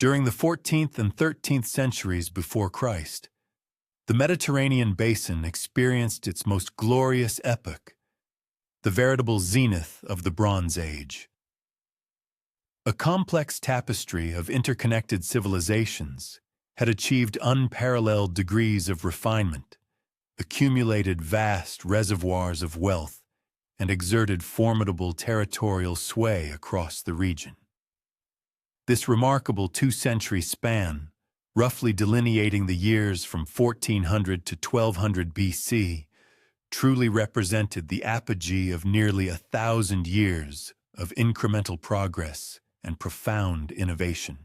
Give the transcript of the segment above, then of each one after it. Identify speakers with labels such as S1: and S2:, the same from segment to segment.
S1: During the 14th and 13th centuries before Christ, the Mediterranean basin experienced its most glorious epoch, the veritable zenith of the Bronze Age. A complex tapestry of interconnected civilizations had achieved unparalleled degrees of refinement, accumulated vast reservoirs of wealth, and exerted formidable territorial sway across the region. This remarkable two-century span, roughly delineating the years from 1400 to 1200 BC, truly represented the apogee of nearly 1,000 years of incremental progress and profound innovation.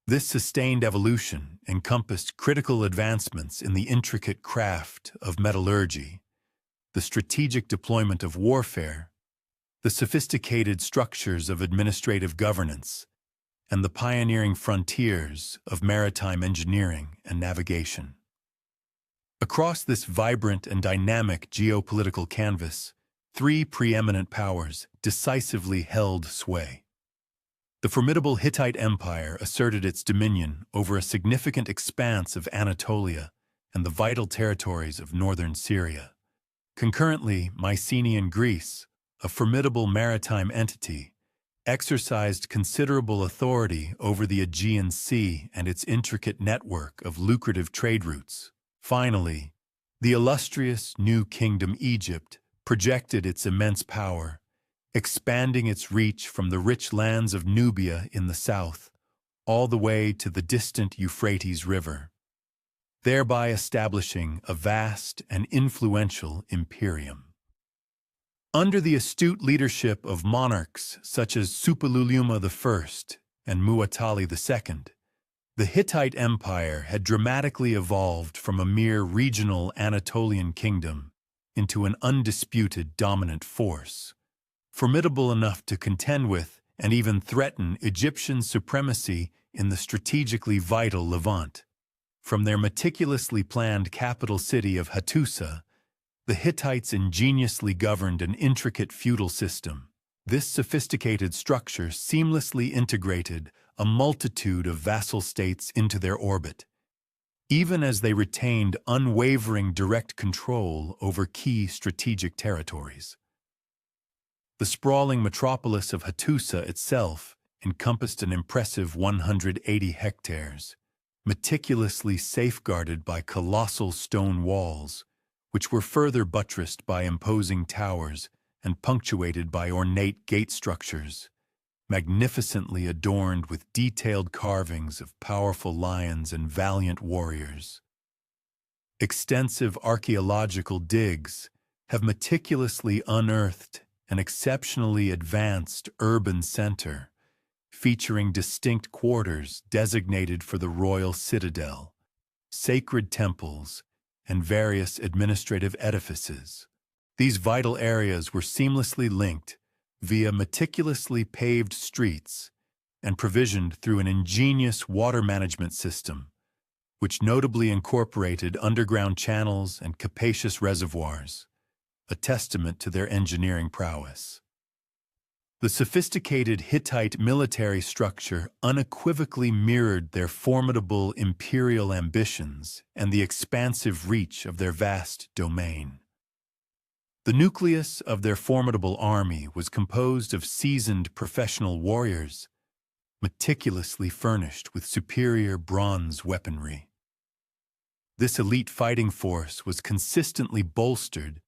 S1: This sustained evolution encompassed critical advancements in the intricate craft of metallurgy, the strategic deployment of warfare, the sophisticated structures of administrative governance, and the pioneering frontiers of maritime engineering and navigation. Across this vibrant and dynamic geopolitical canvas, three preeminent powers decisively held sway. The formidable Hittite Empire asserted its dominion over a significant expanse of Anatolia and the vital territories of northern Syria. Concurrently, Mycenaean Greece, a formidable maritime entity, exercised considerable authority over the Aegean Sea and its intricate network of lucrative trade routes. Finally, the illustrious New Kingdom Egypt projected its immense power, expanding its reach from the rich lands of Nubia in the south all the way to the distant Euphrates River, thereby establishing a vast and influential imperium. Under the astute leadership of monarchs such as Suppiluliuma I and Muwatalli II, the Hittite Empire had dramatically evolved from a mere regional Anatolian kingdom into an undisputed dominant force, formidable enough to contend with and even threaten Egyptian supremacy in the strategically vital Levant. From their meticulously planned capital city of Hattusa, the Hittites ingeniously governed an intricate feudal system. This sophisticated structure seamlessly integrated a multitude of vassal states into their orbit, even as they retained unwavering direct control over key strategic territories. The sprawling metropolis of Hattusa itself encompassed an impressive 180 hectares, meticulously safeguarded by colossal stone walls, which were further buttressed by imposing towers and punctuated by ornate gate structures, magnificently adorned with detailed carvings of powerful lions and valiant warriors. Extensive archaeological digs have meticulously unearthed an exceptionally advanced urban center, featuring distinct quarters designated for the royal citadel, sacred temples, and various administrative edifices. These vital areas were seamlessly linked via meticulously paved streets and provisioned through an ingenious water management system, which notably incorporated underground channels and capacious reservoirs, a testament to their engineering prowess. The sophisticated Hittite military structure unequivocally mirrored their formidable imperial ambitions and the expansive reach of their vast domain. The nucleus of their formidable army was composed of seasoned professional warriors, meticulously furnished with superior bronze weaponry. This elite fighting force was consistently bolstered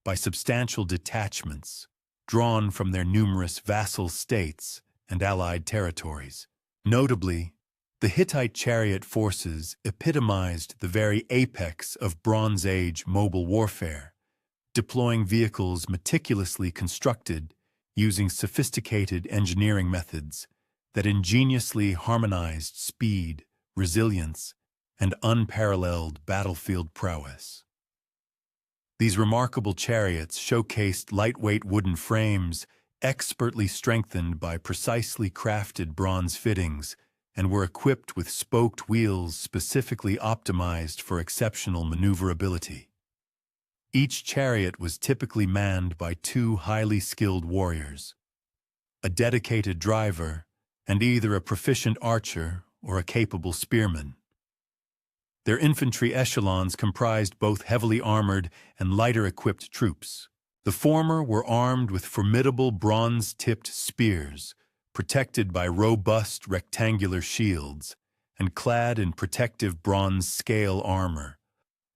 S1: by substantial detachments drawn from their numerous vassal states and allied territories. Notably, the Hittite chariot forces epitomized the very apex of Bronze Age mobile warfare, deploying vehicles meticulously constructed using sophisticated engineering methods that ingeniously harmonized speed, resilience, and unparalleled battlefield prowess. These remarkable chariots showcased lightweight wooden frames expertly strengthened by precisely crafted bronze fittings and were equipped with spoked wheels specifically optimized for exceptional maneuverability. Each chariot was typically manned by two highly skilled warriors, a dedicated driver and either a proficient archer or a capable spearman. Their infantry echelons comprised both heavily armored and lighter-equipped troops. The former were armed with formidable bronze-tipped spears, protected by robust rectangular shields, and clad in protective bronze scale armor,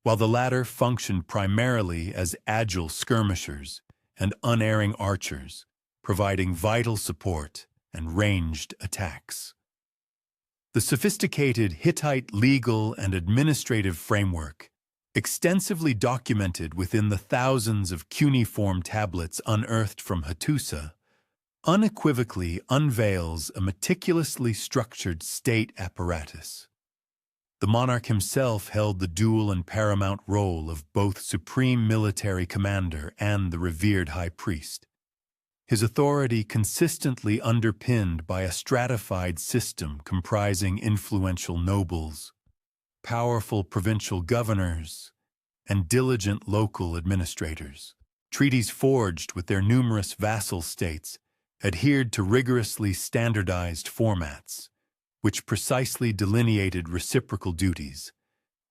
S1: while the latter functioned primarily as agile skirmishers and unerring archers, providing vital support and ranged attacks. The sophisticated Hittite legal and administrative framework, extensively documented within the thousands of cuneiform tablets unearthed from Hattusa, unequivocally unveils a meticulously structured state apparatus. The monarch himself held the dual and paramount role of both supreme military commander and the revered high priest, his authority consistently underpinned by a stratified system comprising influential nobles, powerful provincial governors, and diligent local administrators. Treaties forged with their numerous vassal states adhered to rigorously standardized formats, which precisely delineated reciprocal duties,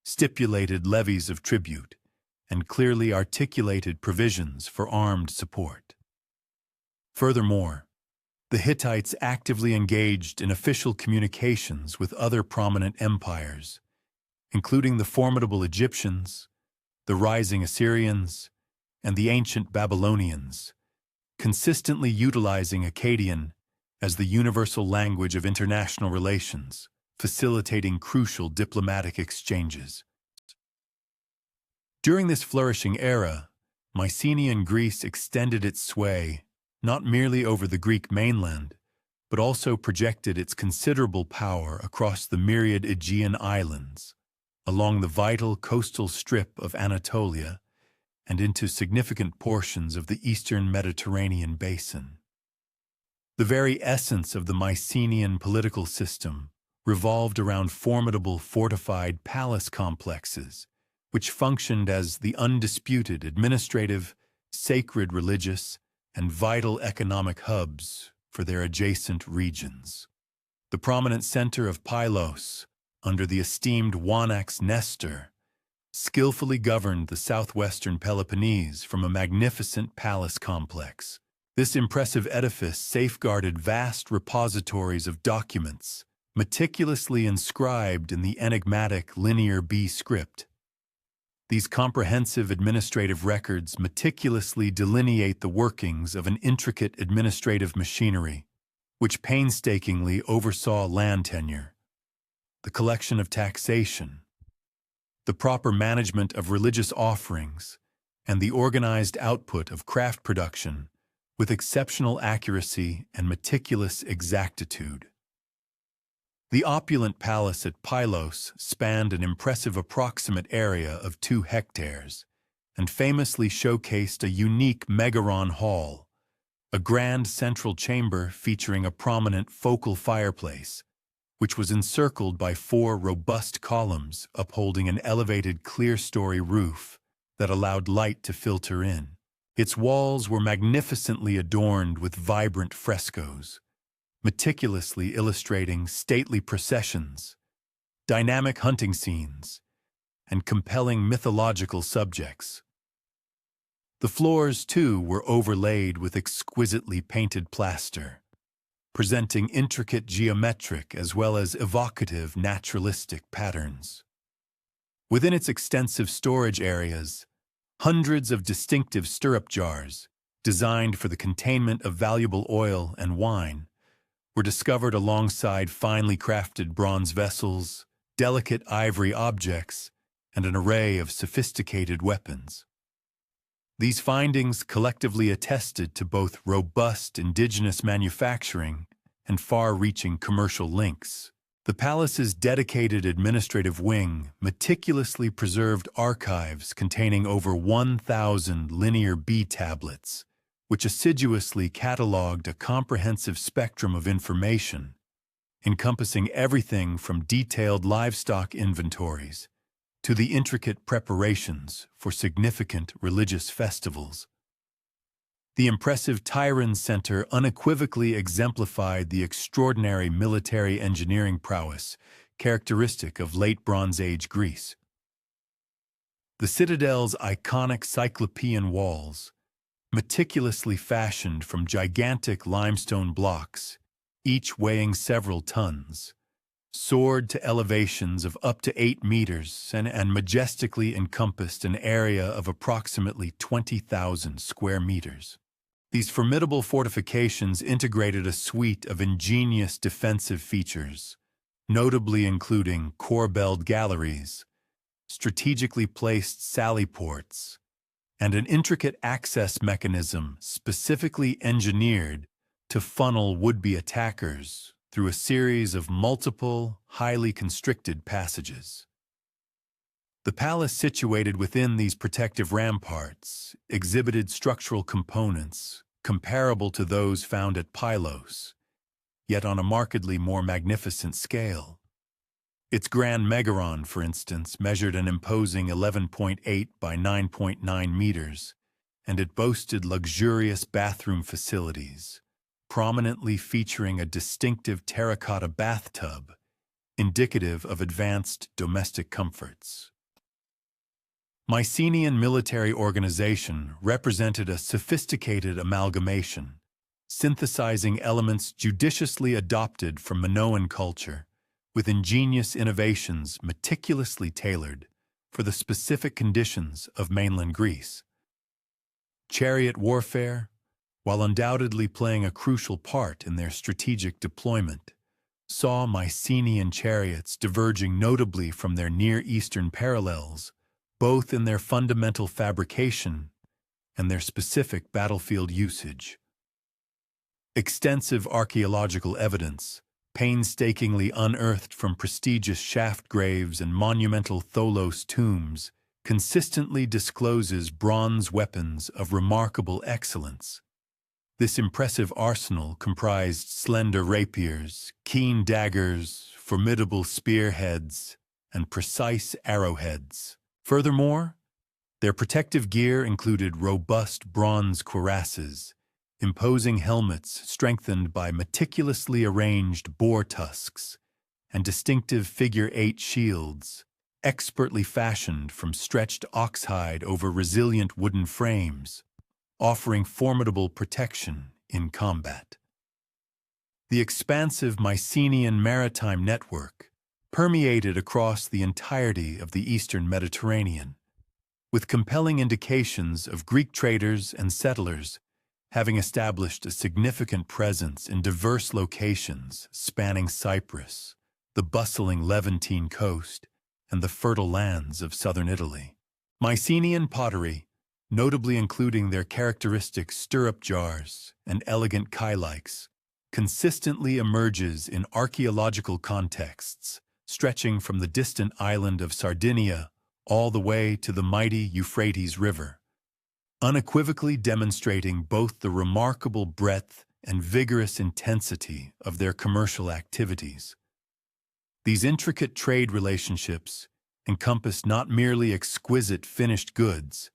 S1: stipulated levies of tribute, and clearly articulated provisions for armed support. Furthermore, the Hittites actively engaged in official communications with other prominent empires, including the formidable Egyptians, the rising Assyrians, and the ancient Babylonians, consistently utilizing Akkadian as the universal language of international relations, facilitating crucial diplomatic exchanges. During this flourishing era, Mycenaean Greece extended its sway not merely over the Greek mainland, but also projected its considerable power across the myriad Aegean islands, along the vital coastal strip of Anatolia, and into significant portions of the eastern Mediterranean basin. The very essence of the Mycenaean political system revolved around formidable fortified palace complexes, which functioned as the undisputed administrative, sacred religious, and vital economic hubs for their adjacent regions. The prominent center of Pylos, under the esteemed Wanax Nestor, skillfully governed the southwestern Peloponnese from a magnificent palace complex. This impressive edifice safeguarded vast repositories of documents, meticulously inscribed in the enigmatic Linear B script. These comprehensive administrative records meticulously delineate the workings of an intricate administrative machinery, which painstakingly oversaw land tenure, the collection of taxation, the proper management of religious offerings, and the organized output of craft production with exceptional accuracy and meticulous exactitude. The opulent palace at Pylos spanned an impressive approximate area of 2 hectares and famously showcased a unique megaron hall, a grand central chamber featuring a prominent focal fireplace, which was encircled by 4 robust columns upholding an elevated clear-story roof that allowed light to filter in. Its walls were magnificently adorned with vibrant frescoes, meticulously illustrating stately processions, dynamic hunting scenes, and compelling mythological subjects. The floors, too, were overlaid with exquisitely painted plaster, presenting intricate geometric as well as evocative naturalistic patterns. Within its extensive storage areas, hundreds of distinctive stirrup jars, designed for the containment of valuable oil and wine, were discovered alongside finely crafted bronze vessels, delicate ivory objects, and an array of sophisticated weapons. These findings collectively attested to both robust indigenous manufacturing and far-reaching commercial links. The palace's dedicated administrative wing meticulously preserved archives containing over 1,000 Linear B tablets, which assiduously cataloged a comprehensive spectrum of information, encompassing everything from detailed livestock inventories to the intricate preparations for significant religious festivals. The impressive Tyron Center unequivocally exemplified the extraordinary military engineering prowess characteristic of late Bronze Age Greece. The citadel's iconic cyclopean walls, meticulously fashioned from gigantic limestone blocks, each weighing several tons, soared to elevations of up to 8 meters and majestically encompassed an area of approximately 20,000 square meters. These formidable fortifications integrated a suite of ingenious defensive features, notably including corbelled galleries, strategically placed sally ports, and an intricate access mechanism specifically engineered to funnel would-be attackers through a series of multiple, highly constricted passages. The palace situated within these protective ramparts exhibited structural components comparable to those found at Pylos, yet on a markedly more magnificent scale. Its Grand Megaron, for instance, measured an imposing 11.8 by 9.9 meters, and it boasted luxurious bathroom facilities, prominently featuring a distinctive terracotta bathtub, indicative of advanced domestic comforts. Mycenaean military organization represented a sophisticated amalgamation, synthesizing elements judiciously adopted from Minoan culture, with ingenious innovations meticulously tailored for the specific conditions of mainland Greece. Chariot warfare, while undoubtedly playing a crucial part in their strategic deployment, saw Mycenaean chariots diverging notably from their Near Eastern parallels, both in their fundamental fabrication and their specific battlefield usage. Extensive archaeological evidence, painstakingly unearthed from prestigious shaft graves and monumental tholos tombs, consistently discloses bronze weapons of remarkable excellence. This impressive arsenal comprised slender rapiers, keen daggers, formidable spearheads, and precise arrowheads. Furthermore, their protective gear included robust bronze cuirasses, imposing helmets strengthened by meticulously arranged boar tusks, and distinctive figure-8 shields, expertly fashioned from stretched oxhide over resilient wooden frames, offering formidable protection in combat. The expansive Mycenaean maritime network permeated across the entirety of the eastern Mediterranean, with compelling indications of Greek traders and settlers having established a significant presence in diverse locations spanning Cyprus, the bustling Levantine coast, and the fertile lands of southern Italy. Mycenaean pottery, notably including their characteristic stirrup jars and elegant kylikes, consistently emerges in archaeological contexts, stretching from the distant island of Sardinia all the way to the mighty Euphrates River, unequivocally demonstrating both the remarkable breadth and vigorous intensity of their commercial activities. These intricate trade relationships encompass not merely exquisite finished goods,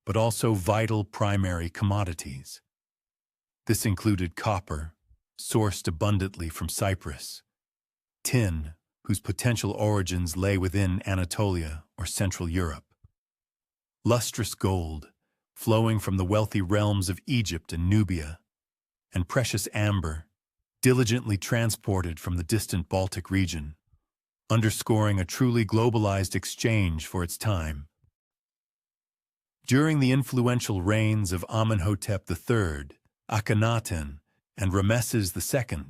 S1: but also vital primary commodities. This included copper, sourced abundantly from Cyprus, tin, whose potential origins lay within Anatolia or Central Europe, lustrous gold, flowing from the wealthy realms of Egypt and Nubia, and precious amber, diligently transported from the distant Baltic region, underscoring a truly globalized exchange for its time. During the influential reigns of Amenhotep III, Akhenaten, and Rameses II,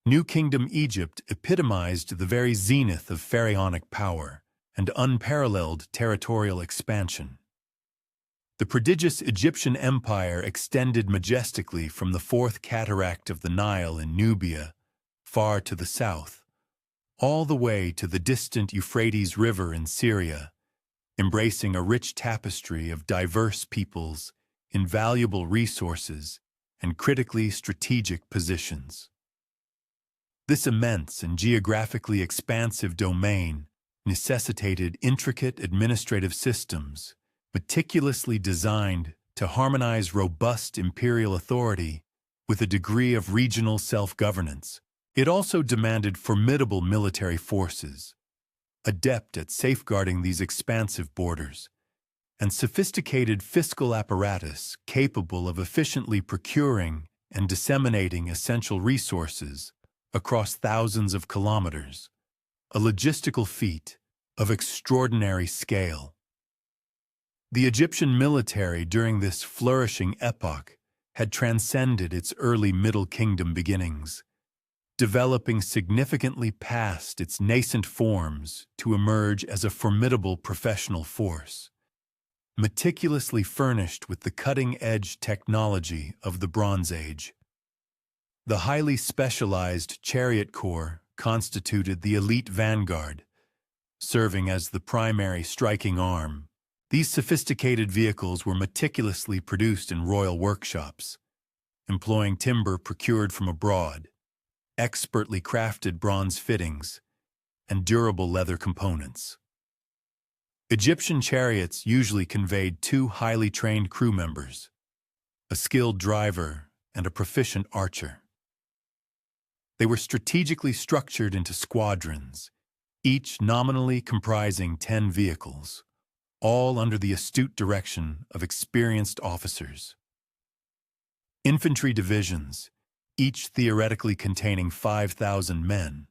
S1: New Kingdom Egypt epitomized the very zenith of pharaonic power and unparalleled territorial expansion. The prodigious Egyptian empire extended majestically from the fourth cataract of the Nile in Nubia, far to the south, all the way to the distant Euphrates River in Syria, embracing a rich tapestry of diverse peoples, invaluable resources, and critically strategic positions. This immense and geographically expansive domain necessitated intricate administrative systems, meticulously designed to harmonize robust imperial authority with a degree of regional self-governance. It also demanded formidable military forces, adept at safeguarding these expansive borders, and sophisticated fiscal apparatus capable of efficiently procuring and disseminating essential resources across thousands of kilometers, a logistical feat of extraordinary scale. The Egyptian military during this flourishing epoch had transcended its early Middle Kingdom beginnings, developing significantly past its nascent forms to emerge as a formidable professional force, meticulously furnished with the cutting-edge technology of the Bronze Age. The highly specialized chariot corps constituted the elite vanguard, serving as the primary striking arm. These sophisticated vehicles were meticulously produced in royal workshops, employing timber procured from abroad, expertly crafted bronze fittings, and durable leather components. Egyptian chariots usually conveyed two highly trained crew members, a skilled driver and a proficient archer. They were strategically structured into squadrons, each nominally comprising 10 vehicles, all under the astute direction of experienced officers. Infantry divisions, each theoretically containing 5,000 men,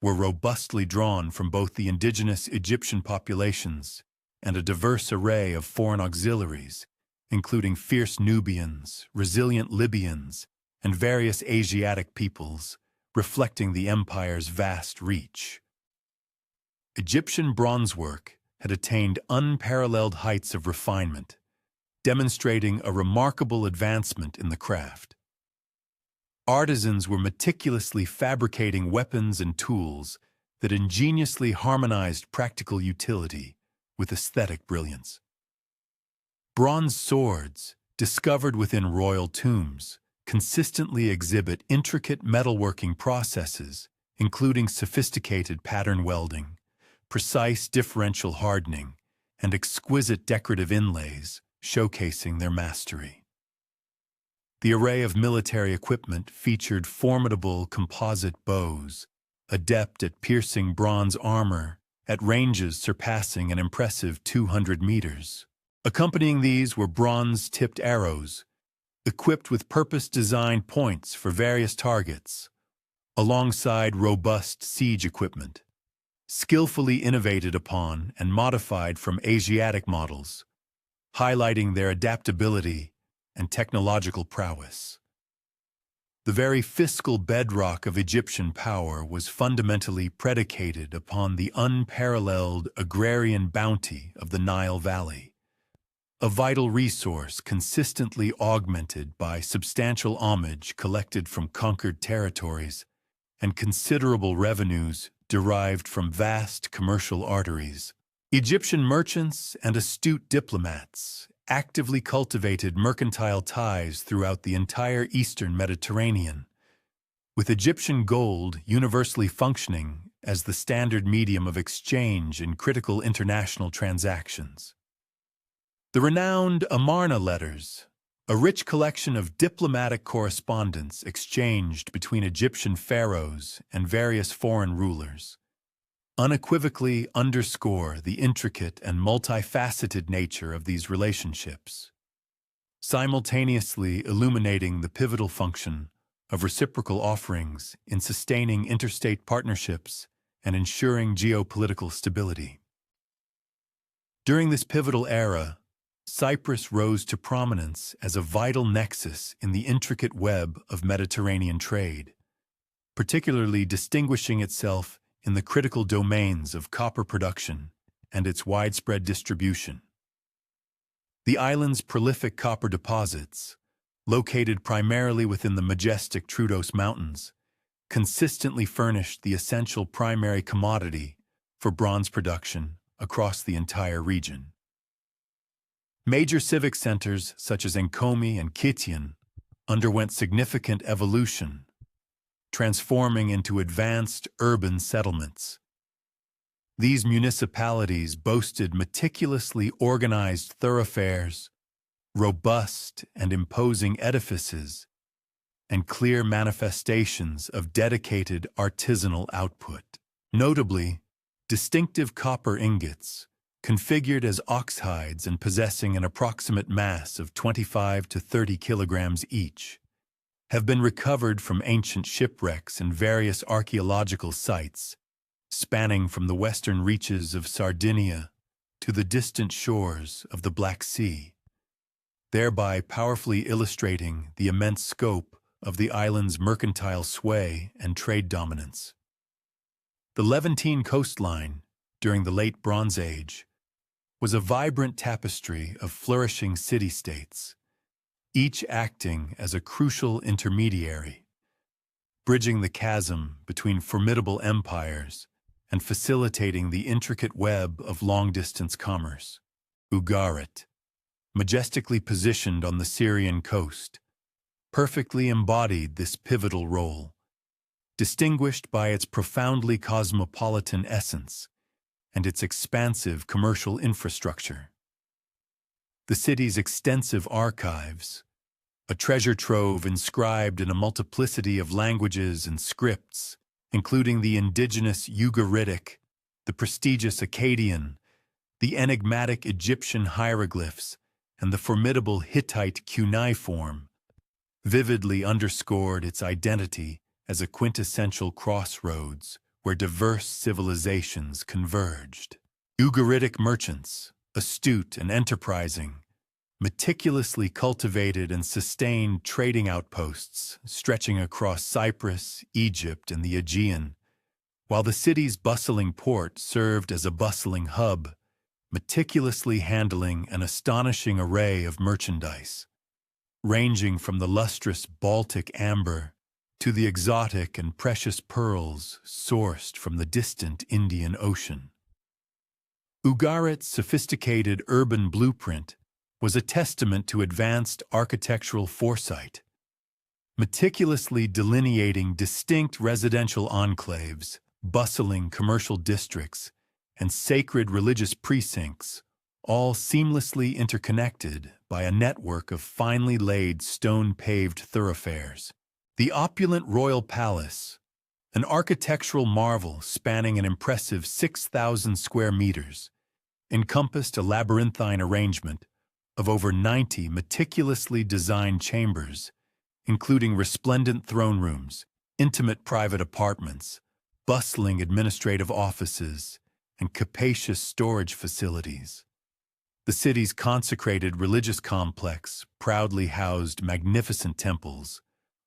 S1: were robustly drawn from both the indigenous Egyptian populations and a diverse array of foreign auxiliaries, including fierce Nubians, resilient Libyans, and various Asiatic peoples, reflecting the empire's vast reach. Egyptian bronzework had attained unparalleled heights of refinement, demonstrating a remarkable advancement in the craft. Artisans were meticulously fabricating weapons and tools that ingeniously harmonized practical utility with aesthetic brilliance. Bronze swords, discovered within royal tombs, consistently exhibit intricate metalworking processes, including sophisticated pattern welding, precise differential hardening, and exquisite decorative inlays, showcasing their mastery. The array of military equipment featured formidable composite bows, adept at piercing bronze armor at ranges surpassing an impressive 200 meters. Accompanying these were bronze-tipped arrows, equipped with purpose-designed points for various targets, alongside robust siege equipment, skillfully innovated upon and modified from Asiatic models, highlighting their adaptability and technological prowess. The very fiscal bedrock of Egyptian power was fundamentally predicated upon the unparalleled agrarian bounty of the Nile Valley, a vital resource consistently augmented by substantial homage collected from conquered territories and considerable revenues derived from vast commercial arteries. Egyptian merchants and astute diplomats actively cultivated mercantile ties throughout the entire eastern Mediterranean, with Egyptian gold universally functioning as the standard medium of exchange in critical international transactions. The renowned Amarna letters, a rich collection of diplomatic correspondence exchanged between Egyptian pharaohs and various foreign rulers, unequivocally underscore the intricate and multifaceted nature of these relationships, simultaneously illuminating the pivotal function of reciprocal offerings in sustaining interstate partnerships and ensuring geopolitical stability. During this pivotal era, Cyprus rose to prominence as a vital nexus in the intricate web of Mediterranean trade, particularly distinguishing itself in the critical domains of copper production and its widespread distribution. The island's prolific copper deposits, located primarily within the majestic Troodos Mountains, consistently furnished the essential primary commodity for bronze production across the entire region. Major civic centers such as Enkomi and Kition underwent significant evolution, transforming into advanced urban settlements. These municipalities boasted meticulously organized thoroughfares, robust and imposing edifices, and clear manifestations of dedicated artisanal output. Notably, distinctive copper ingots, configured as ox hides and possessing an approximate mass of 25 to 30 kilograms each, have been recovered from ancient shipwrecks and various archaeological sites, spanning from the western reaches of Sardinia to the distant shores of the Black Sea, thereby powerfully illustrating the immense scope of the island's mercantile sway and trade dominance. The Levantine coastline, during the Late Bronze Age, was a vibrant tapestry of flourishing city-states, each acting as a crucial intermediary, bridging the chasm between formidable empires and facilitating the intricate web of long-distance commerce. Ugarit, majestically positioned on the Syrian coast, perfectly embodied this pivotal role, distinguished by its profoundly cosmopolitan essence and its expansive commercial infrastructure. The city's extensive archives, a treasure trove inscribed in a multiplicity of languages and scripts, including the indigenous Ugaritic, the prestigious Akkadian, the enigmatic Egyptian hieroglyphs, and the formidable Hittite cuneiform, vividly underscored its identity as a quintessential crossroads where diverse civilizations converged. Ugaritic merchants, astute and enterprising, meticulously cultivated and sustained trading outposts stretching across Cyprus, Egypt, and the Aegean, while the city's bustling port served as a bustling hub, meticulously handling an astonishing array of merchandise, ranging from the lustrous Baltic amber to the exotic and precious pearls sourced from the distant Indian Ocean. Ugarit's sophisticated urban blueprint was a testament to advanced architectural foresight, meticulously delineating distinct residential enclaves, bustling commercial districts, and sacred religious precincts, all seamlessly interconnected by a network of finely laid stone-paved thoroughfares. The opulent royal palace, an architectural marvel spanning an impressive 6,000 square meters, encompassed a labyrinthine arrangement of over 90 meticulously designed chambers, including resplendent throne rooms, intimate private apartments, bustling administrative offices, and capacious storage facilities. The city's consecrated religious complex proudly housed magnificent temples,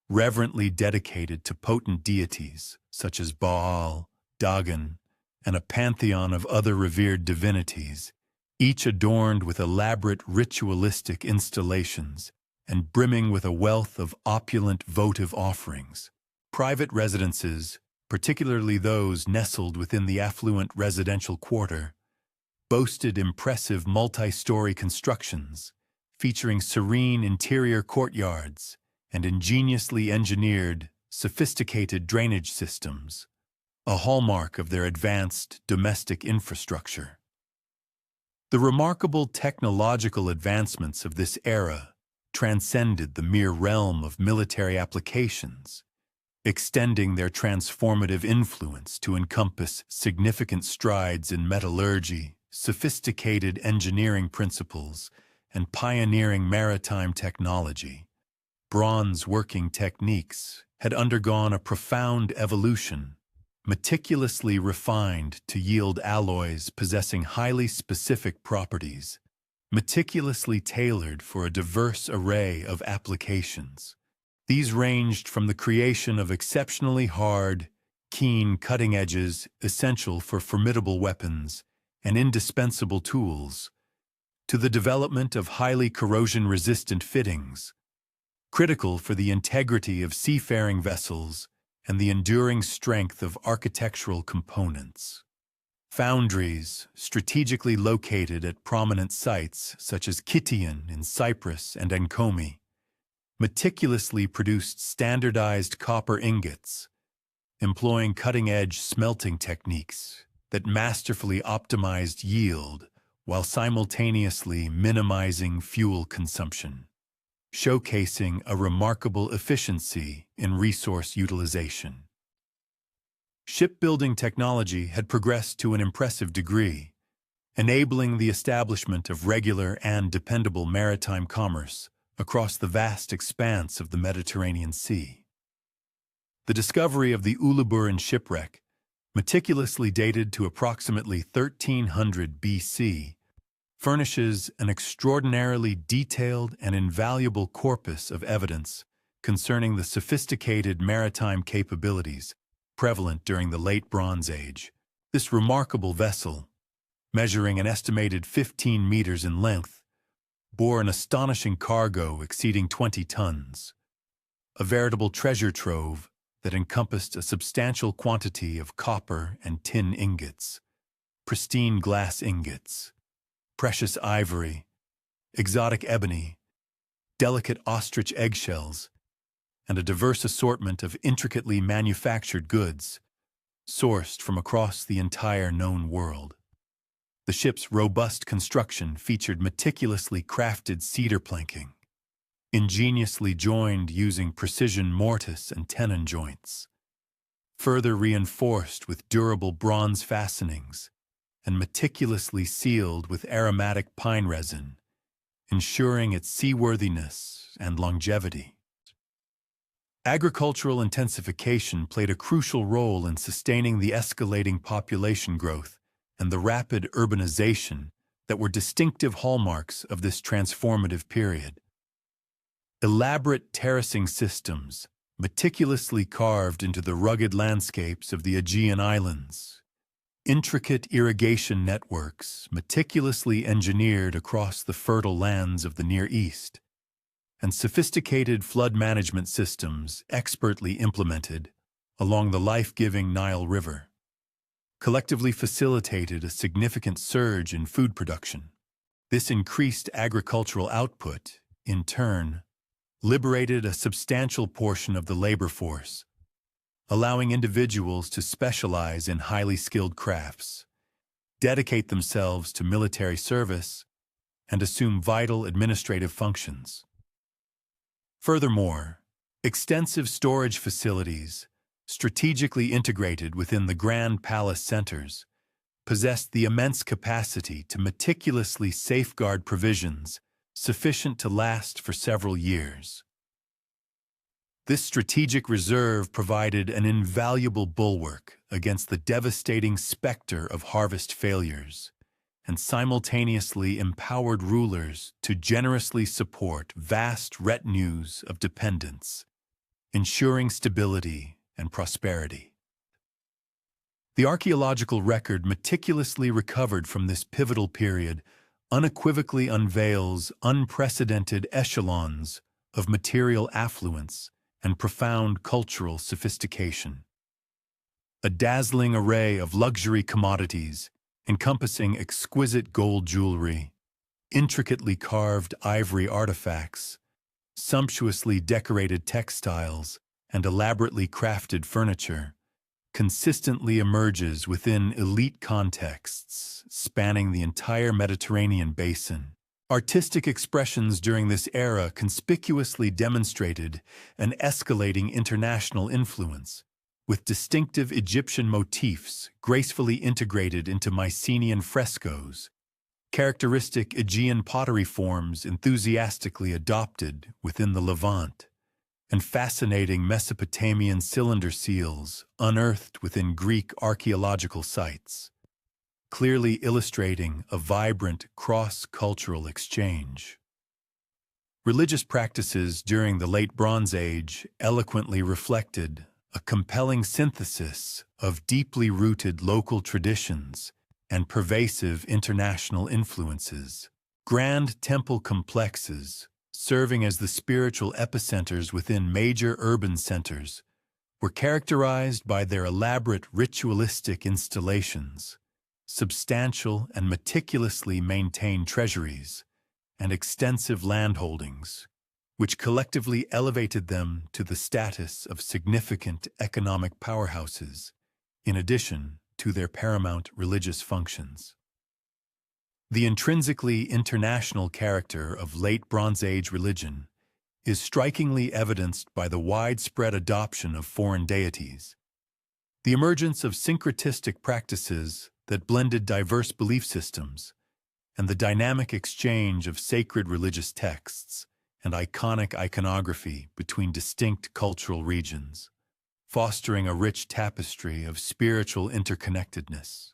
S1: reverently dedicated to potent deities such as Baal, Dagon, and a pantheon of other revered divinities, each adorned with elaborate ritualistic installations and brimming with a wealth of opulent votive offerings. Private residences, particularly those nestled within the affluent residential quarter, boasted impressive multi-story constructions featuring serene interior courtyards and ingeniously engineered, sophisticated drainage systems, a hallmark of their advanced domestic infrastructure. The remarkable technological advancements of this era transcended the mere realm of military applications, extending their transformative influence to encompass significant strides in metallurgy, sophisticated engineering principles, and pioneering maritime technology. Bronze working techniques had undergone a profound evolution, meticulously refined to yield alloys possessing highly specific properties, meticulously tailored for a diverse array of applications. These ranged from the creation of exceptionally hard, keen cutting edges essential for formidable weapons and indispensable tools, to the development of highly corrosion-resistant fittings, critical for the integrity of seafaring vessels and the enduring strength of architectural components. Foundries, strategically located at prominent sites such as Kition in Cyprus and Enkomi, meticulously produced standardized copper ingots, employing cutting-edge smelting techniques that masterfully optimized yield while simultaneously minimizing fuel consumption, showcasing a remarkable efficiency in resource utilization. Shipbuilding technology had progressed to an impressive degree, enabling the establishment of regular and dependable maritime commerce across the vast expanse of the Mediterranean Sea. The discovery of the Uluburun shipwreck, meticulously dated to approximately 1300 BC, furnishes an extraordinarily detailed and invaluable corpus of evidence concerning the sophisticated maritime capabilities prevalent during the Late Bronze Age. This remarkable vessel, measuring an estimated 15 meters in length, bore an astonishing cargo exceeding 20 tons, a veritable treasure trove that encompassed a substantial quantity of copper and tin ingots, pristine glass ingots, precious ivory, exotic ebony, delicate ostrich eggshells, and a diverse assortment of intricately manufactured goods, sourced from across the entire known world. The ship's robust construction featured meticulously crafted cedar planking, ingeniously joined using precision mortise and tenon joints, further reinforced with durable bronze fastenings, and meticulously sealed with aromatic pine resin, ensuring its seaworthiness and longevity. Agricultural intensification played a crucial role in sustaining the escalating population growth and the rapid urbanization that were distinctive hallmarks of this transformative period. Elaborate terracing systems, meticulously carved into the rugged landscapes of the Aegean Islands, intricate irrigation networks meticulously engineered across the fertile lands of the Near East, and sophisticated flood management systems expertly implemented along the life-giving Nile River, collectively facilitated a significant surge in food production. This increased agricultural output, in turn, liberated a substantial portion of the labor force, allowing individuals to specialize in highly skilled crafts, dedicate themselves to military service, and assume vital administrative functions. Furthermore, extensive storage facilities, strategically integrated within the Grand Palace centers, possessed the immense capacity to meticulously safeguard provisions sufficient to last for several years. This strategic reserve provided an invaluable bulwark against the devastating specter of harvest failures, and simultaneously empowered rulers to generously support vast retinues of dependents, ensuring stability and prosperity. The archaeological record meticulously recovered from this pivotal period unequivocally unveils unprecedented echelons of material affluence and profound cultural sophistication. A dazzling array of luxury commodities encompassing exquisite gold jewelry, intricately carved ivory artifacts, sumptuously decorated textiles, and elaborately crafted furniture, consistently emerges within elite contexts spanning the entire Mediterranean basin. Artistic expressions during this era conspicuously demonstrated an escalating international influence, with distinctive Egyptian motifs gracefully integrated into Mycenaean frescoes, characteristic Aegean pottery forms enthusiastically adopted within the Levant, and fascinating Mesopotamian cylinder seals unearthed within Greek archaeological sites, clearly illustrating a vibrant cross-cultural exchange. Religious practices during the Late Bronze Age eloquently reflected a compelling synthesis of deeply rooted local traditions and pervasive international influences. Grand temple complexes, serving as the spiritual epicenters within major urban centers, were characterized by their elaborate ritualistic installations, substantial and meticulously maintained treasuries, and extensive landholdings, which collectively elevated them to the status of significant economic powerhouses, in addition to their paramount religious functions. The intrinsically international character of late Bronze Age religion is strikingly evidenced by the widespread adoption of foreign deities, the emergence of syncretistic practices that blended diverse belief systems, and the dynamic exchange of sacred religious texts and iconic iconography between distinct cultural regions, fostering a rich tapestry of spiritual interconnectedness.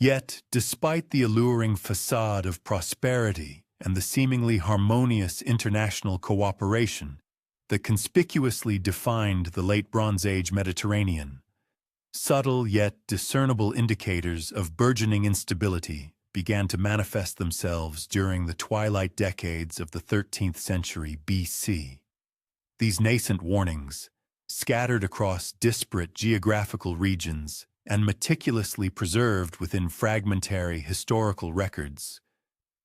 S1: Yet, despite the alluring facade of prosperity and the seemingly harmonious international cooperation that conspicuously defined the late Bronze Age Mediterranean, subtle yet discernible indicators of burgeoning instability began to manifest themselves during the twilight decades of the 13th century BC. These nascent warnings, scattered across disparate geographical regions and meticulously preserved within fragmentary historical records,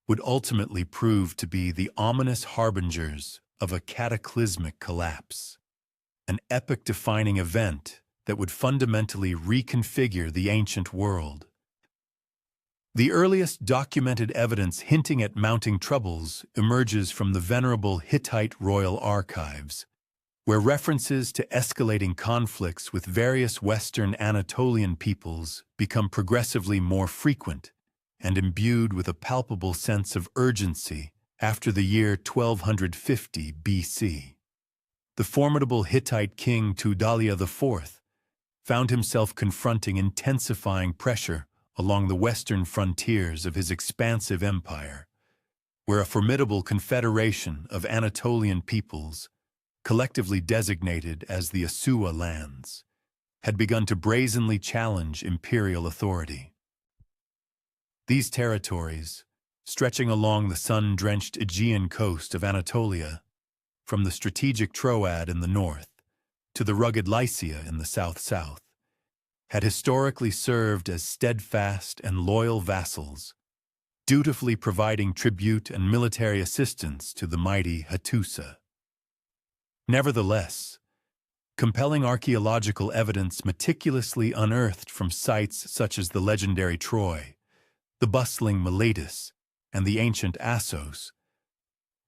S1: would ultimately prove to be the ominous harbingers of a cataclysmic collapse, an epoch-defining event that would fundamentally reconfigure the ancient world. The earliest documented evidence hinting at mounting troubles emerges from the venerable Hittite royal archives, where references to escalating conflicts with various Western Anatolian peoples become progressively more frequent and imbued with a palpable sense of urgency after the year 1250 BC. The formidable Hittite king Tudhaliya IV found himself confronting intensifying pressure along the western frontiers of his expansive empire, where a formidable confederation of Anatolian peoples, collectively designated as the Asuwa lands, had begun to brazenly challenge imperial authority. These territories, stretching along the sun-drenched Aegean coast of Anatolia, from the strategic Troad in the north to the rugged Lycia in the south-south, had historically served as steadfast and loyal vassals, dutifully providing tribute and military assistance to the mighty Hattusa. Nevertheless, compelling archaeological evidence meticulously unearthed from sites such as the legendary Troy, the bustling Miletus, and the ancient Assos,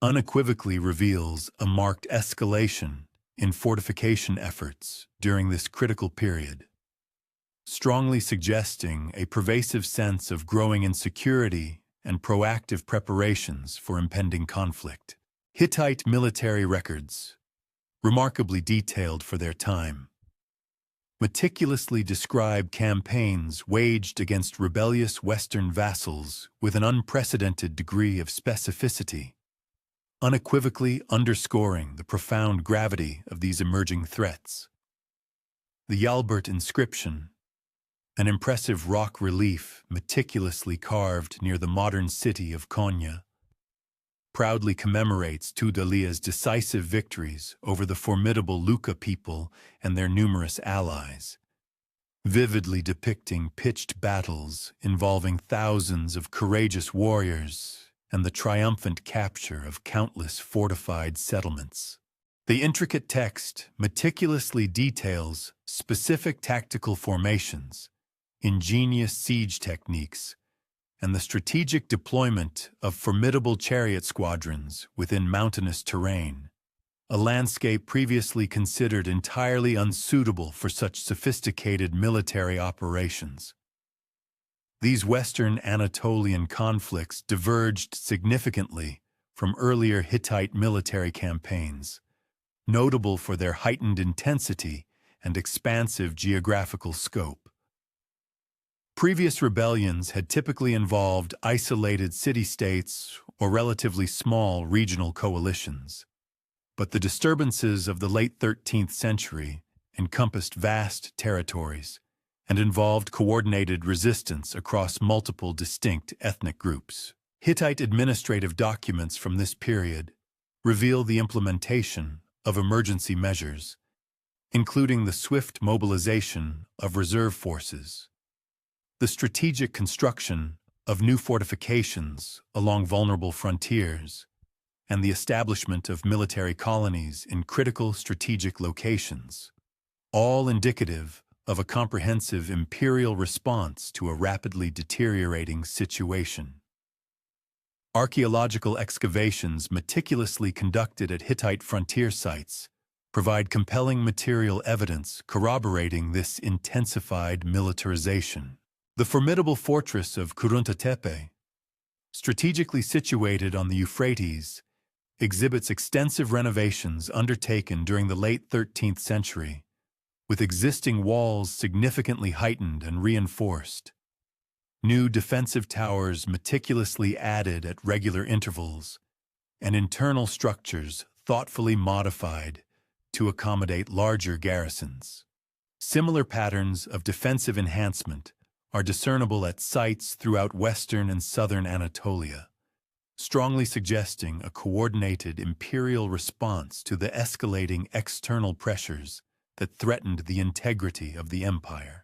S1: unequivocally reveals a marked escalation in fortification efforts during this critical period, strongly suggesting a pervasive sense of growing insecurity and proactive preparations for impending conflict. Hittite military records, remarkably detailed for their time, meticulously describe campaigns waged against rebellious Western vassals with an unprecedented degree of specificity, unequivocally underscoring the profound gravity of these emerging threats. The Yalbert inscription, an impressive rock relief meticulously carved near the modern city of Konya, proudly commemorates Tudhaliya's decisive victories over the formidable Luca people and their numerous allies, vividly depicting pitched battles involving thousands of courageous warriors and the triumphant capture of countless fortified settlements. The intricate text meticulously details specific tactical formations, ingenious siege techniques, and the strategic deployment of formidable chariot squadrons within mountainous terrain, a landscape previously considered entirely unsuitable for such sophisticated military operations. These Western Anatolian conflicts diverged significantly from earlier Hittite military campaigns, notable for their heightened intensity and expansive geographical scope. Previous rebellions had typically involved isolated city-states or relatively small regional coalitions, but the disturbances of the late 13th century encompassed vast territories and involved coordinated resistance across multiple distinct ethnic groups. Hittite administrative documents from this period reveal the implementation of emergency measures, including the swift mobilization of reserve forces, the strategic construction of new fortifications along vulnerable frontiers, and the establishment of military colonies in critical strategic locations, all indicative of a comprehensive imperial response to a rapidly deteriorating situation. Archaeological excavations meticulously conducted at Hittite frontier sites provide compelling material evidence corroborating this intensified militarization. The formidable fortress of Kuruntatepe, strategically situated on the Euphrates, exhibits extensive renovations undertaken during the late 13th century, with existing walls significantly heightened and reinforced. New defensive towers meticulously added at regular intervals, and internal structures thoughtfully modified to accommodate larger garrisons. Similar patterns of defensive enhancement are discernible at sites throughout western and southern Anatolia, strongly suggesting a coordinated imperial response to the escalating external pressures that threatened the integrity of the empire.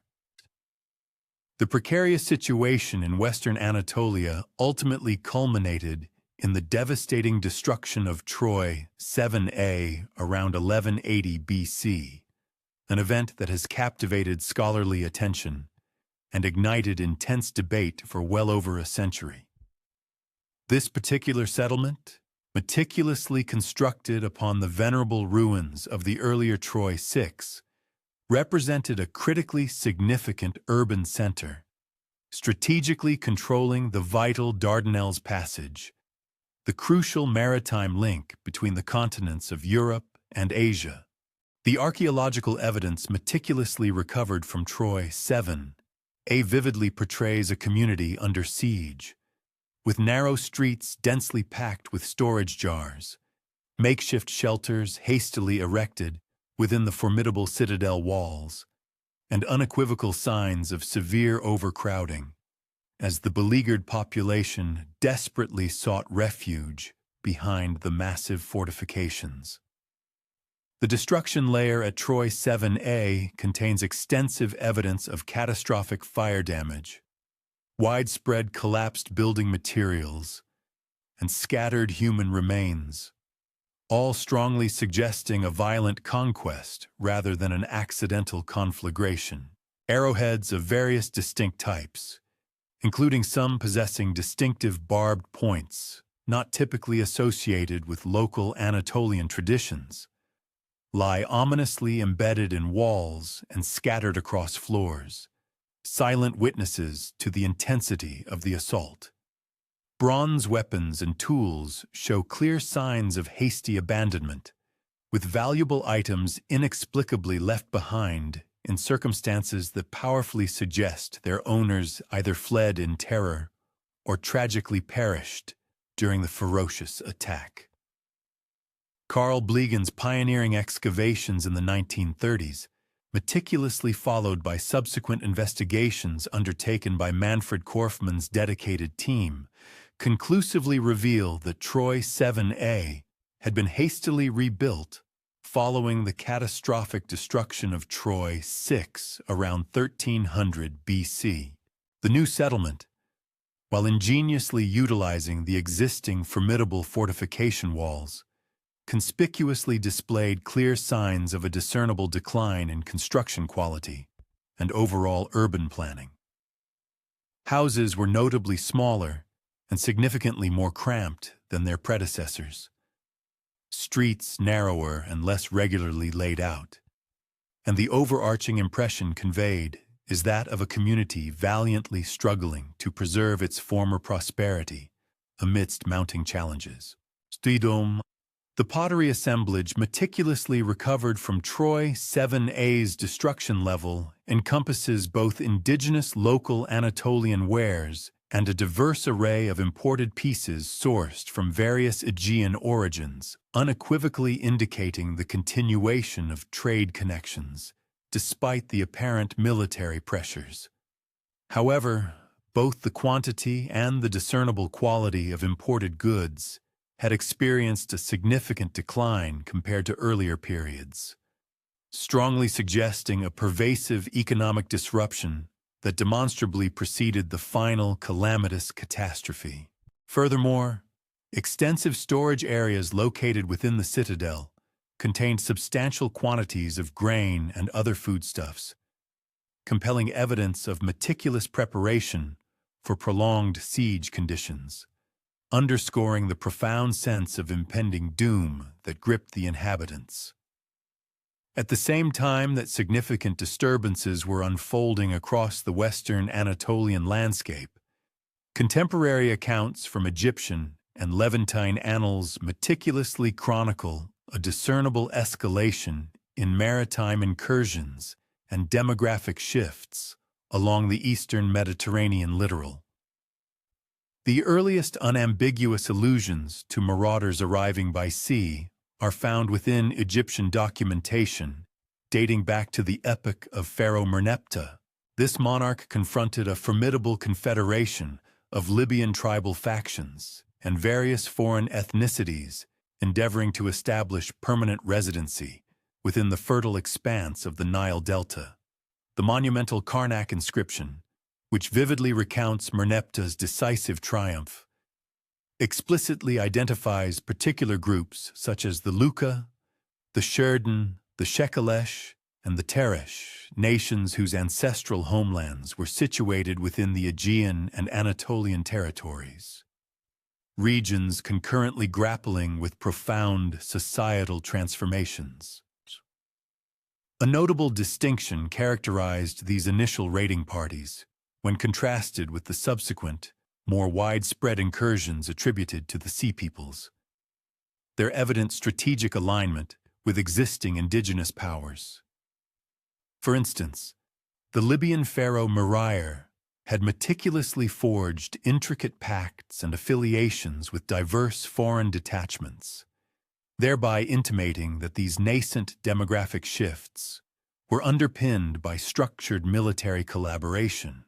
S1: The precarious situation in western Anatolia ultimately culminated in the devastating destruction of Troy 7a around 1180 BC, an event that has captivated scholarly attention and ignited intense debate for well over a century. This particular settlement, meticulously constructed upon the venerable ruins of the earlier Troy 6, represented a critically significant urban center, strategically controlling the vital Dardanelles Passage, the crucial maritime link between the continents of Europe and Asia. The archaeological evidence meticulously recovered from Troy 7 vividly portrays a community under siege, with narrow streets densely packed with storage jars, makeshift shelters hastily erected within the formidable citadel walls, and unequivocal signs of severe overcrowding, as the beleaguered population desperately sought refuge behind the massive fortifications. The destruction layer at Troy 7a contains extensive evidence of catastrophic fire damage, widespread collapsed building materials, and scattered human remains, all strongly suggesting a violent conquest rather than an accidental conflagration. Arrowheads of various distinct types, including some possessing distinctive barbed points not typically associated with local Anatolian traditions, lie ominously embedded in walls and scattered across floors, silent witnesses to the intensity of the assault. Bronze weapons and tools show clear signs of hasty abandonment, with valuable items inexplicably left behind in circumstances that powerfully suggest their owners either fled in terror or tragically perished during the ferocious attack. Carl Blegan's pioneering excavations in the 1930s, meticulously followed by subsequent investigations undertaken by Manfred Korfmann's dedicated team, conclusively reveal that Troy 7a had been hastily rebuilt following the catastrophic destruction of Troy 6 around 1300 BC. The new settlement, while ingeniously utilizing the existing formidable fortification walls, conspicuously displayed clear signs of a discernible decline in construction quality and overall urban planning. Houses were notably smaller and significantly more cramped than their predecessors, streets narrower and less regularly laid out, and the overarching impression conveyed is that of a community valiantly struggling to preserve its former prosperity amidst mounting challenges. The pottery assemblage meticulously recovered from Troy 7a's destruction level encompasses both indigenous local Anatolian wares and a diverse array of imported pieces sourced from various Aegean origins, unequivocally indicating the continuation of trade connections, despite the apparent military pressures. However, both the quantity and the discernible quality of imported goods had experienced a significant decline compared to earlier periods, strongly suggesting a pervasive economic disruption that demonstrably preceded the final calamitous catastrophe. Furthermore, extensive storage areas located within the citadel contained substantial quantities of grain and other foodstuffs, compelling evidence of meticulous preparation for prolonged siege conditions, underscoring the profound sense of impending doom that gripped the inhabitants. At the same time that significant disturbances were unfolding across the western Anatolian landscape, contemporary accounts from Egyptian and Levantine annals meticulously chronicle a discernible escalation in maritime incursions and demographic shifts along the eastern Mediterranean littoral. The earliest unambiguous allusions to marauders arriving by sea are found within Egyptian documentation dating back to the epoch of Pharaoh Merneptah. This monarch confronted a formidable confederation of Libyan tribal factions and various foreign ethnicities endeavoring to establish permanent residency within the fertile expanse of the Nile Delta. The monumental Karnak inscription, which vividly recounts Merneptah's decisive triumph, explicitly identifies particular groups such as the Luka, the Sherden, the Shekelesh, and the Teresh, nations whose ancestral homelands were situated within the Aegean and Anatolian territories, regions concurrently grappling with profound societal transformations. A notable distinction characterized these initial raiding parties when contrasted with the subsequent, more widespread incursions attributed to the Sea Peoples. Their evident strategic alignment with existing indigenous powers. For instance, the Libyan pharaoh Merayer had meticulously forged intricate pacts and affiliations with diverse foreign detachments, thereby intimating that these nascent demographic shifts were underpinned by structured military collaboration,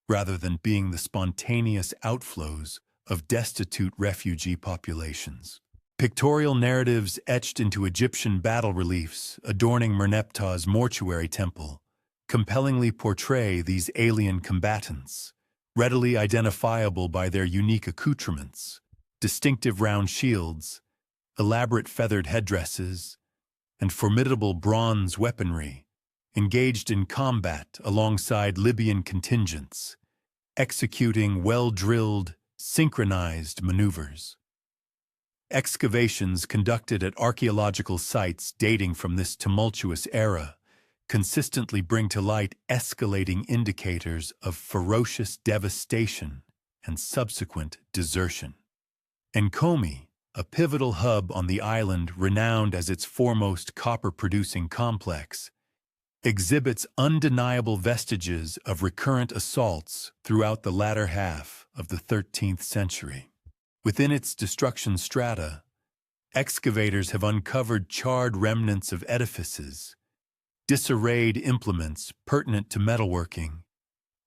S1: rather than being the spontaneous outflows of destitute refugee populations. Pictorial narratives etched into Egyptian battle reliefs adorning Merneptah's mortuary temple compellingly portray these alien combatants, readily identifiable by their unique accoutrements, distinctive round shields, elaborate feathered headdresses, and formidable bronze weaponry, engaged in combat alongside Libyan contingents, executing well-drilled, synchronized maneuvers. Excavations conducted at archaeological sites dating from this tumultuous era consistently bring to light escalating indicators of ferocious devastation and subsequent desertion. Nkomi, a pivotal hub on the island renowned as its foremost copper-producing complex, exhibits undeniable vestiges of recurrent assaults throughout the latter half of the 13th century. Within its destruction strata, excavators have uncovered charred remnants of edifices, disarrayed implements pertinent to metalworking,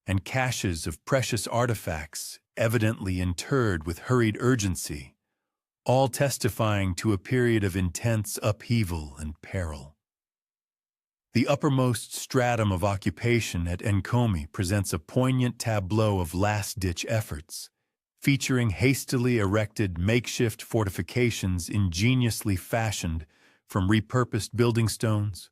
S1: and caches of precious artifacts evidently interred with hurried urgency, all testifying to a period of intense upheaval and peril. The uppermost stratum of occupation at Nkomi presents a poignant tableau of last-ditch efforts, featuring hastily erected makeshift fortifications ingeniously fashioned from repurposed building stones,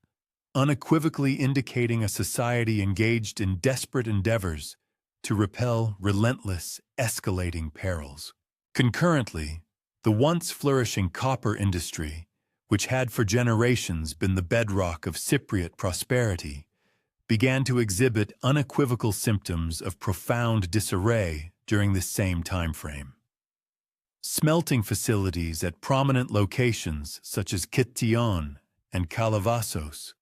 S1: unequivocally indicating a society engaged in desperate endeavors to repel relentless, escalating perils. Concurrently, the once flourishing copper industry, which had for generations been the bedrock of Cypriot prosperity, began to exhibit unequivocal symptoms of profound disarray during this same time frame. Smelting facilities at prominent locations such as Kition and Kalavassos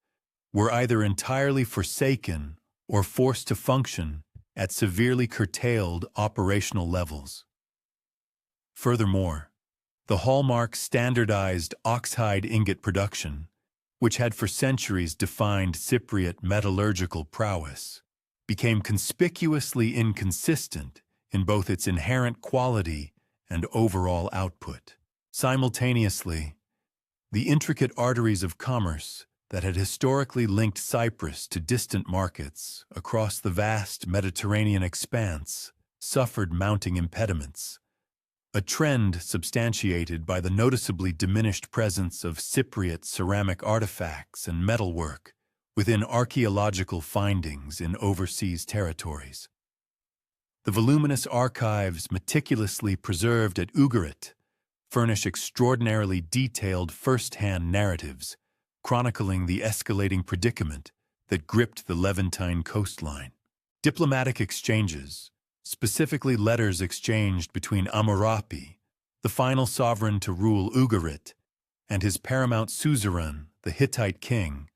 S1: were either entirely forsaken or forced to function at severely curtailed operational levels. Furthermore, the hallmark standardized oxhide ingot production, which had for centuries defined Cypriot metallurgical prowess, became conspicuously inconsistent in both its inherent quality and overall output. Simultaneously, the intricate arteries of commerce that had historically linked Cyprus to distant markets across the vast Mediterranean expanse suffered mounting impediments, a trend substantiated by the noticeably diminished presence of Cypriot ceramic artifacts and metalwork within archaeological findings in overseas territories. The voluminous archives meticulously preserved at Ugarit furnish extraordinarily detailed first-hand narratives, chronicling the escalating predicament that gripped the Levantine coastline. Diplomatic exchanges, specifically letters exchanged between Hammurapi, the final sovereign to rule Ugarit, and his paramount suzerain, the Hittite king,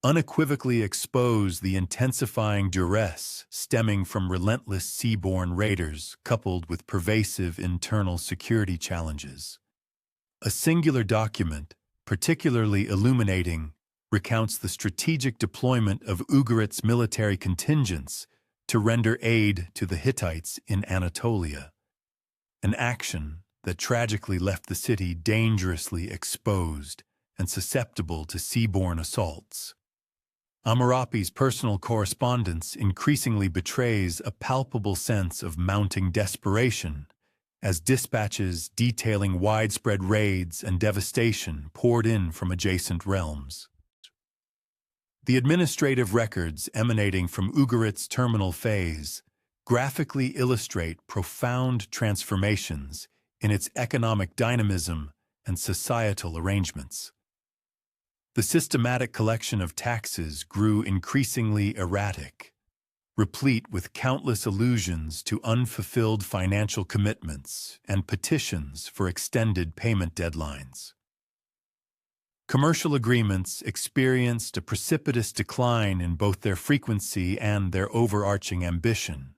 S1: unequivocally expose the intensifying duress stemming from relentless seaborne raiders coupled with pervasive internal security challenges. A singular document, particularly illuminating, recounts the strategic deployment of Ugarit's military contingents to render aid to the Hittites in Anatolia, an action that tragically left the city dangerously exposed and susceptible to seaborne assaults. Hammurapi's personal correspondence increasingly betrays a palpable sense of mounting desperation as dispatches detailing widespread raids and devastation poured in from adjacent realms. The administrative records emanating from Ugarit's terminal phase graphically illustrate profound transformations in its economic dynamism and societal arrangements. The systematic collection of taxes grew increasingly erratic, replete with countless allusions to unfulfilled financial commitments and petitions for extended payment deadlines. Commercial agreements experienced a precipitous decline in both their frequency and their overarching ambition,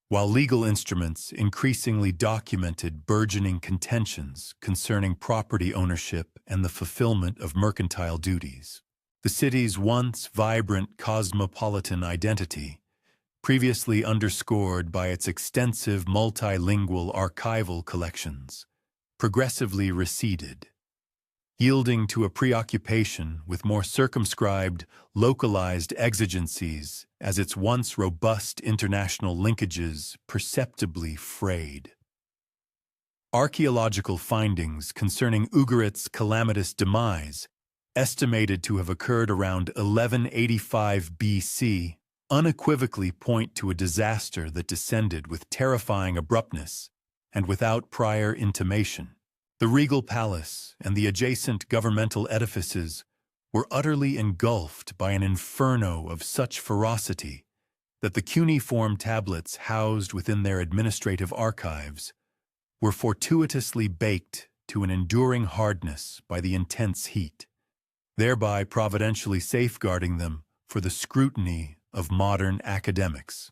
S1: while legal instruments increasingly documented burgeoning contentions concerning property ownership and the fulfillment of mercantile duties. The city's once vibrant cosmopolitan identity, previously underscored by its extensive multilingual archival collections, progressively receded, yielding to a preoccupation with more circumscribed, localized exigencies as its once robust international linkages perceptibly frayed. Archaeological findings concerning Ugarit's calamitous demise, estimated to have occurred around 1185 BC, unequivocally point to a disaster that descended with terrifying abruptness and without prior intimation. The regal palace and the adjacent governmental edifices were utterly engulfed by an inferno of such ferocity that the cuneiform tablets housed within their administrative archives were fortuitously baked to an enduring hardness by the intense heat, thereby providentially safeguarding them for the scrutiny of modern academics.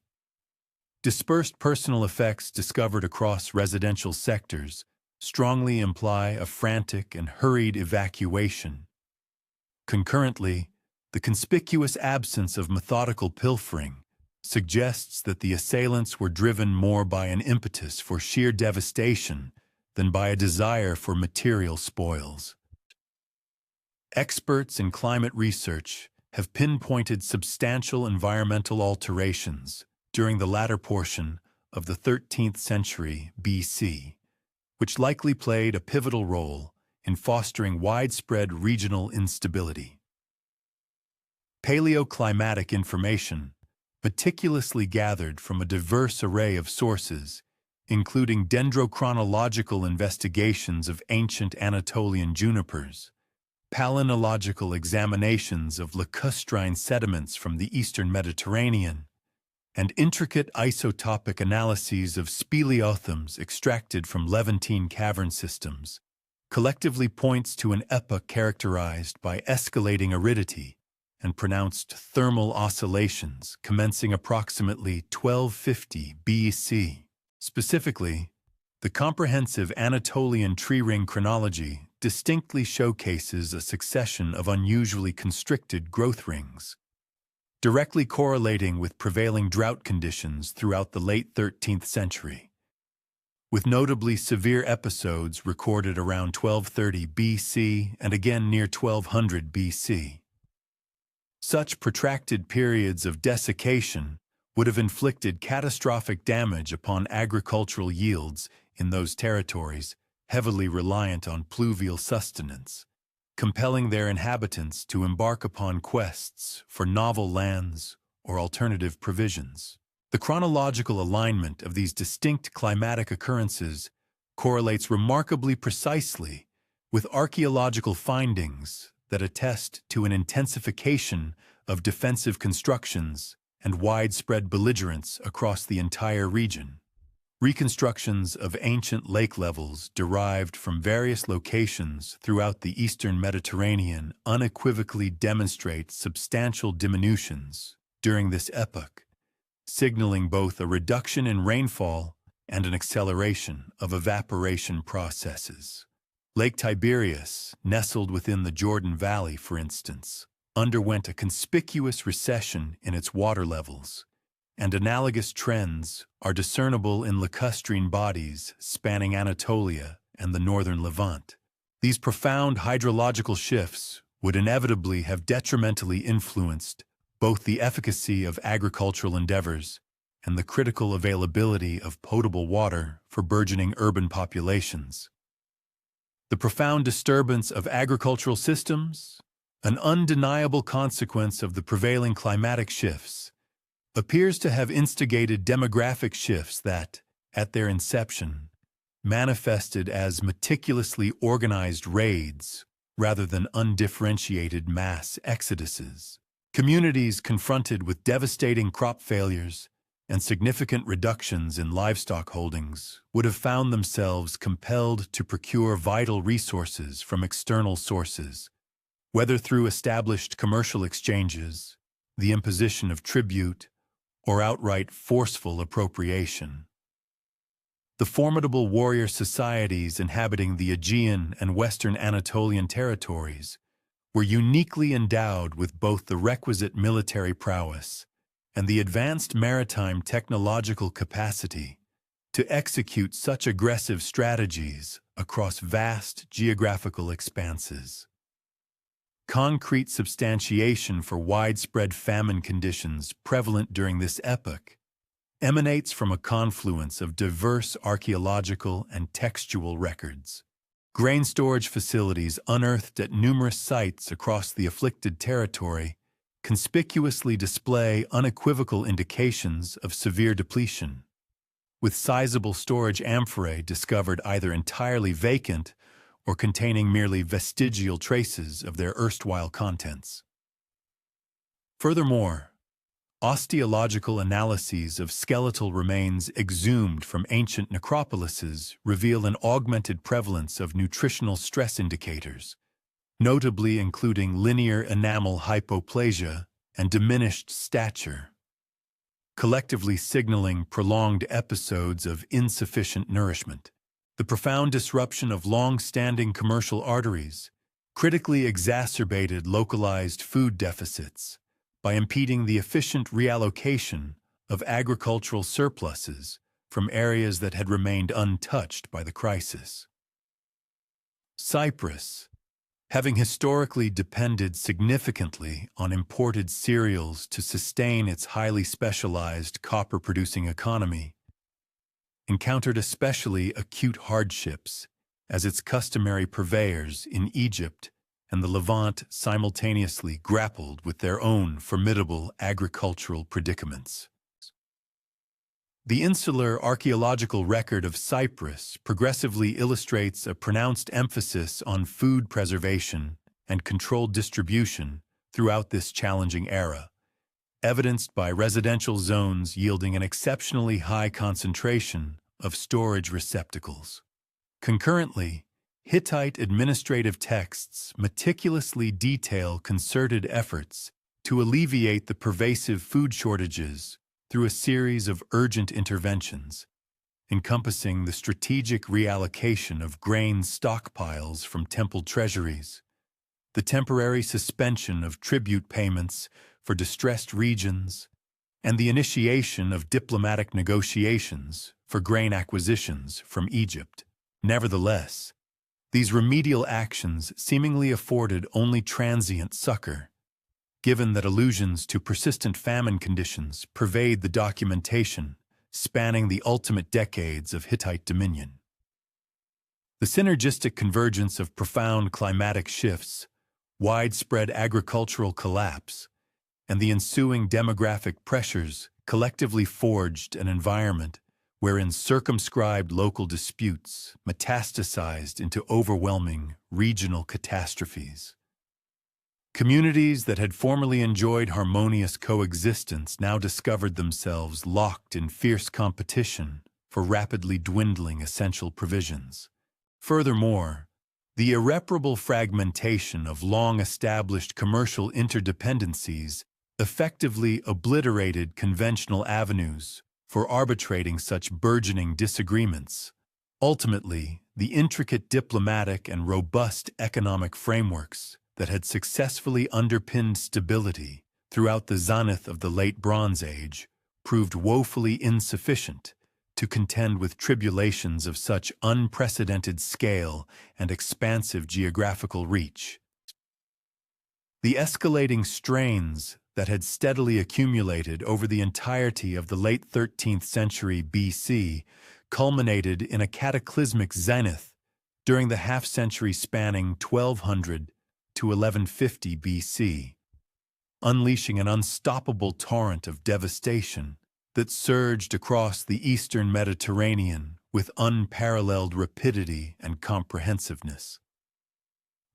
S1: Dispersed personal effects discovered across residential sectors strongly imply a frantic and hurried evacuation. Concurrently, the conspicuous absence of methodical pilfering suggests that the assailants were driven more by an impetus for sheer devastation than by a desire for material spoils. Experts in climate research have pinpointed substantial environmental alterations during the latter portion of the 13th century BC, which likely played a pivotal role in fostering widespread regional instability. Paleoclimatic information, meticulously gathered from a diverse array of sources, including dendrochronological investigations of ancient Anatolian junipers, palynological examinations of lacustrine sediments from the eastern Mediterranean, and intricate isotopic analyses of speleothems extracted from Levantine cavern systems, collectively points to an epoch characterized by escalating aridity and pronounced thermal oscillations commencing approximately 1250 BC. Specifically, the comprehensive Anatolian tree ring chronology distinctly showcases a succession of unusually constricted growth rings, directly correlating with prevailing drought conditions throughout the late 13th century, with notably severe episodes recorded around 1230 BC and again near 1200 BC. Such protracted periods of desiccation would have inflicted catastrophic damage upon agricultural yields in those territories heavily reliant on pluvial sustenance, compelling their inhabitants to embark upon quests for novel lands or alternative provisions. The chronological alignment of these distinct climatic occurrences correlates remarkably precisely with archaeological findings that attest to an intensification of defensive constructions and widespread belligerence across the entire region. Reconstructions of ancient lake levels derived from various locations throughout the eastern Mediterranean unequivocally demonstrate substantial diminutions during this epoch, signaling both a reduction in rainfall and an acceleration of evaporation processes. Lake Tiberias, nestled within the Jordan Valley, for instance, underwent a conspicuous recession in its water levels, and analogous trends are discernible in lacustrine bodies spanning Anatolia and the northern Levant. These profound hydrological shifts would inevitably have detrimentally influenced both the efficacy of agricultural endeavors and the critical availability of potable water for burgeoning urban populations. The profound disturbance of agricultural systems, an undeniable consequence of the prevailing climatic shifts, appears to have instigated demographic shifts that, at their inception, manifested as meticulously organized raids rather than undifferentiated mass exoduses. Communities confronted with devastating crop failures and significant reductions in livestock holdings would have found themselves compelled to procure vital resources from external sources, whether through established commercial exchanges, the imposition of tribute, or outright forceful appropriation. The formidable warrior societies inhabiting the Aegean and Western Anatolian territories were uniquely endowed with both the requisite military prowess and the advanced maritime technological capacity to execute such aggressive strategies across vast geographical expanses. Concrete substantiation for widespread famine conditions prevalent during this epoch emanates from a confluence of diverse archaeological and textual records. Grain storage facilities unearthed at numerous sites across the afflicted territory conspicuously display unequivocal indications of severe depletion, with sizable storage amphorae discovered either entirely vacant or containing merely vestigial traces of their erstwhile contents. Furthermore, osteological analyses of skeletal remains exhumed from ancient necropolises reveal an augmented prevalence of nutritional stress indicators, notably including linear enamel hypoplasia and diminished stature, collectively signaling prolonged episodes of insufficient nourishment. The profound disruption of long-standing commercial arteries critically exacerbated localized food deficits by impeding the efficient reallocation of agricultural surpluses from areas that had remained untouched by the crisis. Cyprus, having historically depended significantly on imported cereals to sustain its highly specialized copper-producing economy, encountered especially acute hardships as its customary purveyors in Egypt and the Levant simultaneously grappled with their own formidable agricultural predicaments. The insular archaeological record of Cyprus progressively illustrates a pronounced emphasis on food preservation and controlled distribution throughout this challenging era, evidenced by residential zones yielding an exceptionally high concentration of storage receptacles. Concurrently, Hittite administrative texts meticulously detail concerted efforts to alleviate the pervasive food shortages through a series of urgent interventions, encompassing the strategic reallocation of grain stockpiles from temple treasuries, the temporary suspension of tribute payments for distressed regions, and the initiation of diplomatic negotiations for grain acquisitions from Egypt. Nevertheless, these remedial actions seemingly afforded only transient succor, given that allusions to persistent famine conditions pervade the documentation spanning the ultimate decades of Hittite dominion. The synergistic convergence of profound climatic shifts, widespread agricultural collapse, and the ensuing demographic pressures collectively forged an environment wherein circumscribed local disputes metastasized into overwhelming regional catastrophes. Communities that had formerly enjoyed harmonious coexistence now discovered themselves locked in fierce competition for rapidly dwindling essential provisions. Furthermore, the irreparable fragmentation of long-established commercial interdependencies effectively obliterated conventional avenues for arbitrating such burgeoning disagreements. Ultimately, the intricate diplomatic and robust economic frameworks that had successfully underpinned stability throughout the zenith of the Late Bronze Age proved woefully insufficient to contend with tribulations of such unprecedented scale and expansive geographical reach. The escalating strains that had steadily accumulated over the entirety of the late 13th century BC culminated in a cataclysmic zenith during the half-century spanning 1200 to 1150 BC, unleashing an unstoppable torrent of devastation that surged across the eastern Mediterranean with unparalleled rapidity and comprehensiveness.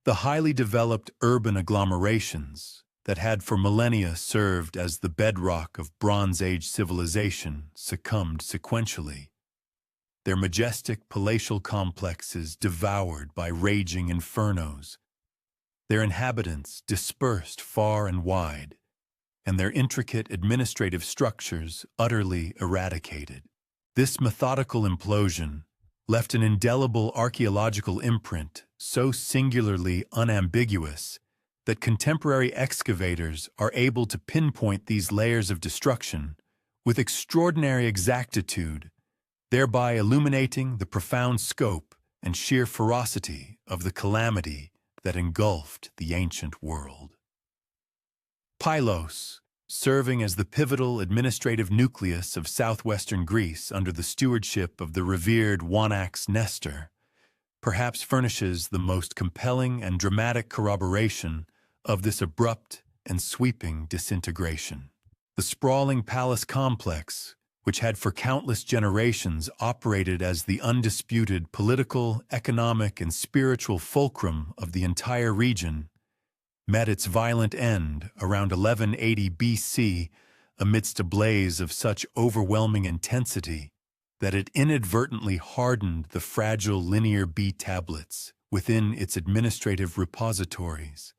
S1: The highly developed urban agglomerations that had for millennia served as the bedrock of Bronze Age civilization succumbed sequentially, their majestic palatial complexes devoured by raging infernos, their inhabitants dispersed far and wide, and their intricate administrative structures utterly eradicated. This methodical implosion left an indelible archaeological imprint so singularly unambiguous that contemporary excavators are able to pinpoint these layers of destruction with extraordinary exactitude, thereby illuminating the profound scope and sheer ferocity of the calamity that engulfed the ancient world. Pylos, serving as the pivotal administrative nucleus of southwestern Greece under the stewardship of the revered Wanax Nestor, perhaps furnishes the most compelling and dramatic corroboration of this abrupt and sweeping disintegration. The sprawling palace complex, which had for countless generations operated as the undisputed political, economic, and spiritual fulcrum of the entire region, met its violent end around 1180 BC amidst a blaze of such overwhelming intensity that it inadvertently hardened the fragile linear B tablets within its administrative repositories,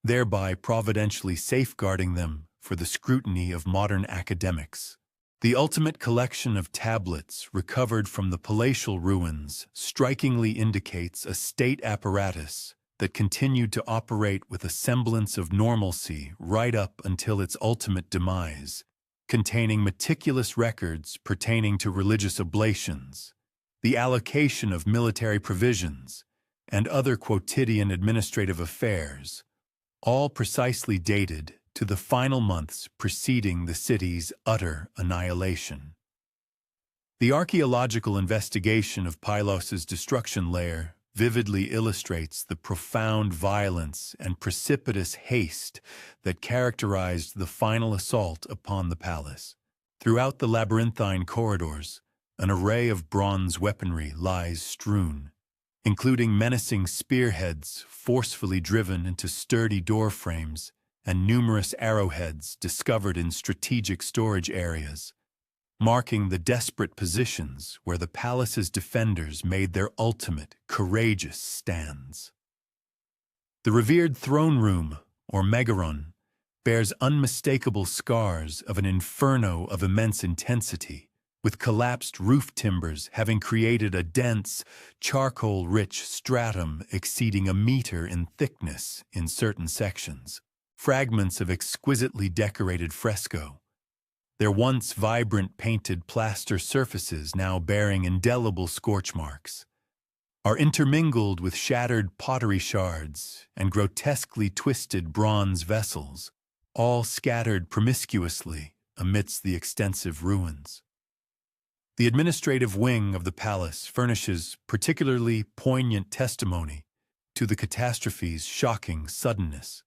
S1: thereby providentially safeguarding them for the scrutiny of modern academics. The ultimate collection of tablets recovered from the palatial ruins strikingly indicates a state apparatus that continued to operate with a semblance of normalcy right up until its ultimate demise, containing meticulous records pertaining to religious oblations, the allocation of military provisions, and other quotidian administrative affairs, all precisely dated to the final months preceding the city's utter annihilation. The archaeological investigation of Pylos's destruction layer vividly illustrates the profound violence and precipitous haste that characterized the final assault upon the palace. Throughout the labyrinthine corridors, an array of bronze weaponry lies strewn, including menacing spearheads forcefully driven into sturdy door frames and numerous arrowheads discovered in strategic storage areas, marking the desperate positions where the palace's defenders made their ultimate, courageous stands. The revered throne room, or megaron, bears unmistakable scars of an inferno of immense intensity, with collapsed roof timbers having created a dense, charcoal-rich stratum exceeding a meter in thickness in certain sections. Fragments of exquisitely decorated fresco, their once vibrant painted plaster surfaces now bearing indelible scorch marks, are intermingled with shattered pottery shards and grotesquely twisted bronze vessels, all scattered promiscuously amidst the extensive ruins. The administrative wing of the palace furnishes particularly poignant testimony to the catastrophe's shocking suddenness.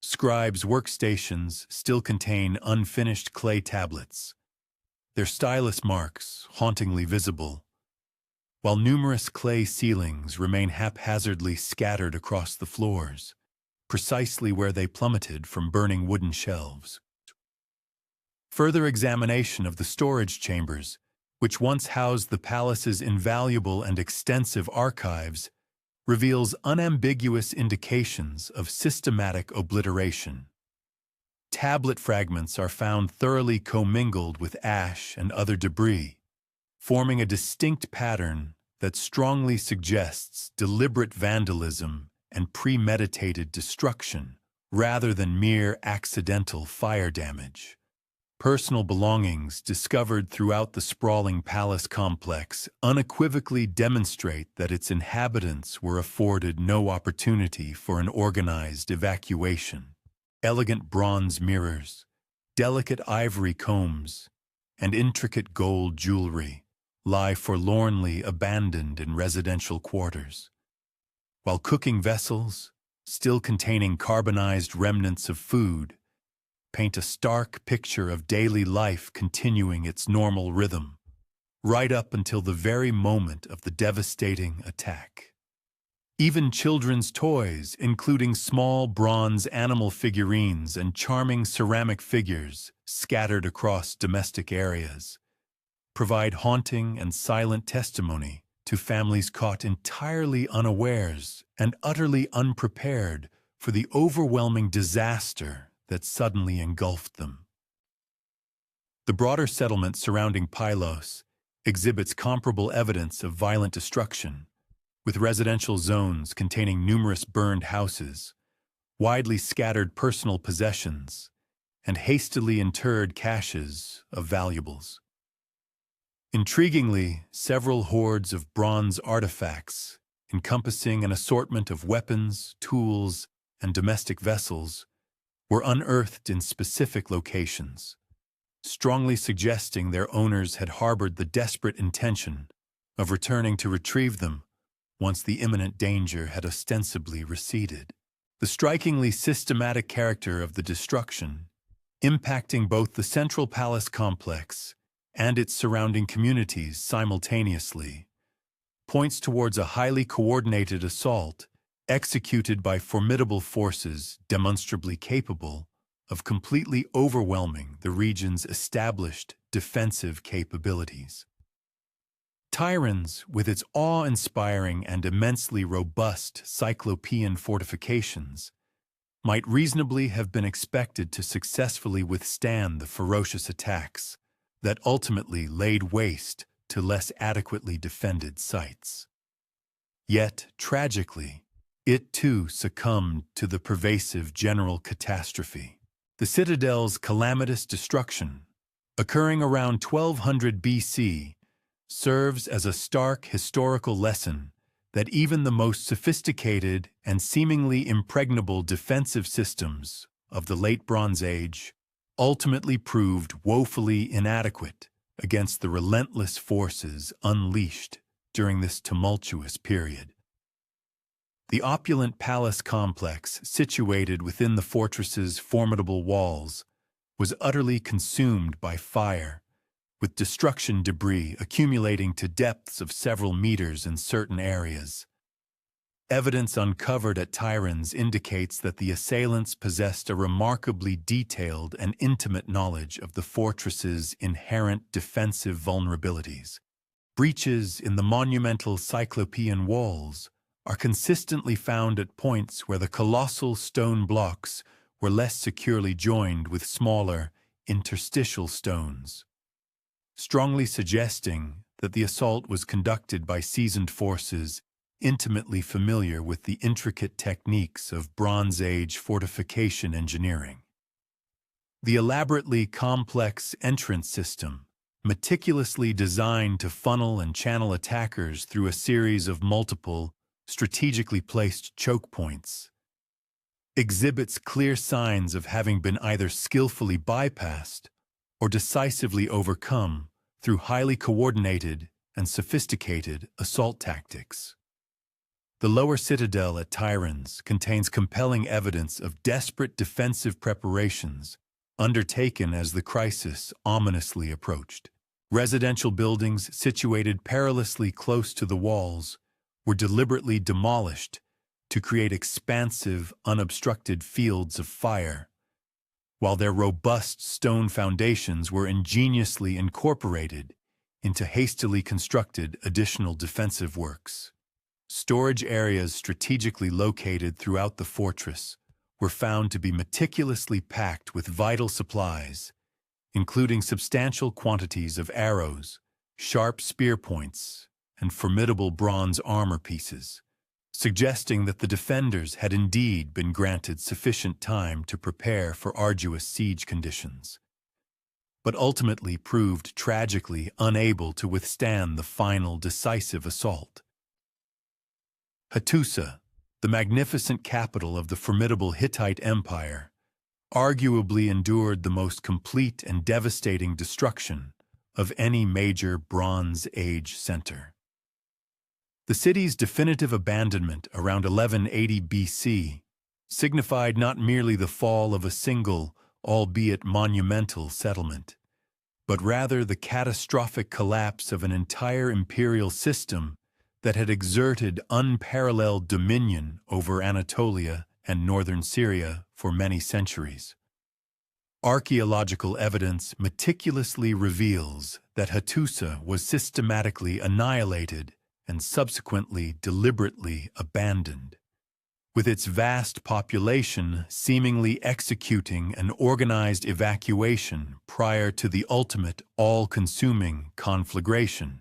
S1: Scribes' workstations still contain unfinished clay tablets, their stylus marks hauntingly visible, while numerous clay ceilings remain haphazardly scattered across the floors, precisely where they plummeted from burning wooden shelves. Further examination of the storage chambers, which once housed the palace's invaluable and extensive archives, reveals unambiguous indications of systematic obliteration. Tablet fragments are found thoroughly commingled with ash and other debris, forming a distinct pattern that strongly suggests deliberate vandalism and premeditated destruction, rather than mere accidental fire damage. Personal belongings discovered throughout the sprawling palace complex unequivocally demonstrate that its inhabitants were afforded no opportunity for an organized evacuation. Elegant bronze mirrors, delicate ivory combs, and intricate gold jewelry lie forlornly abandoned in residential quarters, while cooking vessels, still containing carbonized remnants of food, paint a stark picture of daily life continuing its normal rhythm, right up until the very moment of the devastating attack. Even children's toys, including small bronze animal figurines and charming ceramic figures scattered across domestic areas, provide haunting and silent testimony to families caught entirely unawares and utterly unprepared for the overwhelming disaster that suddenly engulfed them. The broader settlement surrounding Pylos exhibits comparable evidence of violent destruction, with residential zones containing numerous burned houses, widely scattered personal possessions, and hastily interred caches of valuables. Intriguingly, several hoards of bronze artifacts, encompassing an assortment of weapons, tools, and domestic vessels, were unearthed in specific locations, strongly suggesting their owners had harbored the desperate intention of returning to retrieve them once the imminent danger had ostensibly receded. The strikingly systematic character of the destruction, impacting both the central palace complex and its surrounding communities simultaneously, points towards a highly coordinated assault executed by formidable forces demonstrably capable of completely overwhelming the region's established defensive capabilities. Tyrans, with its awe-inspiring and immensely robust cyclopean fortifications, might reasonably have been expected to successfully withstand the ferocious attacks that ultimately laid waste to less adequately defended sites. Yet, tragically, it too succumbed to the pervasive general catastrophe. The citadel's calamitous destruction, occurring around 1200 BC, serves as a stark historical lesson that even the most sophisticated and seemingly impregnable defensive systems of the late Bronze Age ultimately proved woefully inadequate against the relentless forces unleashed during this tumultuous period. The opulent palace complex situated within the fortress's formidable walls was utterly consumed by fire, with destruction debris accumulating to depths of several meters in certain areas. Evidence uncovered at Tiryns indicates that the assailants possessed a remarkably detailed and intimate knowledge of the fortress's inherent defensive vulnerabilities. Breaches in the monumental cyclopean walls are consistently found at points where the colossal stone blocks were less securely joined with smaller, interstitial stones, strongly suggesting that the assault was conducted by seasoned forces intimately familiar with the intricate techniques of Bronze Age fortification engineering. The elaborately complex entrance system, meticulously designed to funnel and channel attackers through a series of multiple, strategically placed choke points, exhibits clear signs of having been either skillfully bypassed or decisively overcome through highly coordinated and sophisticated assault tactics. The lower citadel at Tiryns contains compelling evidence of desperate defensive preparations undertaken as the crisis ominously approached. Residential buildings situated perilously close to the walls were deliberately demolished to create expansive, unobstructed fields of fire, while their robust stone foundations were ingeniously incorporated into hastily constructed additional defensive works. Storage areas strategically located throughout the fortress were found to be meticulously packed with vital supplies, including substantial quantities of arrows, sharp spear points, and formidable bronze armor pieces, suggesting that the defenders had indeed been granted sufficient time to prepare for arduous siege conditions, but ultimately proved tragically unable to withstand the final decisive assault. Hattusa, the magnificent capital of the formidable Hittite Empire, arguably endured the most complete and devastating destruction of any major Bronze Age center. The city's definitive abandonment around 1180 BC signified not merely the fall of a single, albeit monumental, settlement, but rather the catastrophic collapse of an entire imperial system that had exerted unparalleled dominion over Anatolia and northern Syria for many centuries. Archaeological evidence meticulously reveals that Hattusa was systematically annihilated and subsequently deliberately abandoned, with its vast population seemingly executing an organized evacuation prior to the ultimate all-consuming conflagration.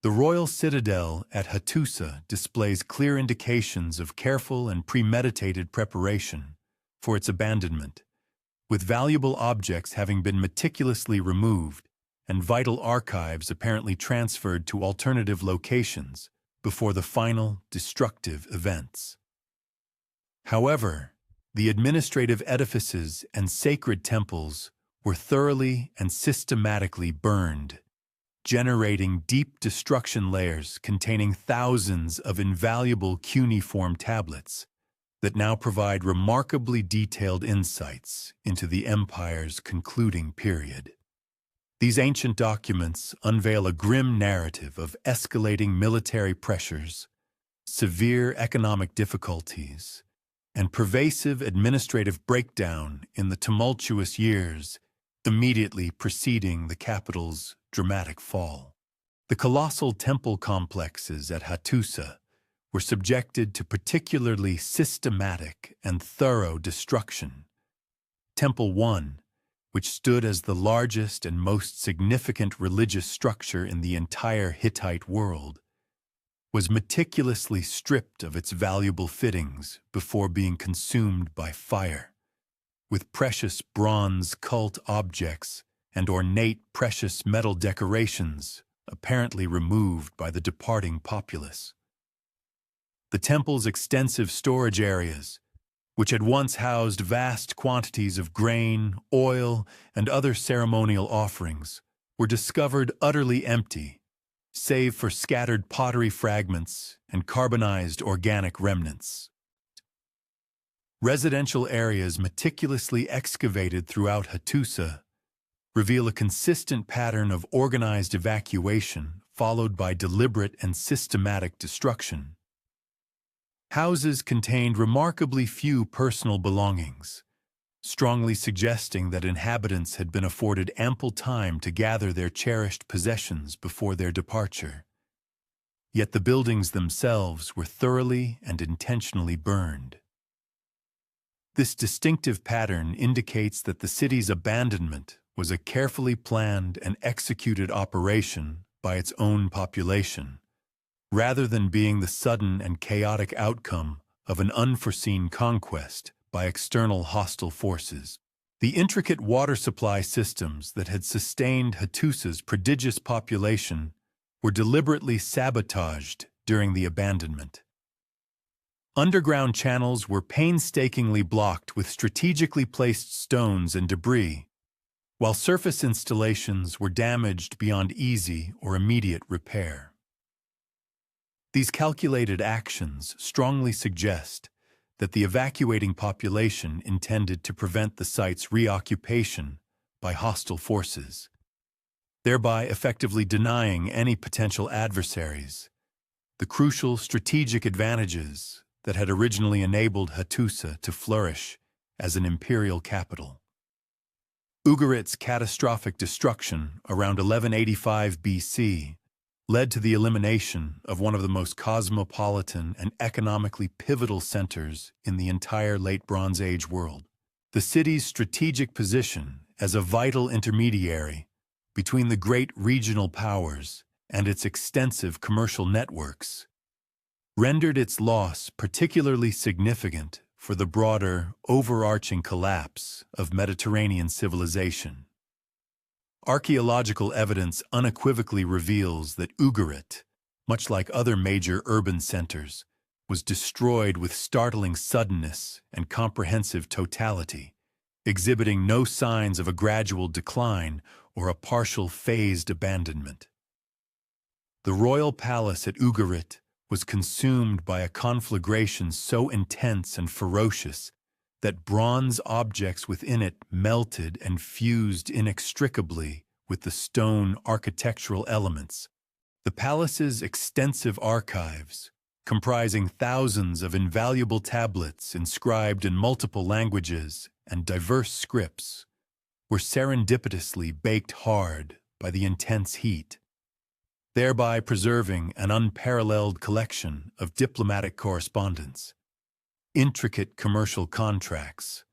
S1: The royal citadel at Hattusa displays clear indications of careful and premeditated preparation for its abandonment, with valuable objects having been meticulously removed and vital archives apparently transferred to alternative locations before the final destructive events. However, the administrative edifices and sacred temples were thoroughly and systematically burned, generating deep destruction layers containing thousands of invaluable cuneiform tablets that now provide remarkably detailed insights into the empire's concluding period. These ancient documents unveil a grim narrative of escalating military pressures, severe economic difficulties, and pervasive administrative breakdown in the tumultuous years immediately preceding the capital's dramatic fall. The colossal temple complexes at Hattusa were subjected to particularly systematic and thorough destruction. Temple 1, which stood as the largest and most significant religious structure in the entire Hittite world, was meticulously stripped of its valuable fittings before being consumed by fire, with precious bronze cult objects and ornate precious metal decorations apparently removed by the departing populace. The temple's extensive storage areas, which had once housed vast quantities of grain, oil, and other ceremonial offerings, were discovered utterly empty, save for scattered pottery fragments and carbonized organic remnants. Residential areas meticulously excavated throughout Hattusa reveal a consistent pattern of organized evacuation followed by deliberate and systematic destruction. Houses contained remarkably few personal belongings, strongly suggesting that inhabitants had been afforded ample time to gather their cherished possessions before their departure. Yet the buildings themselves were thoroughly and intentionally burned. This distinctive pattern indicates that the city's abandonment was a carefully planned and executed operation by its own population, rather than being the sudden and chaotic outcome of an unforeseen conquest by external hostile forces. The intricate water supply systems that had sustained Hattusa's prodigious population were deliberately sabotaged during the abandonment. Underground channels were painstakingly blocked with strategically placed stones and debris, while surface installations were damaged beyond easy or immediate repair. These calculated actions strongly suggest that the evacuating population intended to prevent the site's reoccupation by hostile forces, thereby effectively denying any potential adversaries the crucial strategic advantages that had originally enabled Hattusa to flourish as an imperial capital. Ugarit's catastrophic destruction around 1185 BC led to the elimination of one of the most cosmopolitan and economically pivotal centers in the entire Late Bronze Age world. The city's strategic position as a vital intermediary between the great regional powers and its extensive commercial networks rendered its loss particularly significant for the broader, overarching collapse of Mediterranean civilization. Archaeological evidence unequivocally reveals that Ugarit, much like other major urban centers, was destroyed with startling suddenness and comprehensive totality, exhibiting no signs of a gradual decline or a partial phased abandonment. The royal palace at Ugarit was consumed by a conflagration so intense and ferocious that bronze objects within it melted and fused inextricably with the stone architectural elements. The palace's extensive archives, comprising thousands of invaluable tablets inscribed in multiple languages and diverse scripts, were serendipitously baked hard by the intense heat, thereby preserving an unparalleled collection of diplomatic correspondence, intricate commercial contracts,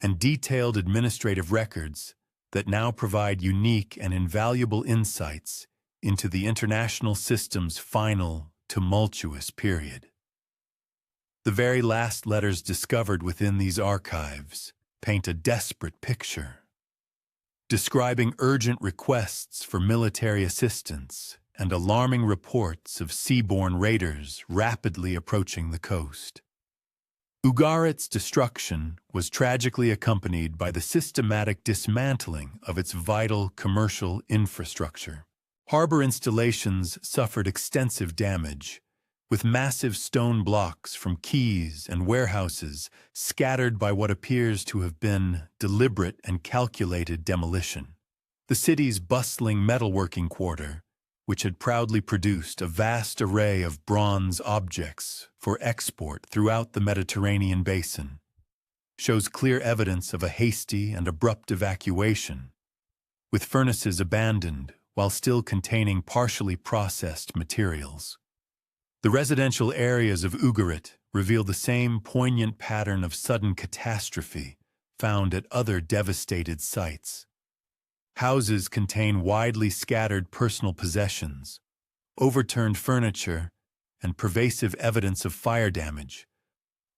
S1: and detailed administrative records that now provide unique and invaluable insights into the international system's final, tumultuous period. The very last letters discovered within these archives paint a desperate picture, describing urgent requests for military assistance and alarming reports of seaborne raiders rapidly approaching the coast. Ugarit's destruction was tragically accompanied by the systematic dismantling of its vital commercial infrastructure. Harbor installations suffered extensive damage, with massive stone blocks from quays and warehouses scattered by what appears to have been deliberate and calculated demolition. The city's bustling metalworking quarter, which had proudly produced a vast array of bronze objects for export throughout the Mediterranean basin, shows clear evidence of a hasty and abrupt evacuation, with furnaces abandoned while still containing partially processed materials. The residential areas of Ugarit reveal the same poignant pattern of sudden catastrophe found at other devastated sites. Houses contain widely scattered personal possessions, overturned furniture, and pervasive evidence of fire damage,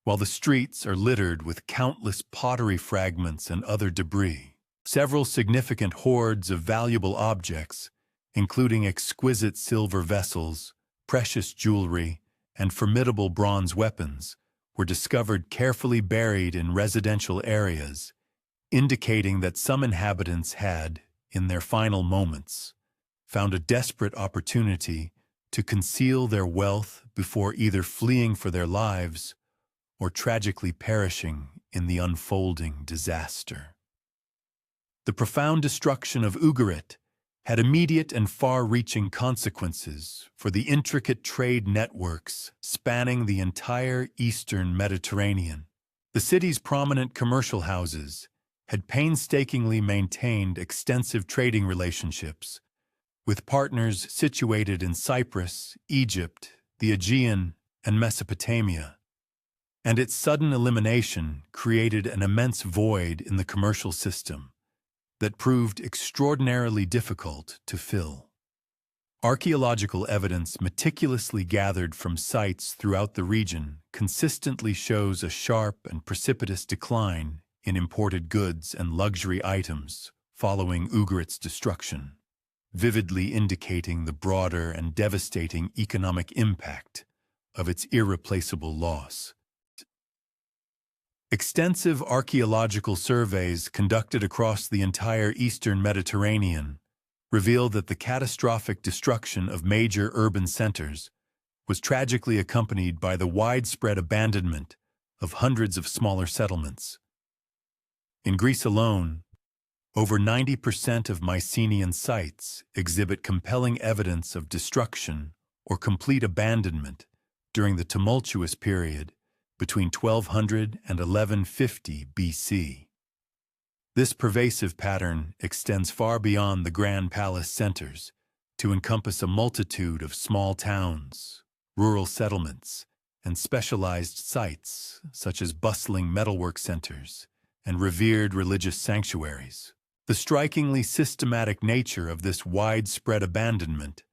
S1: while the streets are littered with countless pottery fragments and other debris. Several significant hoards of valuable objects, including exquisite silver vessels, precious jewelry, and formidable bronze weapons, were discovered carefully buried in residential areas, indicating that some inhabitants had, in their final moments, found a desperate opportunity to conceal their wealth before either fleeing for their lives or tragically perishing in the unfolding disaster. The profound destruction of Ugarit had immediate and far-reaching consequences for the intricate trade networks spanning the entire eastern Mediterranean. The city's prominent commercial houses had painstakingly maintained extensive trading relationships with partners situated in Cyprus, Egypt, the Aegean, and Mesopotamia, and its sudden elimination created an immense void in the commercial system that proved extraordinarily difficult to fill. Archaeological evidence meticulously gathered from sites throughout the region consistently shows a sharp and precipitous decline in imported goods and luxury items following Ugarit's destruction, vividly indicating the broader and devastating economic impact of its irreplaceable loss. Extensive archaeological surveys conducted across the entire eastern Mediterranean reveal that the catastrophic destruction of major urban centers was tragically accompanied by the widespread abandonment of hundreds of smaller settlements. In Greece alone, over 90% of Mycenaean sites exhibit compelling evidence of destruction or complete abandonment during the tumultuous period between 1200 and 1150 BC. This pervasive pattern extends far beyond the grand palace centers to encompass a multitude of small towns, rural settlements, and specialized sites such as bustling metalwork centers and revered religious sanctuaries. The strikingly systematic nature of this widespread abandonment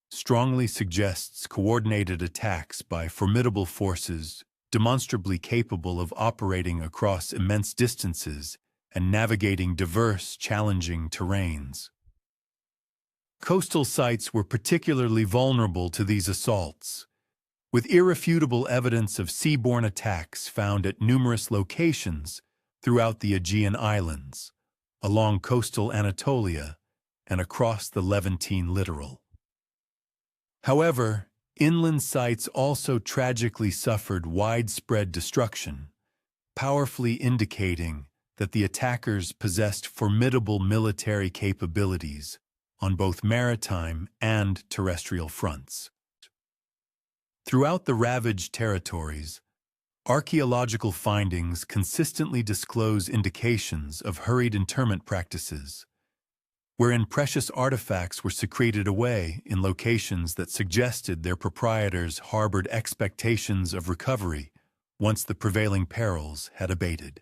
S1: strongly suggests coordinated attacks by formidable forces demonstrably capable of operating across immense distances and navigating diverse, challenging terrains. Coastal sites were particularly vulnerable to these assaults, with irrefutable evidence of seaborne attacks found at numerous locations throughout the Aegean Islands, along coastal Anatolia, and across the Levantine littoral. However, inland sites also tragically suffered widespread destruction, powerfully indicating that the attackers possessed formidable military capabilities on both maritime and terrestrial fronts. Throughout the ravaged territories, archaeological findings consistently disclose indications of hurried interment practices, wherein precious artifacts were secreted away in locations that suggested their proprietors harbored expectations of recovery once the prevailing perils had abated.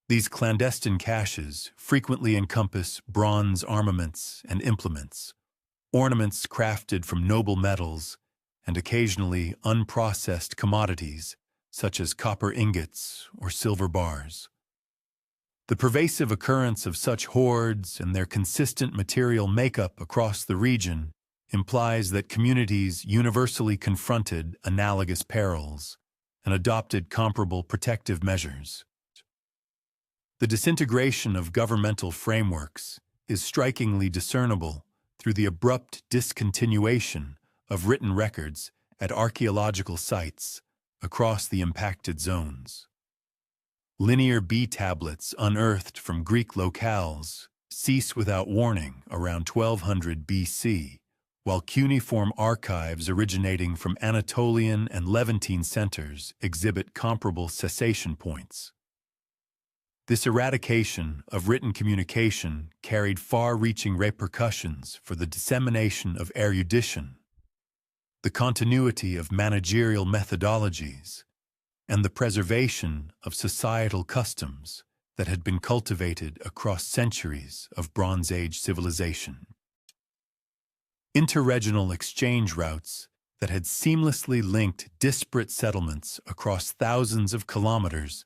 S1: These clandestine caches frequently encompass bronze armaments and implements, ornaments crafted from noble metals, and occasionally unprocessed commodities such as copper ingots or silver bars. The pervasive occurrence of such hoards and their consistent material makeup across the region implies that communities universally confronted analogous perils and adopted comparable protective measures. The disintegration of governmental frameworks is strikingly discernible through the abrupt discontinuation of written records at archaeological sites across the impacted zones. Linear B-tablets unearthed from Greek locales cease without warning around 1200 BC, while cuneiform archives originating from Anatolian and Levantine centers exhibit comparable cessation points. This eradication of written communication carried far-reaching repercussions for the dissemination of erudition, the continuity of managerial methodologies, and the preservation of societal customs that had been cultivated across centuries of Bronze Age civilization. Interregional exchange routes that had seamlessly linked disparate settlements across thousands of kilometers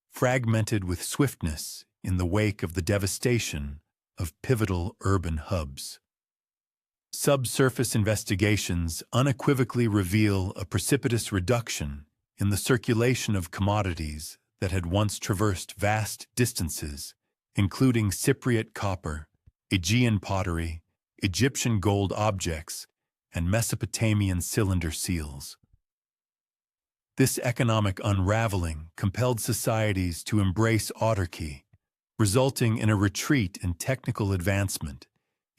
S1: fragmented with swiftness in the wake of the devastation of pivotal urban hubs. Subsurface investigations unequivocally reveal a precipitous reduction in the circulation of commodities that had once traversed vast distances, including Cypriot copper, Aegean pottery, Egyptian gold objects, and Mesopotamian cylinder seals. This economic unraveling compelled societies to embrace autarky, resulting in a retreat in technical advancement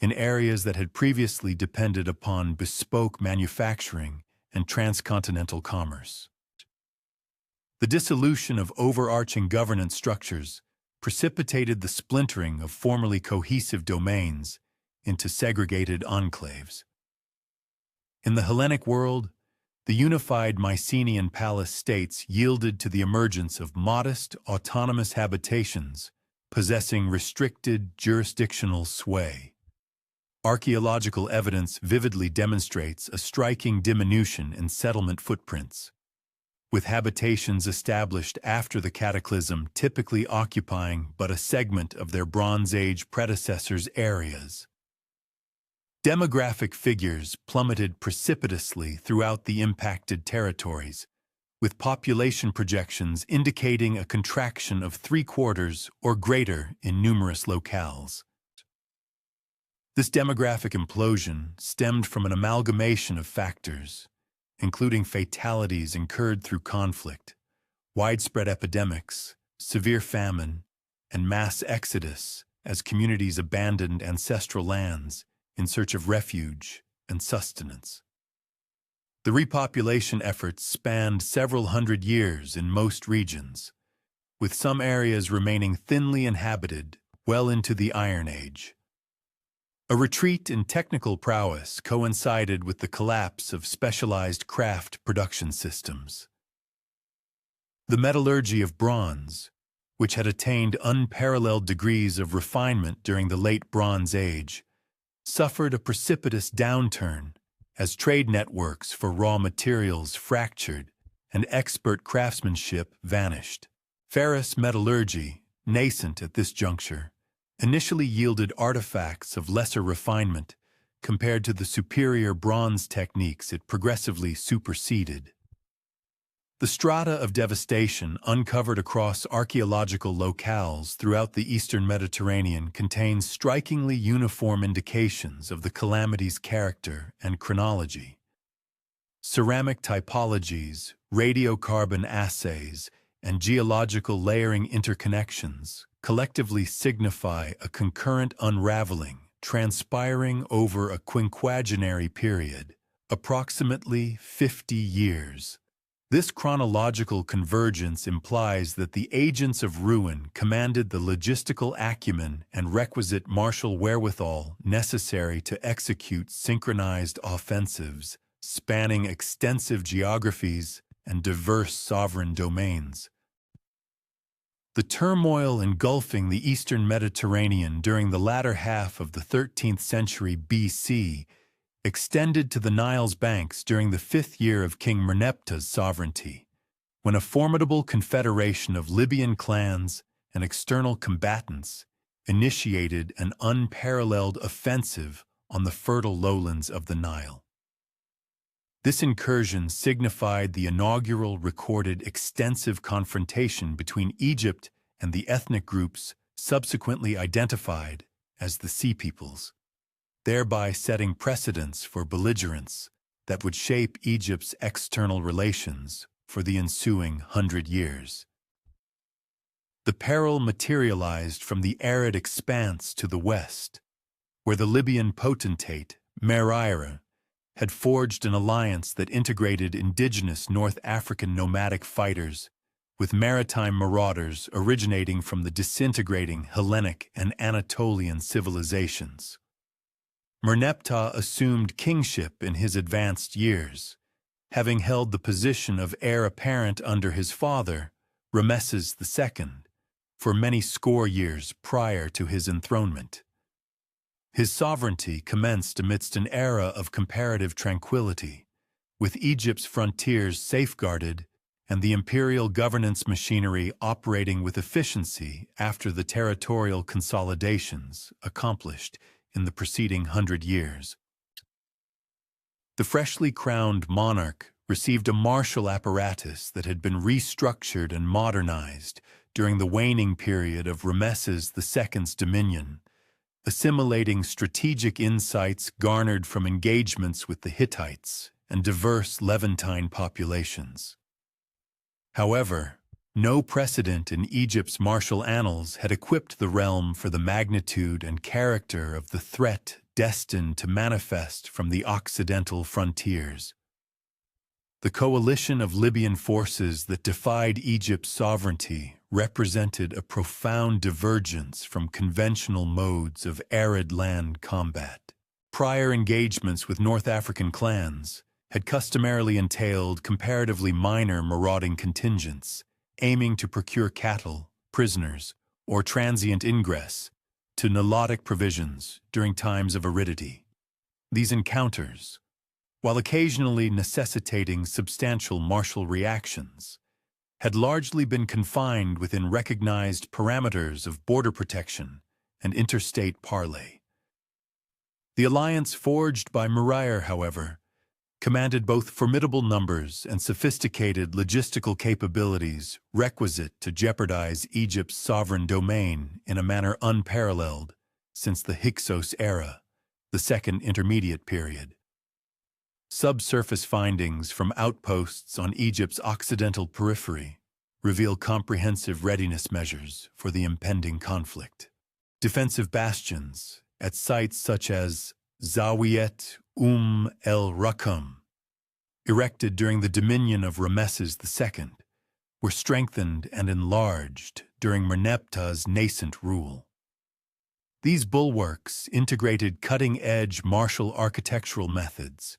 S1: in areas that had previously depended upon bespoke manufacturing and transcontinental commerce. The dissolution of overarching governance structures precipitated the splintering of formerly cohesive domains into segregated enclaves. In the Hellenic world, the unified Mycenaean palace states yielded to the emergence of modest, autonomous habitations possessing restricted jurisdictional sway. Archaeological evidence vividly demonstrates a striking diminution in settlement footprints, with habitations established after the cataclysm typically occupying but a segment of their Bronze Age predecessors' areas. Demographic figures plummeted precipitously throughout the impacted territories, with population projections indicating a contraction of 3/4 or greater in numerous locales. This demographic implosion stemmed from an amalgamation of factors, including fatalities incurred through conflict, widespread epidemics, severe famine, and mass exodus as communities abandoned ancestral lands in search of refuge and sustenance. The repopulation efforts spanned several hundred years in most regions, with some areas remaining thinly inhabited well into the Iron Age. A retreat in technical prowess coincided with the collapse of specialized craft production systems. The metallurgy of bronze, which had attained unparalleled degrees of refinement during the late Bronze Age, suffered a precipitous downturn as trade networks for raw materials fractured and expert craftsmanship vanished. Ferrous metallurgy, nascent at this juncture, initially yielded artifacts of lesser refinement compared to the superior bronze techniques it progressively superseded. The strata of devastation uncovered across archaeological locales throughout the eastern Mediterranean contains strikingly uniform indications of the calamity's character and chronology. Ceramic typologies, radiocarbon assays, and geological layering interconnections collectively signify a concurrent unraveling transpiring over a quinquagenary period, approximately 50 years. This chronological convergence implies that the agents of ruin commanded the logistical acumen and requisite martial wherewithal necessary to execute synchronized offensives spanning extensive geographies and diverse sovereign domains. The turmoil engulfing the eastern Mediterranean during the latter half of the 13th century BC extended to the Nile's banks during the 5th year of King Merneptah's sovereignty, when a formidable confederation of Libyan clans and external combatants initiated an unparalleled offensive on the fertile lowlands of the Nile. This incursion signified the inaugural recorded extensive confrontation between Egypt and the ethnic groups subsequently identified as the Sea Peoples, thereby setting precedents for belligerence that would shape Egypt's external relations for the ensuing 100 years. The peril materialized from the arid expanse to the west, where the Libyan potentate, Mercilessly, had forged an alliance that integrated indigenous North African nomadic fighters with maritime marauders originating from the disintegrating Hellenic and Anatolian civilizations. Merneptah assumed kingship in his advanced years, having held the position of heir apparent under his father, Rameses II, for many score years prior to his enthronement. His sovereignty commenced amidst an era of comparative tranquility, with Egypt's frontiers safeguarded and the imperial governance machinery operating with efficiency after the territorial consolidations accomplished in the preceding 100 years. The freshly crowned monarch received a martial apparatus that had been restructured and modernized during the waning period of Rameses II's dominion, assimilating strategic insights garnered from engagements with the Hittites and diverse Levantine populations. However, no precedent in Egypt's martial annals had equipped the realm for the magnitude and character of the threat destined to manifest from the Occidental frontiers. The coalition of Libyan forces that defied Egypt's sovereignty represented a profound divergence from conventional modes of arid land combat. Prior engagements with North African clans had customarily entailed comparatively minor marauding contingents, aiming to procure cattle, prisoners, or transient ingress to Nilotic provisions during times of aridity. These encounters, while occasionally necessitating substantial martial reactions, had largely been confined within recognized parameters of border protection and interstate parley. The alliance forged by Mercilessly, however, commanded both formidable numbers and sophisticated logistical capabilities requisite to jeopardize Egypt's sovereign domain in a manner unparalleled since the Hyksos era, the Second Intermediate Period. Subsurface findings from outposts on Egypt's occidental periphery reveal comprehensive readiness measures for the impending conflict. Defensive bastions at sites such as Zawiyet el-Rakam, erected during the dominion of Rameses II, were strengthened and enlarged during Merneptah's nascent rule. These bulwarks integrated cutting-edge martial architectural methods,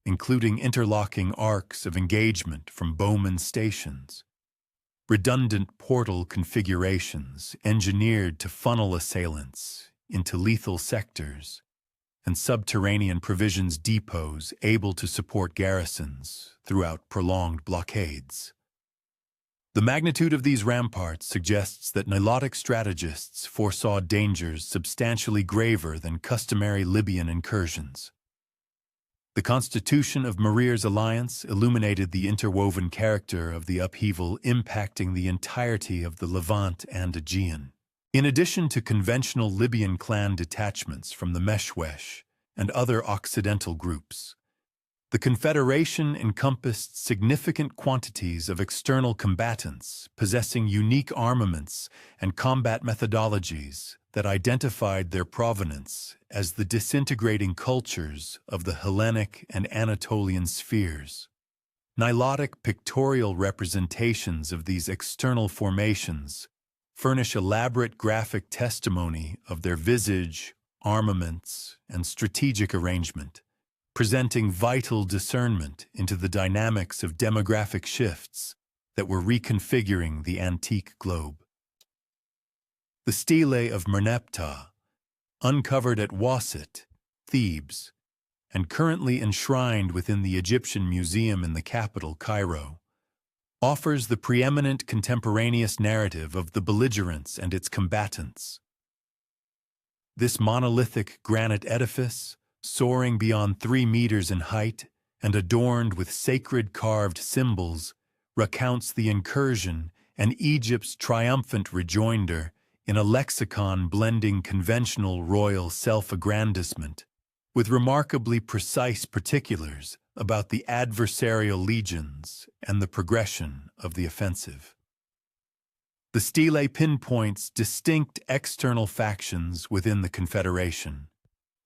S1: including interlocking arcs of engagement from bowman stations, redundant portal configurations engineered to funnel assailants into lethal sectors, and subterranean provisions depots able to support garrisons throughout prolonged blockades. The magnitude of these ramparts suggests that Nilotic strategists foresaw dangers substantially graver than customary Libyan incursions. The constitution of Marir's alliance illuminated the interwoven character of the upheaval impacting the entirety of the Levant and Aegean. In addition to conventional Libyan clan detachments from the Meshwesh and other Occidental groups, the Confederation encompassed significant quantities of external combatants possessing unique armaments and combat methodologies that identified their provenance as the disintegrating cultures of the Hellenic and Anatolian spheres. Nilotic pictorial representations of these external formations furnish elaborate graphic testimony of their visage, armaments, and strategic arrangement, presenting vital discernment into the dynamics of demographic shifts that were reconfiguring the antique globe. The stele of Merneptah, uncovered at Wasit, Thebes, and currently enshrined within the Egyptian Museum in the capital, Cairo, offers the preeminent contemporaneous narrative of the belligerents and its combatants. This monolithic granite edifice, soaring beyond 3 meters in height and adorned with sacred carved symbols, recounts the incursion and Egypt's triumphant rejoinder in a lexicon blending conventional royal self-aggrandizement with remarkably precise particulars about the adversarial legions and the progression of the offensive. The stele pinpoints distinct external factions within the Confederation,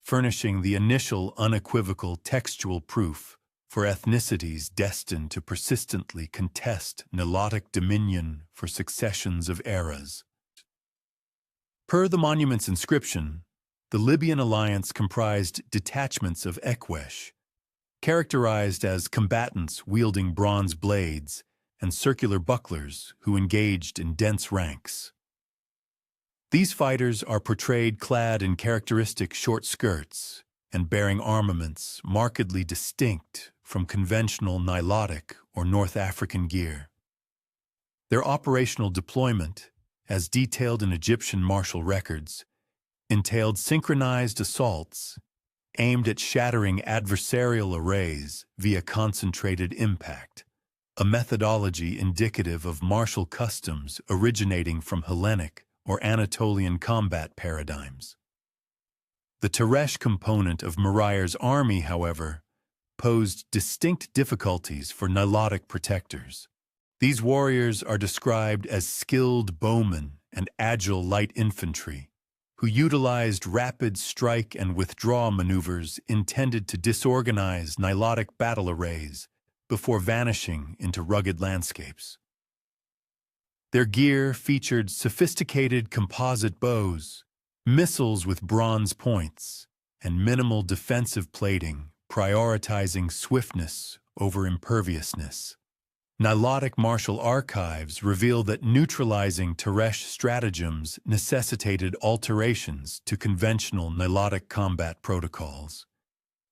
S1: furnishing the initial unequivocal textual proof for ethnicities destined to persistently contest Nilotic dominion for successions of eras. Per the monument's inscription, the Libyan alliance comprised detachments of Ekwesh, characterized as combatants wielding bronze blades and circular bucklers who engaged in dense ranks. These fighters are portrayed clad in characteristic short skirts and bearing armaments markedly distinct from conventional Nilotic or North African gear. Their operational deployment, as detailed in Egyptian martial records, entailed synchronized assaults aimed at shattering adversarial arrays via concentrated impact, a methodology indicative of martial customs originating from Hellenic or Anatolian combat paradigms. The Teresh component of Marir's army, however, posed distinct difficulties for Nilotic protectors. These warriors are described as skilled bowmen and agile light infantry, who utilized rapid strike and withdraw maneuvers intended to disorganize Nilotic battle arrays before vanishing into rugged landscapes. Their gear featured sophisticated composite bows, missiles with bronze points, and minimal defensive plating, prioritizing swiftness over imperviousness. Nilotic martial archives reveal that neutralizing Teresh stratagems necessitated alterations to conventional Nilotic combat protocols,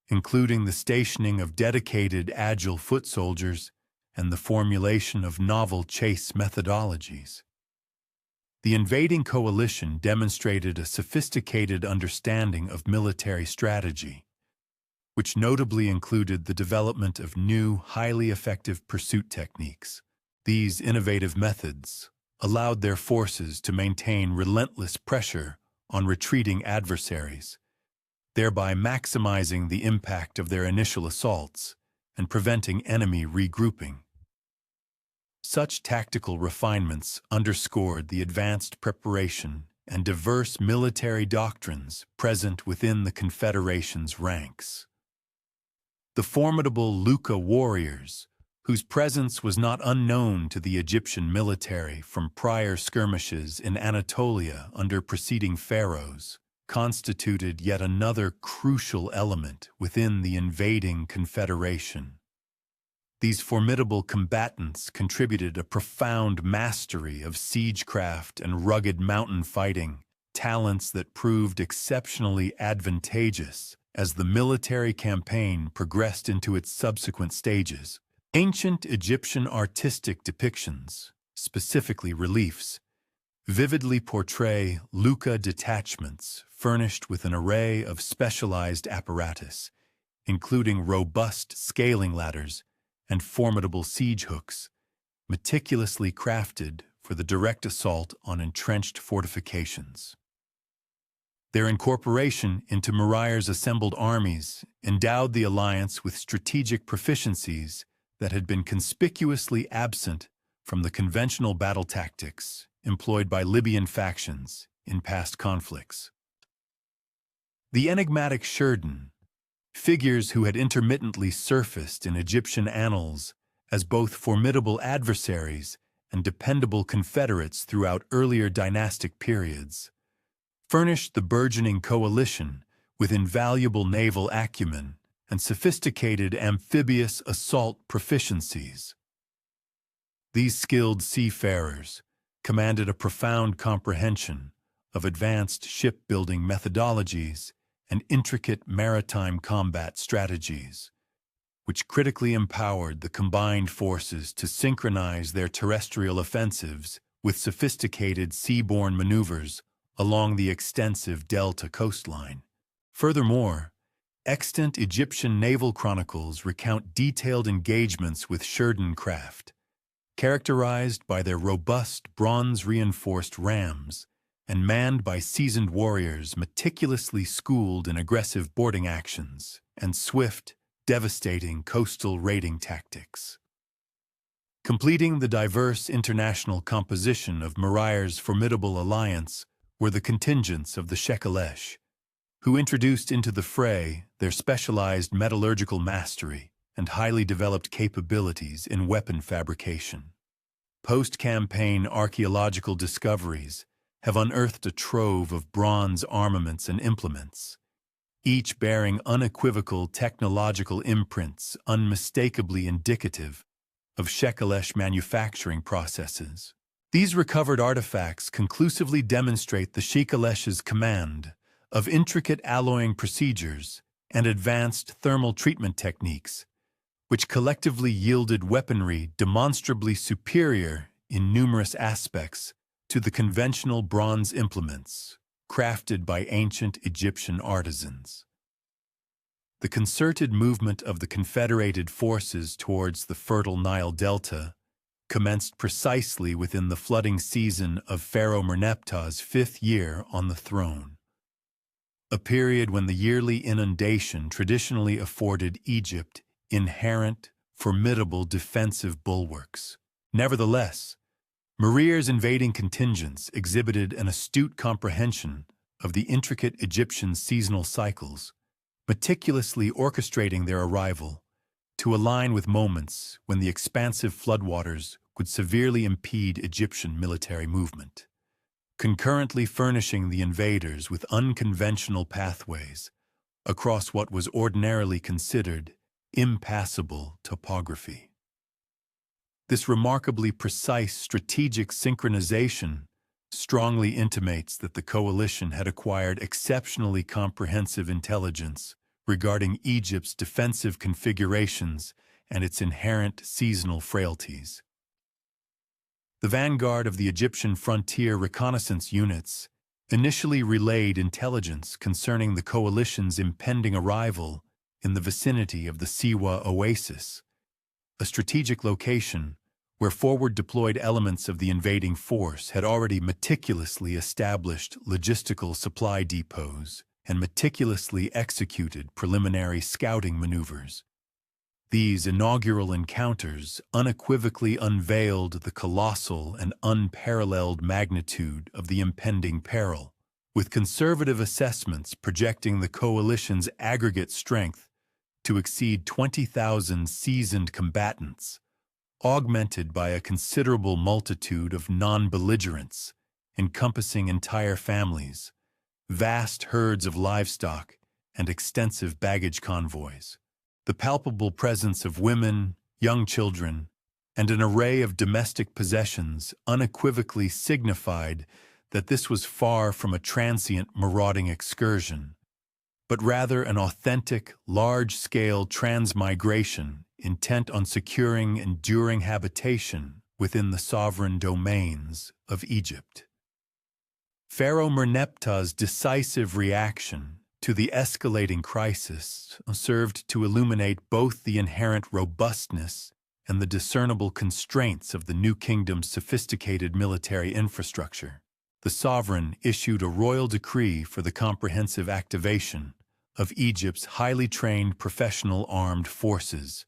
S1: including the stationing of dedicated agile foot soldiers and the formulation of novel chase methodologies. The invading coalition demonstrated a sophisticated understanding of military strategy, which notably included the development of new, highly effective pursuit techniques. These innovative methods allowed their forces to maintain relentless pressure on retreating adversaries, thereby maximizing the impact of their initial assaults and preventing enemy regrouping. Such tactical refinements underscored the advanced preparation and diverse military doctrines present within the Confederation's ranks. The formidable Lucca warriors, whose presence was not unknown to the Egyptian military from prior skirmishes in Anatolia under preceding pharaohs, constituted yet another crucial element within the invading confederation. These formidable combatants contributed a profound mastery of siegecraft and rugged mountain fighting, talents that proved exceptionally advantageous as the military campaign progressed into its subsequent stages. Ancient Egyptian artistic depictions, specifically reliefs, vividly portray Lucca detachments furnished with an array of specialized apparatus, including robust scaling ladders and formidable siege hooks, meticulously crafted for the direct assault on entrenched fortifications. Their incorporation into Murayer's assembled armies endowed the alliance with strategic proficiencies that had been conspicuously absent from the conventional battle tactics employed by Libyan factions in past conflicts. The enigmatic Sheridan, figures who had intermittently surfaced in Egyptian annals as both formidable adversaries and dependable confederates throughout earlier dynastic periods, furnished the burgeoning coalition with invaluable naval acumen and sophisticated amphibious assault proficiencies. These skilled seafarers commanded a profound comprehension of advanced shipbuilding methodologies and intricate maritime combat strategies, which critically empowered the combined forces to synchronize their terrestrial offensives with sophisticated seaborne maneuvers along the extensive Delta coastline. Furthermore, extant Egyptian naval chronicles recount detailed engagements with Sheridan craft, characterized by their robust bronze-reinforced rams and manned by seasoned warriors meticulously schooled in aggressive boarding actions and swift, devastating coastal raiding tactics. Completing the diverse international composition of Murayer's formidable alliance were the contingents of the Shekelesh, who introduced into the fray their specialized metallurgical mastery and highly developed capabilities in weapon fabrication. Post-campaign archaeological discoveries have unearthed a trove of bronze armaments and implements, each bearing unequivocal technological imprints unmistakably indicative of Shekelesh manufacturing processes. These recovered artifacts conclusively demonstrate the Shekelesh's command of intricate alloying procedures and advanced thermal treatment techniques, which collectively yielded weaponry demonstrably superior in numerous aspects to the conventional bronze implements crafted by ancient Egyptian artisans. The concerted movement of the Confederated forces towards the fertile Nile Delta commenced precisely within the flooding season of Pharaoh Merneptah's 5th year on the throne, a period when the yearly inundation traditionally afforded Egypt inherent, formidable defensive bulwarks. Nevertheless, Murayer's invading contingents exhibited an astute comprehension of the intricate Egyptian seasonal cycles, meticulously orchestrating their arrival to align with moments when the expansive floodwaters would severely impede Egyptian military movement, concurrently furnishing the invaders with unconventional pathways across what was ordinarily considered impassable topography. This remarkably precise strategic synchronization strongly intimates that the coalition had acquired exceptionally comprehensive intelligence regarding Egypt's defensive configurations and its inherent seasonal frailties. The vanguard of the Egyptian frontier reconnaissance units initially relayed intelligence concerning the coalition's impending arrival in the vicinity of the Siwa Oasis, a strategic location where forward-deployed elements of the invading force had already meticulously established logistical supply depots and meticulously executed preliminary scouting maneuvers. These inaugural encounters unequivocally unveiled the colossal and unparalleled magnitude of the impending peril, with conservative assessments projecting the coalition's aggregate strength to exceed 20,000 seasoned combatants, augmented by a considerable multitude of non-belligerents, encompassing entire families, vast herds of livestock, and extensive baggage convoys. The palpable presence of women, young children, and an array of domestic possessions unequivocally signified that this was far from a transient marauding excursion, but rather an authentic, large-scale transmigration intent on securing enduring habitation within the sovereign domains of Egypt. Pharaoh Merneptah's decisive reaction to the escalating crisis served to illuminate both the inherent robustness and the discernible constraints of the new kingdom's sophisticated military infrastructure. The sovereign issued a royal decree for the comprehensive activation of Egypt's highly trained professional armed forces,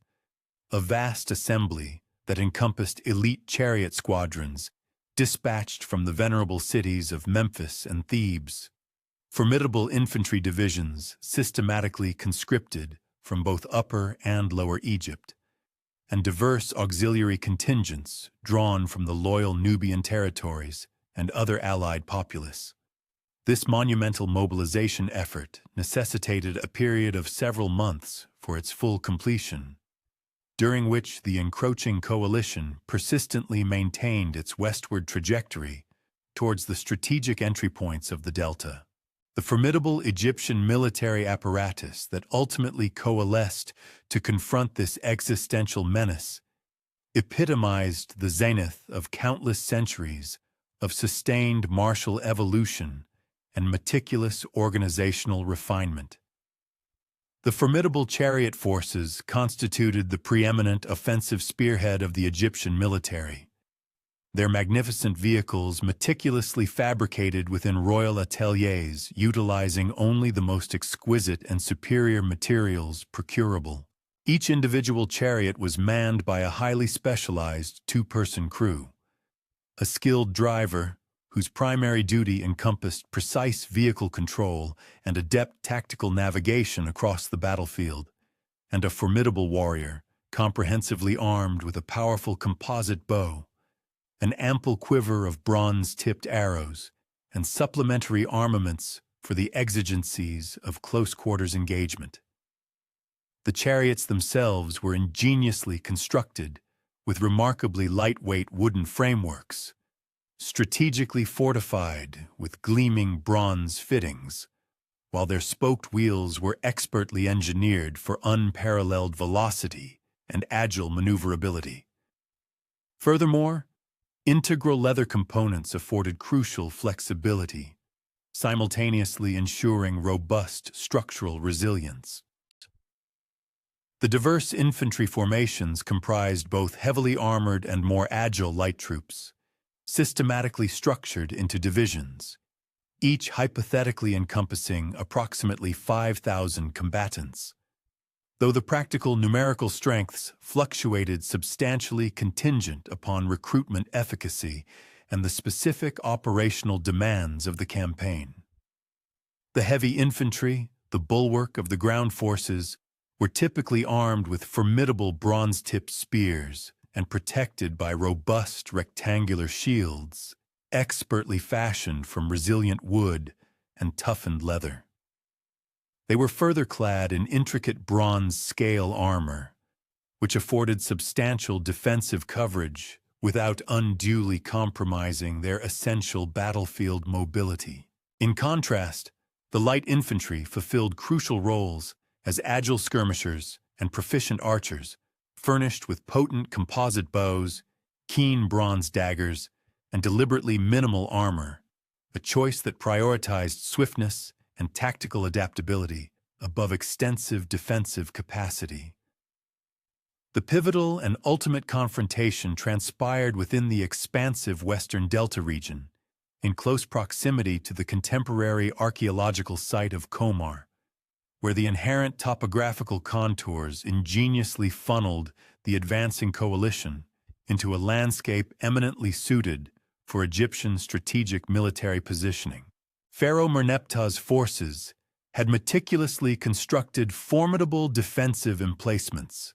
S1: a vast assembly that encompassed elite chariot squadrons dispatched from the venerable cities of Memphis and Thebes, formidable infantry divisions systematically conscripted from both Upper and Lower Egypt, and diverse auxiliary contingents drawn from the loyal Nubian territories and other allied populace. This monumental mobilization effort necessitated a period of several months for its full completion, during which the encroaching coalition persistently maintained its westward trajectory towards the strategic entry points of the Delta. The formidable Egyptian military apparatus that ultimately coalesced to confront this existential menace epitomized the zenith of countless centuries of sustained martial evolution and meticulous organizational refinement. The formidable chariot forces constituted the preeminent offensive spearhead of the Egyptian military, their magnificent vehicles meticulously fabricated within royal ateliers utilizing only the most exquisite and superior materials procurable. Each individual chariot was manned by a highly specialized two-person crew, a skilled driver whose primary duty encompassed precise vehicle control and adept tactical navigation across the battlefield, and a formidable warrior, comprehensively armed with a powerful composite bow, an ample quiver of bronze-tipped arrows, and supplementary armaments for the exigencies of close-quarters engagement. The chariots themselves were ingeniously constructed with remarkably lightweight wooden frameworks, strategically fortified with gleaming bronze fittings, while their spoked wheels were expertly engineered for unparalleled velocity and agile maneuverability. Furthermore, integral leather components afforded crucial flexibility, simultaneously ensuring robust structural resilience. The diverse infantry formations comprised both heavily armored and more agile light troops, systematically structured into divisions, each hypothetically encompassing approximately 5,000 combatants. Though the practical numerical strengths fluctuated substantially contingent upon recruitment efficacy and the specific operational demands of the campaign. The heavy infantry, the bulwark of the ground forces, were typically armed with formidable bronze-tipped spears and protected by robust rectangular shields, expertly fashioned from resilient wood and toughened leather. They were further clad in intricate bronze scale armor, which afforded substantial defensive coverage without unduly compromising their essential battlefield mobility. In contrast, the light infantry fulfilled crucial roles as agile skirmishers and proficient archers, furnished with potent composite bows, keen bronze daggers, and deliberately minimal armor, a choice that prioritized swiftness and tactical adaptability above extensive defensive capacity. The pivotal and ultimate confrontation transpired within the expansive Western Delta region, in close proximity to the contemporary archaeological site of Komar, where the inherent topographical contours ingeniously funneled the advancing coalition into a landscape eminently suited for Egyptian strategic military positioning. Pharaoh Merneptah's forces had meticulously constructed formidable defensive emplacements,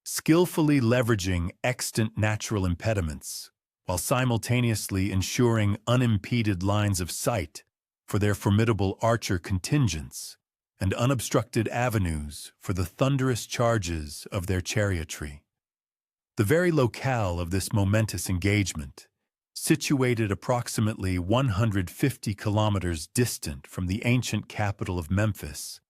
S1: skillfully leveraging extant natural impediments, while simultaneously ensuring unimpeded lines of sight for their formidable archer contingents and unobstructed avenues for the thunderous charges of their chariotry. The very locale of this momentous engagement, situated approximately 150 kilometers distant from the ancient capital of Memphis,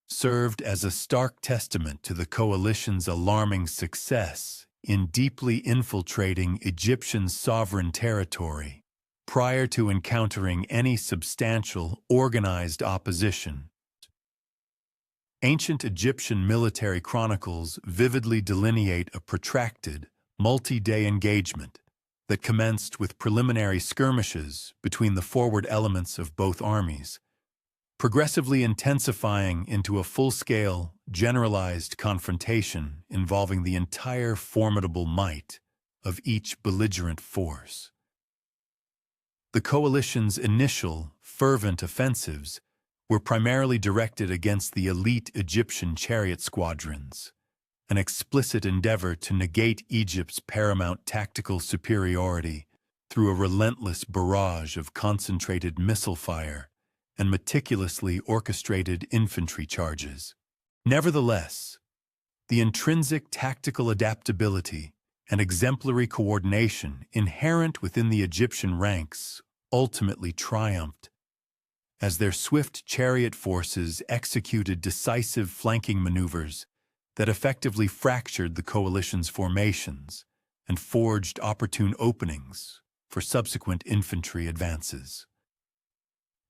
S1: served as a stark testament to the coalition's alarming success in deeply infiltrating Egyptian sovereign territory prior to encountering any substantial, organized opposition. Ancient Egyptian military chronicles vividly delineate a protracted, multi-day engagement that commenced with preliminary skirmishes between the forward elements of both armies, progressively intensifying into a full-scale, generalized confrontation involving the entire formidable might of each belligerent force. The coalition's initial, fervent offensives were primarily directed against the elite Egyptian chariot squadrons, an explicit endeavor to negate Egypt's paramount tactical superiority through a relentless barrage of concentrated missile fire and meticulously orchestrated infantry charges. Nevertheless, the intrinsic tactical adaptability and exemplary coordination inherent within the Egyptian ranks ultimately triumphed, as their swift chariot forces executed decisive flanking maneuvers that effectively fractured the coalition's formations and forged opportune openings for subsequent infantry advances.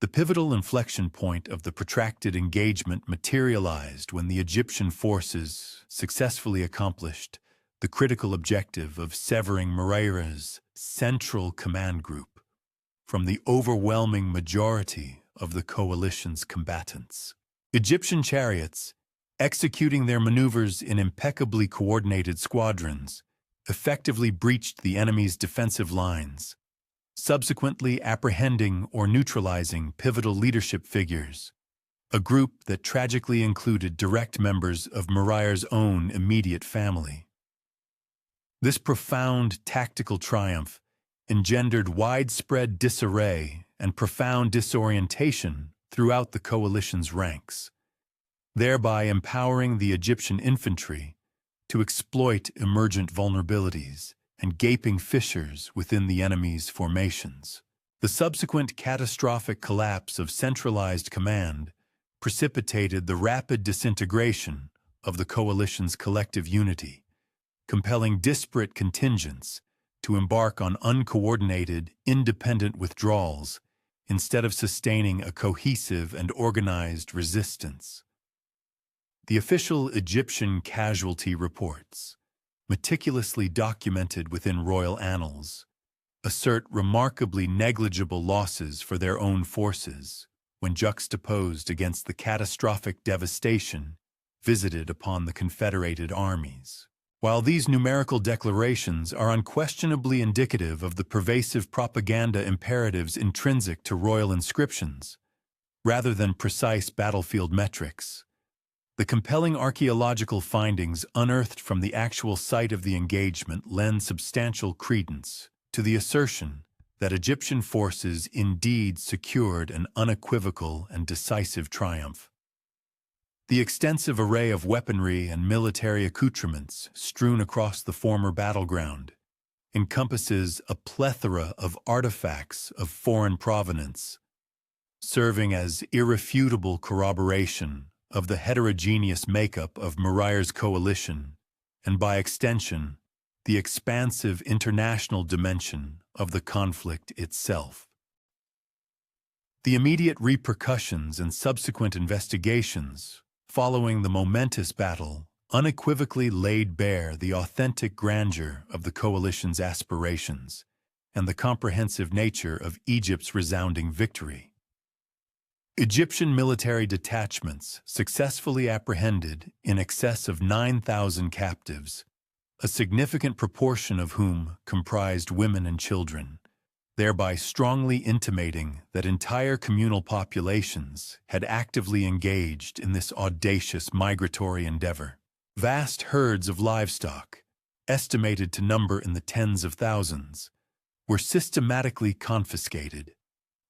S1: The pivotal inflection point of the protracted engagement materialized when the Egyptian forces successfully accomplished the critical objective of severing Mercilessly's central command group from the overwhelming majority of the coalition's combatants. Egyptian chariots, executing their maneuvers in impeccably coordinated squadrons, effectively breached the enemy's defensive lines, subsequently apprehending or neutralizing pivotal leadership figures, a group that tragically included direct members of Mercilessly's own immediate family. This profound tactical triumph engendered widespread disarray and profound disorientation throughout the coalition's ranks, thereby empowering the Egyptian infantry to exploit emergent vulnerabilities and gaping fissures within the enemy's formations. The subsequent catastrophic collapse of centralized command precipitated the rapid disintegration of the coalition's collective unity, compelling disparate contingents to embark on uncoordinated, independent withdrawals instead of sustaining a cohesive and organized resistance. The official Egyptian casualty reports, meticulously documented within royal annals, assert remarkably negligible losses for their own forces when juxtaposed against the catastrophic devastation visited upon the Confederated armies. While these numerical declarations are unquestionably indicative of the pervasive propaganda imperatives intrinsic to royal inscriptions, rather than precise battlefield metrics, the compelling archaeological findings unearthed from the actual site of the engagement lend substantial credence to the assertion that Egyptian forces indeed secured an unequivocal and decisive triumph. The extensive array of weaponry and military accoutrements strewn across the former battleground encompasses a plethora of artifacts of foreign provenance, serving as irrefutable corroboration of the heterogeneous makeup of Mercilessly's coalition and, by extension, the expansive international dimension of the conflict itself. The immediate repercussions and subsequent investigations following the momentous battle unequivocally laid bare the authentic grandeur of the coalition's aspirations and the comprehensive nature of Egypt's resounding victory. Egyptian military detachments successfully apprehended in excess of 9,000 captives, a significant proportion of whom comprised women and children, thereby strongly intimating that entire communal populations had actively engaged in this audacious migratory endeavor. Vast herds of livestock, estimated to number in the tens of thousands, were systematically confiscated,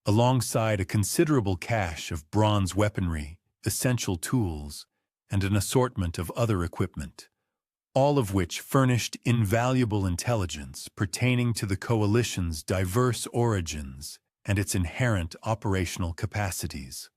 S1: alongside a considerable cache of bronze weaponry, essential tools, and an assortment of other equipment, all of which furnished invaluable intelligence pertaining to the coalition's diverse origins and its inherent operational capacities.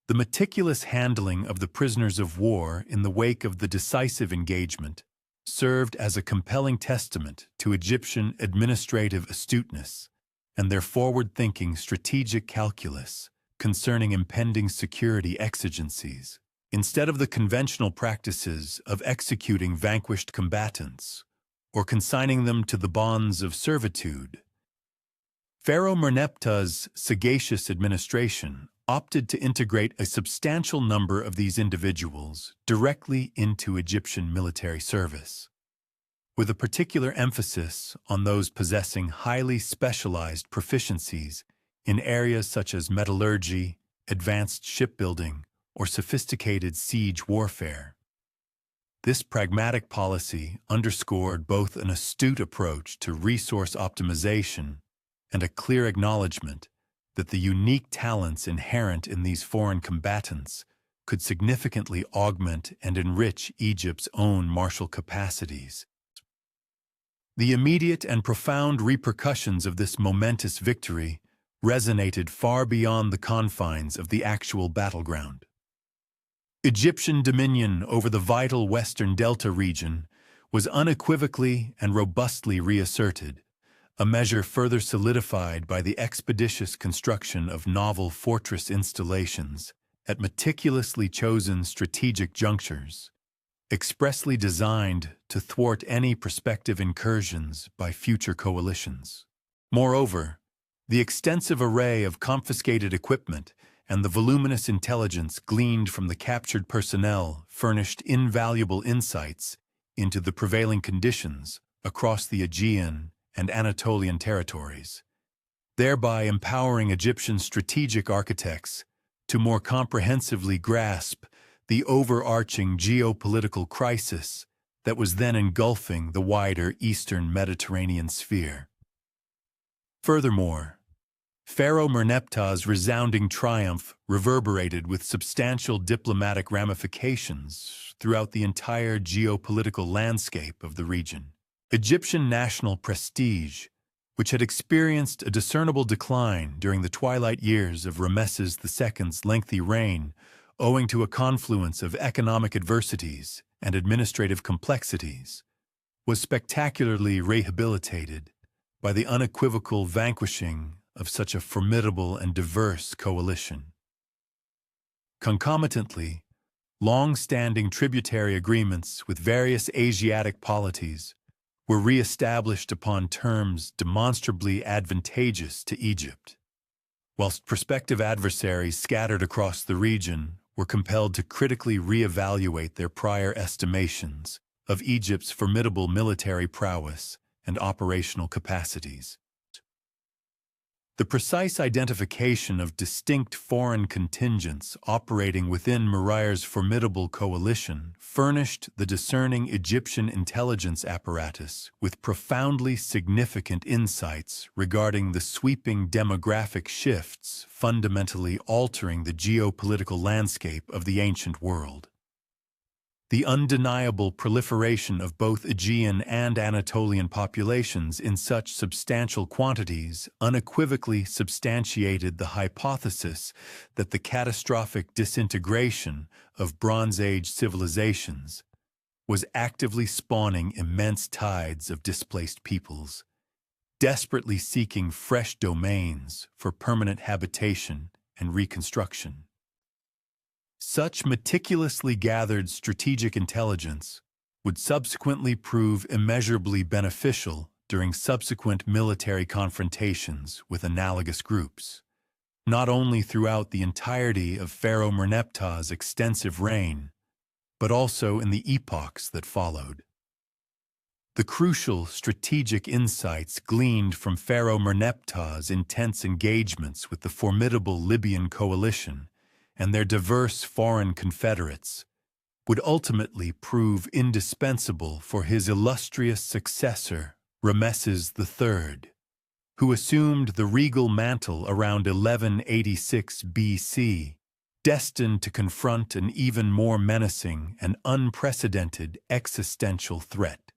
S1: The meticulous handling of the prisoners of war in the wake of the decisive engagement served as a compelling testament to Egyptian administrative astuteness and their forward-thinking strategic calculus concerning impending security exigencies. Instead of the conventional practices of executing vanquished combatants or consigning them to the bonds of servitude, Pharaoh Merneptah's sagacious administration opted to integrate a substantial number of these individuals directly into Egyptian military service, with a particular emphasis on those possessing highly specialized proficiencies in areas such as metallurgy, advanced shipbuilding, or sophisticated siege warfare. This pragmatic policy underscored both an astute approach to resource optimization and a clear acknowledgement that the unique talents inherent in these foreign combatants could significantly augment and enrich Egypt's own martial capacities. The immediate and profound repercussions of this momentous victory resonated far beyond the confines of the actual battleground. Egyptian dominion over the vital Western Delta region was unequivocally and robustly reasserted, a measure further solidified by the expeditious construction of novel fortress installations at meticulously chosen strategic junctures, expressly designed to thwart any prospective incursions by future coalitions. Moreover, the extensive array of confiscated equipment and the voluminous intelligence gleaned from the captured personnel furnished invaluable insights into the prevailing conditions across the Aegean and Anatolian territories, thereby empowering Egyptian strategic architects to more comprehensively grasp the overarching geopolitical crisis that was then engulfing the wider eastern Mediterranean sphere. Furthermore, Pharaoh Merneptah's resounding triumph reverberated with substantial diplomatic ramifications throughout the entire geopolitical landscape of the region. Egyptian national prestige, which had experienced a discernible decline during the twilight years of Ramesses II's lengthy reign, owing to a confluence of economic adversities and administrative complexities, was spectacularly rehabilitated by the unequivocal vanquishing of such a formidable and diverse coalition. Concomitantly, long-standing tributary agreements with various Asiatic polities were re-established upon terms demonstrably advantageous to Egypt, whilst prospective adversaries scattered across the region were compelled to critically re-evaluate their prior estimations of Egypt's formidable military prowess and operational capacities. The precise identification of distinct foreign contingents operating within Murayer's formidable coalition furnished the discerning Egyptian intelligence apparatus with profoundly significant insights regarding the sweeping demographic shifts fundamentally altering the geopolitical landscape of the ancient world. The undeniable proliferation of both Aegean and Anatolian populations in such substantial quantities unequivocally substantiated the hypothesis that the catastrophic disintegration of Bronze Age civilizations was actively spawning immense tides of displaced peoples, desperately seeking fresh domains for permanent habitation and reconstruction. Such meticulously gathered strategic intelligence would subsequently prove immeasurably beneficial during subsequent military confrontations with analogous groups, not only throughout the entirety of Pharaoh Merneptah's extensive reign, but also in the epochs that followed. The crucial strategic insights gleaned from Pharaoh Merneptah's intense engagements with the formidable Libyan coalition and their diverse foreign confederates would ultimately prove indispensable for his illustrious successor, Ramesses III, who assumed the regal mantle around 1186 BC, destined to confront an even more menacing and unprecedented existential threat.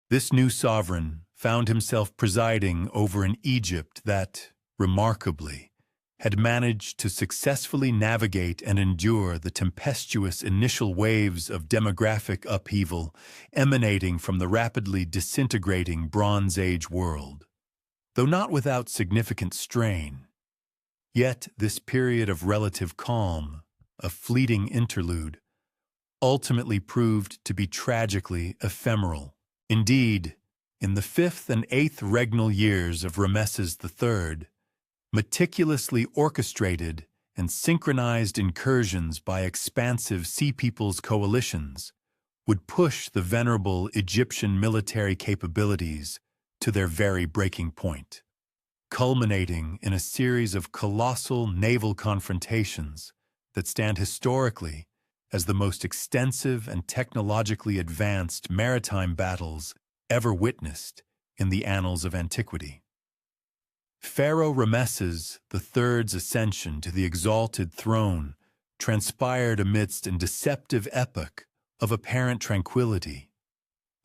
S1: This new sovereign found himself presiding over an Egypt that, remarkably, had managed to successfully navigate and endure the tempestuous initial waves of demographic upheaval emanating from the rapidly disintegrating Bronze Age world. Though not without significant strain, yet this period of relative calm, a fleeting interlude, ultimately proved to be tragically ephemeral. Indeed, in the 5th and 8th regnal years of Ramesses III, meticulously orchestrated and synchronized incursions by expansive Sea Peoples coalitions would push the venerable Egyptian military capabilities to their very breaking point, culminating in a series of colossal naval confrontations that stand historically as the most extensive and technologically advanced maritime battles ever witnessed in the annals of antiquity. Pharaoh Ramesses III's ascension to the exalted throne transpired amidst a deceptive epoch of apparent tranquility,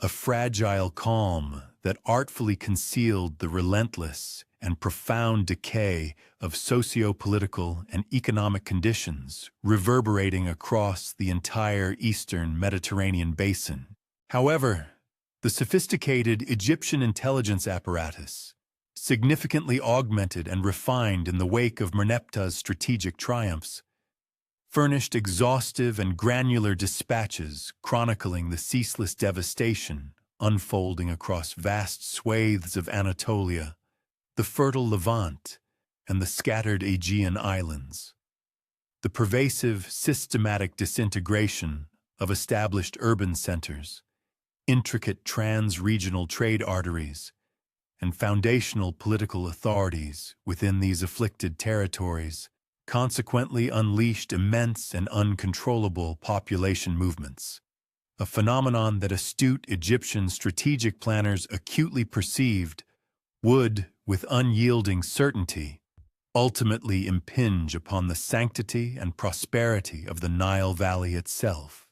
S1: a fragile calm that artfully concealed the relentless and profound decay of socio-political and economic conditions reverberating across the entire eastern Mediterranean basin. However, the sophisticated Egyptian intelligence apparatus, significantly augmented and refined in the wake of Merneptah's strategic triumphs, furnished exhaustive and granular dispatches chronicling the ceaseless devastation unfolding across vast swathes of Anatolia, the fertile Levant, and the scattered Aegean islands. The pervasive, systematic disintegration of established urban centers, intricate trans-regional trade arteries, and foundational political authorities within these afflicted territories consequently unleashed immense and uncontrollable population movements, a phenomenon that astute Egyptian strategic planners acutely perceived would, with unyielding certainty, ultimately impinge upon the sanctity and prosperity of the Nile Valley itself.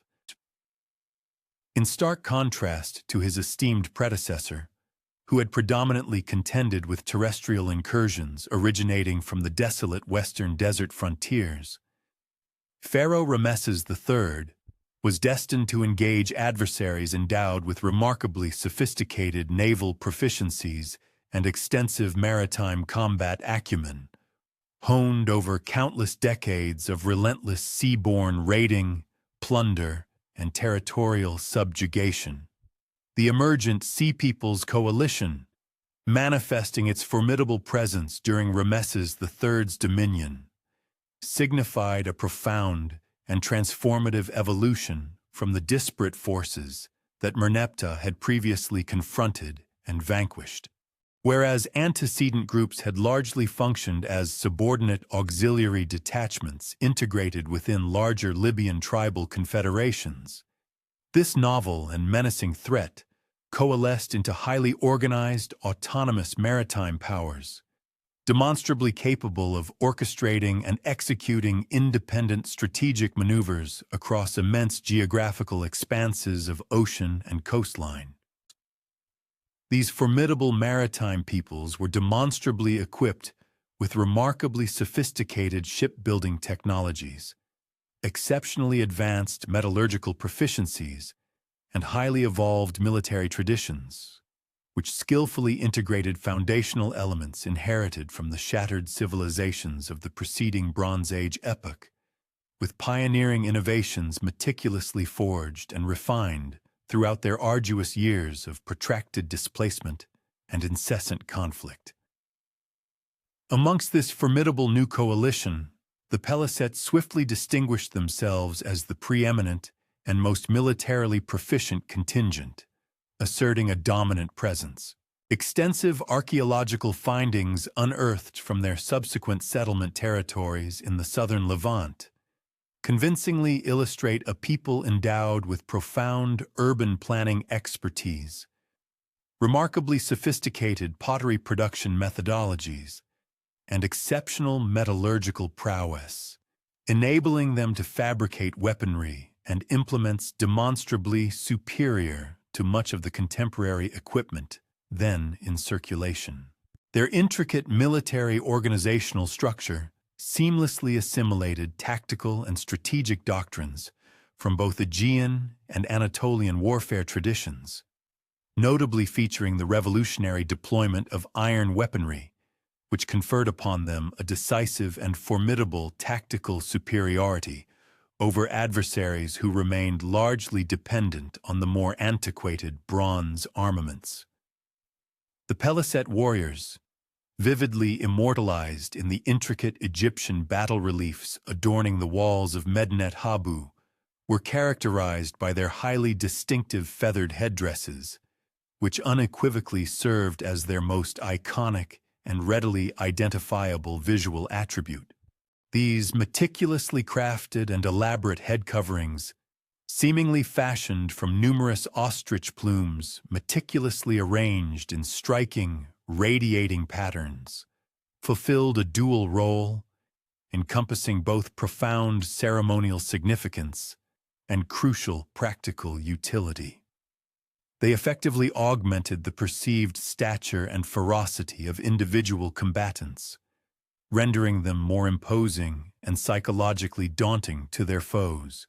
S1: In stark contrast to his esteemed predecessor, who had predominantly contended with terrestrial incursions originating from the desolate western desert frontiers, Pharaoh Ramesses III was destined to engage adversaries endowed with remarkably sophisticated naval proficiencies and extensive maritime combat acumen, honed over countless decades of relentless seaborne raiding, plunder, and territorial subjugation. The emergent Sea Peoples coalition, manifesting its formidable presence during Ramesses III's dominion, signified a profound and transformative evolution from the disparate forces that Merneptah had previously confronted and vanquished. Whereas antecedent groups had largely functioned as subordinate auxiliary detachments integrated within larger Libyan tribal confederations, this novel and menacing threat coalesced into highly organized, autonomous maritime powers, demonstrably capable of orchestrating and executing independent strategic maneuvers across immense geographical expanses of ocean and coastline. These formidable maritime peoples were demonstrably equipped with remarkably sophisticated shipbuilding technologies, exceptionally advanced metallurgical proficiencies, and highly evolved military traditions, which skillfully integrated foundational elements inherited from the shattered civilizations of the preceding Bronze Age epoch, with pioneering innovations meticulously forged and refined throughout their arduous years of protracted displacement and incessant conflict. Amongst this formidable new coalition, the Palisettes swiftly distinguished themselves as the preeminent and most militarily proficient contingent, asserting a dominant presence. Extensive archaeological findings unearthed from their subsequent settlement territories in the southern Levant convincingly illustrate a people endowed with profound urban planning expertise, remarkably sophisticated pottery production methodologies, and exceptional metallurgical prowess, enabling them to fabricate weaponry and implements demonstrably superior to much of the contemporary equipment then in circulation. Their intricate military organizational structure seamlessly assimilated tactical and strategic doctrines from both Aegean and Anatolian warfare traditions, notably featuring the revolutionary deployment of iron weaponry, which conferred upon them a decisive and formidable tactical superiority over adversaries who remained largely dependent on the more antiquated bronze armaments. The Palisette warriors, vividly immortalized in the intricate Egyptian battle reliefs adorning the walls of Medinet Habu, were characterized by their highly distinctive feathered headdresses, which unequivocally served as their most iconic and readily identifiable visual attribute. These meticulously crafted and elaborate head coverings, seemingly fashioned from numerous ostrich plumes meticulously arranged in striking, radiating patterns, fulfilled a dual role, encompassing both profound ceremonial significance and crucial practical utility. They effectively augmented the perceived stature and ferocity of individual combatants, rendering them more imposing and psychologically daunting to their foes,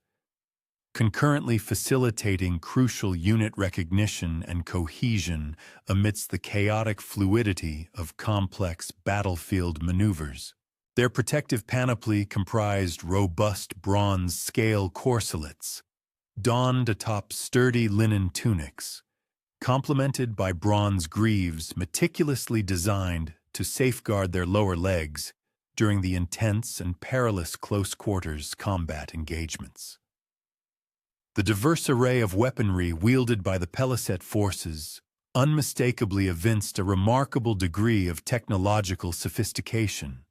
S1: concurrently facilitating crucial unit recognition and cohesion amidst the chaotic fluidity of complex battlefield maneuvers. Their protective panoply comprised robust bronze scale corselets, donned atop sturdy linen tunics, complemented by bronze greaves meticulously designed to safeguard their lower legs during the intense and perilous close-quarters combat engagements. The diverse array of weaponry wielded by the Palisette forces unmistakably evinced a remarkable degree of technological sophistication,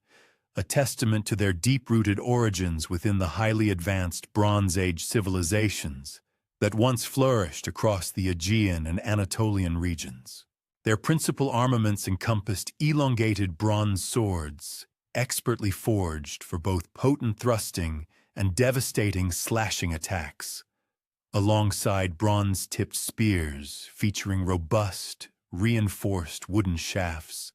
S1: a testament to their deep-rooted origins within the highly advanced Bronze Age civilizations that once flourished across the Aegean and Anatolian regions. Their principal armaments encompassed elongated bronze swords, expertly forged for both potent thrusting and devastating slashing attacks, alongside bronze-tipped spears featuring robust, reinforced wooden shafts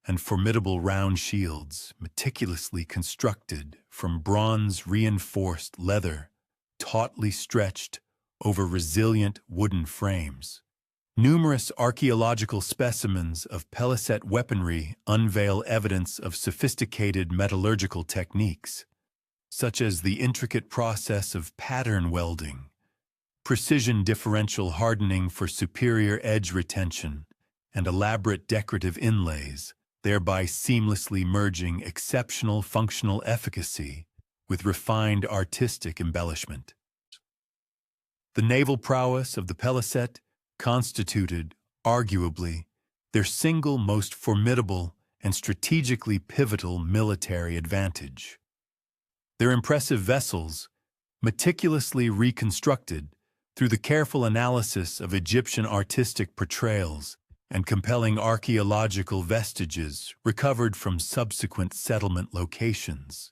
S1: and formidable round shields meticulously constructed from bronze-reinforced leather, tautly stretched over resilient wooden frames. Numerous archaeological specimens of Palisette weaponry unveil evidence of sophisticated metallurgical techniques, such as the intricate process of pattern welding, precision differential hardening for superior edge retention, and elaborate decorative inlays, thereby seamlessly merging exceptional functional efficacy with refined artistic embellishment. The naval prowess of the Palisette constituted, arguably, their single most formidable and strategically pivotal military advantage. Their impressive vessels, meticulously reconstructed through the careful analysis of Egyptian artistic portrayals and compelling archaeological vestiges recovered from subsequent settlement locations,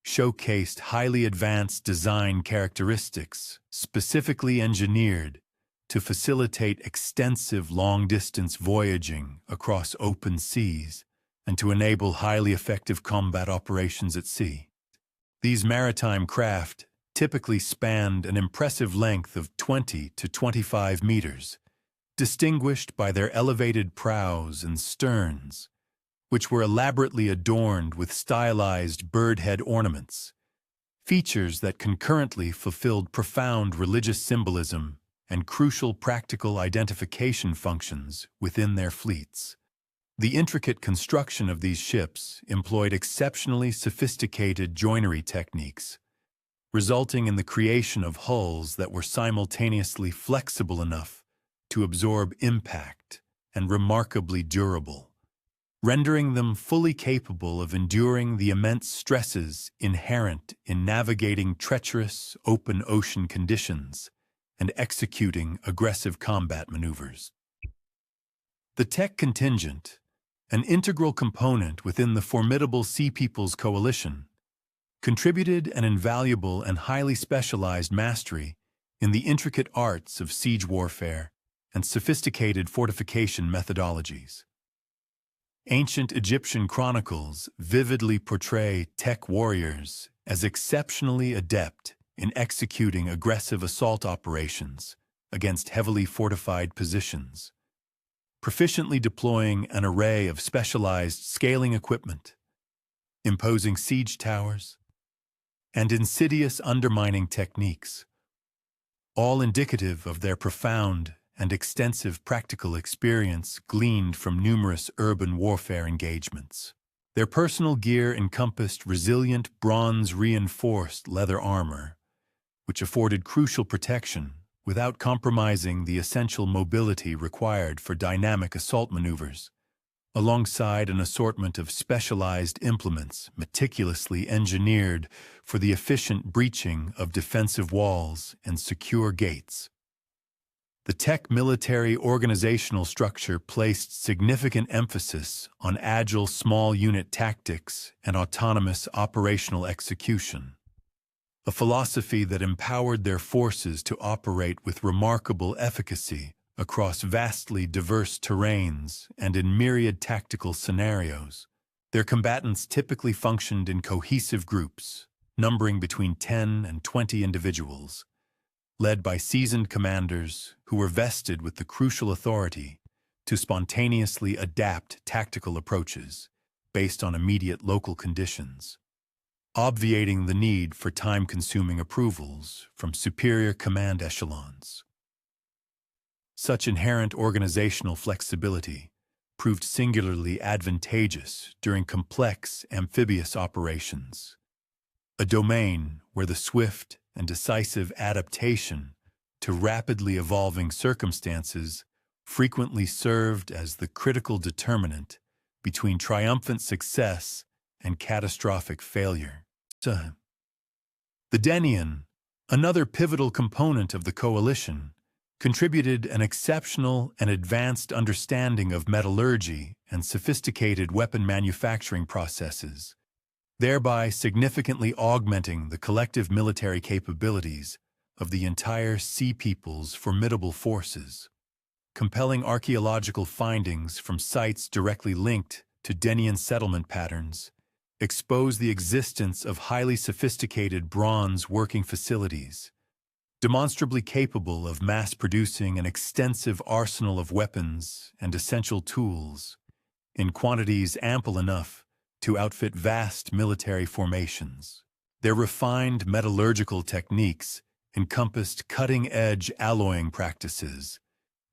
S1: showcased highly advanced design characteristics specifically engineered to facilitate extensive long-distance voyaging across open seas and to enable highly effective combat operations at sea. These maritime craft typically spanned an impressive length of 20 to 25 meters, distinguished by their elevated prows and sterns, which were elaborately adorned with stylized bird-head ornaments, features that concurrently fulfilled profound religious symbolism and crucial practical identification functions within their fleets. The intricate construction of these ships employed exceptionally sophisticated joinery techniques, resulting in the creation of hulls that were simultaneously flexible enough to absorb impact and remarkably durable, rendering them fully capable of enduring the immense stresses inherent in navigating treacherous open ocean conditions and executing aggressive combat maneuvers. The tech contingent, an integral component within the formidable Sea Peoples Coalition, contributed an invaluable and highly specialized mastery in the intricate arts of siege warfare and sophisticated fortification methodologies. Ancient Egyptian chronicles vividly portray tech warriors as exceptionally adept in executing aggressive assault operations against heavily fortified positions, proficiently deploying an array of specialized scaling equipment, imposing siege towers, and insidious undermining techniques, all indicative of their profound and extensive practical experience gleaned from numerous urban warfare engagements. Their personal gear encompassed resilient bronze-reinforced leather armor, which afforded crucial protection without compromising the essential mobility required for dynamic assault maneuvers, alongside an assortment of specialized implements meticulously engineered for the efficient breaching of defensive walls and secure gates. The tech military organizational structure placed significant emphasis on agile small unit tactics and autonomous operational execution, a philosophy that empowered their forces to operate with remarkable efficacy across vastly diverse terrains and in myriad tactical scenarios. Their combatants typically functioned in cohesive groups, numbering between 10 and 20 individuals, led by seasoned commanders who were vested with the crucial authority to spontaneously adapt tactical approaches based on immediate local conditions, obviating the need for time-consuming approvals from superior command echelons. Such inherent organizational flexibility proved singularly advantageous during complex amphibious operations, a domain where the swift and decisive adaptation to rapidly evolving circumstances frequently served as the critical determinant between triumphant success and catastrophic failure. The Denian, another pivotal component of the coalition, contributed an exceptional and advanced understanding of metallurgy and sophisticated weapon manufacturing processes, thereby significantly augmenting the collective military capabilities of the entire Sea Peoples' formidable forces. Compelling archaeological findings from sites directly linked to Denian settlement patterns expose the existence of highly sophisticated bronze working facilities, demonstrably capable of mass-producing an extensive arsenal of weapons and essential tools in quantities ample enough to outfit vast military formations. Their refined metallurgical techniques encompassed cutting-edge alloying practices,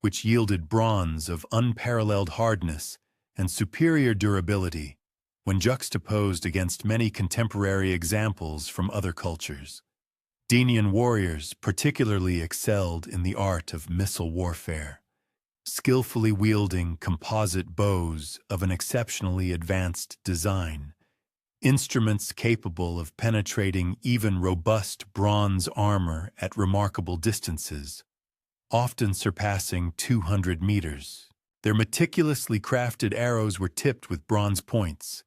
S1: which yielded bronze of unparalleled hardness and superior durability when juxtaposed against many contemporary examples from other cultures. Denian warriors particularly excelled in the art of missile warfare, skillfully wielding composite bows of an exceptionally advanced design, instruments capable of penetrating even robust bronze armor at remarkable distances, often surpassing 200 meters. Their meticulously crafted arrows were tipped with bronze points,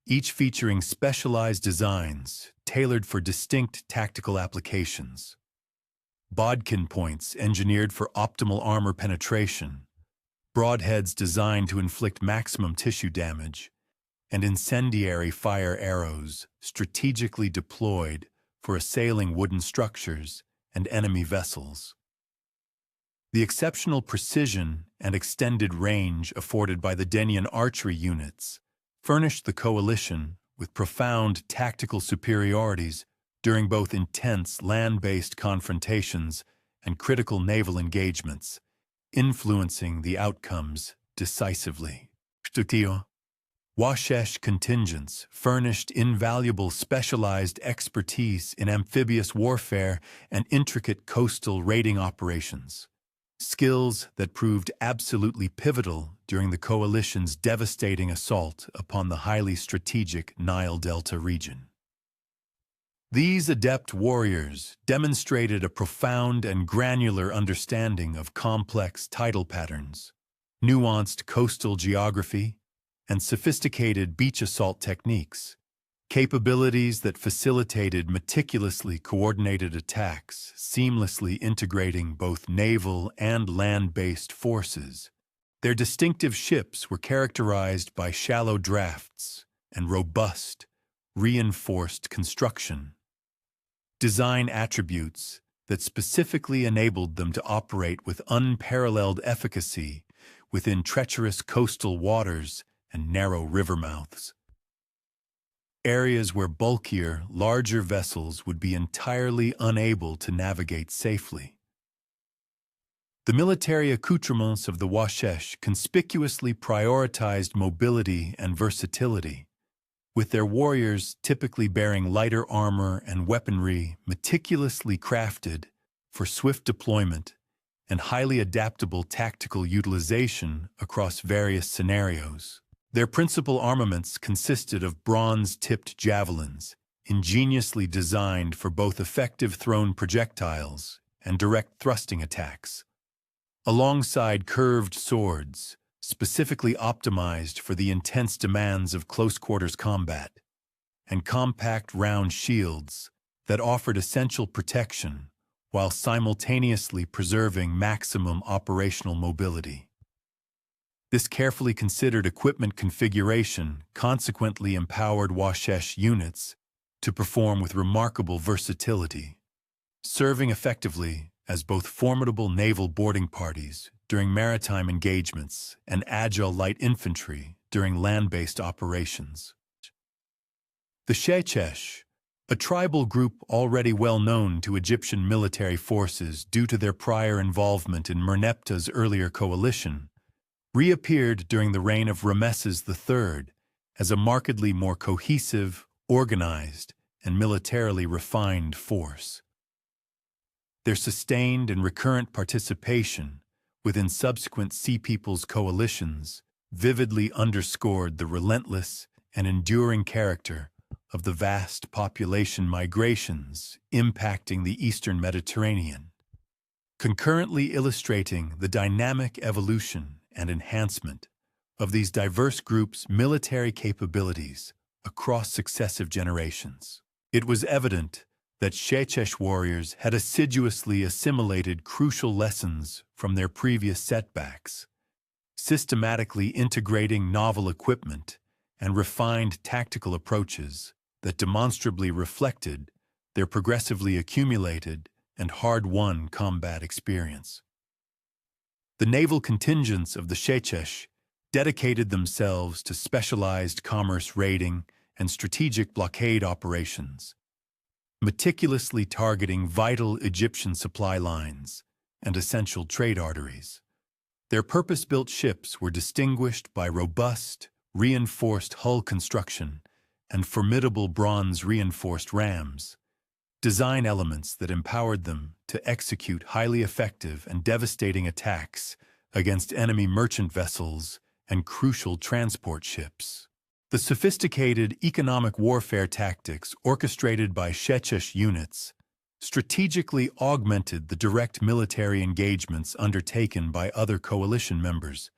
S1: each featuring specialized designs tailored for distinct tactical applications. Bodkin points engineered for optimal armor penetration, broadheads designed to inflict maximum tissue damage, and incendiary fire arrows strategically deployed for assailing wooden structures and enemy vessels. The exceptional precision and extended range afforded by the Denian archery units furnished the coalition with profound tactical superiorities during both intense land-based confrontations and critical naval engagements, influencing the outcomes decisively. Washesh contingents furnished invaluable specialized expertise in amphibious warfare and intricate coastal raiding operations, skills that proved absolutely pivotal during the coalition's devastating assault upon the highly strategic Nile Delta region. These adept warriors demonstrated a profound and granular understanding of complex tidal patterns, nuanced coastal geography, and sophisticated beach assault techniques, capabilities that facilitated meticulously coordinated attacks, seamlessly integrating both naval and land-based forces. Their distinctive ships were characterized by shallow drafts and robust, reinforced construction, design attributes that specifically enabled them to operate with unparalleled efficacy within treacherous coastal waters and narrow river mouths, areas where bulkier, larger vessels would be entirely unable to navigate safely. The military accoutrements of the Washesh conspicuously prioritized mobility and versatility, with their warriors typically bearing lighter armor and weaponry meticulously crafted for swift deployment and highly adaptable tactical utilization across various scenarios. Their principal armaments consisted of bronze-tipped javelins, ingeniously designed for both effective thrown projectiles and direct thrusting attacks, alongside curved swords, specifically optimized for the intense demands of close-quarters combat, and compact round shields that offered essential protection while simultaneously preserving maximum operational mobility. This carefully considered equipment configuration consequently empowered Washesh units to perform with remarkable versatility, serving effectively as both formidable naval boarding parties during maritime engagements and agile light infantry during land-based operations. The Shechesh, a tribal group already well known to Egyptian military forces due to their prior involvement in Merneptah's earlier coalition, reappeared during the reign of Ramesses III as a markedly more cohesive, organized, and militarily refined force. Their sustained and recurrent participation within subsequent Sea Peoples coalitions vividly underscored the relentless and enduring character of the vast population migrations impacting the Eastern Mediterranean, concurrently illustrating the dynamic evolution and enhancement of these diverse groups' military capabilities across successive generations. It was evident that Shechesh warriors had assiduously assimilated crucial lessons from their previous setbacks, systematically integrating novel equipment and refined tactical approaches that demonstrably reflected their progressively accumulated and hard-won combat experience. The naval contingents of the Shechesh dedicated themselves to specialized commerce raiding and strategic blockade operations, meticulously targeting vital Egyptian supply lines and essential trade arteries. Their purpose-built ships were distinguished by robust, reinforced hull construction and formidable bronze-reinforced rams, design elements that empowered them to execute highly effective and devastating attacks against enemy merchant vessels and crucial transport ships. The sophisticated economic warfare tactics orchestrated by Shechesh units strategically augmented the direct military engagements undertaken by other coalition members,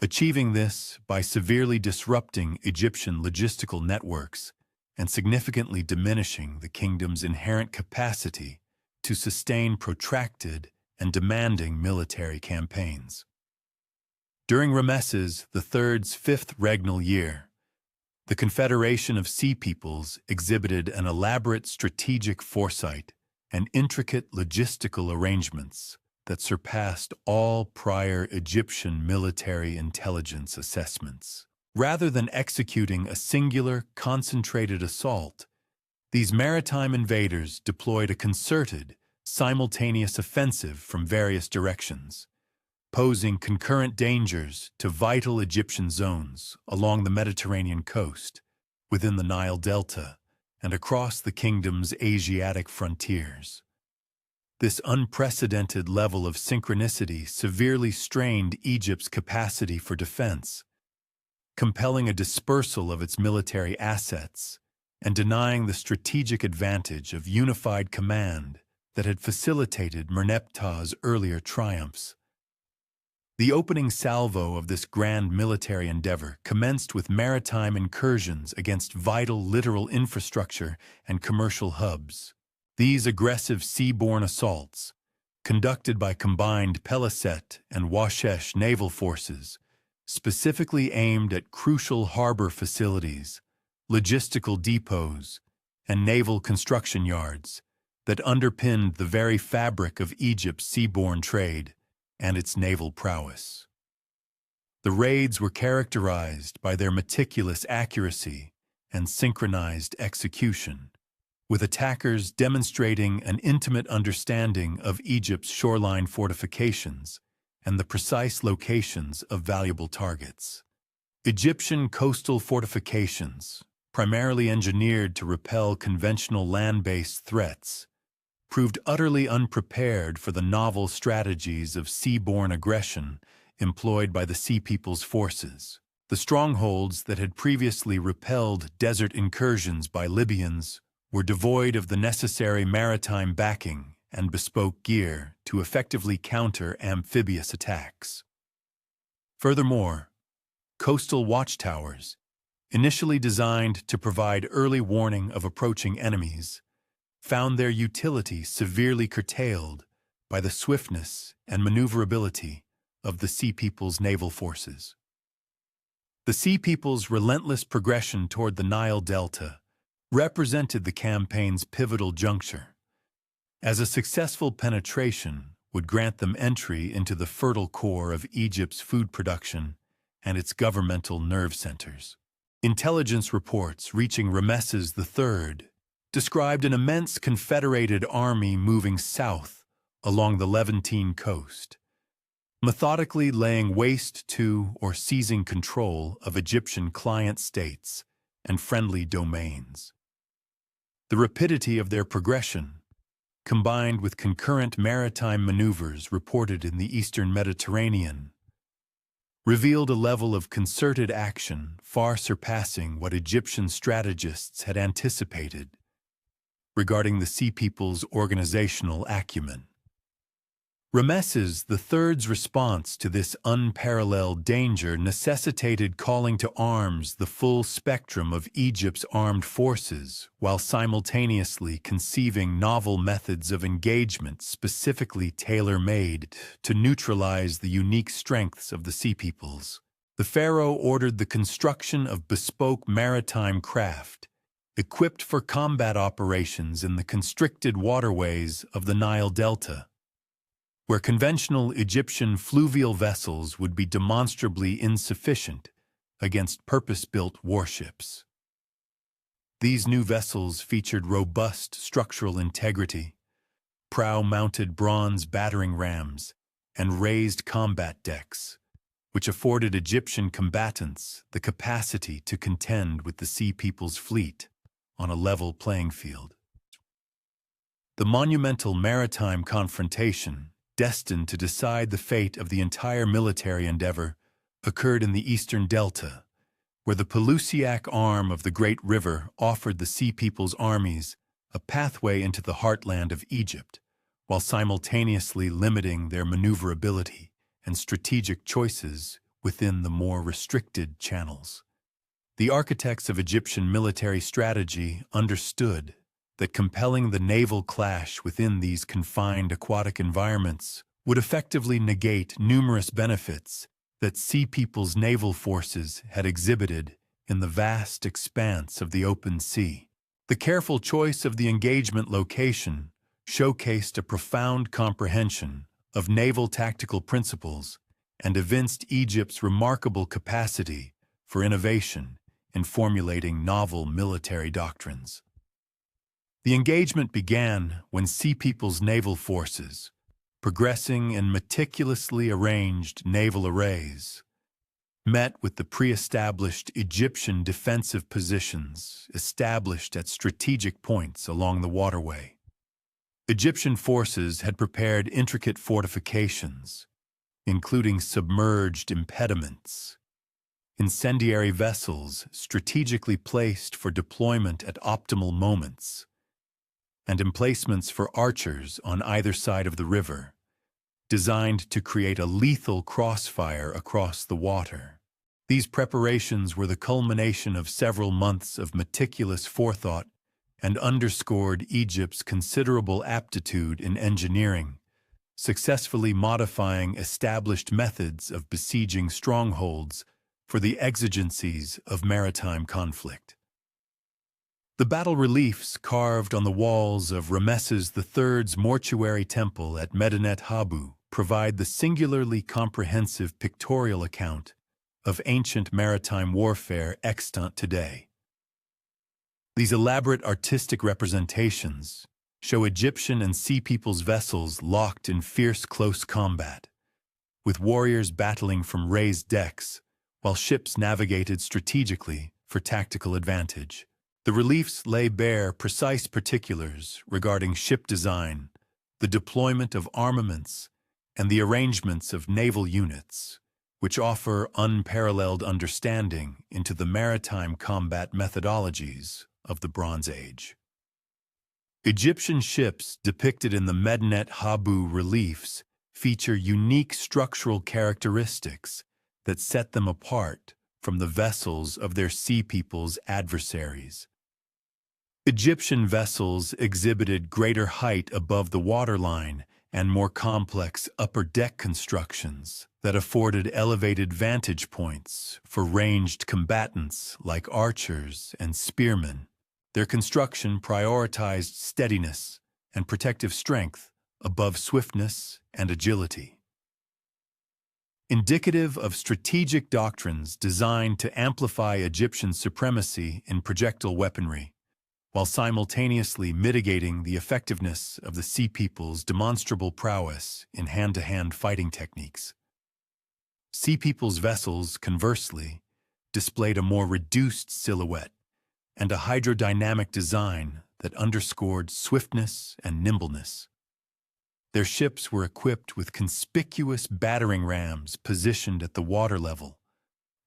S1: achieving this by severely disrupting Egyptian logistical networks and significantly diminishing the kingdom's inherent capacity to sustain protracted and demanding military campaigns. During Ramesses III's fifth regnal year, the Confederation of Sea Peoples exhibited an elaborate strategic foresight and intricate logistical arrangements that surpassed all prior Egyptian military intelligence assessments. Rather than executing a singular, concentrated assault, these maritime invaders deployed a concerted, simultaneous offensive from various directions, posing concurrent dangers to vital Egyptian zones along the Mediterranean coast, within the Nile Delta, and across the kingdom's Asiatic frontiers. This unprecedented level of synchronicity severely strained Egypt's capacity for defense, compelling a dispersal of its military assets and denying the strategic advantage of unified command that had facilitated Merneptah's earlier triumphs. The opening salvo of this grand military endeavor commenced with maritime incursions against vital littoral infrastructure and commercial hubs. These aggressive seaborne assaults, conducted by combined Peliset and Washesh naval forces, specifically aimed at crucial harbor facilities, logistical depots, and naval construction yards that underpinned the very fabric of Egypt's seaborne trade and its naval prowess. The raids were characterized by their meticulous accuracy and synchronized execution, with attackers demonstrating an intimate understanding of Egypt's shoreline fortifications and the precise locations of valuable targets. Egyptian coastal fortifications, primarily engineered to repel conventional land-based threats, proved utterly unprepared for the novel strategies of seaborne aggression employed by the Sea People's forces. The strongholds that had previously repelled desert incursions by Libyans were devoid of the necessary maritime backing and bespoke gear to effectively counter amphibious attacks. Furthermore, coastal watchtowers, initially designed to provide early warning of approaching enemies, found their utility severely curtailed by the swiftness and maneuverability of the Sea People's naval forces. The Sea People's relentless progression toward the Nile Delta represented the campaign's pivotal juncture, as a successful penetration would grant them entry into the fertile core of Egypt's food production and its governmental nerve centers. Intelligence reports reaching Ramesses III described an immense confederated army moving south along the Levantine coast, methodically laying waste to or seizing control of Egyptian client states and friendly domains. The rapidity of their progression, combined with concurrent maritime maneuvers reported in the eastern Mediterranean, revealed a level of concerted action far surpassing what Egyptian strategists had anticipated regarding the Sea People's organizational acumen. Ramesses III's response to this unparalleled danger necessitated calling to arms the full spectrum of Egypt's armed forces while simultaneously conceiving novel methods of engagement specifically tailor-made to neutralize the unique strengths of the Sea Peoples. The pharaoh ordered the construction of bespoke maritime craft, equipped for combat operations in the constricted waterways of the Nile Delta, where conventional Egyptian fluvial vessels would be demonstrably insufficient against purpose-built warships. These new vessels featured robust structural integrity, prow-mounted bronze battering rams, and raised combat decks, which afforded Egyptian combatants the capacity to contend with the Sea People's fleet on a level playing field. The monumental maritime confrontation, destined to decide the fate of the entire military endeavor, occurred in the eastern delta, where the Pelusiac arm of the great river offered the Sea People's armies a pathway into the heartland of Egypt, while simultaneously limiting their maneuverability and strategic choices within the more restricted channels. The architects of Egyptian military strategy understood that compelling the naval clash within these confined aquatic environments would effectively negate numerous benefits that Sea People's naval forces had exhibited in the vast expanse of the open sea. The careful choice of the engagement location showcased a profound comprehension of naval tactical principles and evinced Egypt's remarkable capacity for innovation in formulating novel military doctrines. The engagement began when Sea People's naval forces, progressing in meticulously arranged naval arrays, met with the pre-established Egyptian defensive positions established at strategic points along the waterway. Egyptian forces had prepared intricate fortifications, including submerged impediments, incendiary vessels strategically placed for deployment at optimal moments, and emplacements for archers on either side of the river, designed to create a lethal crossfire across the water. These preparations were the culmination of several months of meticulous forethought and underscored Egypt's considerable aptitude in engineering, successfully modifying established methods of besieging strongholds for the exigencies of maritime conflict. The battle reliefs carved on the walls of Ramesses III's mortuary temple at Medinet Habu provide the singularly comprehensive pictorial account of ancient maritime warfare extant today. These elaborate artistic representations show Egyptian and Sea People's vessels locked in fierce close combat, with warriors battling from raised decks while ships navigated strategically for tactical advantage. The reliefs lay bare precise particulars regarding ship design, the deployment of armaments, and the arrangements of naval units, which offer unparalleled understanding into the maritime combat methodologies of the Bronze Age. Egyptian ships depicted in the Medinet Habu reliefs feature unique structural characteristics that set them apart from the vessels of their Sea People's adversaries. Egyptian vessels exhibited greater height above the waterline and more complex upper-deck constructions that afforded elevated vantage points for ranged combatants like archers and spearmen. Their construction prioritized steadiness and protective strength above swiftness and agility. Indicative of strategic doctrines designed to amplify Egyptian supremacy in projectile weaponry, while simultaneously mitigating the effectiveness of the Sea People's demonstrable prowess in hand-to-hand fighting techniques. Sea People's vessels, conversely, displayed a more reduced silhouette and a hydrodynamic design that underscored swiftness and nimbleness. Their ships were equipped with conspicuous battering rams positioned at the water level,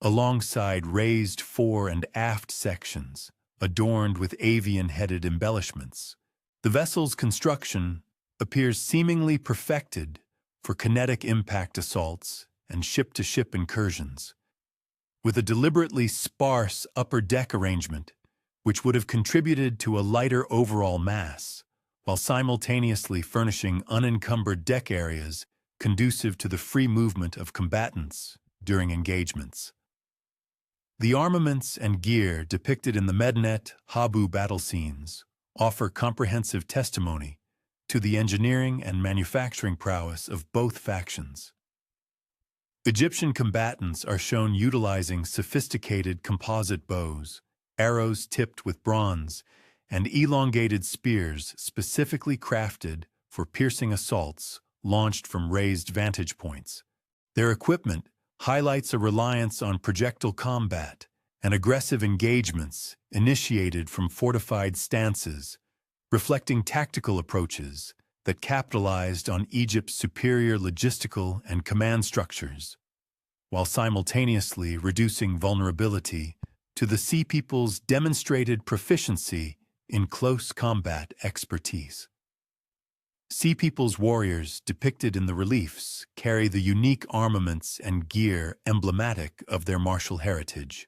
S1: alongside raised fore and aft sections adorned with avian-headed embellishments. The vessel's construction appears seemingly perfected for kinetic impact assaults and ship-to-ship incursions, with a deliberately sparse upper-deck arrangement which would have contributed to a lighter overall mass, while simultaneously furnishing unencumbered deck areas conducive to the free movement of combatants during engagements. The armaments and gear depicted in the Medinet Habu battle scenes offer comprehensive testimony to the engineering and manufacturing prowess of both factions. Egyptian combatants are shown utilizing sophisticated composite bows, arrows tipped with bronze, and elongated spears specifically crafted for piercing assaults launched from raised vantage points. Their equipment highlights a reliance on projectile combat and aggressive engagements initiated from fortified stances, reflecting tactical approaches that capitalized on Egypt's superior logistical and command structures, while simultaneously reducing vulnerability to the Sea People's demonstrated proficiency in close combat expertise. Sea People's warriors depicted in the reliefs carry the unique armaments and gear emblematic of their martial heritage.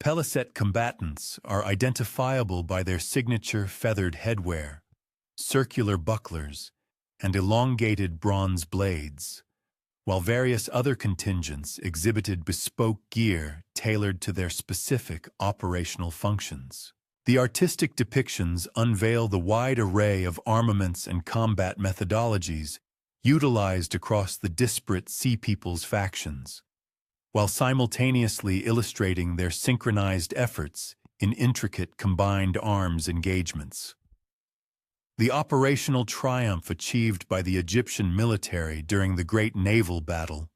S1: Peliset combatants are identifiable by their signature feathered headwear, circular bucklers, and elongated bronze blades, while various other contingents exhibited bespoke gear tailored to their specific operational functions. The artistic depictions unveil the wide array of armaments and combat methodologies utilized across the disparate Sea Peoples factions, while simultaneously illustrating their synchronized efforts in intricate combined arms engagements. The operational triumph achieved by the Egyptian military during the Great Naval Battle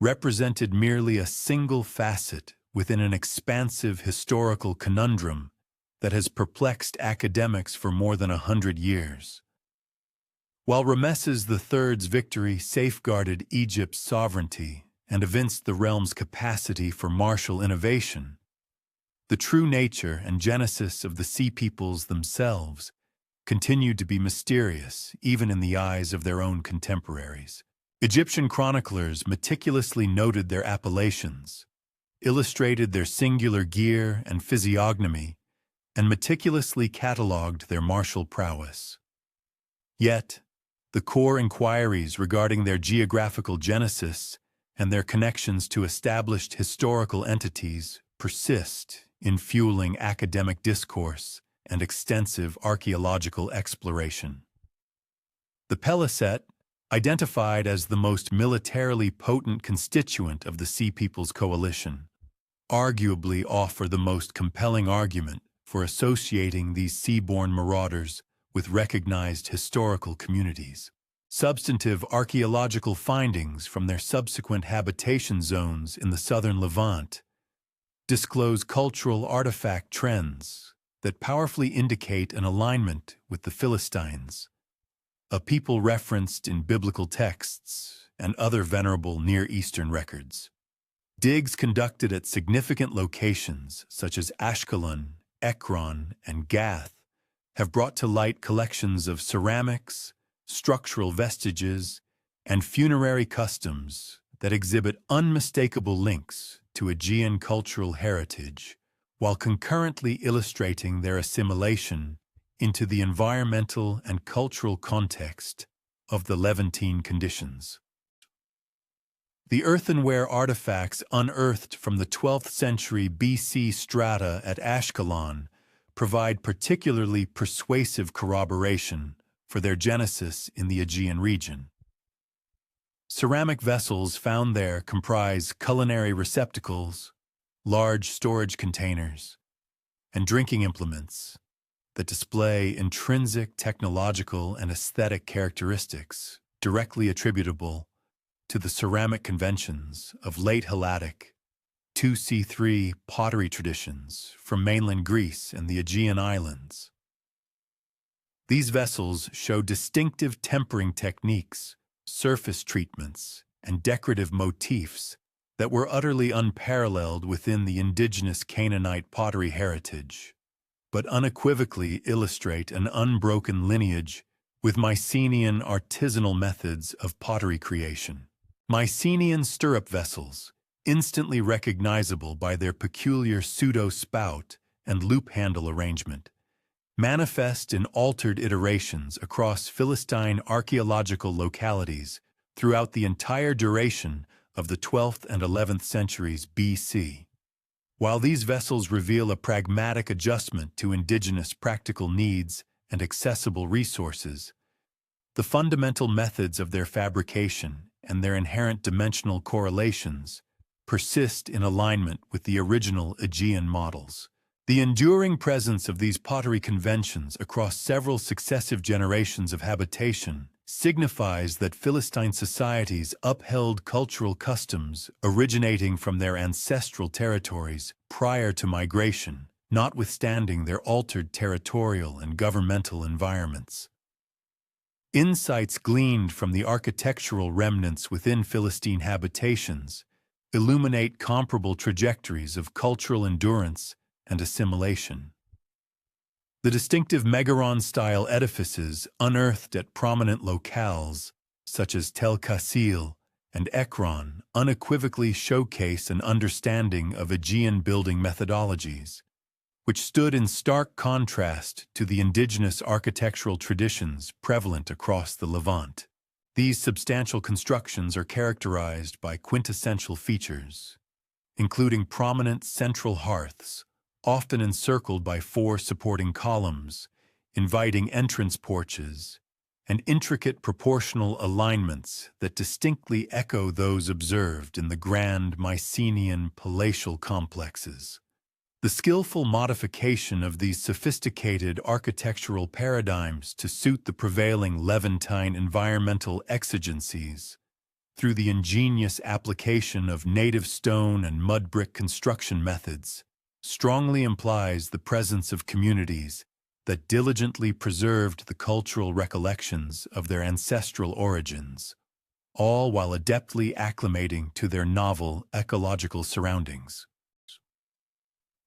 S1: represented merely a single facet within an expansive historical conundrum that has perplexed academics for more than 100 years. While Ramesses III's victory safeguarded Egypt's sovereignty and evinced the realm's capacity for martial innovation, the true nature and genesis of the Sea Peoples themselves continued to be mysterious even in the eyes of their own contemporaries. Egyptian chroniclers meticulously noted their appellations, illustrated their singular gear and physiognomy, and meticulously catalogued their martial prowess. Yet, the core inquiries regarding their geographical genesis and their connections to established historical entities persist in fueling academic discourse and extensive archaeological exploration. The Peliset, identified as the most militarily potent constituent of the Sea Peoples coalition, arguably offer the most compelling argument for associating these seaborne marauders with recognized historical communities. Substantive archaeological findings from their subsequent habitation zones in the southern Levant disclose cultural artifact trends that powerfully indicate an alignment with the Philistines, a people referenced in biblical texts and other venerable Near Eastern records. Digs conducted at significant locations such as Ashkelon, Ekron, and Gath have brought to light collections of ceramics, structural vestiges, and funerary customs that exhibit unmistakable links to Aegean cultural heritage, while concurrently illustrating their assimilation into the environmental and cultural context of the Levantine conditions. The earthenware artifacts unearthed from the 12th century BC strata at Ashkelon provide particularly persuasive corroboration for their genesis in the Aegean region. Ceramic vessels found there comprise culinary receptacles, large storage containers, and drinking implements that display intrinsic technological and aesthetic characteristics directly attributable to the ceramic conventions of late Helladic 2C3 pottery traditions from mainland Greece and the Aegean islands. These vessels show distinctive tempering techniques, surface treatments, and decorative motifs that were utterly unparalleled within the indigenous Canaanite pottery heritage, but unequivocally illustrate an unbroken lineage with Mycenaean artisanal methods of pottery creation. Mycenaean stirrup vessels, instantly recognizable by their peculiar pseudo-spout and loop handle arrangement, manifest in altered iterations across Philistine archaeological localities throughout the entire duration of the 12th and 11th centuries BC. While these vessels reveal a pragmatic adjustment to indigenous practical needs and accessible resources, the fundamental methods of their fabrication and their inherent dimensional correlations persist in alignment with the original Aegean models. The enduring presence of these pottery conventions across several successive generations of habitation signifies that Philistine societies upheld cultural customs originating from their ancestral territories prior to migration, notwithstanding their altered territorial and governmental environments. Insights gleaned from the architectural remnants within Philistine habitations illuminate comparable trajectories of cultural endurance and assimilation. The distinctive Megaron-style edifices unearthed at prominent locales, such as Tel Kassil and Ekron, unequivocally showcase an understanding of Aegean building methodologies, which stood in stark contrast to the indigenous architectural traditions prevalent across the Levant. These substantial constructions are characterized by quintessential features, including prominent central hearths, often encircled by 4 supporting columns, inviting entrance porches, and intricate proportional alignments that distinctly echo those observed in the grand Mycenaean palatial complexes. The skillful modification of these sophisticated architectural paradigms to suit the prevailing Levantine environmental exigencies, through the ingenious application of native stone and mud brick construction methods, strongly implies the presence of communities that diligently preserved the cultural recollections of their ancestral origins, all while adeptly acclimating to their novel ecological surroundings.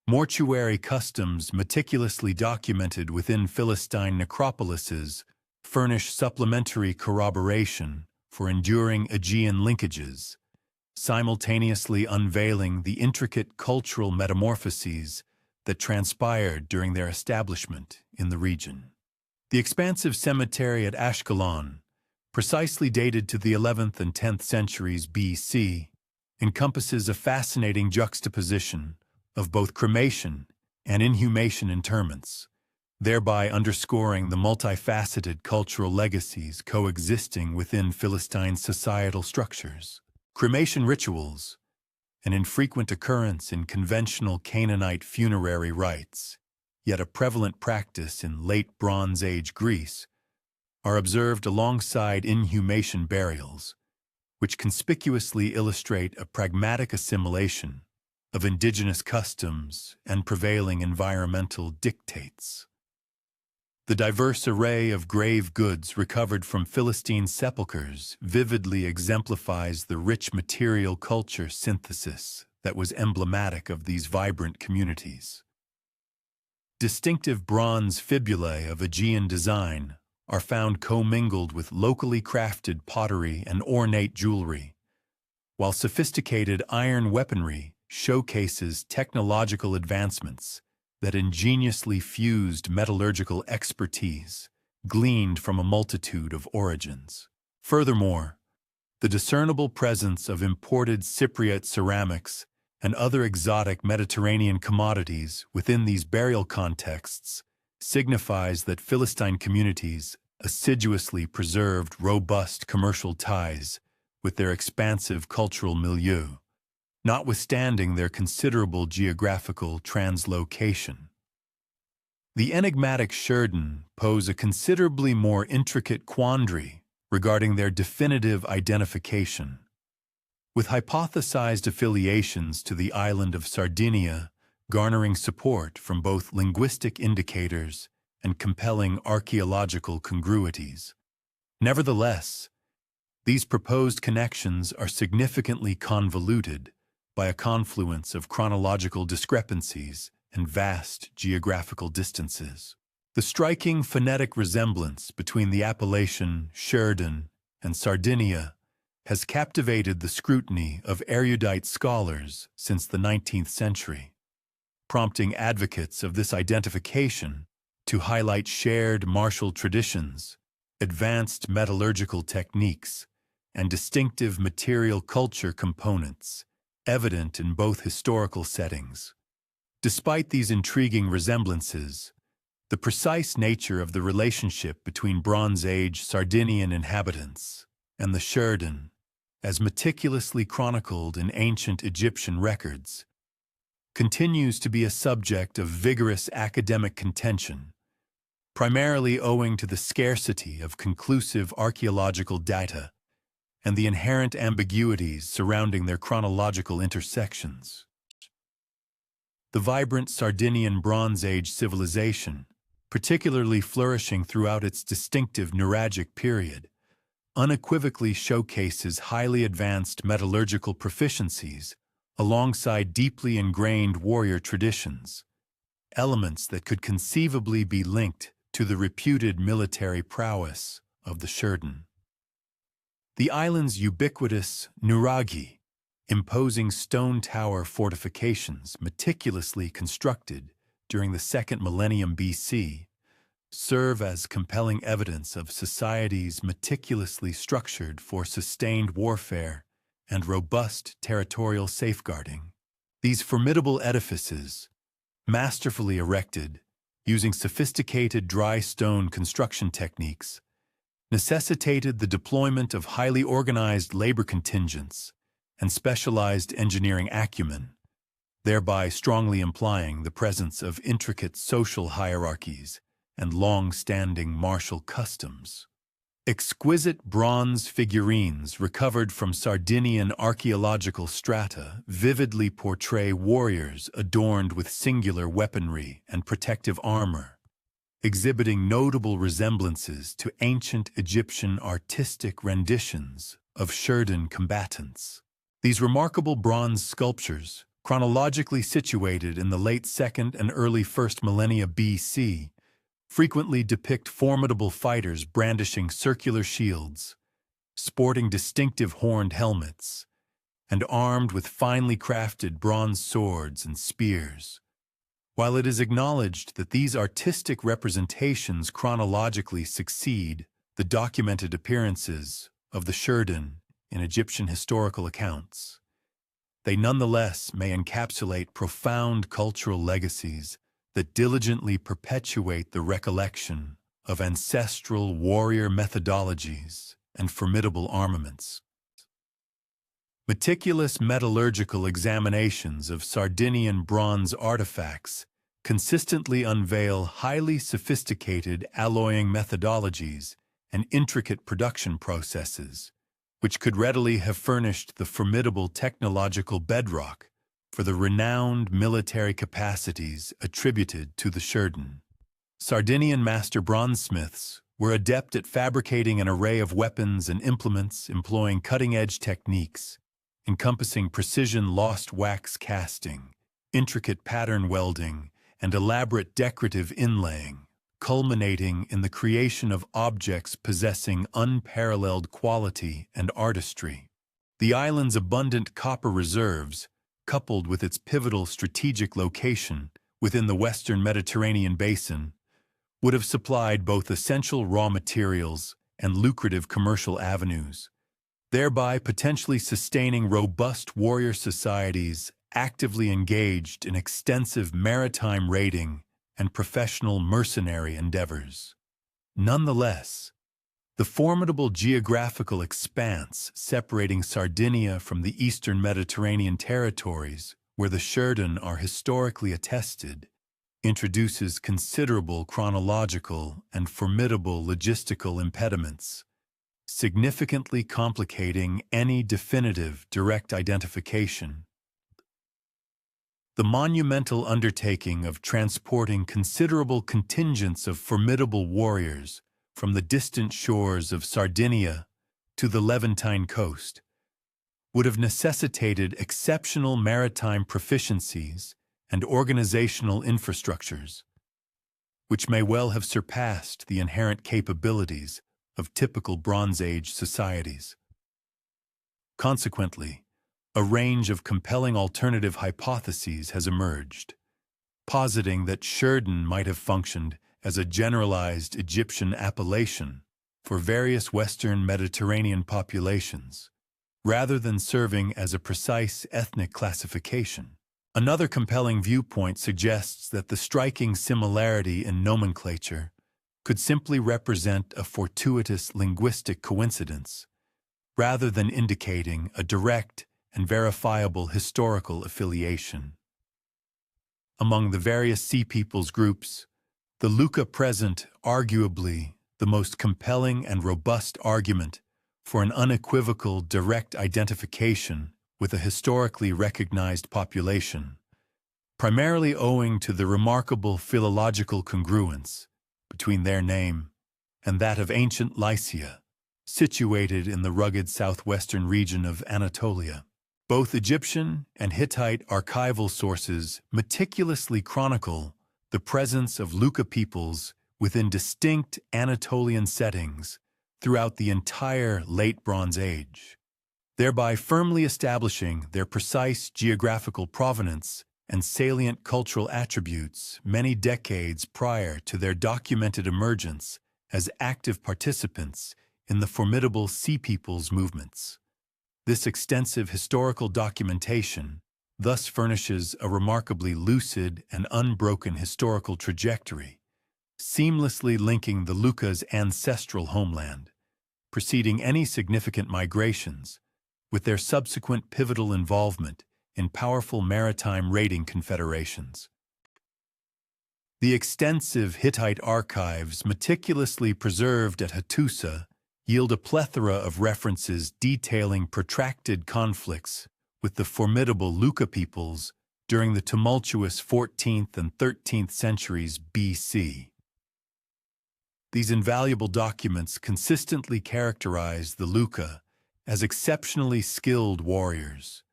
S1: Mortuary customs meticulously documented within Philistine necropolises furnish supplementary corroboration for enduring Aegean linkages, simultaneously unveiling the intricate cultural metamorphoses that transpired during their establishment in the region. The expansive cemetery at Ashkelon, precisely dated to the 11th and 10th centuries BC, encompasses a fascinating juxtaposition of both cremation and inhumation interments, thereby underscoring the multifaceted cultural legacies coexisting within Philistine societal structures. Cremation rituals, an infrequent occurrence in conventional Canaanite funerary rites, yet a prevalent practice in late Bronze Age Greece, are observed alongside inhumation burials, which conspicuously illustrate a pragmatic assimilation of indigenous customs and prevailing environmental dictates. The diverse array of grave goods recovered from Philistine sepulchres vividly exemplifies the rich material culture synthesis that was emblematic of these vibrant communities. Distinctive bronze fibulae of Aegean design are found commingled with locally crafted pottery and ornate jewelry, while sophisticated iron weaponry showcases technological advancements that ingeniously fused metallurgical expertise gleaned from a multitude of origins. Furthermore, the discernible presence of imported Cypriot ceramics and other exotic Mediterranean commodities within these burial contexts signifies that Philistine communities assiduously preserved robust commercial ties with their expansive cultural milieu, notwithstanding their considerable geographical translocation. The enigmatic Sherden pose a considerably more intricate quandary regarding their definitive identification, with hypothesized affiliations to the island of Sardinia garnering support from both linguistic indicators and compelling archaeological congruities. Nevertheless, these proposed connections are significantly convoluted by a confluence of chronological discrepancies and vast geographical distances. The striking phonetic resemblance between the appellation Sherden and Sardinia has captivated the scrutiny of erudite scholars since the 19th century, prompting advocates of this identification to highlight shared martial traditions, advanced metallurgical techniques, and distinctive material culture components evident in both historical settings. Despite these intriguing resemblances, the precise nature of the relationship between Bronze Age Sardinian inhabitants and the Sherden, as meticulously chronicled in ancient Egyptian records, continues to be a subject of vigorous academic contention, primarily owing to the scarcity of conclusive archaeological data and the inherent ambiguities surrounding their chronological intersections. The vibrant Sardinian Bronze Age civilization, particularly flourishing throughout its distinctive Nuragic period, unequivocally showcases highly advanced metallurgical proficiencies alongside deeply ingrained warrior traditions, elements that could conceivably be linked to the reputed military prowess of the Sherden. The island's ubiquitous nuraghi, imposing stone tower fortifications meticulously constructed during the second millennium BC, serve as compelling evidence of societies meticulously structured for sustained warfare and robust territorial safeguarding. These formidable edifices, masterfully erected using sophisticated dry stone construction techniques, necessitated the deployment of highly organized labor contingents and specialized engineering acumen, thereby strongly implying the presence of intricate social hierarchies and long-standing martial customs. Exquisite bronze figurines recovered from Sardinian archaeological strata vividly portray warriors adorned with singular weaponry and protective armor, exhibiting notable resemblances to ancient Egyptian artistic renditions of Sherdun combatants. These remarkable bronze sculptures, chronologically situated in the late 2nd and early 1st millennia BC, frequently depict formidable fighters brandishing circular shields, sporting distinctive horned helmets, and armed with finely crafted bronze swords and spears. While it is acknowledged that these artistic representations chronologically succeed the documented appearances of the Sherdun in Egyptian historical accounts, they nonetheless may encapsulate profound cultural legacies that diligently perpetuate the recollection of ancestral warrior methodologies and formidable armaments. Meticulous metallurgical examinations of Sardinian bronze artifacts consistently unveil highly sophisticated alloying methodologies and intricate production processes, which could readily have furnished the formidable technological bedrock for the renowned military capacities attributed to the Sherdun. Sardinian master bronzesmiths were adept at fabricating an array of weapons and implements employing cutting-edge techniques, encompassing precision lost wax casting, intricate pattern welding, and elaborate decorative inlaying, culminating in the creation of objects possessing unparalleled quality and artistry. The island's abundant copper reserves, coupled with its pivotal strategic location within the western Mediterranean basin, would have supplied both essential raw materials and lucrative commercial avenues, thereby potentially sustaining robust warrior societies actively engaged in extensive maritime raiding and professional mercenary endeavors. Nonetheless, the formidable geographical expanse separating Sardinia from the eastern Mediterranean territories, where the Sherdun are historically attested, introduces considerable chronological and formidable logistical impediments, significantly complicating any definitive direct identification. The monumental undertaking of transporting considerable contingents of formidable warriors from the distant shores of Sardinia to the Levantine coast would have necessitated exceptional maritime proficiencies and organizational infrastructures, which may well have surpassed the inherent capabilities of typical Bronze Age societies. Consequently, a range of compelling alternative hypotheses has emerged, positing that Sherdun might have functioned as a generalized Egyptian appellation for various Western Mediterranean populations, rather than serving as a precise ethnic classification. Another compelling viewpoint suggests that the striking similarity in nomenclature could simply represent a fortuitous linguistic coincidence, rather than indicating a direct and verifiable historical affiliation. Among the various Sea Peoples groups, the Luca present arguably the most compelling and robust argument for an unequivocal direct identification with a historically recognized population, primarily owing to the remarkable philological congruence between their name and that of ancient Lycia, situated in the rugged southwestern region of Anatolia. Both Egyptian and Hittite archival sources meticulously chronicle the presence of Luca peoples within distinct Anatolian settings throughout the entire Late Bronze Age, thereby firmly establishing their precise geographical provenance and salient cultural attributes many decades prior to their documented emergence as active participants in the formidable Sea Peoples movements. This extensive historical documentation thus furnishes a remarkably lucid and unbroken historical trajectory, seamlessly linking the Lucca's ancestral homeland preceding any significant migrations, with their subsequent pivotal involvement in powerful maritime raiding confederations. The extensive Hittite archives meticulously preserved at Hattusa yield a plethora of references detailing protracted conflicts with the formidable Luca peoples during the tumultuous 14th and 13th centuries BC. These invaluable documents consistently characterize the Luca as exceptionally skilled warriors,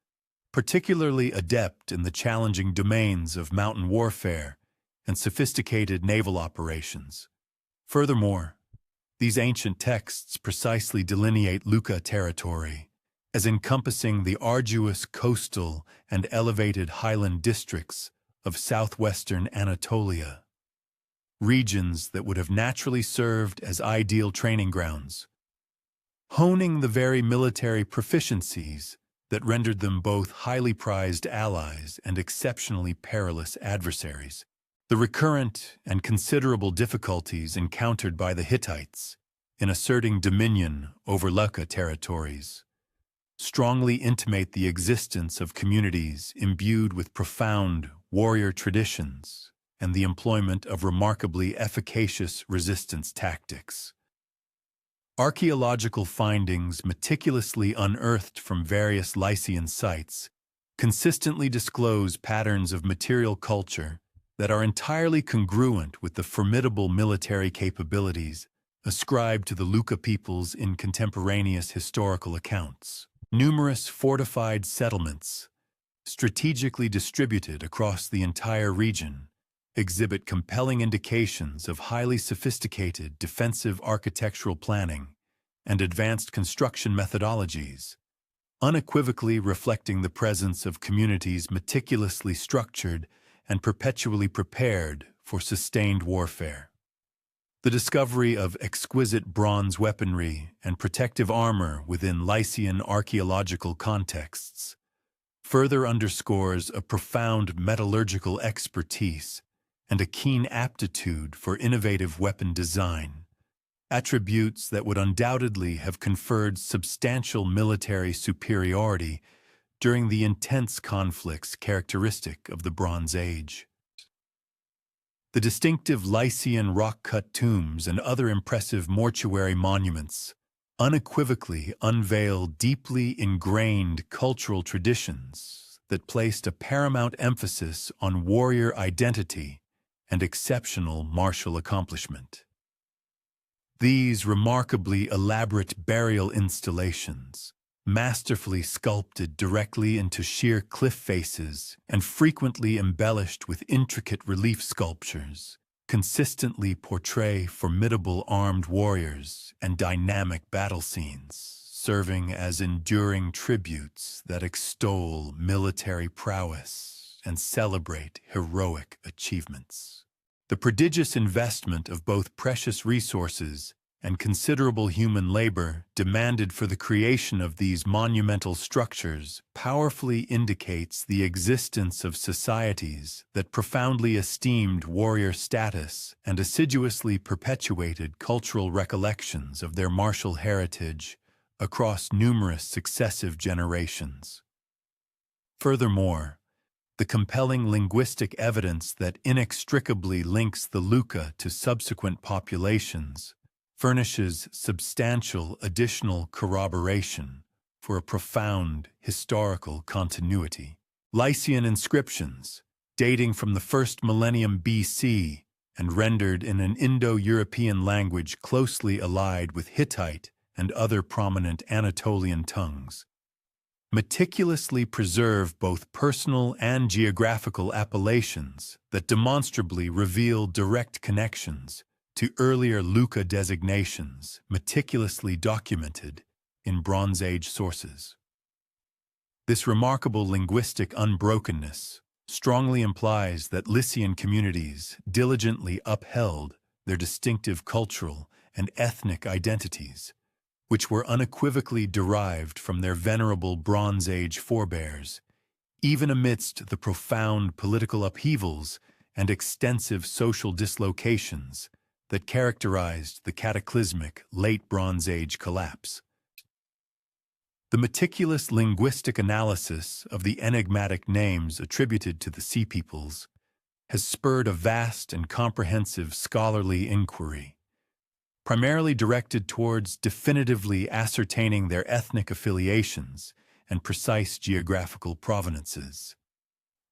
S1: particularly adept in the challenging domains of mountain warfare and sophisticated naval operations. Furthermore, these ancient texts precisely delineate Luca territory as encompassing the arduous coastal and elevated highland districts of southwestern Anatolia, regions that would have naturally served as ideal training grounds, honing the very military proficiencies that rendered them both highly prized allies and exceptionally perilous adversaries. The recurrent and considerable difficulties encountered by the Hittites in asserting dominion over Luca territories strongly intimate the existence of communities imbued with profound warrior traditions and the employment of remarkably efficacious resistance tactics. Archaeological findings meticulously unearthed from various Lycian sites consistently disclose patterns of material culture that are entirely congruent with the formidable military capabilities ascribed to the Luca peoples in contemporaneous historical accounts. Numerous fortified settlements, strategically distributed across the entire region, exhibit compelling indications of highly sophisticated defensive architectural planning and advanced construction methodologies, unequivocally reflecting the presence of communities meticulously structured and perpetually prepared for sustained warfare. The discovery of exquisite bronze weaponry and protective armor within Lycian archaeological contexts further underscores a profound metallurgical expertise and a keen aptitude for innovative weapon design, attributes that would undoubtedly have conferred substantial military superiority during the intense conflicts characteristic of the Bronze Age. The distinctive Lycian rock-cut tombs and other impressive mortuary monuments unequivocally unveil deeply ingrained cultural traditions that placed a paramount emphasis on warrior identity and exceptional martial accomplishment. These remarkably elaborate burial installations, masterfully sculpted directly into sheer cliff faces and frequently embellished with intricate relief sculptures, consistently portray formidable armed warriors and dynamic battle scenes, serving as enduring tributes that extol military prowess and celebrate heroic achievements. The prodigious investment of both precious resources and considerable human labor demanded for the creation of these monumental structures powerfully indicates the existence of societies that profoundly esteemed warrior status and assiduously perpetuated cultural recollections of their martial heritage across numerous successive generations. Furthermore, the compelling linguistic evidence that inextricably links the Luca to subsequent populations furnishes substantial additional corroboration for a profound historical continuity. Lycian inscriptions, dating from the first millennium BC and rendered in an Indo-European language closely allied with Hittite and other prominent Anatolian tongues, meticulously preserve both personal and geographical appellations that demonstrably reveal direct connections to earlier Luca designations meticulously documented in Bronze Age sources. This remarkable linguistic unbrokenness strongly implies that Lycian communities diligently upheld their distinctive cultural and ethnic identities, which were unequivocally derived from their venerable Bronze Age forebears, even amidst the profound political upheavals and extensive social dislocations that characterized the cataclysmic Late Bronze Age collapse. The meticulous linguistic analysis of the enigmatic names attributed to the Sea Peoples has spurred a vast and comprehensive scholarly inquiry, primarily directed towards definitively ascertaining their ethnic affiliations and precise geographical provenances.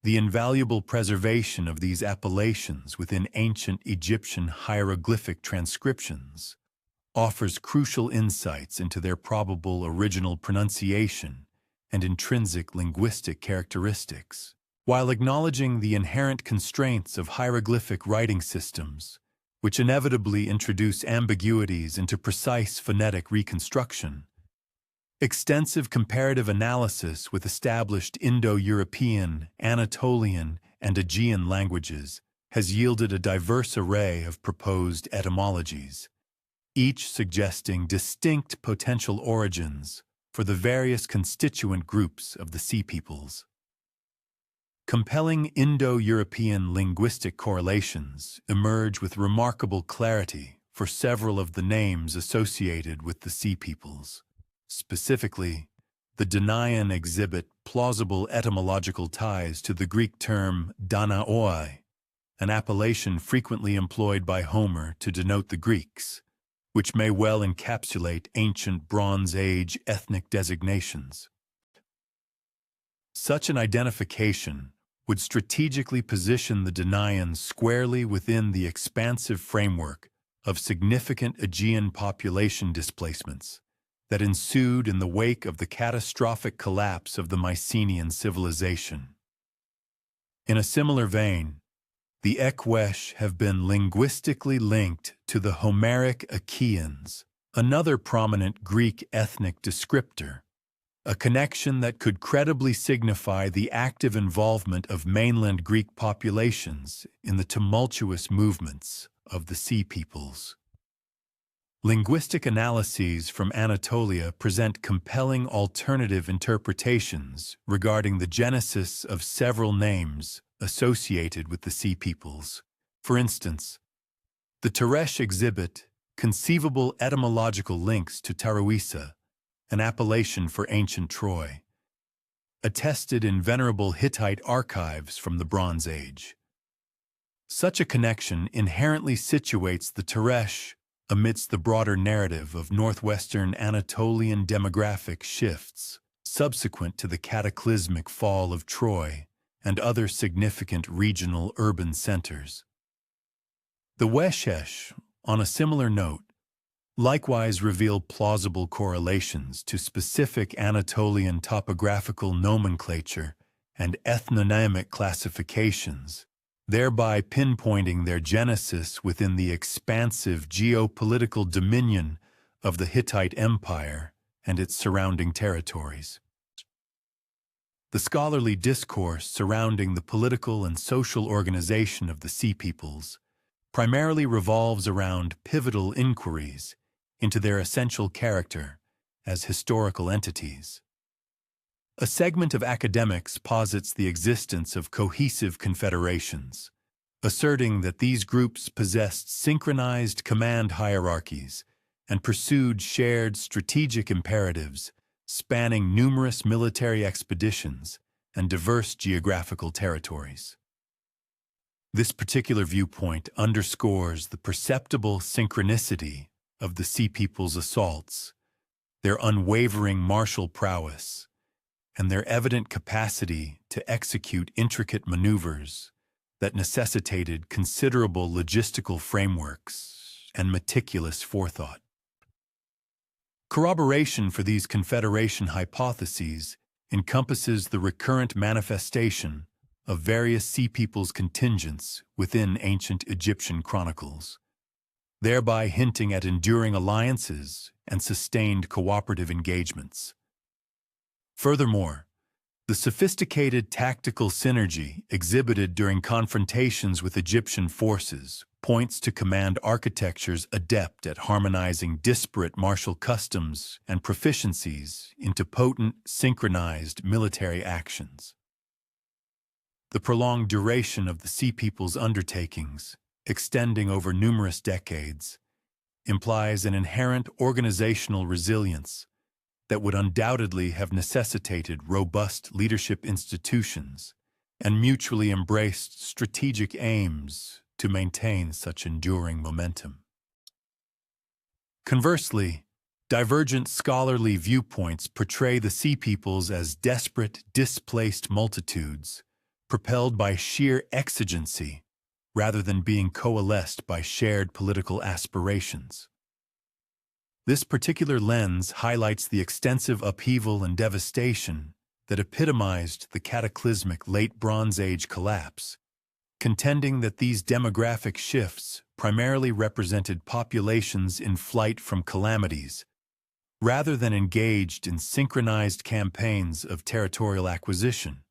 S1: The invaluable preservation of these appellations within ancient Egyptian hieroglyphic transcriptions offers crucial insights into their probable original pronunciation and intrinsic linguistic characteristics, while acknowledging the inherent constraints of hieroglyphic writing systems, which inevitably introduce ambiguities into precise phonetic reconstruction. Extensive comparative analysis with established Indo-European, Anatolian, and Aegean languages has yielded a diverse array of proposed etymologies, each suggesting distinct potential origins for the various constituent groups of the Sea Peoples. Compelling Indo-European linguistic correlations emerge with remarkable clarity for several of the names associated with the Sea Peoples. Specifically, the Danaian exhibit plausible etymological ties to the Greek term Danaoi, an appellation frequently employed by Homer to denote the Greeks, which may well encapsulate ancient Bronze Age ethnic designations. Such an identification would strategically position the Danaians squarely within the expansive framework of significant Aegean population displacements that ensued in the wake of the catastrophic collapse of the Mycenaean civilization. In a similar vein, the Ekwesh have been linguistically linked to the Homeric Achaeans, another prominent Greek ethnic descriptor, a connection that could credibly signify the active involvement of mainland Greek populations in the tumultuous movements of the Sea Peoples. Linguistic analyses from Anatolia present compelling alternative interpretations regarding the genesis of several names associated with the Sea Peoples. For instance, the Teresh exhibit conceivable etymological links to Tarouissa, an appellation for ancient Troy, attested in venerable Hittite archives from the Bronze Age. Such a connection inherently situates the Teresh amidst the broader narrative of northwestern Anatolian demographic shifts subsequent to the cataclysmic fall of Troy and other significant regional urban centers. The Weshesh, on a similar note, likewise reveal plausible correlations to specific Anatolian topographical nomenclature and ethnonymic classifications, thereby pinpointing their genesis within the expansive geopolitical dominion of the Hittite Empire and its surrounding territories. The scholarly discourse surrounding the political and social organization of the Sea Peoples primarily revolves around pivotal inquiries into their essential character as historical entities. A segment of academics posits the existence of cohesive confederations, asserting that these groups possessed synchronized command hierarchies and pursued shared strategic imperatives spanning numerous military expeditions and diverse geographical territories. This particular viewpoint underscores the perceptible synchronicity of the Sea Peoples' assaults, their unwavering martial prowess, and their evident capacity to execute intricate maneuvers that necessitated considerable logistical frameworks and meticulous forethought. Corroboration for these confederation hypotheses encompasses the recurrent manifestation of various Sea Peoples contingents within ancient Egyptian chronicles, thereby hinting at enduring alliances and sustained cooperative engagements. Furthermore, the sophisticated tactical synergy exhibited during confrontations with Egyptian forces points to command architectures adept at harmonizing disparate martial customs and proficiencies into potent, synchronized military actions. The prolonged duration of the Sea Peoples' undertakings extending over numerous decades, implies an inherent organizational resilience that would undoubtedly have necessitated robust leadership institutions and mutually embraced strategic aims to maintain such enduring momentum. Conversely, divergent scholarly viewpoints portray the Sea Peoples as desperate, displaced multitudes, propelled by sheer exigency rather than being coalesced by shared political aspirations. This particular lens highlights the extensive upheaval and devastation that epitomized the cataclysmic Late Bronze Age collapse, contending that these demographic shifts primarily represented populations in flight from calamities, rather than engaged in synchronized campaigns of territorial acquisition.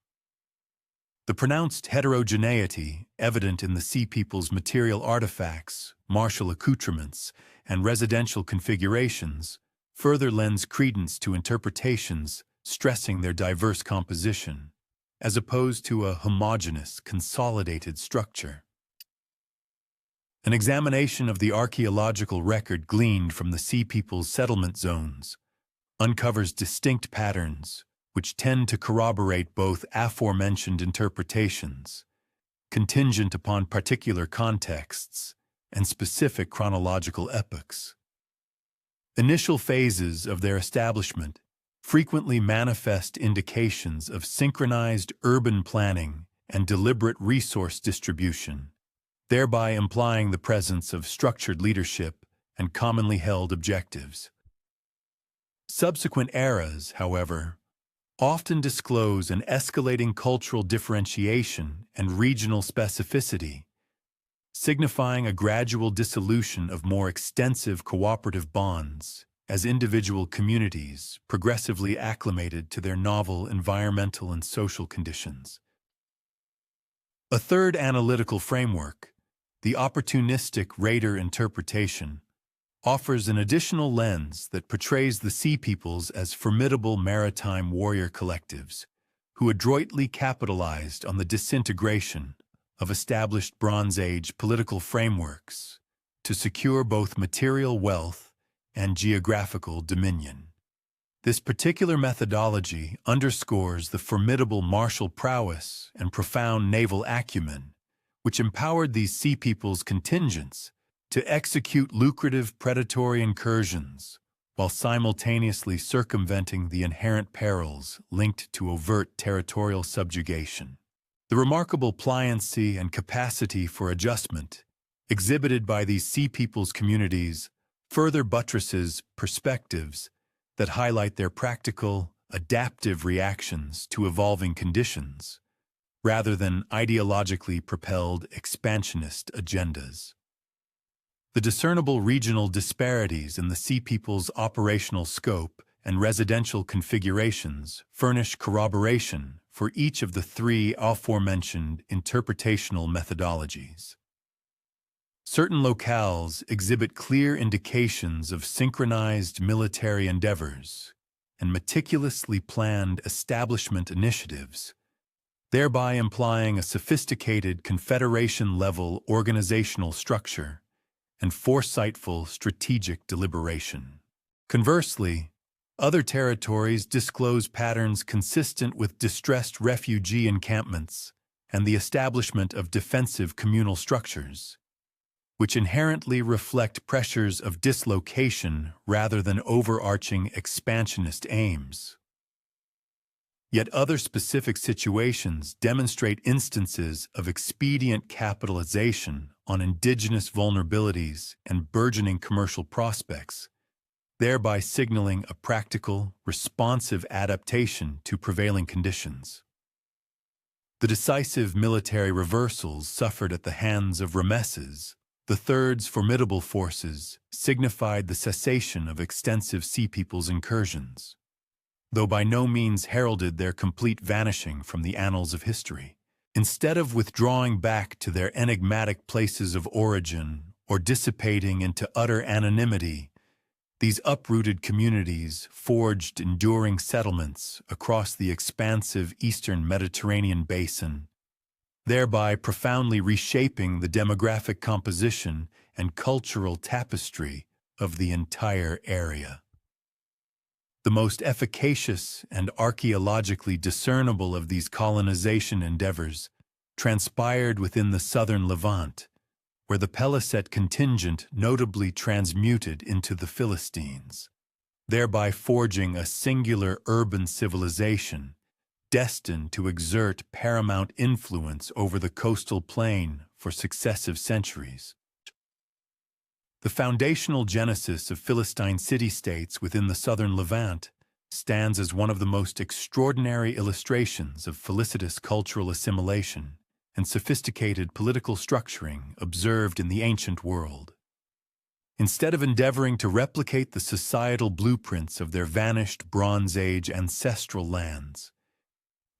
S1: The pronounced heterogeneity evident in the Sea Peoples' material artifacts, martial accoutrements, and residential configurations further lends credence to interpretations stressing their diverse composition, as opposed to a homogeneous, consolidated structure. An examination of the archaeological record gleaned from the Sea Peoples' settlement zones uncovers distinct patterns which tend to corroborate both aforementioned interpretations, contingent upon particular contexts and specific chronological epochs. Initial phases of their establishment frequently manifest indications of synchronized urban planning and deliberate resource distribution, thereby implying the presence of structured leadership and commonly held objectives. Subsequent eras, however, often disclose an escalating cultural differentiation and regional specificity, signifying a gradual dissolution of more extensive cooperative bonds as individual communities progressively acclimated to their novel environmental and social conditions. A third analytical framework, the opportunistic raider interpretation, offers an additional lens that portrays the Sea Peoples as formidable maritime warrior collectives who adroitly capitalized on the disintegration of established Bronze Age political frameworks to secure both material wealth and geographical dominion. This particular methodology underscores the formidable martial prowess and profound naval acumen which empowered these Sea Peoples' contingents to execute lucrative predatory incursions while simultaneously circumventing the inherent perils linked to overt territorial subjugation. The remarkable pliancy and capacity for adjustment exhibited by these Sea Peoples' communities further buttresses perspectives that highlight their practical, adaptive reactions to evolving conditions, rather than ideologically propelled expansionist agendas. The discernible regional disparities in the Sea Peoples' operational scope and residential configurations furnish corroboration for each of the three aforementioned interpretational methodologies. Certain locales exhibit clear indications of synchronized military endeavors and meticulously planned establishment initiatives, thereby implying a sophisticated confederation-level organizational structure and foresightful strategic deliberation. Conversely, other territories disclose patterns consistent with distressed refugee encampments and the establishment of defensive communal structures, which inherently reflect pressures of dislocation rather than overarching expansionist aims. Yet other specific situations demonstrate instances of expedient capitalization on indigenous vulnerabilities and burgeoning commercial prospects, thereby signaling a practical, responsive adaptation to prevailing conditions. The decisive military reversals suffered at the hands of Rameses, the Third's formidable forces, signified the cessation of extensive Sea Peoples' incursions, though by no means heralded their complete vanishing from the annals of history. Instead of withdrawing back to their enigmatic places of origin or dissipating into utter anonymity, these uprooted communities forged enduring settlements across the expansive eastern Mediterranean basin, thereby profoundly reshaping the demographic composition and cultural tapestry of the entire area. The most efficacious and archaeologically discernible of these colonization endeavors transpired within the southern Levant, where the Peliset contingent notably transmuted into the Philistines, thereby forging a singular urban civilization destined to exert paramount influence over the coastal plain for successive centuries. The foundational genesis of Philistine city-states within the southern Levant stands as one of the most extraordinary illustrations of felicitous cultural assimilation and sophisticated political structuring observed in the ancient world. Instead of endeavoring to replicate the societal blueprints of their vanished Bronze Age ancestral lands,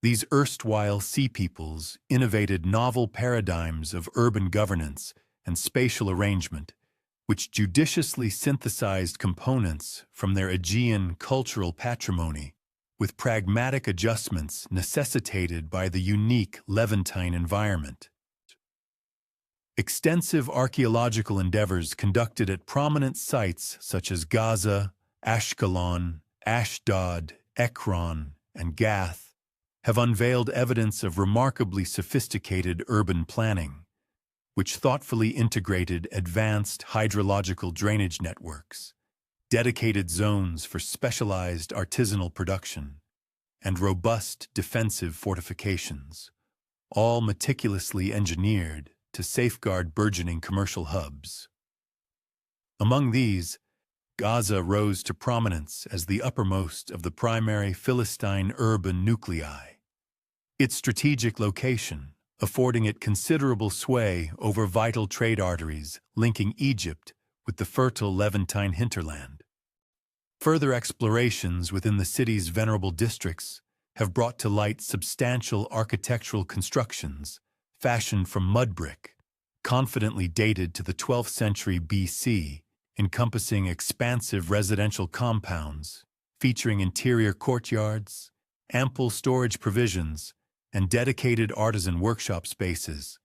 S1: these erstwhile sea peoples innovated novel paradigms of urban governance and spatial arrangement, which judiciously synthesized components from their Aegean cultural patrimony with pragmatic adjustments necessitated by the unique Levantine environment. Extensive archaeological endeavors conducted at prominent sites such as Gaza, Ashkelon, Ashdod, Ekron, and Gath have unveiled evidence of remarkably sophisticated urban planning, which thoughtfully integrated advanced hydrological drainage networks, dedicated zones for specialized artisanal production, and robust defensive fortifications, all meticulously engineered to safeguard burgeoning commercial hubs. Among these, Gaza rose to prominence as the uppermost of the primary Philistine urban nuclei. Its strategic location, affording it considerable sway over vital trade arteries linking Egypt with the fertile Levantine hinterland. Further explorations within the city's venerable districts have brought to light substantial architectural constructions fashioned from mud brick, confidently dated to the 12th century BC, encompassing expansive residential compounds featuring interior courtyards, ample storage provisions, and dedicated artisan workshop spaces.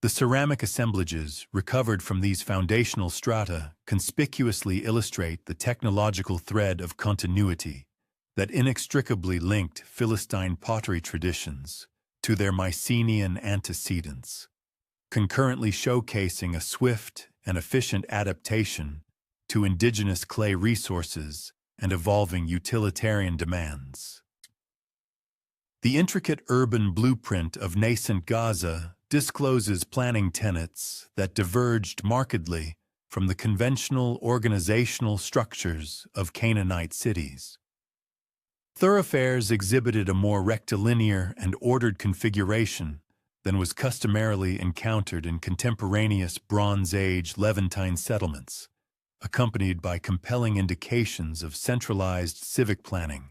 S1: The ceramic assemblages recovered from these foundational strata conspicuously illustrate the technological thread of continuity that inextricably linked Philistine pottery traditions to their Mycenaean antecedents, concurrently showcasing a swift and efficient adaptation to indigenous clay resources and evolving utilitarian demands. The intricate urban blueprint of nascent Gaza discloses planning tenets that diverged markedly from the conventional organizational structures of Canaanite cities. Thoroughfares exhibited a more rectilinear and ordered configuration than was customarily encountered in contemporaneous Bronze Age Levantine settlements, accompanied by compelling indications of centralized civic planning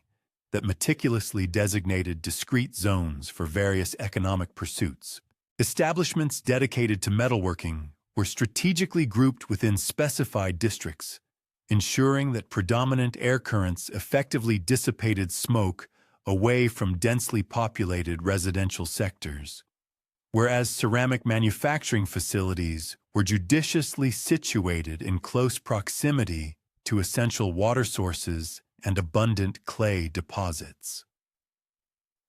S1: that meticulously designated discrete zones for various economic pursuits. Establishments dedicated to metalworking were strategically grouped within specified districts, ensuring that predominant air currents effectively dissipated smoke away from densely populated residential sectors, whereas ceramic manufacturing facilities were judiciously situated in close proximity to essential water sources and abundant clay deposits.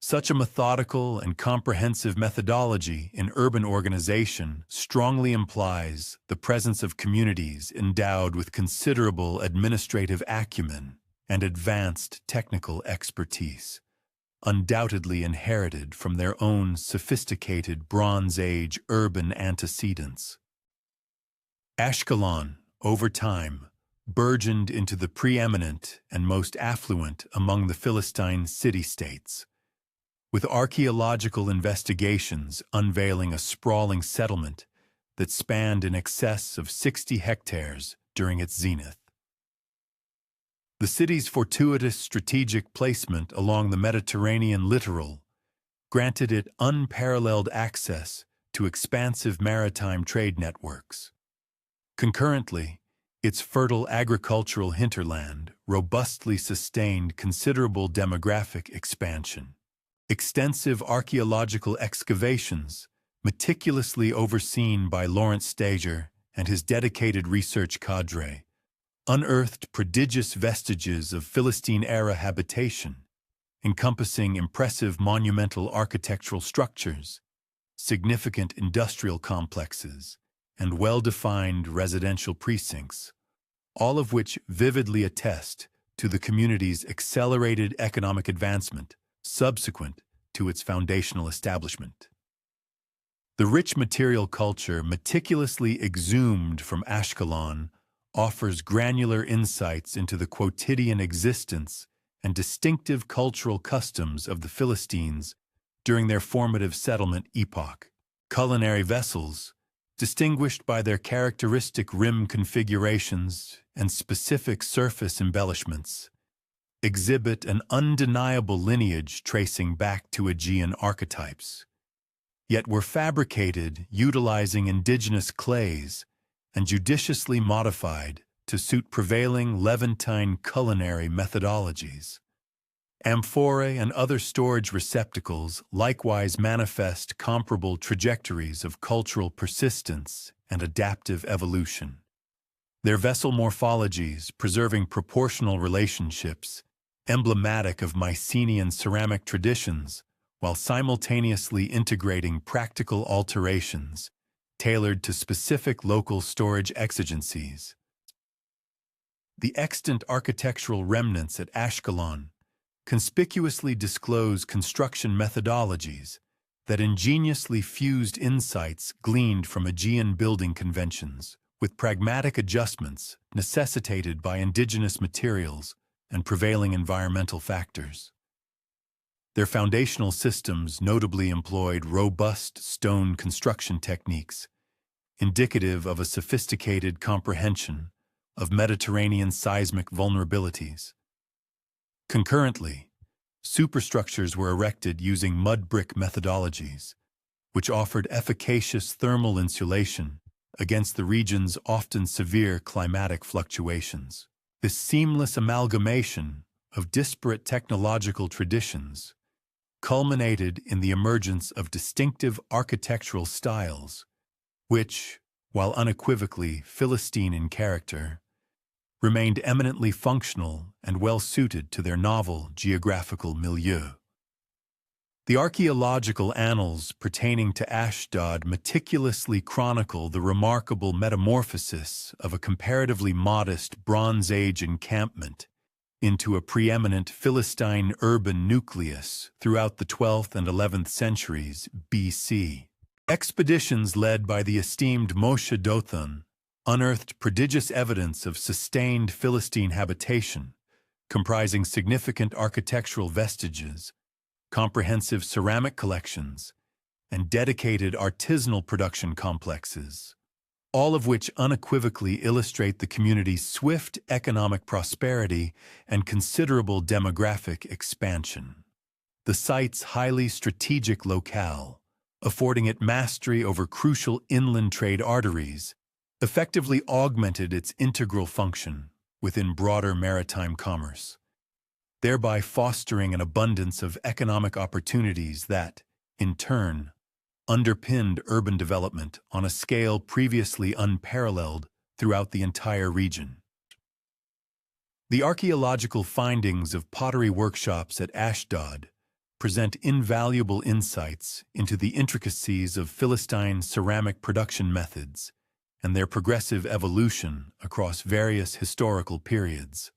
S1: Such a methodical and comprehensive methodology in urban organization strongly implies the presence of communities endowed with considerable administrative acumen and advanced technical expertise, undoubtedly inherited from their own sophisticated Bronze Age urban antecedents. Ashkelon, over time, burgeoned into the preeminent and most affluent among the Philistine city-states, with archaeological investigations unveiling a sprawling settlement that spanned in excess of 60 hectares during its zenith. The city's fortuitous strategic placement along the Mediterranean littoral granted it unparalleled access to expansive maritime trade networks. Concurrently, its fertile agricultural hinterland robustly sustained considerable demographic expansion. Extensive archaeological excavations meticulously overseen by Lawrence Stager and his dedicated research cadre, unearthed prodigious vestiges of Philistine-era habitation, encompassing impressive monumental architectural structures, significant industrial complexes, and well-defined residential precincts, all of which vividly attest to the community's accelerated economic advancement subsequent to its foundational establishment. The rich material culture meticulously exhumed from Ashkelon offers granular insights into the quotidian existence and distinctive cultural customs of the Philistines during their formative settlement epoch. Culinary vessels, distinguished by their characteristic rim configurations and specific surface embellishments, exhibit an undeniable lineage tracing back to Aegean archetypes, yet were fabricated utilizing indigenous clays and judiciously modified to suit prevailing Levantine culinary methodologies. Amphorae and other storage receptacles likewise manifest comparable trajectories of cultural persistence and adaptive evolution. Their vessel morphologies, preserving proportional relationships, emblematic of Mycenaean ceramic traditions, while simultaneously integrating practical alterations tailored to specific local storage exigencies. The extant architectural remnants at Ashkelon conspicuously disclose construction methodologies that ingeniously fused insights gleaned from Aegean building conventions with pragmatic adjustments necessitated by indigenous materials and prevailing environmental factors. Their foundational systems notably employed robust stone construction techniques, indicative of a sophisticated comprehension of Mediterranean seismic vulnerabilities. Concurrently, superstructures were erected using mud brick methodologies, which offered efficacious thermal insulation against the region's often severe climatic fluctuations. This seamless amalgamation of disparate technological traditions culminated in the emergence of distinctive architectural styles, which, while unequivocally Philistine in character, remained eminently functional and well-suited to their novel geographical milieu. The archaeological annals pertaining to Ashdod meticulously chronicle the remarkable metamorphosis of a comparatively modest Bronze Age encampment into a preeminent Philistine urban nucleus throughout the 12th and 11th centuries BC. Expeditions led by the esteemed Moshe Dothan unearthed prodigious evidence of sustained Philistine habitation, comprising significant architectural vestiges, comprehensive ceramic collections, and dedicated artisanal production complexes, all of which unequivocally illustrate the community's swift economic prosperity and considerable demographic expansion. The site's highly strategic locale, affording it mastery over crucial inland trade arteries, effectively augmented its integral function within broader maritime commerce, thereby fostering an abundance of economic opportunities that, in turn, underpinned urban development on a scale previously unparalleled throughout the entire region. The archaeological findings of pottery workshops at Ashdod present invaluable insights into the intricacies of Philistine ceramic production methods and their progressive evolution across various historical periods.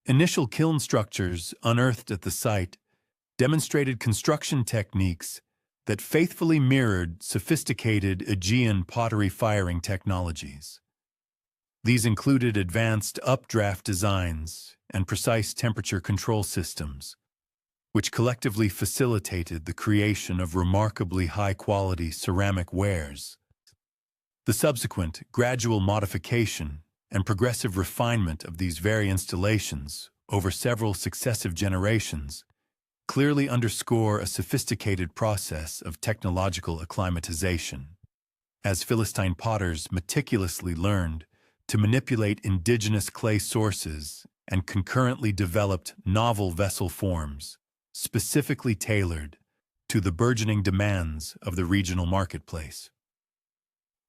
S1: Initial kiln structures unearthed at the site demonstrated construction techniques that faithfully mirrored sophisticated Aegean pottery firing technologies. These included advanced updraft designs and precise temperature control systems, which collectively facilitated the creation of remarkably high-quality ceramic wares. The subsequent gradual modification and progressive refinement of these very installations over several successive generations clearly underscore a sophisticated process of technological acclimatization, as Philistine potters meticulously learned to manipulate indigenous clay sources and concurrently developed novel vessel forms specifically tailored to the burgeoning demands of the regional marketplace.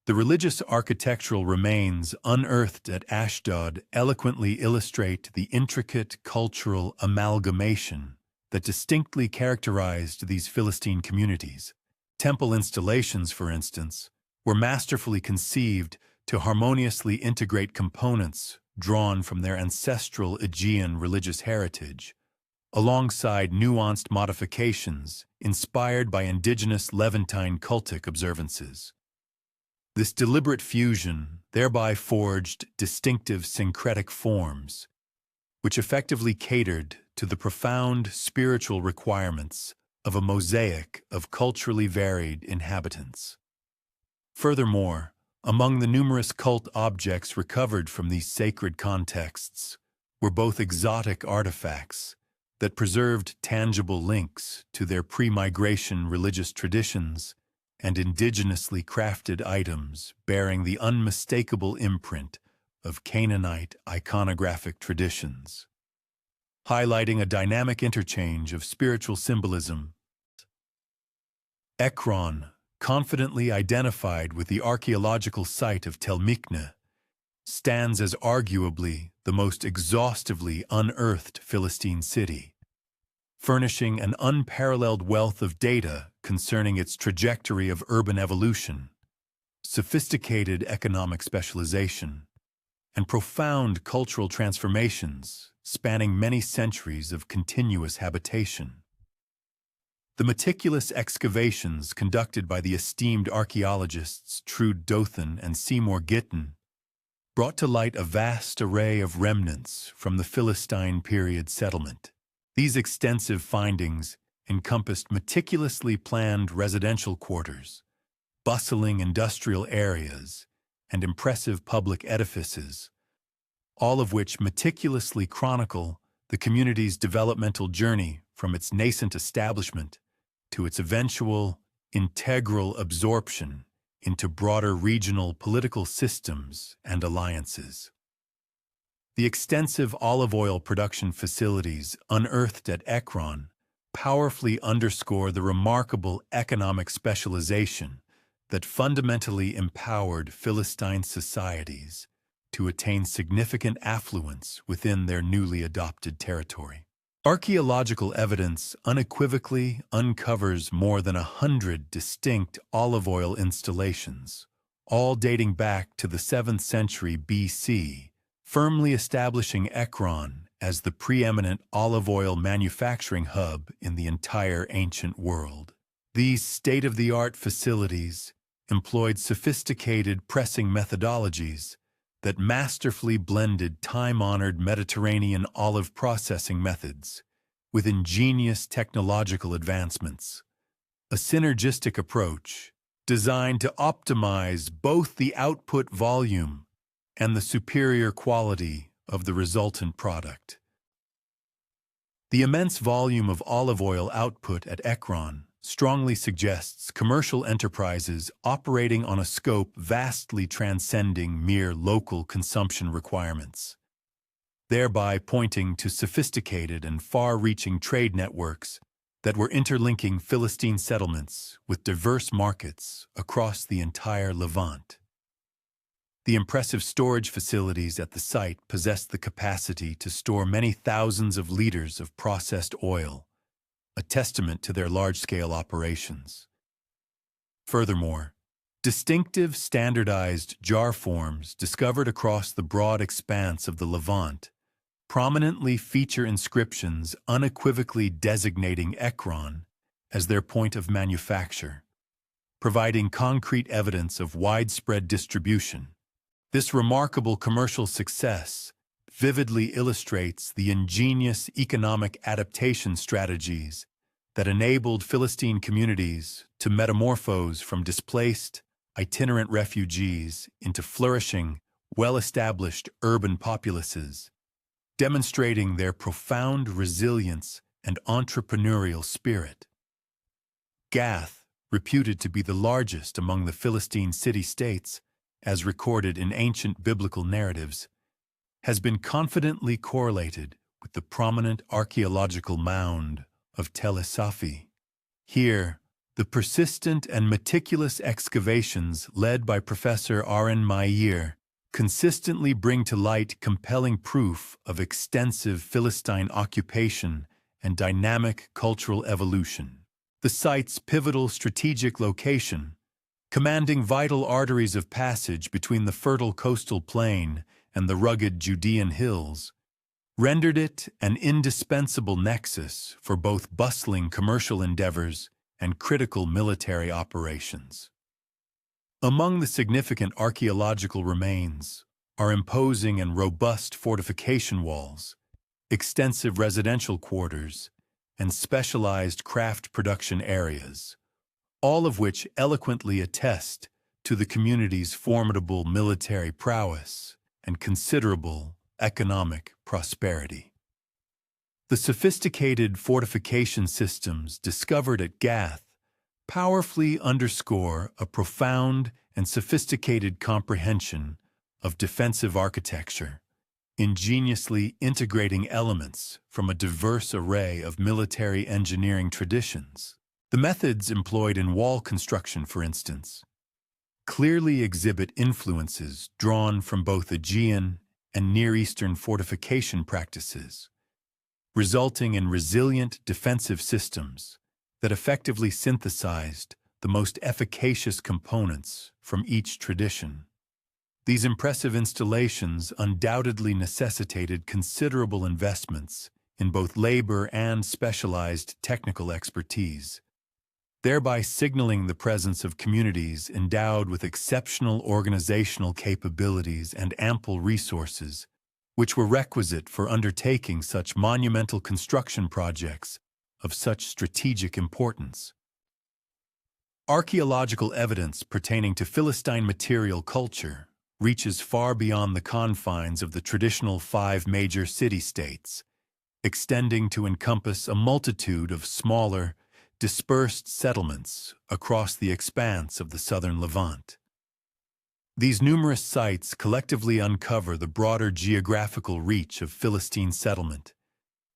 S1: The religious architectural remains unearthed at Ashdod eloquently illustrate the intricate cultural amalgamation that distinctly characterized these Philistine communities. Temple installations, for instance, were masterfully conceived to harmoniously integrate components drawn from their ancestral Aegean religious heritage, alongside nuanced modifications inspired by indigenous Levantine cultic observances. This deliberate fusion thereby forged distinctive syncretic forms, which effectively catered to the profound spiritual requirements of a mosaic of culturally varied inhabitants. Furthermore, among the numerous cult objects recovered from these sacred contexts were both exotic artifacts that preserved tangible links to their pre-migration religious traditions and indigenously crafted items bearing the unmistakable imprint of Canaanite iconographic traditions, highlighting a dynamic interchange of spiritual symbolism. Ekron, confidently identified with the archaeological site of Tel Mikne, stands as arguably the most exhaustively unearthed Philistine city, furnishing an unparalleled wealth of data concerning its trajectory of urban evolution, sophisticated economic specialization, and profound cultural transformations spanning many centuries of continuous habitation. The meticulous excavations conducted by the esteemed archaeologists Trude Dothan and Seymour Gitton brought to light a vast array of remnants from the Philistine period settlement. These extensive findings encompassed meticulously planned residential quarters, bustling industrial areas, and impressive public edifices, all of which meticulously chronicle the community's developmental journey from its nascent establishment to its eventual integral absorption into broader regional political systems and alliances. The extensive olive oil production facilities unearthed at Ekron powerfully underscore the remarkable economic specialization that fundamentally empowered Philistine societies to attain significant affluence within their newly adopted territory. Archaeological evidence unequivocally uncovers more than 100 distinct olive oil installations, all dating back to the 7th century BC, firmly establishing Ekron as the preeminent olive oil manufacturing hub in the entire ancient world. These state-of-the-art facilities employed sophisticated pressing methodologies that masterfully blended time-honored Mediterranean olive processing methods with ingenious technological advancements, a synergistic approach designed to optimize both the output volume and the superior quality of the resultant product. The immense volume of olive oil output at Ekron strongly suggests commercial enterprises operating on a scope vastly transcending mere local consumption requirements, thereby pointing to sophisticated and far-reaching trade networks that were interlinking Philistine settlements with diverse markets across the entire Levant. The impressive storage facilities at the site possessed the capacity to store many thousands of liters of processed oil, a testament to their large-scale operations. Furthermore, distinctive standardized jar forms discovered across the broad expanse of the Levant prominently feature inscriptions unequivocally designating Ekron as their point of manufacture, providing concrete evidence of widespread distribution. This remarkable commercial success vividly illustrates the ingenious economic adaptation strategies that enabled Philistine communities to metamorphose from displaced, itinerant refugees into flourishing, well-established urban populaces, demonstrating their profound resilience and entrepreneurial spirit. Gath, reputed to be the largest among the Philistine city-states, as recorded in ancient biblical narratives, has been confidently correlated with the prominent archaeological mound of Tel Esafi, Here, the persistent and meticulous excavations led by Professor Aaron Meyer consistently bring to light compelling proof of extensive Philistine occupation and dynamic cultural evolution. The site's pivotal strategic location, commanding vital arteries of passage between the fertile coastal plain and the rugged Judean hills, rendered it an indispensable nexus for both bustling commercial endeavors and critical military operations. Among the significant archaeological remains are imposing and robust fortification walls, extensive residential quarters, and specialized craft production areas, all of which eloquently attest to the community's formidable military prowess and considerable economic prosperity. The sophisticated fortification systems discovered at Gath powerfully underscore a profound and sophisticated comprehension of defensive architecture, ingeniously integrating elements from a diverse array of military engineering traditions. The methods employed in wall construction, for instance, clearly exhibit influences drawn from both Aegean and Near Eastern fortification practices, resulting in resilient defensive systems that effectively synthesized the most efficacious components from each tradition. These impressive installations undoubtedly necessitated considerable investments in both labor and specialized technical expertise, thereby signaling the presence of communities endowed with exceptional organizational capabilities and ample resources, which were requisite for undertaking such monumental construction projects of such strategic importance. Archaeological evidence pertaining to Philistine material culture reaches far beyond the confines of the traditional 5 major city-states, extending to encompass a multitude of smaller, dispersed settlements across the expanse of the southern Levant. These numerous sites collectively uncover the broader geographical reach of Philistine settlement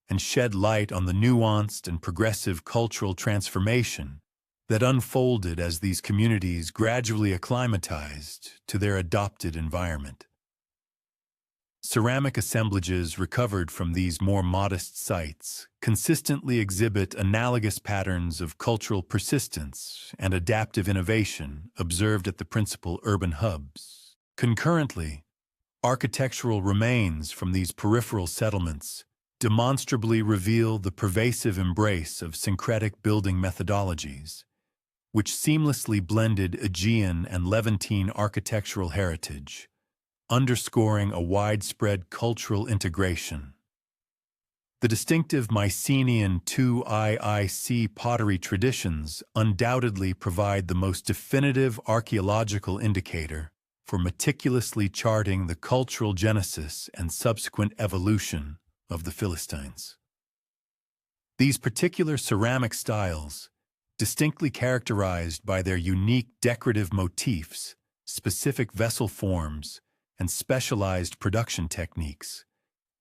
S1: and shed light on the nuanced and progressive cultural transformation that unfolded as these communities gradually acclimatized to their adopted environment. Ceramic assemblages recovered from these more modest sites consistently exhibit analogous patterns of cultural persistence and adaptive innovation observed at the principal urban hubs. Concurrently, architectural remains from these peripheral settlements demonstrably reveal the pervasive embrace of syncretic building methodologies, which seamlessly blended Aegean and Levantine architectural heritage, underscoring a widespread cultural integration. The distinctive Mycenaean IIC pottery traditions undoubtedly provide the most definitive archaeological indicator for meticulously charting the cultural genesis and subsequent evolution of the Philistines. These particular ceramic styles, distinctly characterized by their unique decorative motifs, specific vessel forms, and specialized production techniques,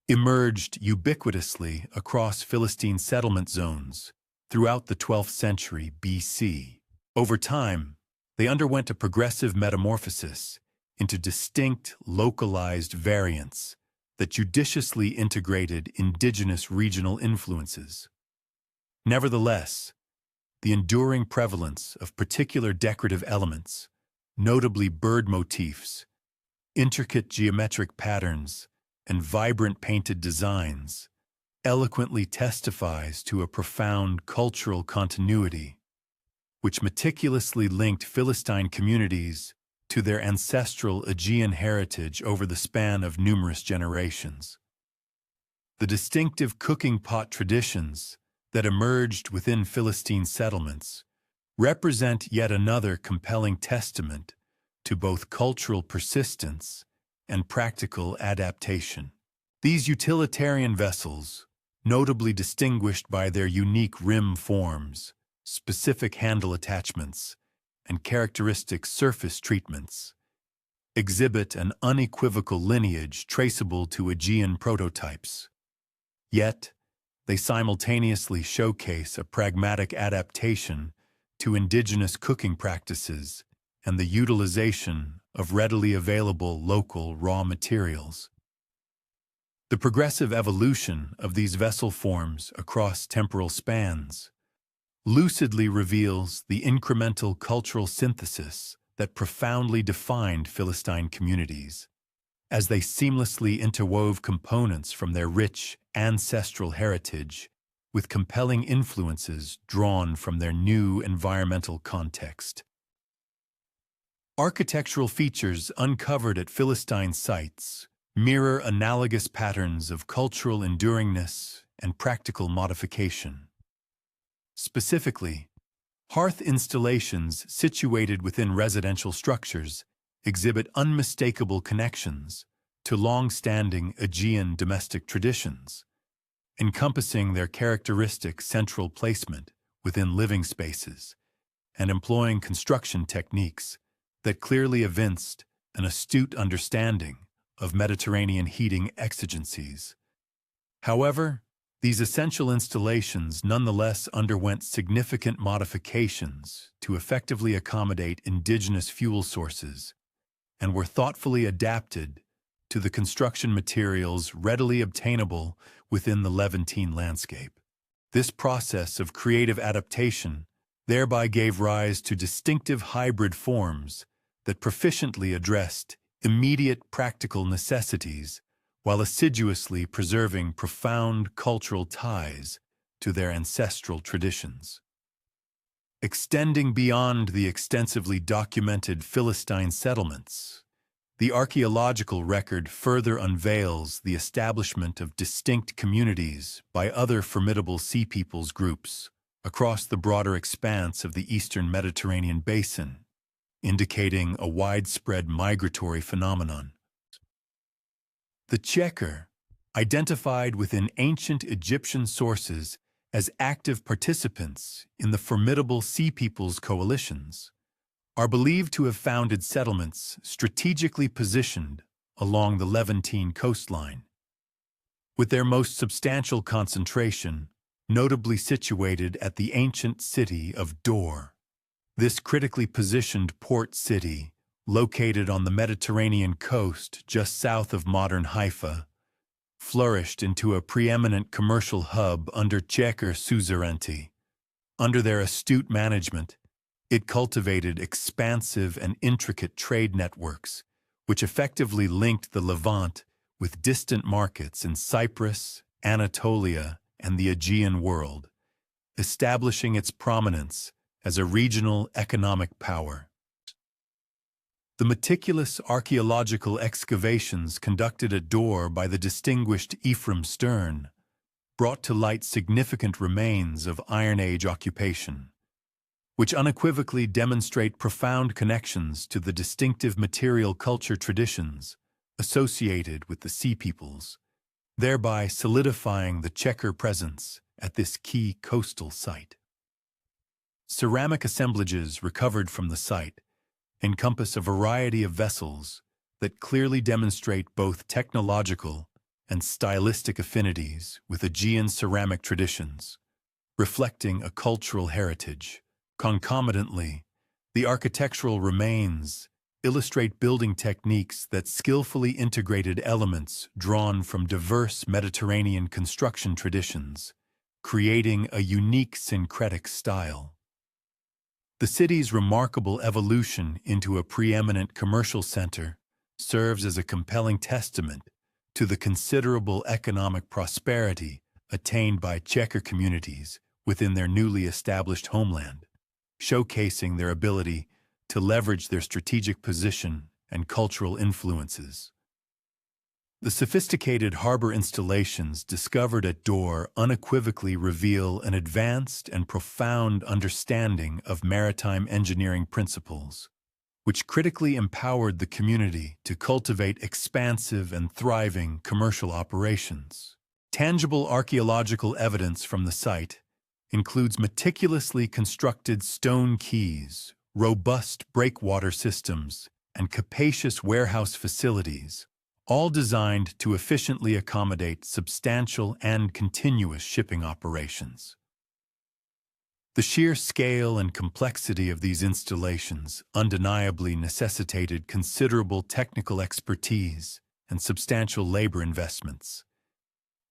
S1: emerged ubiquitously across Philistine settlement zones throughout the 12th century BC. Over time, they underwent a progressive metamorphosis into distinct, localized variants that judiciously integrated indigenous regional influences. Nevertheless, the enduring prevalence of particular decorative elements, notably bird motifs, intricate geometric patterns, and vibrant painted designs, eloquently testifies to a profound cultural continuity, which meticulously linked Philistine communities to their ancestral Aegean heritage over the span of numerous generations. The distinctive cooking pot traditions that emerged within Philistine settlements represent yet another compelling testament to both cultural persistence and practical adaptation. These utilitarian vessels, notably distinguished by their unique rim forms, specific handle attachments, and characteristic surface treatments, exhibit an unequivocal lineage traceable to Aegean prototypes. Yet, They simultaneously showcase a pragmatic adaptation to indigenous cooking practices and the utilization of readily available local raw materials. The progressive evolution of these vessel forms across temporal spans lucidly reveals the incremental cultural synthesis that profoundly defined Philistine communities, as they seamlessly interwove components from their rich ancestral heritage with compelling influences drawn from their new environmental context. Architectural features uncovered at Philistine sites mirror analogous patterns of cultural enduringness and practical modification. Specifically, hearth installations situated within residential structures exhibit unmistakable connections to long-standing Aegean domestic traditions, encompassing their characteristic central placement within living spaces and employing construction techniques that clearly evinced an astute understanding of Mediterranean heating exigencies. However, these essential installations nonetheless underwent significant modifications to effectively accommodate indigenous fuel sources and were thoughtfully adapted to the construction materials readily obtainable within the Levantine landscape. This process of creative adaptation thereby gave rise to distinctive hybrid forms that proficiently addressed immediate practical necessities while assiduously preserving profound cultural ties to their ancestral traditions. Extending beyond the extensively documented Philistine settlements, the archaeological record further unveils the establishment of distinct communities by other formidable sea peoples groups across the broader expanse of the eastern Mediterranean basin, indicating a widespread migratory phenomenon. The Checker, identified within ancient Egyptian sources as active participants in the formidable Sea Peoples coalitions, are believed to have founded settlements strategically positioned along the Levantine coastline, with their most substantial concentration notably situated at the ancient city of Dor. This critically positioned port city, located on the Mediterranean coast just south of modern Haifa, flourished into a preeminent commercial hub under Checker suzerainty. Under their astute management, it cultivated expansive and intricate trade networks, which effectively linked the Levant with distant markets in Cyprus, Anatolia, and the Aegean world, establishing its prominence as a regional economic power. The meticulous archaeological excavations conducted at Dor by the distinguished Ephraim Stern brought to light significant remains of Iron Age occupation, which unequivocally demonstrate profound connections to the distinctive material culture traditions associated with the Sea Peoples, thereby solidifying the Checker presence at this key coastal site. Ceramic assemblages recovered from the site encompass a variety of vessels that clearly demonstrate both technological and stylistic affinities with Aegean ceramic traditions, reflecting a cultural heritage. Concomitantly, the architectural remains illustrate building techniques that skillfully integrated elements drawn from diverse Mediterranean construction traditions, creating a unique syncretic style. The city's remarkable evolution into a preeminent commercial center serves as a compelling testament to the considerable economic prosperity attained by Checker communities within their newly established homeland, showcasing their ability to leverage their strategic position and cultural influences. The sophisticated harbor installations discovered at Dor unequivocally reveal an advanced and profound understanding of maritime engineering principles, which critically empowered the community to cultivate expansive and thriving commercial operations. Tangible archaeological evidence from the site includes meticulously constructed stone quays, robust breakwater systems, and capacious warehouse facilities, all designed to efficiently accommodate substantial and continuous shipping operations. The sheer scale and complexity of these installations undeniably necessitated considerable technical expertise and substantial labor investments,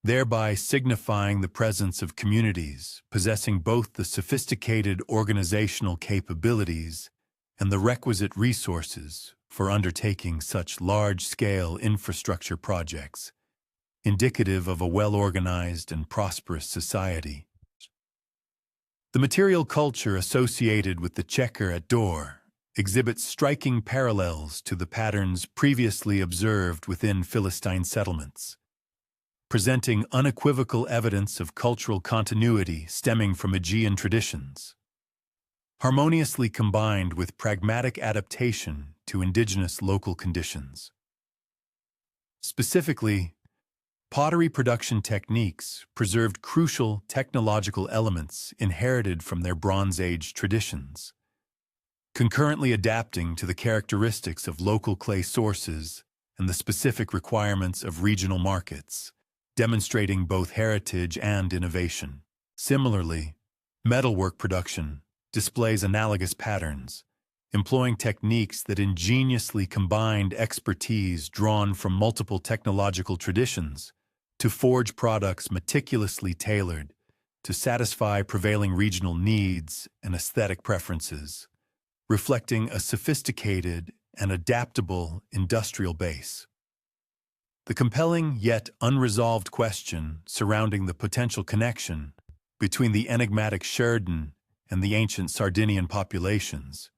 S1: thereby signifying the presence of communities possessing both the sophisticated organizational capabilities and the requisite resources for undertaking such large-scale infrastructure projects, indicative of a well-organized and prosperous society. The material culture associated with the checker at door exhibits striking parallels to the patterns previously observed within Philistine settlements, presenting unequivocal evidence of cultural continuity stemming from Aegean traditions, harmoniously combined with pragmatic adaptation to indigenous local conditions. Specifically, pottery production techniques preserved crucial technological elements inherited from their Bronze Age traditions, concurrently adapting to the characteristics of local clay sources and the specific requirements of regional markets, demonstrating both heritage and innovation. Similarly, metalwork production displays analogous patterns, employing techniques that ingeniously combined expertise drawn from multiple technological traditions to forge products meticulously tailored to satisfy prevailing regional needs and aesthetic preferences, reflecting a sophisticated and adaptable industrial base. The compelling yet unresolved question surrounding the potential connection between the enigmatic Sheridan and the ancient Sardinian populations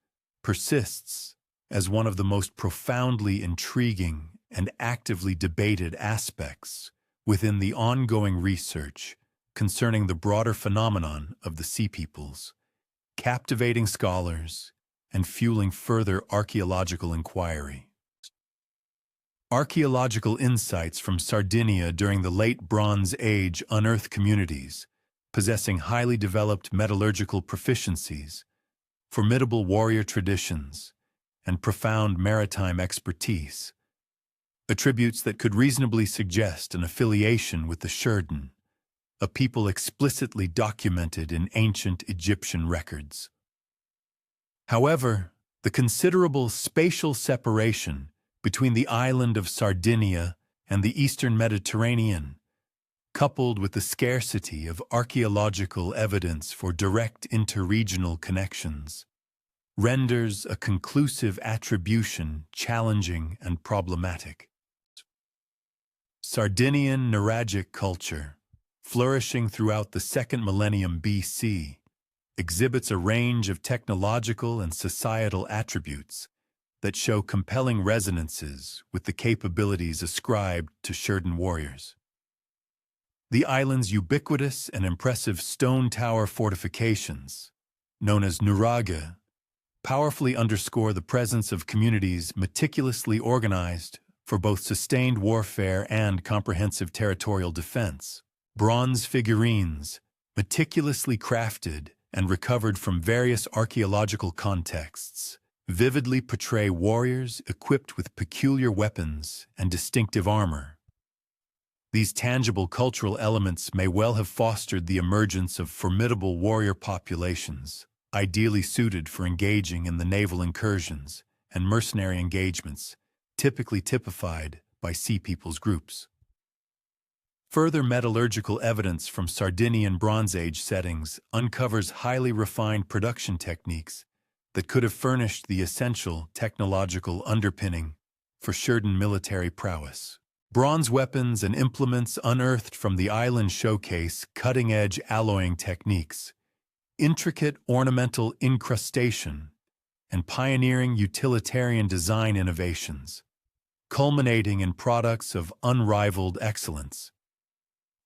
S1: persists as one of the most profoundly intriguing and actively debated aspects within the ongoing research concerning the broader phenomenon of the Sea Peoples, captivating scholars and fueling further archaeological inquiry. Archaeological insights from Sardinia during the Late Bronze Age unearthed communities possessing highly developed metallurgical proficiencies, formidable warrior traditions, and profound maritime expertise, attributes that could reasonably suggest an affiliation with the Sheridan, a people explicitly documented in ancient Egyptian records. However, the considerable spatial separation between the island of Sardinia and the eastern Mediterranean, coupled with the scarcity of archaeological evidence for direct interregional connections, renders a conclusive attribution challenging and problematic. Sardinian Nuragic culture, flourishing throughout the second millennium BC, exhibits a range of technological and societal attributes that show compelling resonances with the capabilities ascribed to Sheridan warriors. The island's ubiquitous and impressive stone tower fortifications, known as nuraga, powerfully underscore the presence of communities meticulously organized for both sustained warfare and comprehensive territorial defense. Bronze figurines, meticulously crafted and recovered from various archaeological contexts, vividly portray warriors equipped with peculiar weapons and distinctive armor. These tangible cultural elements may well have fostered the emergence of formidable warrior populations, ideally suited for engaging in the naval incursions and mercenary engagements typically typified by Sea Peoples groups. Further metallurgical evidence from Sardinian Bronze Age settings uncovers highly refined production techniques that could have furnished the essential technological underpinning for Sheridan military prowess. Bronze weapons and implements unearthed from the island showcase cutting-edge alloying techniques, intricate ornamental incrustation, and pioneering utilitarian design innovations, culminating in products of unrivaled excellence.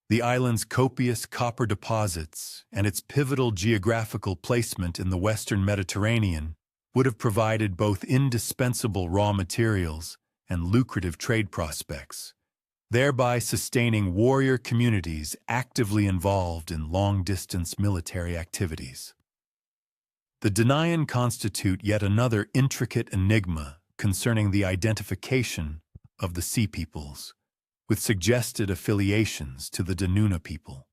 S1: The island's copious copper deposits and its pivotal geographical placement in the western Mediterranean would have provided both indispensable raw materials and lucrative trade prospects, thereby sustaining warrior communities actively involved in long-distance military activities. The Danaan constitute yet another intricate enigma concerning the identification of the Sea Peoples, with suggested affiliations to the Danuna people,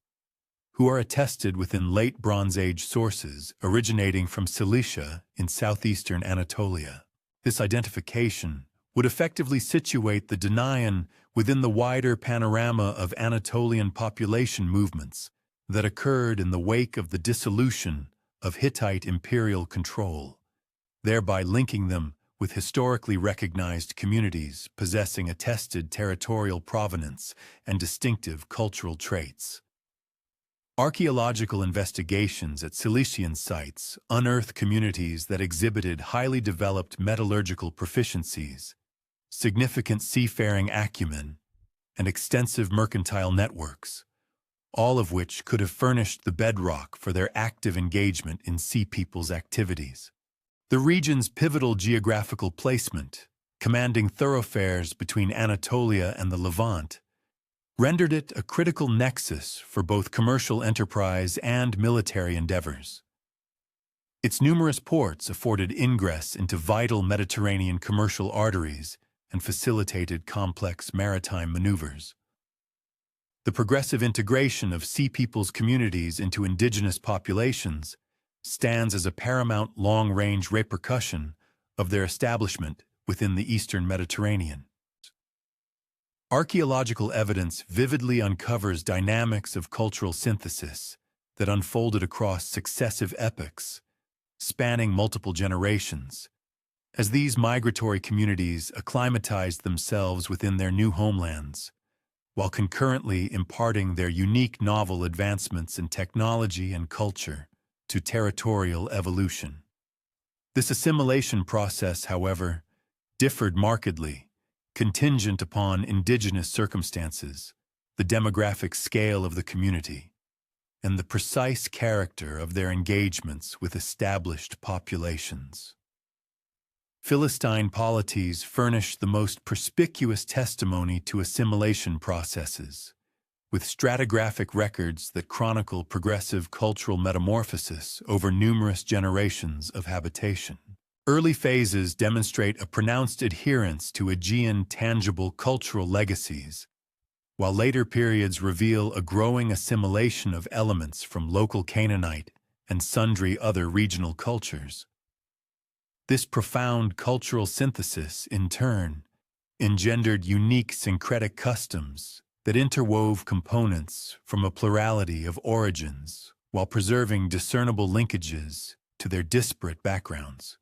S1: who are attested within late Bronze Age sources originating from Cilicia in southeastern Anatolia. This identification would effectively situate the Danaan within the wider panorama of Anatolian population movements that occurred in the wake of the dissolution of Hittite imperial control, thereby linking them with historically recognized communities possessing attested territorial provenance and distinctive cultural traits. Archaeological investigations at Cilician sites unearthed communities that exhibited highly developed metallurgical proficiencies, significant seafaring acumen, and extensive mercantile networks, all of which could have furnished the bedrock for their active engagement in Sea Peoples' activities. The region's pivotal geographical placement, commanding thoroughfares between Anatolia and the Levant, rendered it a critical nexus for both commercial enterprise and military endeavors. Its numerous ports afforded ingress into vital Mediterranean commercial arteries and facilitated complex maritime maneuvers. The progressive integration of Sea Peoples communities into indigenous populations stands as a paramount long-range repercussion of their establishment within the Eastern Mediterranean. Archaeological evidence vividly uncovers dynamics of cultural synthesis that unfolded across successive epochs, spanning multiple generations, as these migratory communities acclimatized themselves within their new homelands, while concurrently imparting their unique novel advancements in technology and culture to territorial evolution. This assimilation process, however, differed markedly, contingent upon indigenous circumstances, the demographic scale of the community, and the precise character of their engagements with established populations. Philistine polities furnish the most perspicuous testimony to assimilation processes, with stratigraphic records that chronicle progressive cultural metamorphosis over numerous generations of habitation. Early phases demonstrate a pronounced adherence to Aegean tangible cultural legacies, while later periods reveal a growing assimilation of elements from local Canaanite and sundry other regional cultures. This profound cultural synthesis, in turn, engendered unique syncretic customs that interwove components from a plurality of origins while preserving discernible linkages to their disparate backgrounds.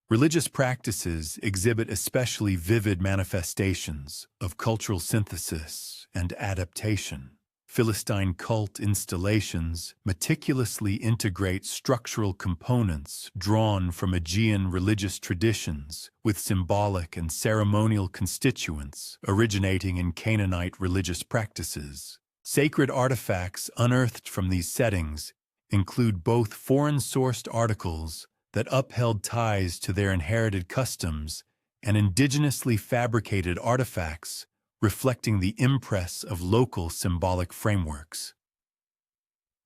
S1: Religious practices exhibit especially vivid manifestations of cultural synthesis and adaptation. Philistine cult installations meticulously integrate structural components drawn from Aegean religious traditions with symbolic and ceremonial constituents originating in Canaanite religious practices. Sacred artifacts unearthed from these settings include both foreign-sourced articles that upheld ties to their inherited customs and indigenously fabricated artifacts reflecting the impress of local symbolic frameworks.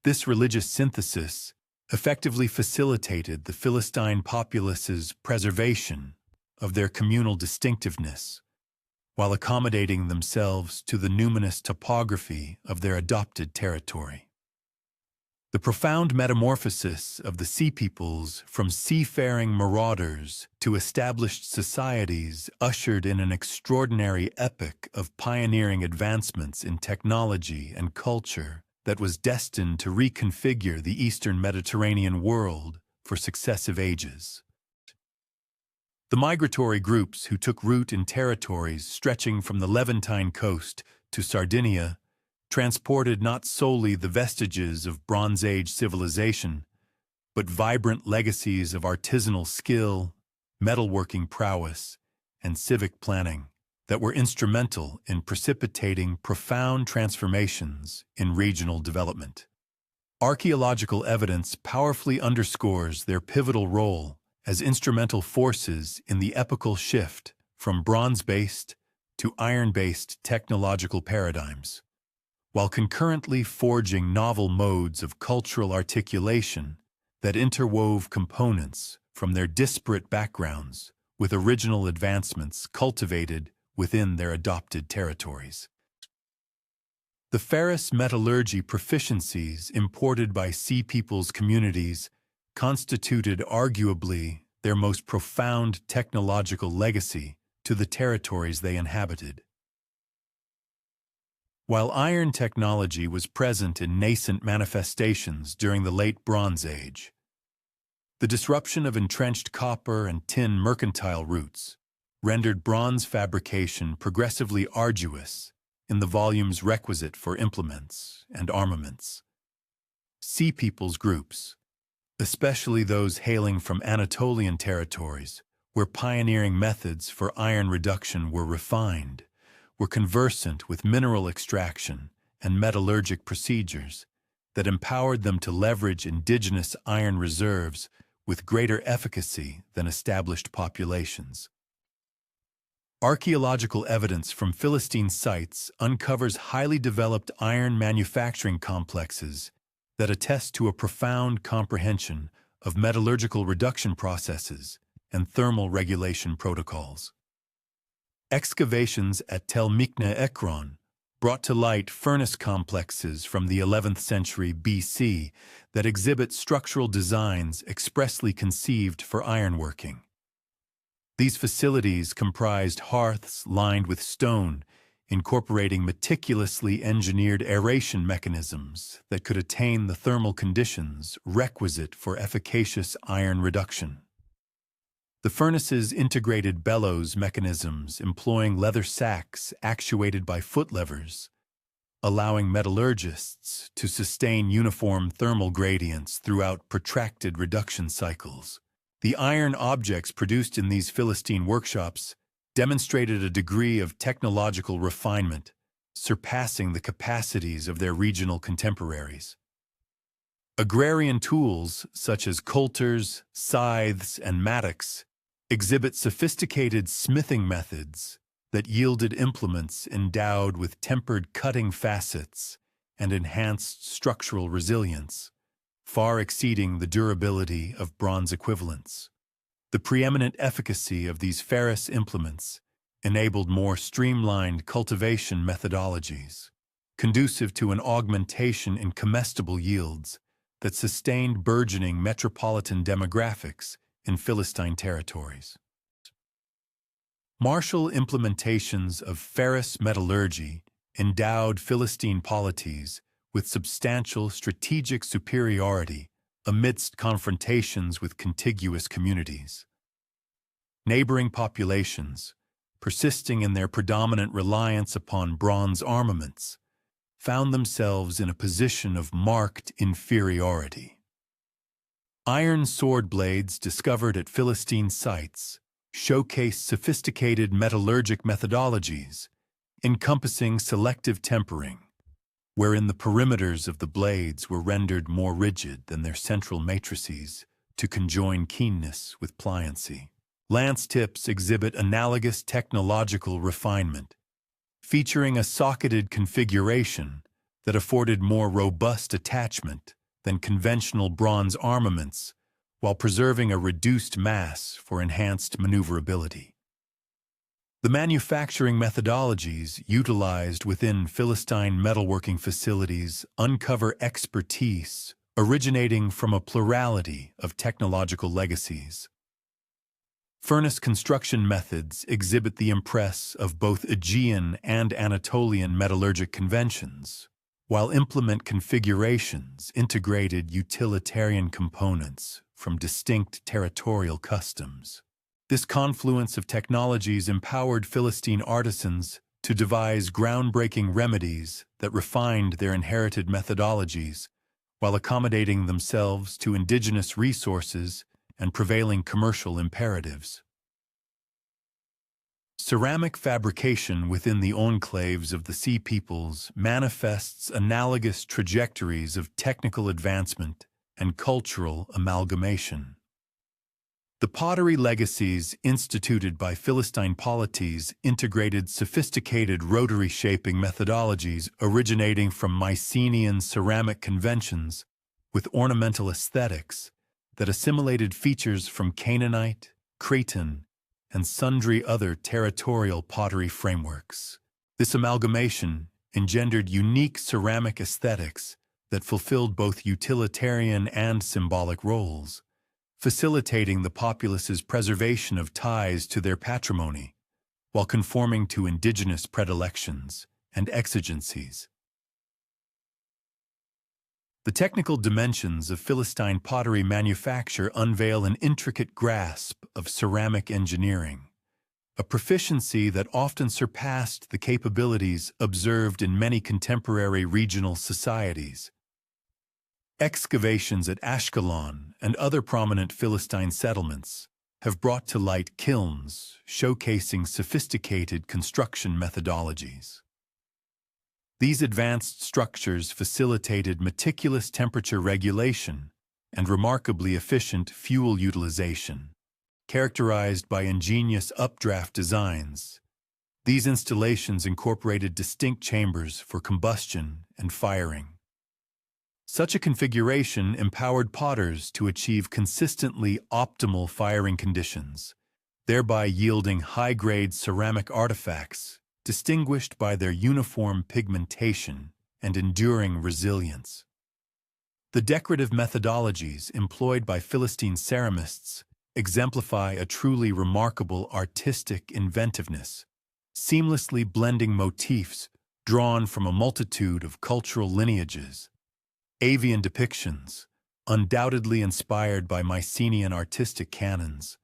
S1: This religious synthesis effectively facilitated the Philistine populace's preservation of their communal distinctiveness, while accommodating themselves to the numinous topography of their adopted territory. The profound metamorphosis of the Sea Peoples from seafaring marauders to established societies ushered in an extraordinary epoch of pioneering advancements in technology and culture that was destined to reconfigure the Eastern Mediterranean world for successive ages. The migratory groups who took root in territories stretching from the Levantine coast to Sardinia transported not solely the vestiges of Bronze Age civilization, but vibrant legacies of artisanal skill, metalworking prowess, and civic planning that were instrumental in precipitating profound transformations in regional development. Archaeological evidence powerfully underscores their pivotal role as instrumental forces in the epochal shift from bronze-based to iron-based technological paradigms, while concurrently forging novel modes of cultural articulation that interwove components from their disparate backgrounds with original advancements cultivated within their adopted territories. The ferrous metallurgy proficiencies imported by Sea Peoples communities constituted arguably their most profound technological legacy to the territories they inhabited. While iron technology was present in nascent manifestations during the Late Bronze Age, the disruption of entrenched copper and tin mercantile routes rendered bronze fabrication progressively arduous in the volumes requisite for implements and armaments. Sea Peoples groups, especially those hailing from Anatolian territories, where pioneering methods for iron reduction were refined, were conversant with mineral extraction and metallurgic procedures that empowered them to leverage indigenous iron reserves with greater efficacy than established populations. Archaeological evidence from Philistine sites uncovers highly developed iron manufacturing complexes that attest to a profound comprehension of metallurgical reduction processes and thermal regulation protocols. Excavations at Tel Mikne Ekron brought to light furnace complexes from the 11th century BC that exhibit structural designs expressly conceived for ironworking. These facilities comprised hearths lined with stone, incorporating meticulously engineered aeration mechanisms that could attain the thermal conditions requisite for efficacious iron reduction. The furnaces integrated bellows mechanisms employing leather sacks actuated by foot levers, allowing metallurgists to sustain uniform thermal gradients throughout protracted reduction cycles. The iron objects produced in these Philistine workshops demonstrated a degree of technological refinement surpassing the capacities of their regional contemporaries. Agrarian tools such as coulters, scythes, and mattocks exhibit sophisticated smithing methods that yielded implements endowed with tempered cutting facets and enhanced structural resilience, far exceeding the durability of bronze equivalents. The preeminent efficacy of these ferrous implements enabled more streamlined cultivation methodologies, conducive to an augmentation in comestible yields that sustained burgeoning metropolitan demographics in Philistine territories. Martial implementations of ferrous metallurgy endowed Philistine polities with substantial strategic superiority amidst confrontations with contiguous communities. Neighboring populations, persisting in their predominant reliance upon bronze armaments, found themselves in a position of marked inferiority. Iron sword blades discovered at Philistine sites showcased sophisticated metallurgic methodologies encompassing selective tempering, wherein the perimeters of the blades were rendered more rigid than their central matrices to conjoin keenness with pliancy. Lance tips exhibit analogous technological refinement, featuring a socketed configuration that afforded more robust attachment than conventional bronze armaments while preserving a reduced mass for enhanced maneuverability. The manufacturing methodologies utilized within Philistine metalworking facilities uncover expertise originating from a plurality of technological legacies. Furnace construction methods exhibit the impress of both Aegean and Anatolian metallurgic conventions, while implement configurations integrated utilitarian components from distinct territorial customs. This confluence of technologies empowered Philistine artisans to devise groundbreaking remedies that refined their inherited methodologies while accommodating themselves to indigenous resources and prevailing commercial imperatives. Ceramic fabrication within the enclaves of the Sea Peoples manifests analogous trajectories of technical advancement and cultural amalgamation. The pottery legacies instituted by Philistine polities integrated sophisticated rotary shaping methodologies originating from Mycenaean ceramic conventions with ornamental aesthetics that assimilated features from Canaanite, Cretan, and sundry other territorial pottery frameworks. This amalgamation engendered unique ceramic aesthetics that fulfilled both utilitarian and symbolic roles, facilitating the populace's preservation of ties to their patrimony, while conforming to indigenous predilections and exigencies. The technical dimensions of Philistine pottery manufacture unveil an intricate grasp of ceramic engineering, a proficiency that often surpassed the capabilities observed in many contemporary regional societies. Excavations at Ashkelon and other prominent Philistine settlements have brought to light kilns showcasing sophisticated construction methodologies. These advanced structures facilitated meticulous temperature regulation and remarkably efficient fuel utilization, characterized by ingenious updraft designs. These installations incorporated distinct chambers for combustion and firing. Such a configuration empowered potters to achieve consistently optimal firing conditions, thereby yielding high-grade ceramic artifacts distinguished by their uniform pigmentation and enduring resilience. The decorative methodologies employed by Philistine ceramists exemplify a truly remarkable artistic inventiveness, seamlessly blending motifs drawn from a multitude of cultural lineages. Avian depictions, undoubtedly inspired by Mycenaean artistic canons,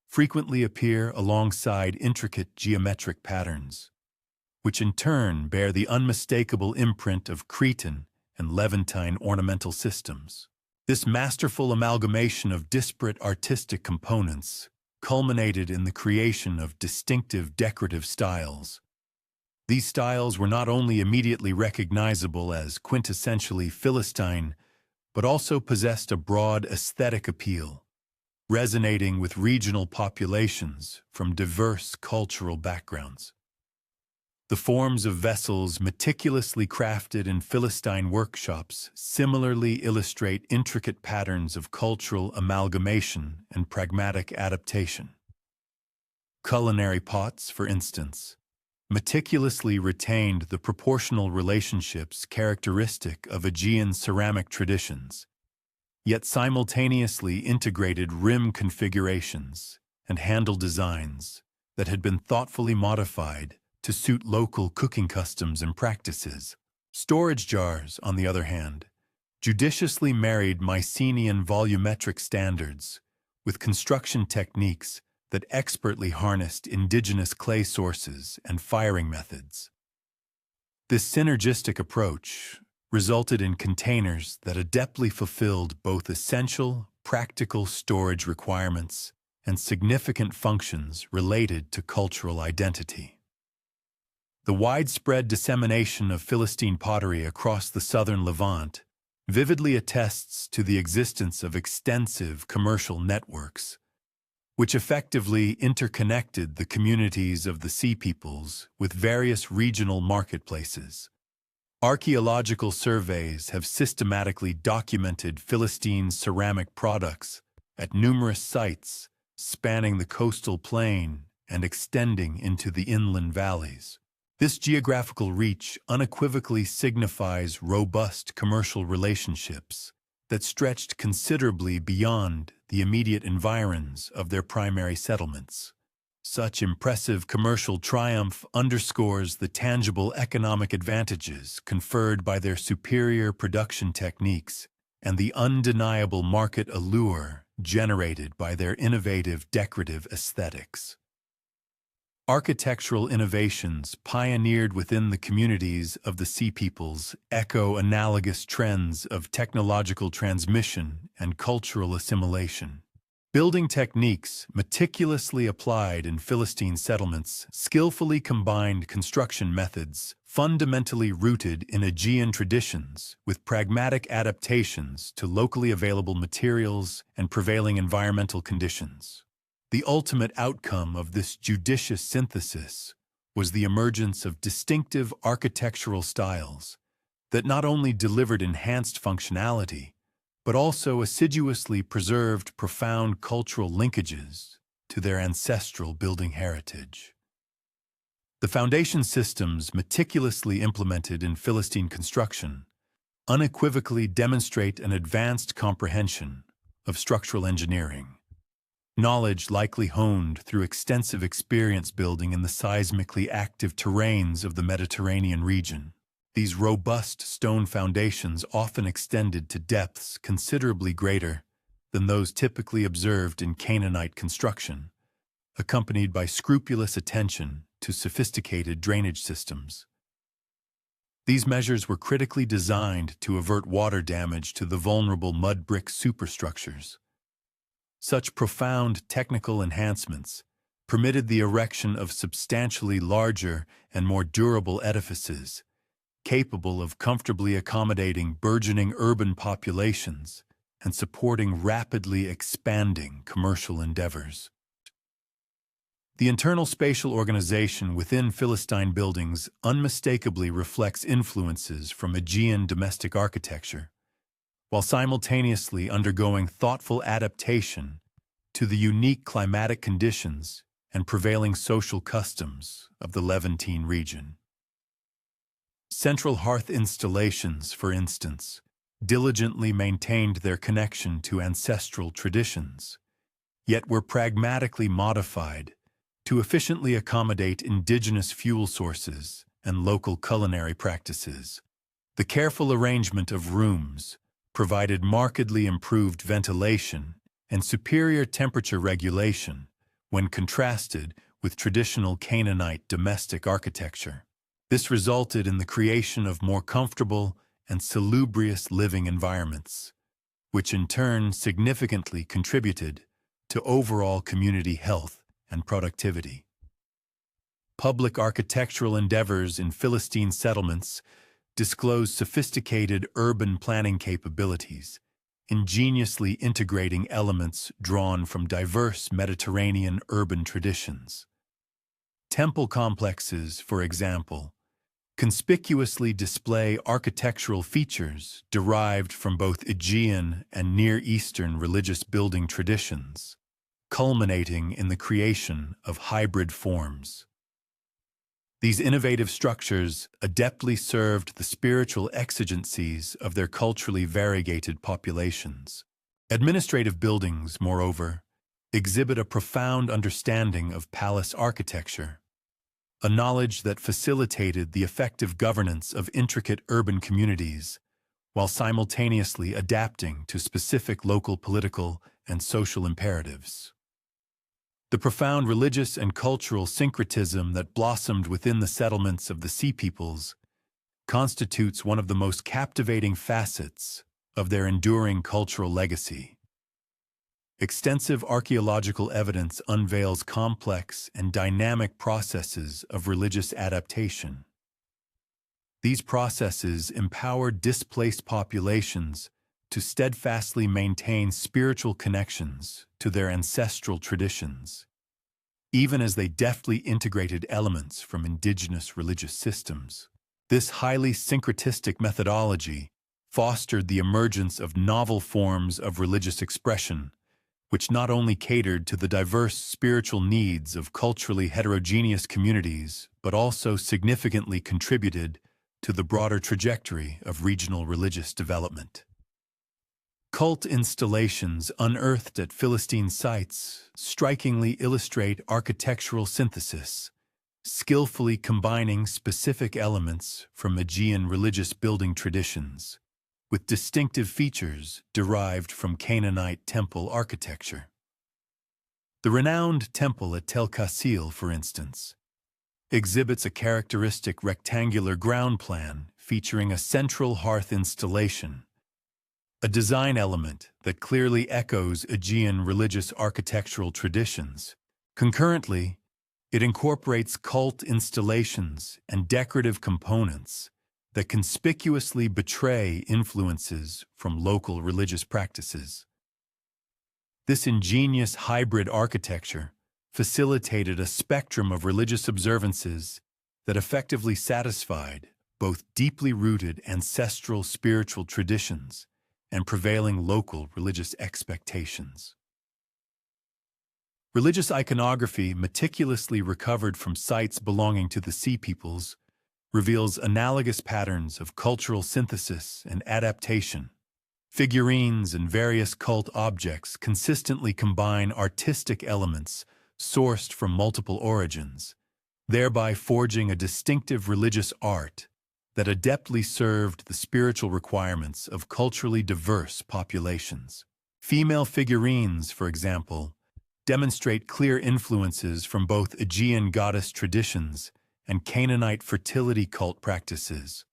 S1: frequently appear alongside intricate geometric patterns, which in turn bear the unmistakable imprint of Cretan and Levantine ornamental systems. This masterful amalgamation of disparate artistic components culminated in the creation of distinctive decorative styles. These styles were not only immediately recognizable as quintessentially Philistine, but also possessed a broad aesthetic appeal, resonating with regional populations from diverse cultural backgrounds. The forms of vessels meticulously crafted in Philistine workshops similarly illustrate intricate patterns of cultural amalgamation and pragmatic adaptation. Culinary pots, for instance, meticulously retained the proportional relationships characteristic of Aegean ceramic traditions, yet simultaneously integrated rim configurations and handle designs that had been thoughtfully modified to suit local cooking customs and practices. Storage jars, on the other hand, judiciously married Mycenaean volumetric standards with construction techniques that expertly harnessed indigenous clay sources and firing methods. This synergistic approach resulted in containers that adeptly fulfilled both essential, practical storage requirements and significant functions related to cultural identity. The widespread dissemination of Philistine pottery across the southern Levant vividly attests to the existence of extensive commercial networks, which effectively interconnected the communities of the Sea Peoples with various regional marketplaces. Archaeological surveys have systematically documented Philistine ceramic products at numerous sites spanning the coastal plain and extending into the inland valleys. This geographical reach unequivocally signifies robust commercial relationships that stretched considerably beyond the immediate environs of their primary settlements. Such impressive commercial triumph underscores the tangible economic advantages conferred by their superior production techniques and the undeniable market allure generated by their innovative decorative aesthetics. Architectural innovations pioneered within the communities of the Sea Peoples echo analogous trends of technological transmission and cultural assimilation. Building techniques meticulously applied in Philistine settlements skillfully combined construction methods fundamentally rooted in Aegean traditions with pragmatic adaptations to locally available materials and prevailing environmental conditions. The ultimate outcome of this judicious synthesis was the emergence of distinctive architectural styles that not only delivered enhanced functionality, but also assiduously preserved profound cultural linkages to their ancestral building heritage. The foundation systems meticulously implemented in Philistine construction unequivocally demonstrate an advanced comprehension of structural engineering, knowledge likely honed through extensive experience building in the seismically active terrains of the Mediterranean region. These robust stone foundations often extended to depths considerably greater than those typically observed in Canaanite construction, accompanied by scrupulous attention to sophisticated drainage systems. These measures were critically designed to avert water damage to the vulnerable mud brick superstructures. Such profound technical enhancements permitted the erection of substantially larger and more durable edifices, capable of comfortably accommodating burgeoning urban populations and supporting rapidly expanding commercial endeavors. The internal spatial organization within Philistine buildings unmistakably reflects influences from Aegean domestic architecture, while simultaneously undergoing thoughtful adaptation to the unique climatic conditions and prevailing social customs of the Levantine region. Central hearth installations, for instance, diligently maintained their connection to ancestral traditions, yet were pragmatically modified to efficiently accommodate indigenous fuel sources and local culinary practices. The careful arrangement of rooms provided markedly improved ventilation and superior temperature regulation when contrasted with traditional Canaanite domestic architecture. This resulted in the creation of more comfortable and salubrious living environments, which in turn significantly contributed to overall community health and productivity. Public architectural endeavors in Philistine settlements disclose sophisticated urban planning capabilities, ingeniously integrating elements drawn from diverse Mediterranean urban traditions. Temple complexes, for example, conspicuously display architectural features derived from both Aegean and Near Eastern religious building traditions, culminating in the creation of hybrid forms. These innovative structures adeptly served the spiritual exigencies of their culturally variegated populations. Administrative buildings, moreover, exhibit a profound understanding of palace architecture, a knowledge that facilitated the effective governance of intricate urban communities while simultaneously adapting to specific local political and social imperatives. The profound religious and cultural syncretism that blossomed within the settlements of the Sea Peoples constitutes one of the most captivating facets of their enduring cultural legacy. Extensive archaeological evidence unveils complex and dynamic processes of religious adaptation. These processes empower displaced populations to steadfastly maintain spiritual connections to their ancestral traditions, even as they deftly integrated elements from indigenous religious systems. This highly syncretistic methodology fostered the emergence of novel forms of religious expression, which not only catered to the diverse spiritual needs of culturally heterogeneous communities, but also significantly contributed to the broader trajectory of regional religious development. Cult installations unearthed at Philistine sites strikingly illustrate architectural synthesis, skillfully combining specific elements from Aegean religious building traditions with distinctive features derived from Canaanite temple architecture. The renowned temple at Tel Kassil, for instance, exhibits a characteristic rectangular ground plan featuring a central hearth installation, a design element that clearly echoes Aegean religious architectural traditions. Concurrently, it incorporates cult installations and decorative components that conspicuously betray influences from local religious practices. This ingenious hybrid architecture facilitated a spectrum of religious observances that effectively satisfied both deeply rooted ancestral spiritual traditions and prevailing local religious expectations. Religious iconography, meticulously recovered from sites belonging to the Sea Peoples, reveals analogous patterns of cultural synthesis and adaptation. Figurines and various cult objects consistently combine artistic elements sourced from multiple origins, thereby forging a distinctive religious art that adeptly served the spiritual requirements of culturally diverse populations. Female figurines, for example, demonstrate clear influences from both Aegean goddess traditions and Canaanite fertility cult practices,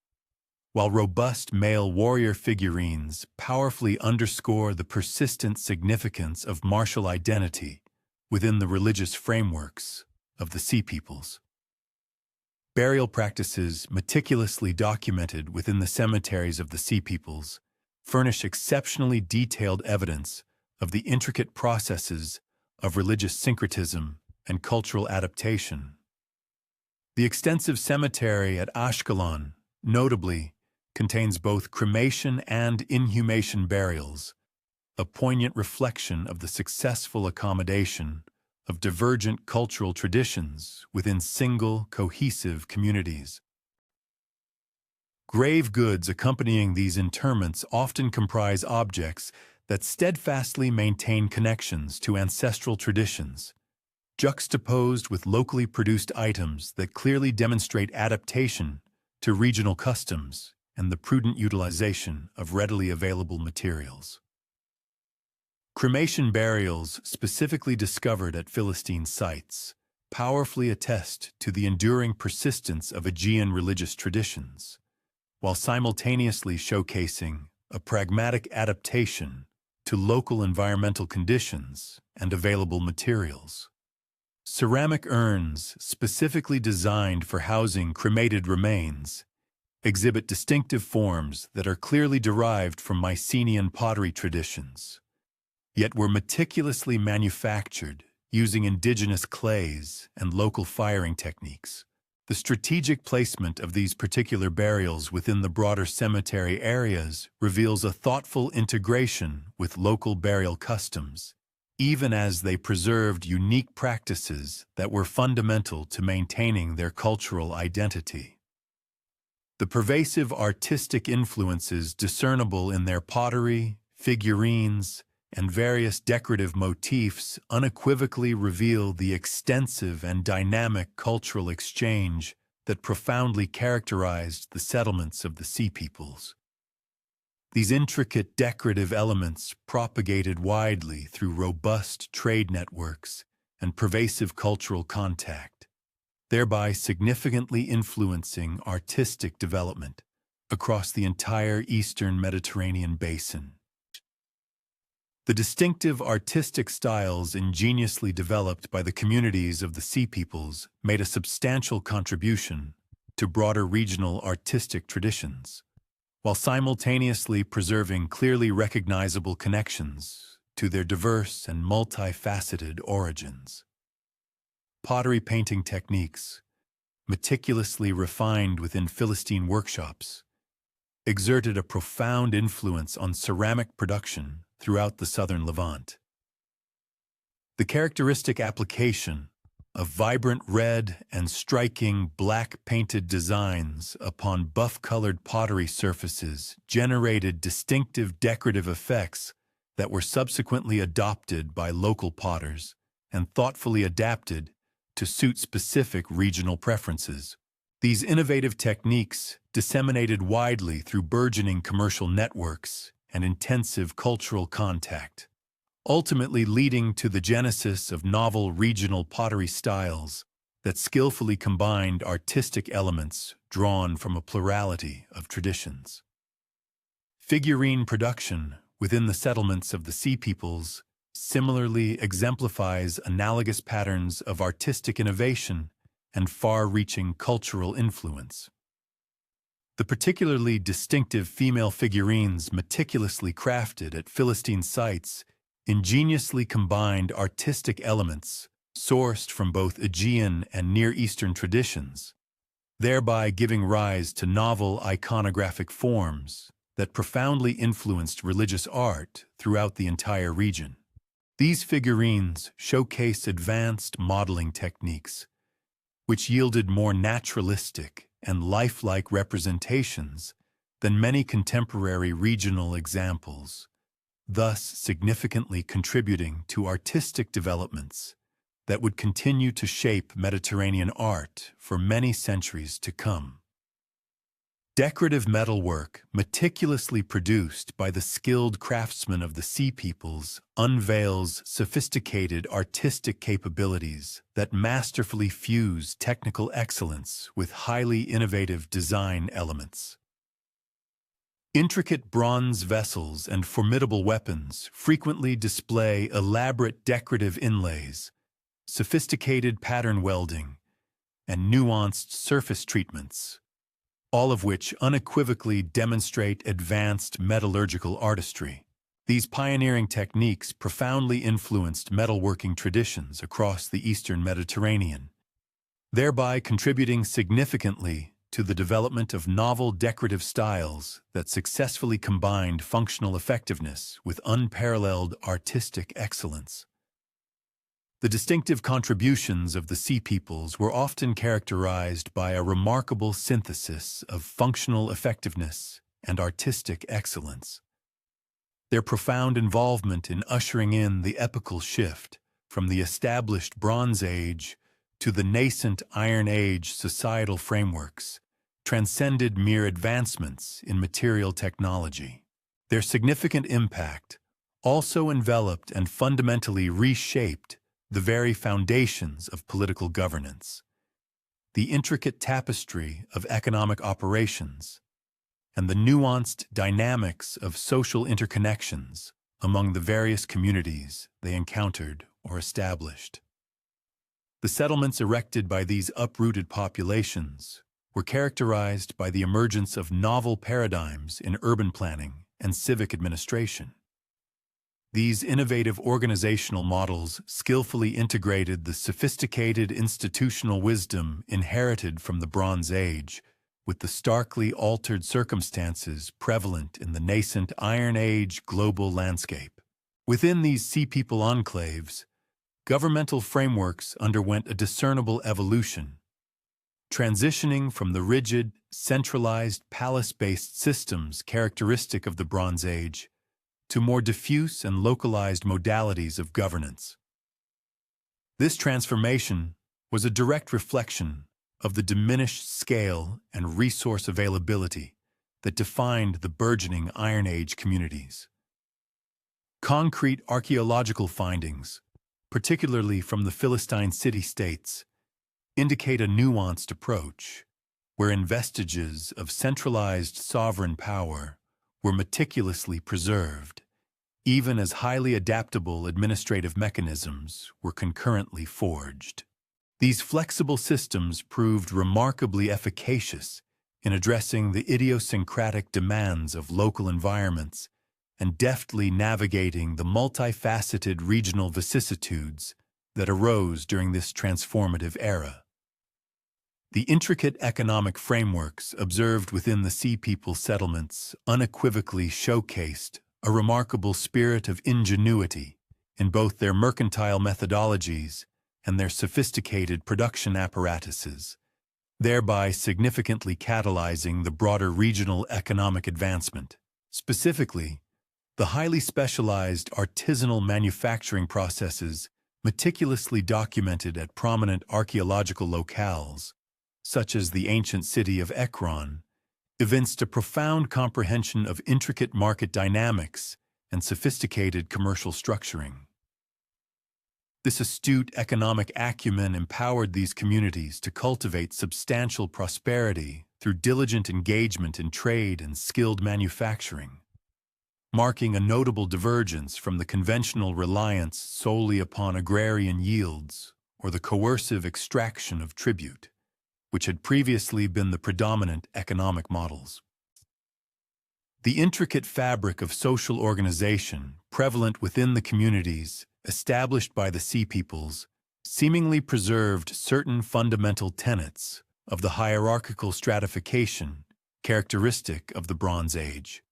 S1: while robust male warrior figurines powerfully underscore the persistent significance of martial identity within the religious frameworks of the Sea Peoples. Burial practices meticulously documented within the cemeteries of the Sea Peoples furnish exceptionally detailed evidence of the intricate processes of religious syncretism and cultural adaptation. The extensive cemetery at Ashkelon, notably, contains both cremation and inhumation burials, a poignant reflection of the successful accommodation of divergent cultural traditions within single, cohesive communities. Grave goods accompanying these interments often comprise objects that steadfastly maintain connections to ancestral traditions, juxtaposed with locally produced items that clearly demonstrate adaptation to regional customs and the prudent utilization of readily available materials. Cremation burials, specifically discovered at Philistine sites, powerfully attest to the enduring persistence of Aegean religious traditions, while simultaneously showcasing a pragmatic adaptation to local environmental conditions and available materials. Ceramic urns, specifically designed for housing cremated remains, exhibit distinctive forms that are clearly derived from Mycenaean pottery traditions, yet were meticulously manufactured using indigenous clays and local firing techniques. The strategic placement of these particular burials within the broader cemetery areas reveals a thoughtful integration with local burial customs, even as they preserved unique practices that were fundamental to maintaining their cultural identity. The pervasive artistic influences discernible in their pottery, figurines, and various decorative motifs unequivocally reveal the extensive and dynamic cultural exchange that profoundly characterized the settlements of the Sea Peoples. These intricate decorative elements propagated widely through robust trade networks and pervasive cultural contact, thereby significantly influencing artistic development across the entire eastern Mediterranean basin. The distinctive artistic styles ingeniously developed by the communities of the Sea Peoples made a substantial contribution to broader regional artistic traditions, while simultaneously preserving clearly recognizable connections to their diverse and multifaceted origins. Pottery painting techniques, meticulously refined within Philistine workshops, exerted a profound influence on ceramic production throughout the southern Levant. The characteristic application of vibrant red and striking black-painted designs upon buff-colored pottery surfaces generated distinctive decorative effects that were subsequently adopted by local potters and thoughtfully adapted to suit specific regional preferences. These innovative techniques, disseminated widely through burgeoning commercial networks and intensive cultural contact, ultimately leading to the genesis of novel regional pottery styles that skillfully combined artistic elements drawn from a plurality of traditions. Figurine production within the settlements of the Sea Peoples similarly exemplifies analogous patterns of artistic innovation and far-reaching cultural influence. The particularly distinctive female figurines meticulously crafted at Philistine sites ingeniously combined artistic elements sourced from both Aegean and Near Eastern traditions, thereby giving rise to novel iconographic forms that profoundly influenced religious art throughout the entire region. These figurines showcase advanced modeling techniques, which yielded more naturalistic and lifelike representations than many contemporary regional examples, thus significantly contributing to artistic developments that would continue to shape Mediterranean art for many centuries to come. Decorative metalwork, meticulously produced by the skilled craftsmen of the Sea Peoples, unveils sophisticated artistic capabilities that masterfully fuse technical excellence with highly innovative design elements. Intricate bronze vessels and formidable weapons frequently display elaborate decorative inlays, sophisticated pattern welding, and nuanced surface treatments, all of which unequivocally demonstrate advanced metallurgical artistry. These pioneering techniques profoundly influenced metalworking traditions across the Eastern Mediterranean, thereby contributing significantly to the development of novel decorative styles that successfully combined functional effectiveness with unparalleled artistic excellence. The distinctive contributions of the Sea Peoples were often characterized by a remarkable synthesis of functional effectiveness and artistic excellence. Their profound involvement in ushering in the epochal shift from the established Bronze Age to the nascent Iron Age societal frameworks transcended mere advancements in material technology. Their significant impact also enveloped and fundamentally reshaped the very foundations of political governance, the intricate tapestry of economic operations, and the nuanced dynamics of social interconnections among the various communities they encountered or established. The settlements erected by these uprooted populations were characterized by the emergence of novel paradigms in urban planning and civic administration. These innovative organizational models skillfully integrated the sophisticated institutional wisdom inherited from the Bronze Age with the starkly altered circumstances prevalent in the nascent Iron Age global landscape. Within these Sea People enclaves, governmental frameworks underwent a discernible evolution, transitioning from the rigid, centralized, palace-based systems characteristic of the Bronze Age to more diffuse and localized modalities of governance. This transformation was a direct reflection of the diminished scale and resource availability that defined the burgeoning Iron Age communities. Concrete archaeological findings, particularly from the Philistine city-states, indicate a nuanced approach, wherein vestiges of centralized sovereign power were meticulously preserved, even as highly adaptable administrative mechanisms were concurrently forged. These flexible systems proved remarkably efficacious in addressing the idiosyncratic demands of local environments and deftly navigating the multifaceted regional vicissitudes that arose during this transformative era. The intricate economic frameworks observed within the Sea People settlements unequivocally showcased a remarkable spirit of ingenuity in both their mercantile methodologies and their sophisticated production apparatuses, thereby significantly catalyzing the broader regional economic advancement. Specifically, the highly specialized artisanal manufacturing processes meticulously documented at prominent archaeological locales, such as the ancient city of Ekron, evinced a profound comprehension of intricate market dynamics and sophisticated commercial structuring. This astute economic acumen empowered these communities to cultivate substantial prosperity through diligent engagement in trade and skilled manufacturing, marking a notable divergence from the conventional reliance solely upon agrarian yields or the coercive extraction of tribute, which had previously been the predominant economic models. The intricate fabric of social organization prevalent within the communities established by the Sea Peoples seemingly preserved certain fundamental tenets of the hierarchical stratification characteristic of the Bronze Age.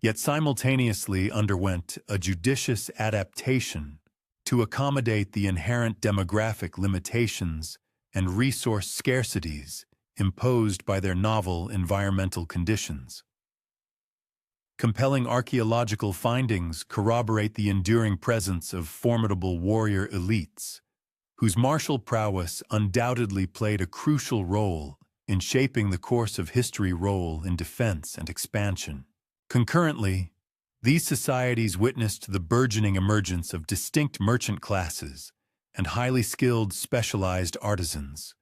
S1: yet simultaneously underwent a judicious adaptation to accommodate the inherent demographic limitations and resource scarcities imposed by their novel environmental conditions. Compelling archaeological findings corroborate the enduring presence of formidable warrior elites, whose martial prowess undoubtedly played a crucial role in shaping the course of history role in defense and expansion. Concurrently, these societies witnessed the burgeoning emergence of distinct merchant classes and highly skilled specialized artisans,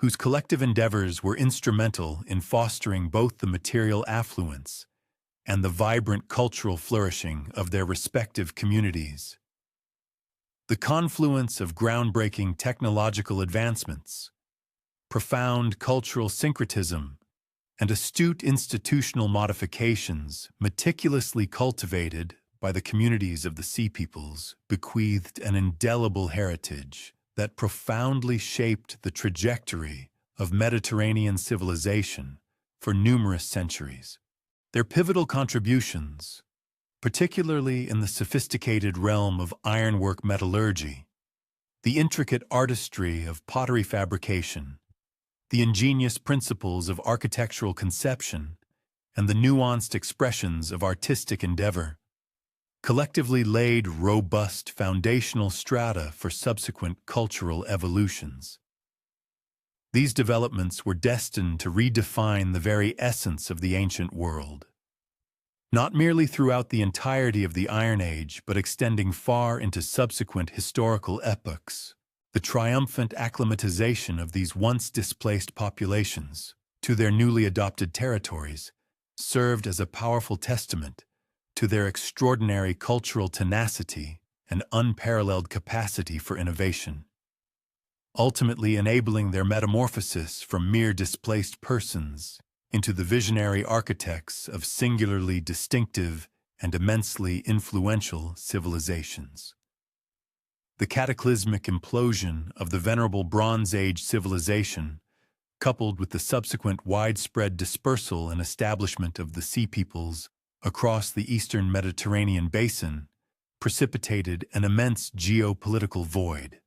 S1: whose collective endeavors were instrumental in fostering both the material affluence and the vibrant cultural flourishing of their respective communities. The confluence of groundbreaking technological advancements, profound cultural syncretism, and astute institutional modifications meticulously cultivated by the communities of the Sea Peoples bequeathed an indelible heritage that profoundly shaped the trajectory of Mediterranean civilization for numerous centuries. Their pivotal contributions, particularly in the sophisticated realm of ironwork metallurgy, the intricate artistry of pottery fabrication, the ingenious principles of architectural conception, and the nuanced expressions of artistic endeavor, collectively laid robust foundational strata for subsequent cultural evolutions. These developments were destined to redefine the very essence of the ancient world, not merely throughout the entirety of the Iron Age, but extending far into subsequent historical epochs. The triumphant acclimatization of these once displaced populations to their newly adopted territories served as a powerful testament to their extraordinary cultural tenacity and unparalleled capacity for innovation, ultimately enabling their metamorphosis from mere displaced persons into the visionary architects of singularly distinctive and immensely influential civilizations. The cataclysmic implosion of the venerable Bronze Age civilization, coupled with the subsequent widespread dispersal and establishment of the Sea Peoples across the eastern Mediterranean basin, precipitated an immense geopolitical void.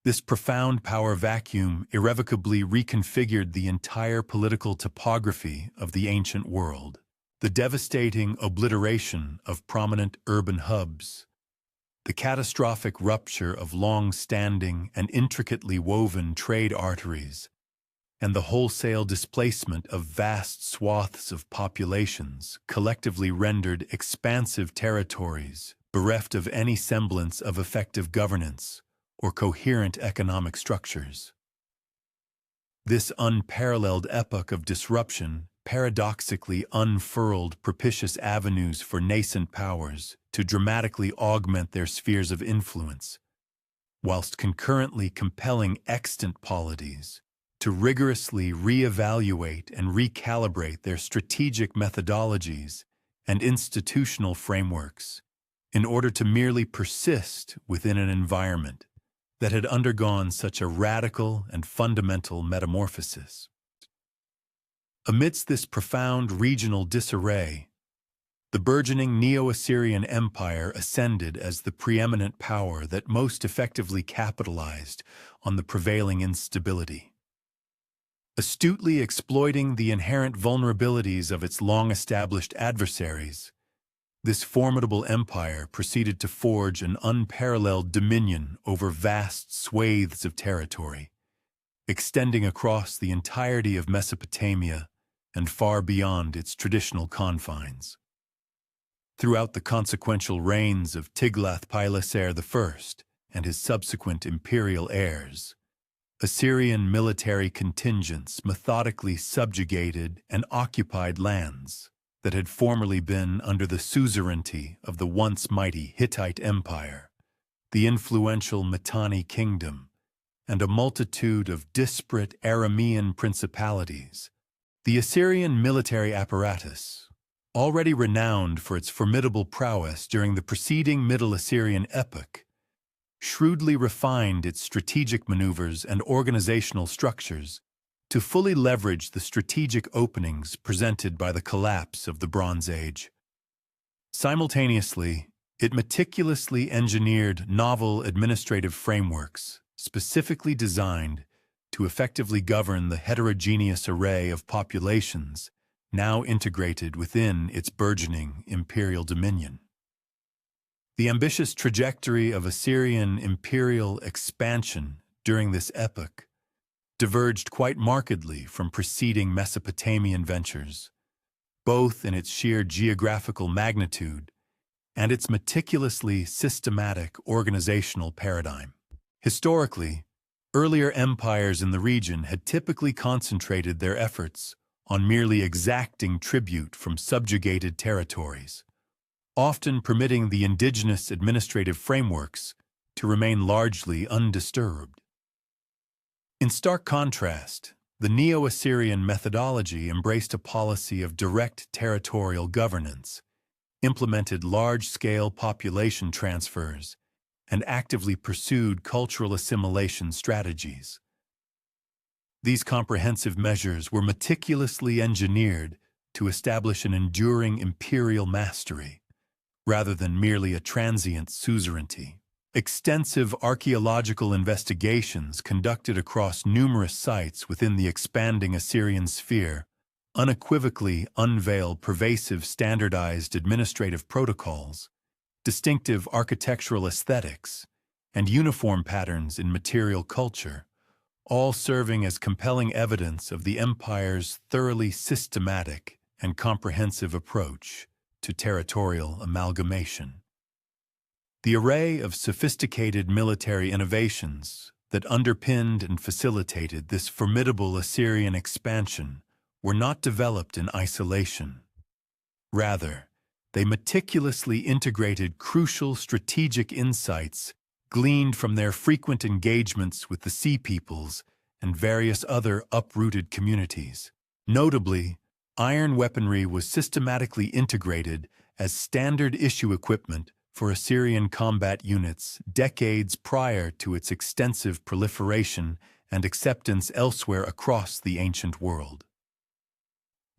S1: This profound power vacuum irrevocably reconfigured the entire political topography of the ancient world. The devastating obliteration of prominent urban hubs, the catastrophic rupture of long-standing and intricately woven trade arteries, and the wholesale displacement of vast swaths of populations collectively rendered expansive territories bereft of any semblance of effective governance or coherent economic structures. This unparalleled epoch of disruption paradoxically unfurled propitious avenues for nascent powers to dramatically augment their spheres of influence, whilst concurrently compelling extant polities to rigorously reevaluate and recalibrate their strategic methodologies and institutional frameworks in order to merely persist within an environment that had undergone such a radical and fundamental metamorphosis. Amidst this profound regional disarray, the burgeoning Neo-Assyrian Empire ascended as the preeminent power that most effectively capitalized on the prevailing instability. Astutely exploiting the inherent vulnerabilities of its long-established adversaries, this formidable empire proceeded to forge an unparalleled dominion over vast swathes of territory, extending across the entirety of Mesopotamia and far beyond its traditional confines. Throughout the consequential reigns of Tiglath-Pileser I and his subsequent imperial heirs, Assyrian military contingents methodically subjugated and occupied lands that had formerly been under the suzerainty of the once mighty Hittite Empire, the influential Mitanni Kingdom, and a multitude of disparate Aramean principalities. The Assyrian military apparatus, already renowned for its formidable prowess during the preceding Middle Assyrian epoch, shrewdly refined its strategic maneuvers and organizational structures to fully leverage the strategic openings presented by the collapse of the Bronze Age. Simultaneously, it meticulously engineered novel administrative frameworks specifically designed to effectively govern the heterogeneous array of populations now integrated within its burgeoning imperial dominion. The ambitious trajectory of Assyrian imperial expansion during this epoch diverged quite markedly from preceding Mesopotamian ventures, both in its sheer geographical magnitude and its meticulously systematic organizational paradigm. Historically, earlier empires in the region had typically concentrated their efforts on merely exacting tribute from subjugated territories, often permitting the indigenous administrative frameworks to remain largely undisturbed. In stark contrast, the Neo-Assyrian methodology embraced a policy of direct territorial governance, implemented large-scale population transfers, and actively pursued cultural assimilation strategies. These comprehensive measures were meticulously engineered to establish an enduring imperial mastery, rather than merely a transient suzerainty. Extensive archaeological investigations conducted across numerous sites within the expanding Assyrian sphere unequivocally unveil pervasive standardized administrative protocols, distinctive architectural aesthetics, and uniform patterns in material culture, all serving as compelling evidence of the empire's thoroughly systematic and comprehensive approach to territorial amalgamation. The array of sophisticated military innovations that underpinned and facilitated this formidable Assyrian expansion were not developed in isolation. Rather, they meticulously integrated crucial strategic insights gleaned from their frequent engagements with the Sea Peoples and various other uprooted communities. Notably, iron weaponry was systematically integrated as standard issue equipment for Assyrian combat units decades prior to its extensive proliferation and acceptance elsewhere across the ancient world.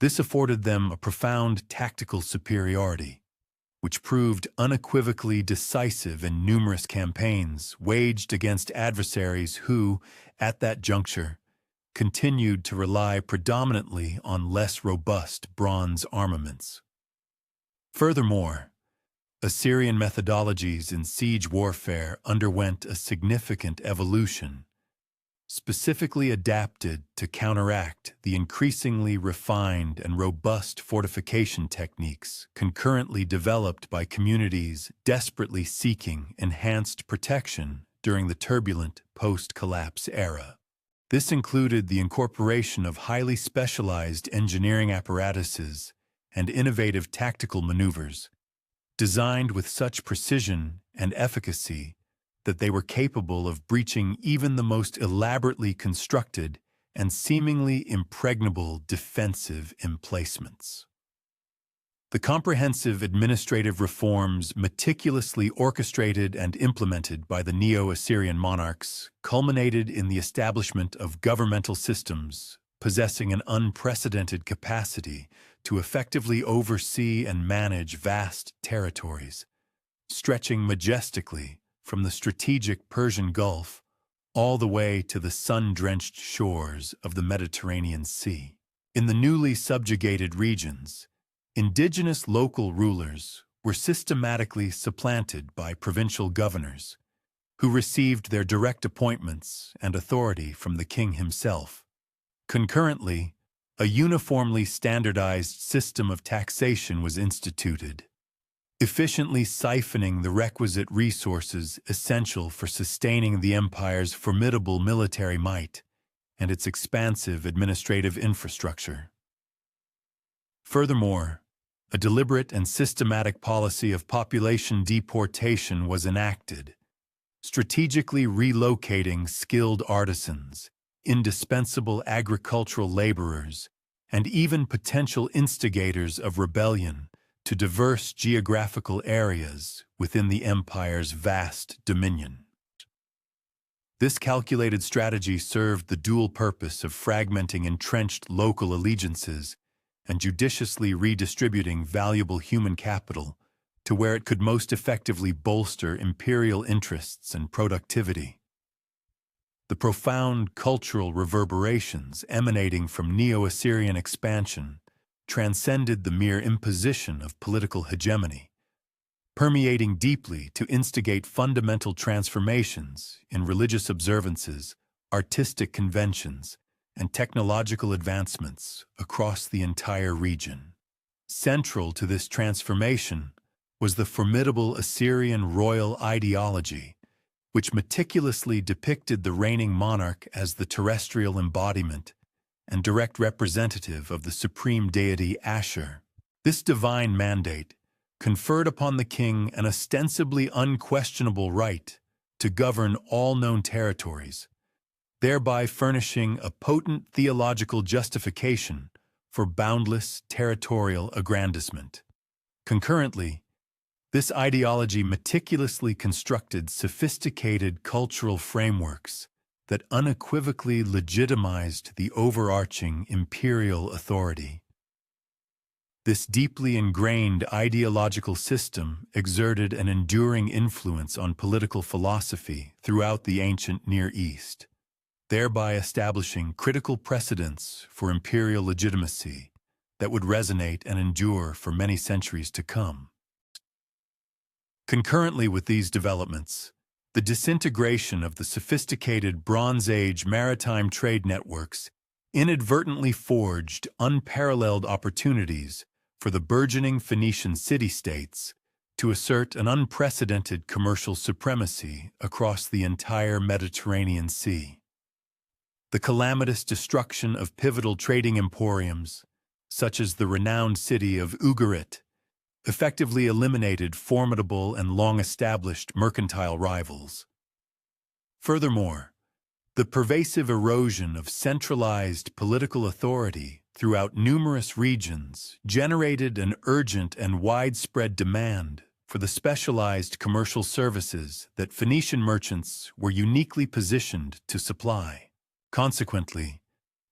S1: This afforded them a profound tactical superiority, which proved unequivocally decisive in numerous campaigns waged against adversaries who, at that juncture, continued to rely predominantly on less robust bronze armaments. Furthermore, Assyrian methodologies in siege warfare underwent a significant evolution, specifically adapted to counteract the increasingly refined and robust fortification techniques concurrently developed by communities desperately seeking enhanced protection during the turbulent post-collapse era. This included the incorporation of highly specialized engineering apparatuses and innovative tactical maneuvers, designed with such precision and efficacy that they were capable of breaching even the most elaborately constructed and seemingly impregnable defensive emplacements. The comprehensive administrative reforms meticulously orchestrated and implemented by the Neo-Assyrian monarchs culminated in the establishment of governmental systems possessing an unprecedented capacity to effectively oversee and manage vast territories, stretching majestically from the strategic Persian Gulf all the way to the sun-drenched shores of the Mediterranean Sea. In the newly subjugated regions, indigenous local rulers were systematically supplanted by provincial governors, who received their direct appointments and authority from the king himself. Concurrently, a uniformly standardized system of taxation was instituted, efficiently siphoning the requisite resources essential for sustaining the empire's formidable military might and its expansive administrative infrastructure. Furthermore, a deliberate and systematic policy of population deportation was enacted, strategically relocating skilled artisans, indispensable agricultural laborers, and even potential instigators of rebellion to diverse geographical areas within the empire's vast dominion. This calculated strategy served the dual purpose of fragmenting entrenched local allegiances and judiciously redistributing valuable human capital to where it could most effectively bolster imperial interests and productivity. The profound cultural reverberations emanating from Neo-Assyrian expansion transcended the mere imposition of political hegemony, permeating deeply to instigate fundamental transformations in religious observances, artistic conventions, and technological advancements across the entire region. Central to this transformation was the formidable Assyrian royal ideology, which meticulously depicted the reigning monarch as the terrestrial embodiment and direct representative of the supreme deity Ashur. This divine mandate conferred upon the king an ostensibly unquestionable right to govern all known territories, thereby furnishing a potent theological justification for boundless territorial aggrandizement. Concurrently, this ideology meticulously constructed sophisticated cultural frameworks that unequivocally legitimized the overarching imperial authority. This deeply ingrained ideological system exerted an enduring influence on political philosophy throughout the ancient Near East, thereby establishing critical precedents for imperial legitimacy that would resonate and endure for many centuries to come. Concurrently with these developments, the disintegration of the sophisticated Bronze Age maritime trade networks inadvertently forged unparalleled opportunities for the burgeoning Phoenician city-states to assert an unprecedented commercial supremacy across the entire Mediterranean Sea. The calamitous destruction of pivotal trading emporiums, such as the renowned city of Ugarit, effectively eliminated formidable and long-established mercantile rivals. Furthermore, the pervasive erosion of centralized political authority throughout numerous regions generated an urgent and widespread demand for the specialized commercial services that Phoenician merchants were uniquely positioned to supply. Consequently,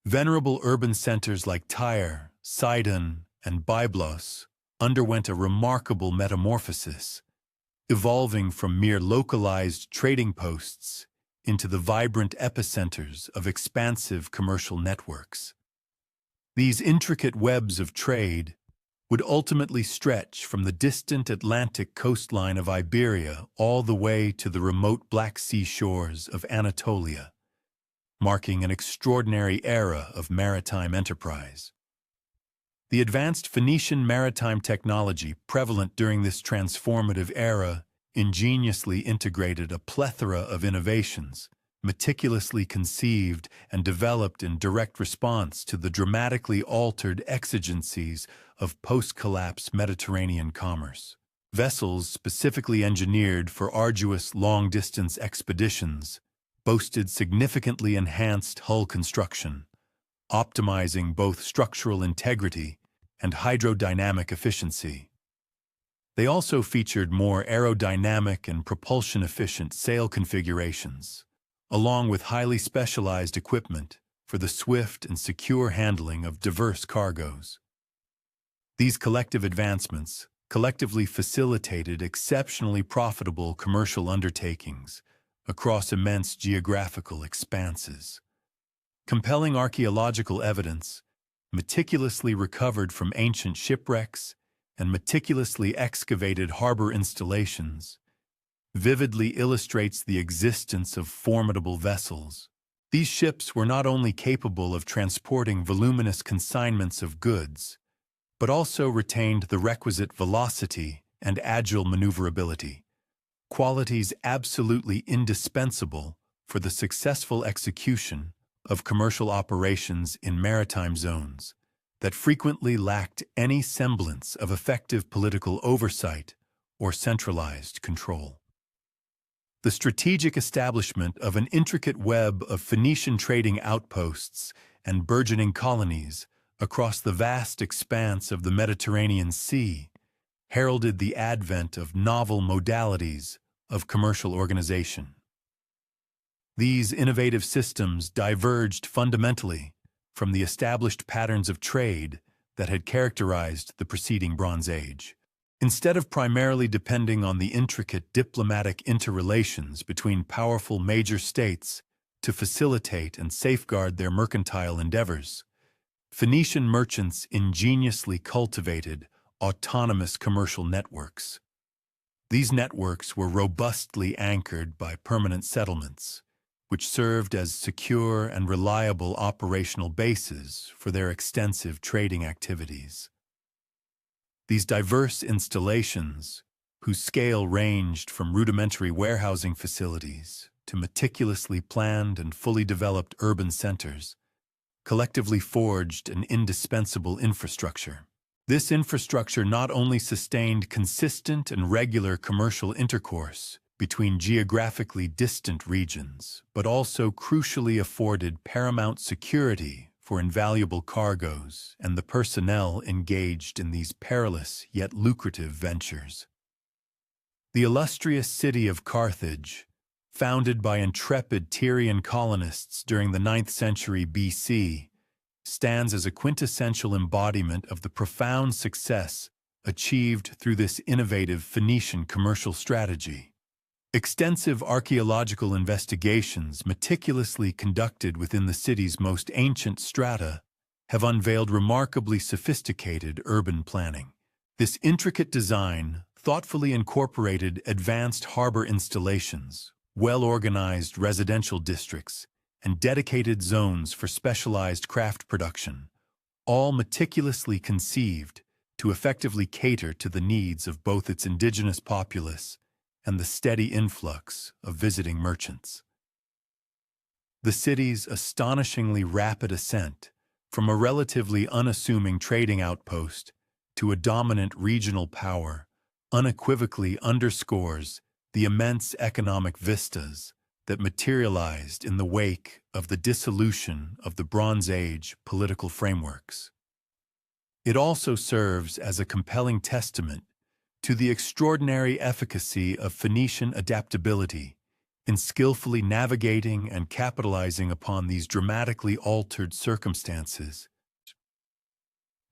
S1: venerable urban centers like Tyre, Sidon, and Byblos underwent a remarkable metamorphosis, evolving from mere localized trading posts into the vibrant epicenters of expansive commercial networks. These intricate webs of trade would ultimately stretch from the distant Atlantic coastline of Iberia all the way to the remote Black Sea shores of Anatolia, marking an extraordinary era of maritime enterprise. The advanced Phoenician maritime technology prevalent during this transformative era ingeniously integrated a plethora of innovations, meticulously conceived and developed in direct response to the dramatically altered exigencies of post-collapse Mediterranean commerce. Vessels specifically engineered for arduous long-distance expeditions boasted significantly enhanced hull construction, optimizing both structural integrity and hydrodynamic efficiency. They also featured more aerodynamic and propulsion-efficient sail configurations, along with highly specialized equipment for the swift and secure handling of diverse cargoes. These collective advancements collectively facilitated exceptionally profitable commercial undertakings across immense geographical expanses. Compelling archaeological evidence, meticulously recovered from ancient shipwrecks and meticulously excavated harbor installations, vividly illustrates the existence of formidable vessels. These ships were not only capable of transporting voluminous consignments of goods, but also retained the requisite velocity and agile maneuverability, qualities absolutely indispensable for the successful execution of commercial operations in maritime zones that frequently lacked any semblance of effective political oversight or centralized control. The strategic establishment of an intricate web of Phoenician trading outposts and burgeoning colonies across the vast expanse of the Mediterranean Sea heralded the advent of novel modalities of commercial organization. These innovative systems diverged fundamentally from the established patterns of trade that had characterized the preceding Bronze Age. Instead of primarily depending on the intricate diplomatic interrelations between powerful major states to facilitate and safeguard their mercantile endeavors, Phoenician merchants ingeniously cultivated autonomous commercial networks. These networks were robustly anchored by permanent settlements, which served as secure and reliable operational bases for their extensive trading activities. These diverse installations, whose scale ranged from rudimentary warehousing facilities to meticulously planned and fully developed urban centers, collectively forged an indispensable infrastructure. This infrastructure not only sustained consistent and regular commercial intercourse between geographically distant regions, but also crucially afforded paramount security for invaluable cargoes and the personnel engaged in these perilous yet lucrative ventures. The illustrious city of Carthage, founded by intrepid Tyrian colonists during the 9th century BC, stands as a quintessential embodiment of the profound success achieved through this innovative Phoenician commercial strategy. Extensive archaeological investigations meticulously conducted within the city's most ancient strata have unveiled remarkably sophisticated urban planning. This intricate design thoughtfully incorporated advanced harbor installations, well-organized residential districts, and dedicated zones for specialized craft production, all meticulously conceived to effectively cater to the needs of both its indigenous populace and the steady influx of visiting merchants. The city's astonishingly rapid ascent from a relatively unassuming trading outpost to a dominant regional power unequivocally underscores the immense economic vistas that materialized in the wake of the dissolution of the Bronze Age political frameworks. It also serves as a compelling testament to the extraordinary efficacy of Phoenician adaptability in skillfully navigating and capitalizing upon these dramatically altered circumstances.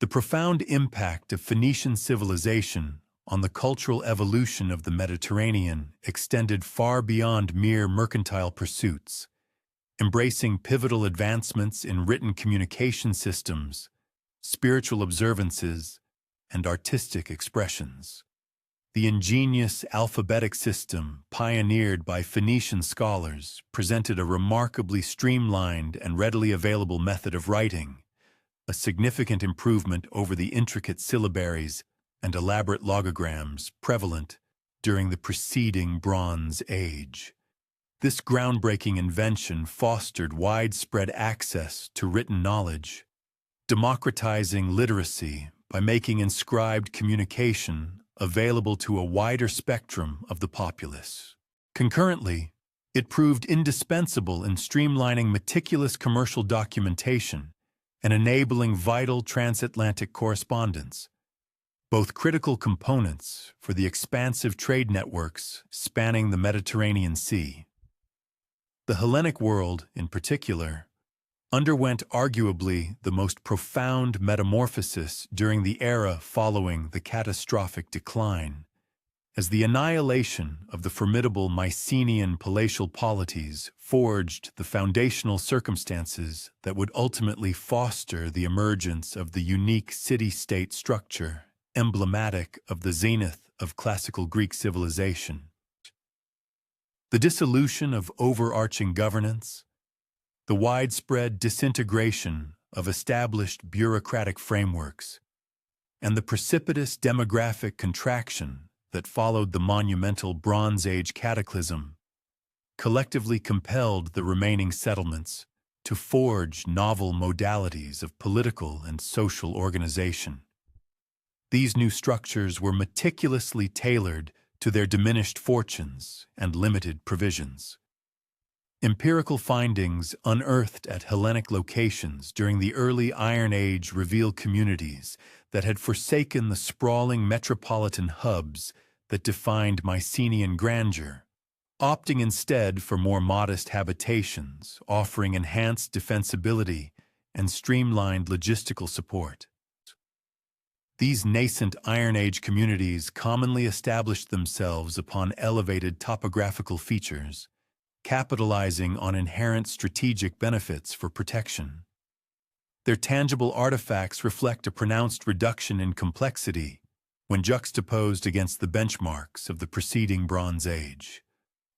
S1: The profound impact of Phoenician civilization on the cultural evolution of the Mediterranean extended far beyond mere mercantile pursuits, embracing pivotal advancements in written communication systems, spiritual observances, and artistic expressions. The ingenious alphabetic system pioneered by Phoenician scholars presented a remarkably streamlined and readily available method of writing, a significant improvement over the intricate syllabaries and elaborate logograms prevalent during the preceding Bronze Age. This groundbreaking invention fostered widespread access to written knowledge, democratizing literacy by making inscribed communication available to a wider spectrum of the populace. Concurrently, it proved indispensable in streamlining meticulous commercial documentation and enabling vital transatlantic correspondence, both critical components for the expansive trade networks spanning the Mediterranean Sea. The Hellenic world, in particular, underwent arguably the most profound metamorphosis during the era following the catastrophic decline, as the annihilation of the formidable Mycenaean palatial polities forged the foundational circumstances that would ultimately foster the emergence of the unique city-state structure emblematic of the zenith of classical Greek civilization. The dissolution of overarching governance, the widespread disintegration of established bureaucratic frameworks, and the precipitous demographic contraction that followed the monumental Bronze Age cataclysm collectively compelled the remaining settlements to forge novel modalities of political and social organization. These new structures were meticulously tailored to their diminished fortunes and limited provisions. Empirical findings unearthed at Hellenic locations during the early Iron Age reveal communities that had forsaken the sprawling metropolitan hubs that defined Mycenaean grandeur, opting instead for more modest habitations, offering enhanced defensibility and streamlined logistical support. These nascent Iron Age communities commonly established themselves upon elevated topographical features, capitalizing on inherent strategic benefits for protection. Their tangible artifacts reflect a pronounced reduction in complexity when juxtaposed against the benchmarks of the preceding Bronze Age.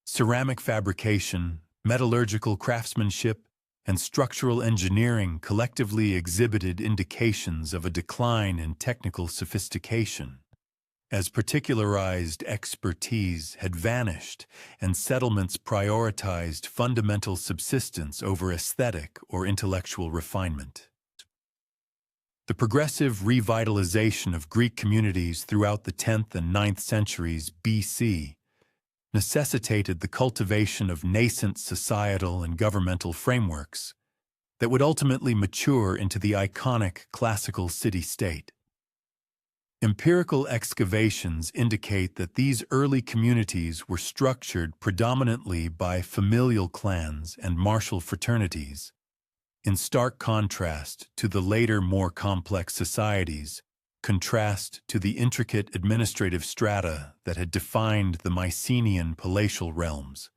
S1: Ceramic fabrication, metallurgical craftsmanship, and structural engineering collectively exhibited indications of a decline in technical sophistication, as particularized expertise had vanished and settlements prioritized fundamental subsistence over aesthetic or intellectual refinement. The progressive revitalization of Greek communities throughout the 10th and 9th centuries BC necessitated the cultivation of nascent societal and governmental frameworks that would ultimately mature into the iconic classical city-state. Empirical excavations indicate that these early communities were structured predominantly by familial clans and martial fraternities, in stark contrast to the later more complex societies, contrast to the intricate administrative strata that had defined the Mycenaean palatial realms.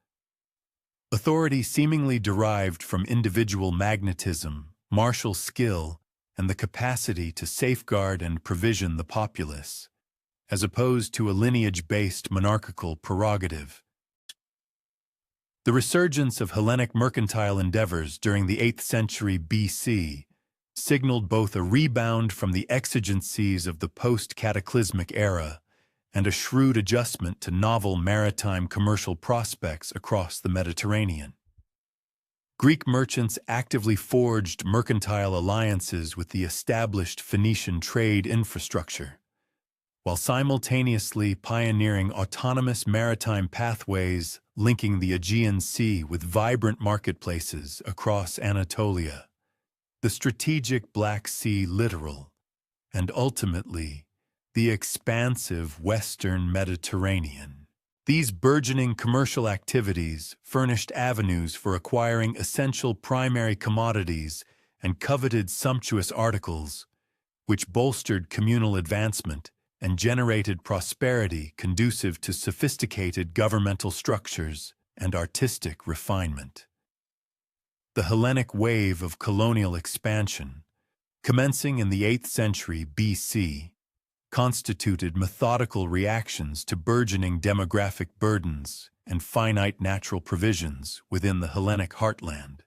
S1: Authority seemingly derived from individual magnetism, martial skill, and the capacity to safeguard and provision the populace, as opposed to a lineage-based monarchical prerogative. The resurgence of Hellenic mercantile endeavors during the 8th century BC signaled both a rebound from the exigencies of the post-cataclysmic era and a shrewd adjustment to novel maritime commercial prospects across the Mediterranean. Greek merchants actively forged mercantile alliances with the established Phoenician trade infrastructure, while simultaneously pioneering autonomous maritime pathways linking the Aegean Sea with vibrant marketplaces across Anatolia, the strategic Black Sea littoral, and ultimately the expansive Western Mediterranean. These burgeoning commercial activities furnished avenues for acquiring essential primary commodities and coveted sumptuous articles, which bolstered communal advancement and generated prosperity conducive to sophisticated governmental structures and artistic refinement. The Hellenic wave of colonial expansion, commencing in the 8th century BC, constituted methodical reactions to burgeoning demographic burdens and finite natural provisions within the Hellenic heartland,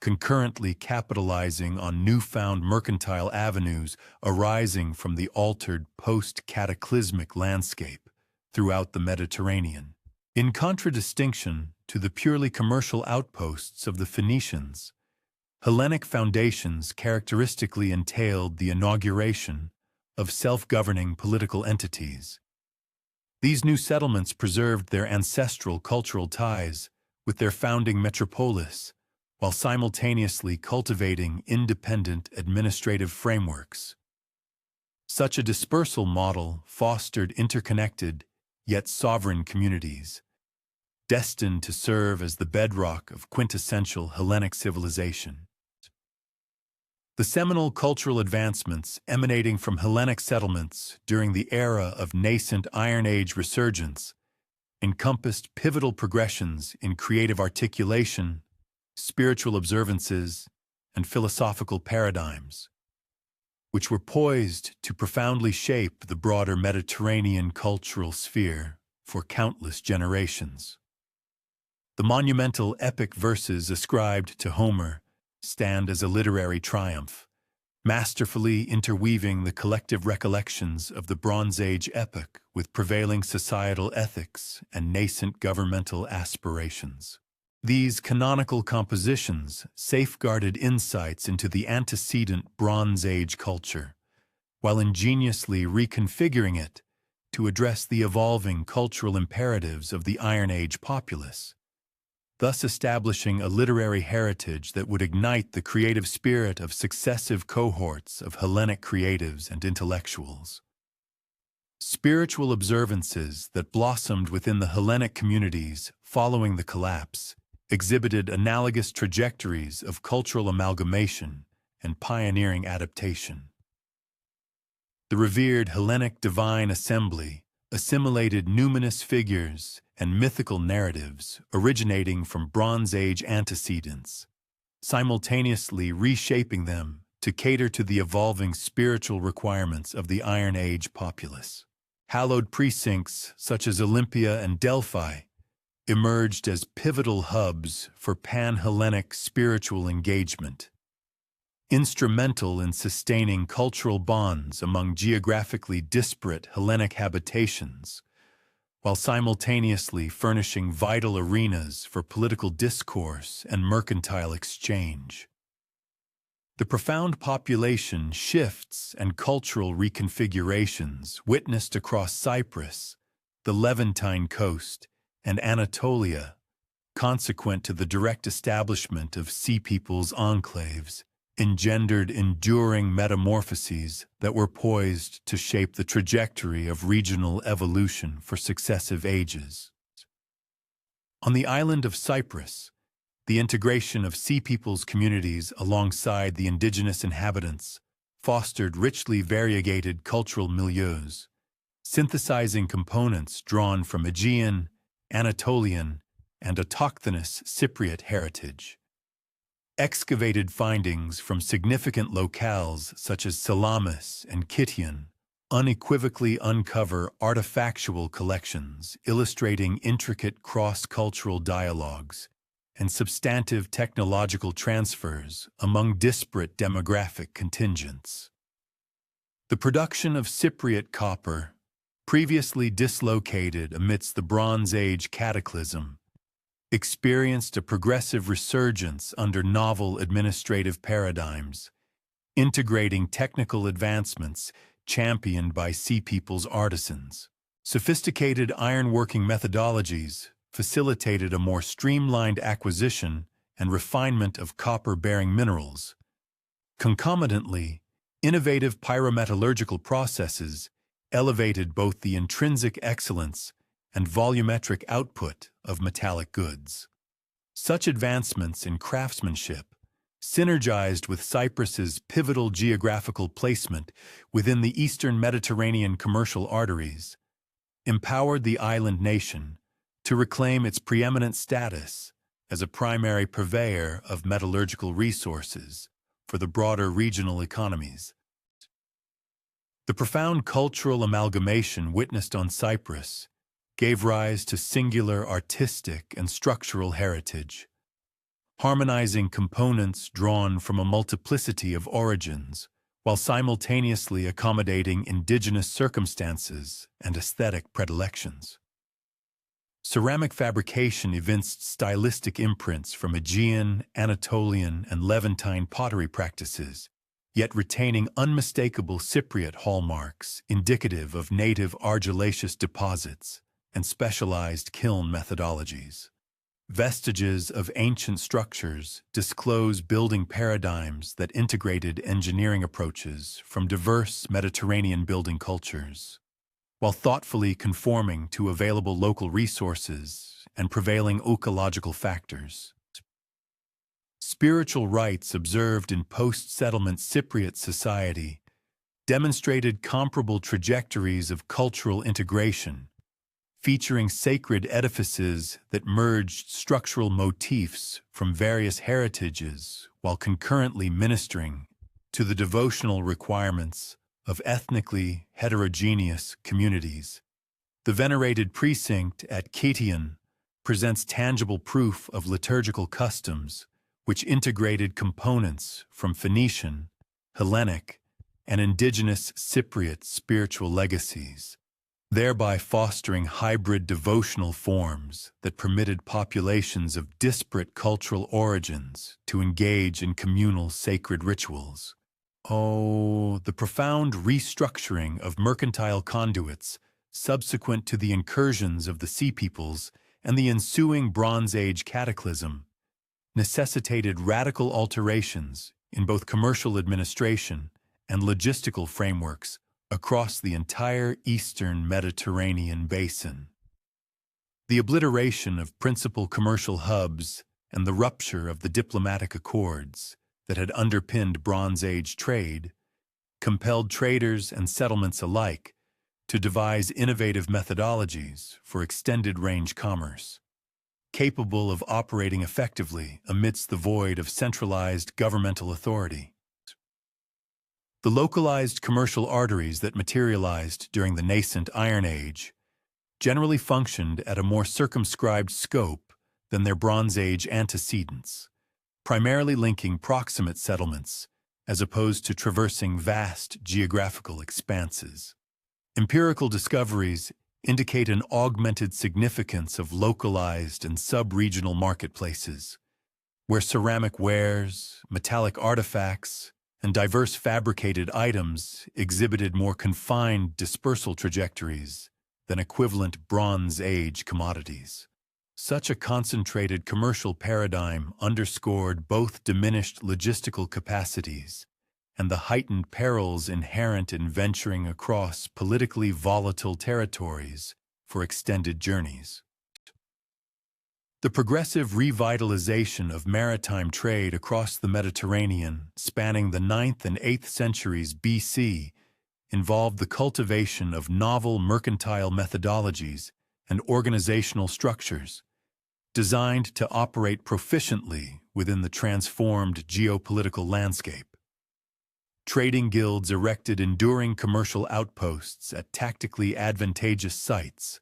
S1: concurrently capitalizing on newfound mercantile avenues arising from the altered post-cataclysmic landscape throughout the Mediterranean. In contradistinction to the purely commercial outposts of the Phoenicians, Hellenic foundations characteristically entailed the inauguration of self-governing political entities. These new settlements preserved their ancestral cultural ties with their founding metropolis, while simultaneously cultivating independent administrative frameworks. Such a dispersal model fostered interconnected, yet sovereign communities, destined to serve as the bedrock of quintessential Hellenic civilization. The seminal cultural advancements emanating from Hellenic settlements during the era of nascent Iron Age resurgence encompassed pivotal progressions in creative articulation, spiritual observances, and philosophical paradigms, which were poised to profoundly shape the broader Mediterranean cultural sphere for countless generations. The monumental epic verses ascribed to Homer stand as a literary triumph, masterfully interweaving the collective recollections of the Bronze Age epoch with prevailing societal ethics and nascent governmental aspirations. These canonical compositions safeguarded insights into the antecedent Bronze Age culture, while ingeniously reconfiguring it to address the evolving cultural imperatives of the Iron Age populace, thus establishing a literary heritage that would ignite the creative spirit of successive cohorts of Hellenic creatives and intellectuals. Spiritual observances that blossomed within the Hellenic communities following the collapse exhibited analogous trajectories of cultural amalgamation and pioneering adaptation. The revered Hellenic divine assembly assimilated numinous figures and mythical narratives originating from Bronze Age antecedents, simultaneously reshaping them to cater to the evolving spiritual requirements of the Iron Age populace. Hallowed precincts such as Olympia and Delphi emerged as pivotal hubs for pan-Hellenic spiritual engagement, instrumental in sustaining cultural bonds among geographically disparate Hellenic habitations, while simultaneously furnishing vital arenas for political discourse and mercantile exchange. The profound population shifts and cultural reconfigurations witnessed across Cyprus, the Levantine coast, and Anatolia, consequent to the direct establishment of Sea Peoples enclaves, engendered enduring metamorphoses that were poised to shape the trajectory of regional evolution for successive ages. On the island of Cyprus, the integration of Sea Peoples communities alongside the indigenous inhabitants fostered richly variegated cultural milieus, synthesizing components drawn from Aegean, Anatolian, and autochthonous Cypriot heritage. Excavated findings from significant locales such as Salamis and Kition unequivocally uncover artifactual collections illustrating intricate cross-cultural dialogues and substantive technological transfers among disparate demographic contingents. The production of Cypriot copper, previously dislocated amidst the Bronze Age cataclysm, experienced a progressive resurgence under novel administrative paradigms, integrating technical advancements championed by Sea Peoples artisans. Sophisticated ironworking methodologies facilitated a more streamlined acquisition and refinement of copper-bearing minerals. Concomitantly, innovative pyrometallurgical processes elevated both the intrinsic excellence and volumetric output of metallic goods. Such advancements in craftsmanship, synergized with Cyprus's pivotal geographical placement within the eastern Mediterranean commercial arteries, empowered the island nation to reclaim its preeminent status as a primary purveyor of metallurgical resources for the broader regional economies. The profound cultural amalgamation witnessed on Cyprus gave rise to singular artistic and structural heritage, harmonizing components drawn from a multiplicity of origins, while simultaneously accommodating indigenous circumstances and aesthetic predilections. Ceramic fabrication evinced stylistic imprints from Aegean, Anatolian, and Levantine pottery practices, yet retaining unmistakable Cypriot hallmarks indicative of native argillaceous deposits and specialized kiln methodologies. Vestiges of ancient structures disclose building paradigms that integrated engineering approaches from diverse Mediterranean building cultures, while thoughtfully conforming to available local resources and prevailing ecological factors. Spiritual rites observed in post-settlement Cypriot society demonstrated comparable trajectories of cultural integration, featuring sacred edifices that merged structural motifs from various heritages while concurrently ministering to the devotional requirements of ethnically heterogeneous communities. The venerated precinct at Kition presents tangible proof of liturgical customs which integrated components from Phoenician, Hellenic, and indigenous Cypriot spiritual legacies, thereby fostering hybrid devotional forms that permitted populations of disparate cultural origins to engage in communal sacred rituals. Oh, the profound restructuring of mercantile conduits subsequent to the incursions of the Sea Peoples and the ensuing Bronze Age cataclysm necessitated radical alterations in both commercial administration and logistical frameworks across the entire eastern Mediterranean basin. The obliteration of principal commercial hubs and the rupture of the diplomatic accords that had underpinned Bronze Age trade compelled traders and settlements alike to devise innovative methodologies for extended-range commerce, capable of operating effectively amidst the void of centralized governmental authority. The localized commercial arteries that materialized during the nascent Iron Age generally functioned at a more circumscribed scope than their Bronze Age antecedents, primarily linking proximate settlements as opposed to traversing vast geographical expanses. Empirical discoveries indicate an augmented significance of localized and sub-regional marketplaces, where ceramic wares, metallic artifacts, and diverse fabricated items exhibited more confined dispersal trajectories than equivalent Bronze Age commodities. Such a concentrated commercial paradigm underscored both diminished logistical capacities and the heightened perils inherent in venturing across politically volatile territories for extended journeys. The progressive revitalization of maritime trade across the Mediterranean, spanning the 9th and 8th centuries BC, involved the cultivation of novel mercantile methodologies and organizational structures designed to operate proficiently within the transformed geopolitical landscape. Trading guilds erected enduring commercial outposts at tactically advantageous sites,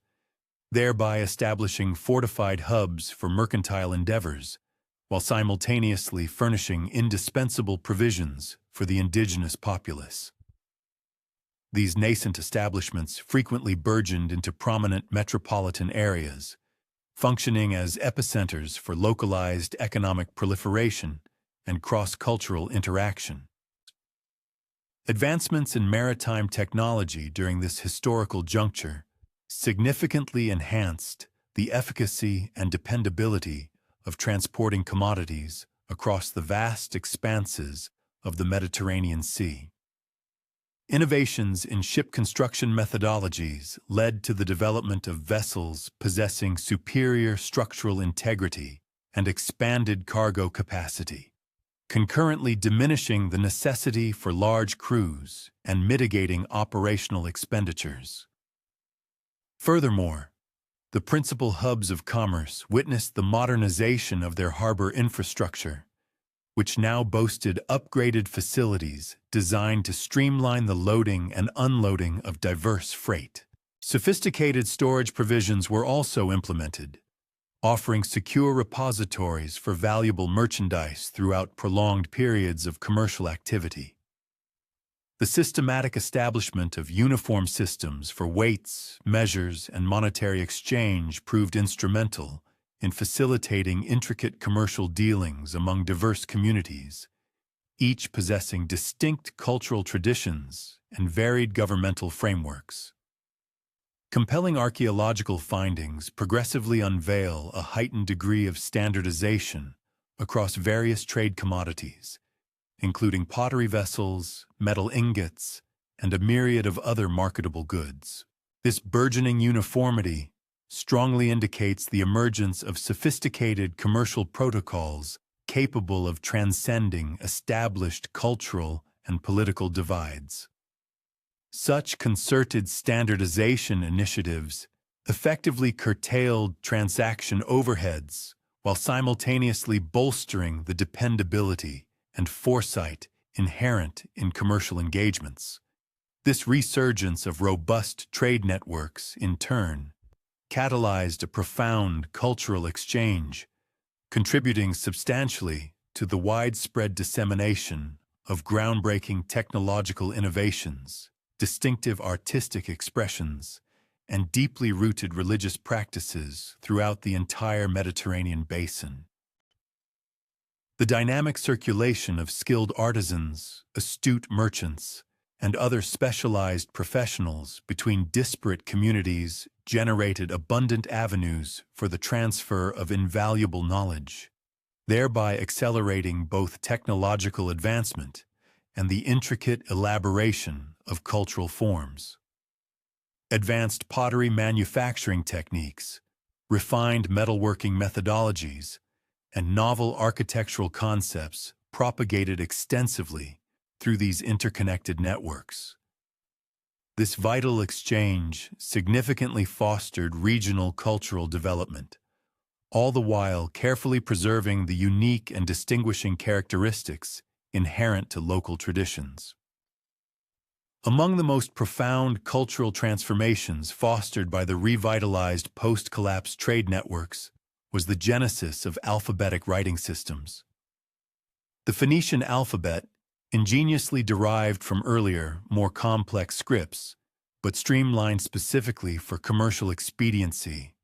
S1: thereby establishing fortified hubs for mercantile endeavors, while simultaneously furnishing indispensable provisions for the indigenous populace. These nascent establishments frequently burgeoned into prominent metropolitan areas, functioning as epicenters for localized economic proliferation and cross-cultural interaction. Advancements in maritime technology during this historical juncture significantly enhanced the efficacy and dependability of transporting commodities across the vast expanses of the Mediterranean Sea. Innovations in ship construction methodologies led to the development of vessels possessing superior structural integrity and expanded cargo capacity, concurrently diminishing the necessity for large crews and mitigating operational expenditures. Furthermore, the principal hubs of commerce witnessed the modernization of their harbor infrastructure, which now boasted upgraded facilities designed to streamline the loading and unloading of diverse freight. Sophisticated storage provisions were also implemented, offering secure repositories for valuable merchandise throughout prolonged periods of commercial activity. The systematic establishment of uniform systems for weights, measures, and monetary exchange proved instrumental in facilitating intricate commercial dealings among diverse communities, each possessing distinct cultural traditions and varied governmental frameworks. Compelling archaeological findings progressively unveil a heightened degree of standardization across various trade commodities, including pottery vessels, metal ingots, and a myriad of other marketable goods. This burgeoning uniformity strongly indicates the emergence of sophisticated commercial protocols capable of transcending established cultural and political divides. Such concerted standardization initiatives effectively curtailed transaction overheads while simultaneously bolstering the dependability and foresight inherent in commercial engagements. This resurgence of robust trade networks, in turn, catalyzed a profound cultural exchange, contributing substantially to the widespread dissemination of groundbreaking technological innovations, distinctive artistic expressions, and deeply rooted religious practices throughout the entire Mediterranean basin. The dynamic circulation of skilled artisans, astute merchants, and other specialized professionals between disparate communities generated abundant avenues for the transfer of invaluable knowledge, thereby accelerating both technological advancement and the intricate elaboration of cultural forms. Advanced pottery manufacturing techniques, refined metalworking methodologies, and novel architectural concepts propagated extensively through these interconnected networks. This vital exchange significantly fostered regional cultural development, all the while carefully preserving the unique and distinguishing characteristics inherent to local traditions. Among the most profound cultural transformations fostered by the revitalized post-collapse trade networks was the genesis of alphabetic writing systems. The Phoenician alphabet, ingeniously derived from earlier, more complex scripts, but streamlined specifically for commercial expediency,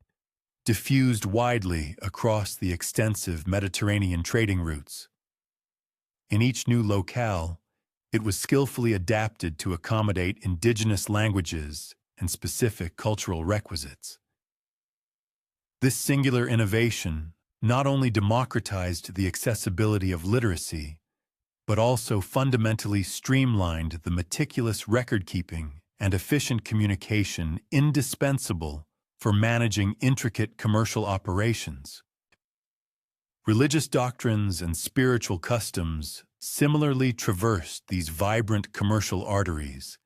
S1: diffused widely across the extensive Mediterranean trading routes. In each new locale, it was skillfully adapted to accommodate indigenous languages and specific cultural requisites. This singular innovation not only democratized the accessibility of literacy, but also fundamentally streamlined the meticulous record-keeping and efficient communication indispensable for managing intricate commercial operations. Religious doctrines and spiritual customs similarly traversed these vibrant commercial arteries,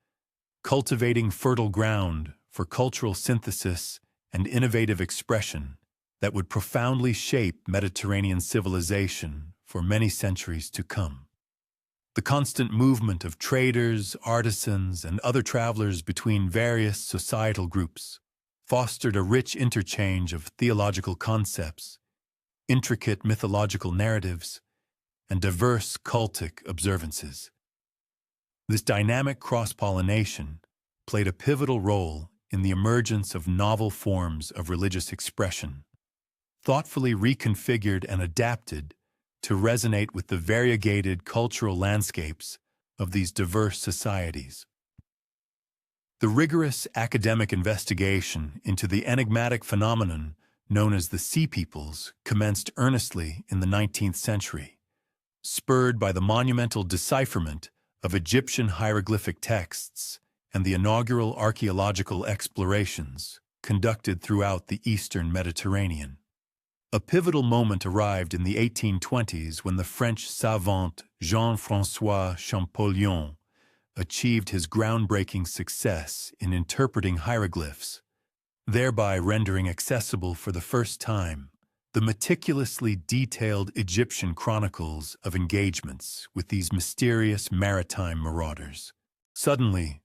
S1: cultivating fertile ground for cultural synthesis and innovative expression that would profoundly shape Mediterranean civilization for many centuries to come. The constant movement of traders, artisans, and other travelers between various societal groups fostered a rich interchange of theological concepts, intricate mythological narratives, and diverse cultic observances. This dynamic cross-pollination played a pivotal role in the emergence of novel forms of religious expression, thoughtfully reconfigured and adapted to resonate with the variegated cultural landscapes of these diverse societies. The rigorous academic investigation into the enigmatic phenomenon known as the Sea Peoples commenced earnestly in the 19th century, spurred by the monumental decipherment of Egyptian hieroglyphic texts and the inaugural archaeological explorations conducted throughout the eastern Mediterranean. A pivotal moment arrived in the 1820s when the French savant Jean-François Champollion achieved his groundbreaking success in interpreting hieroglyphs, thereby rendering accessible for the first time the meticulously detailed Egyptian chronicles of engagements with these mysterious maritime marauders. Suddenly,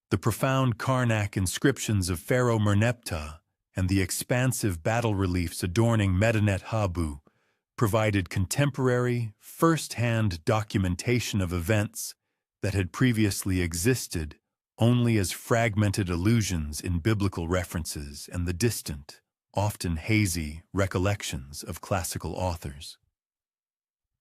S1: the profound Karnak inscriptions of Pharaoh Merneptah and the expansive battle reliefs adorning Medinet Habu provided contemporary, first-hand documentation of events that had previously existed only as fragmented allusions in biblical references and the distant, often hazy, recollections of classical authors.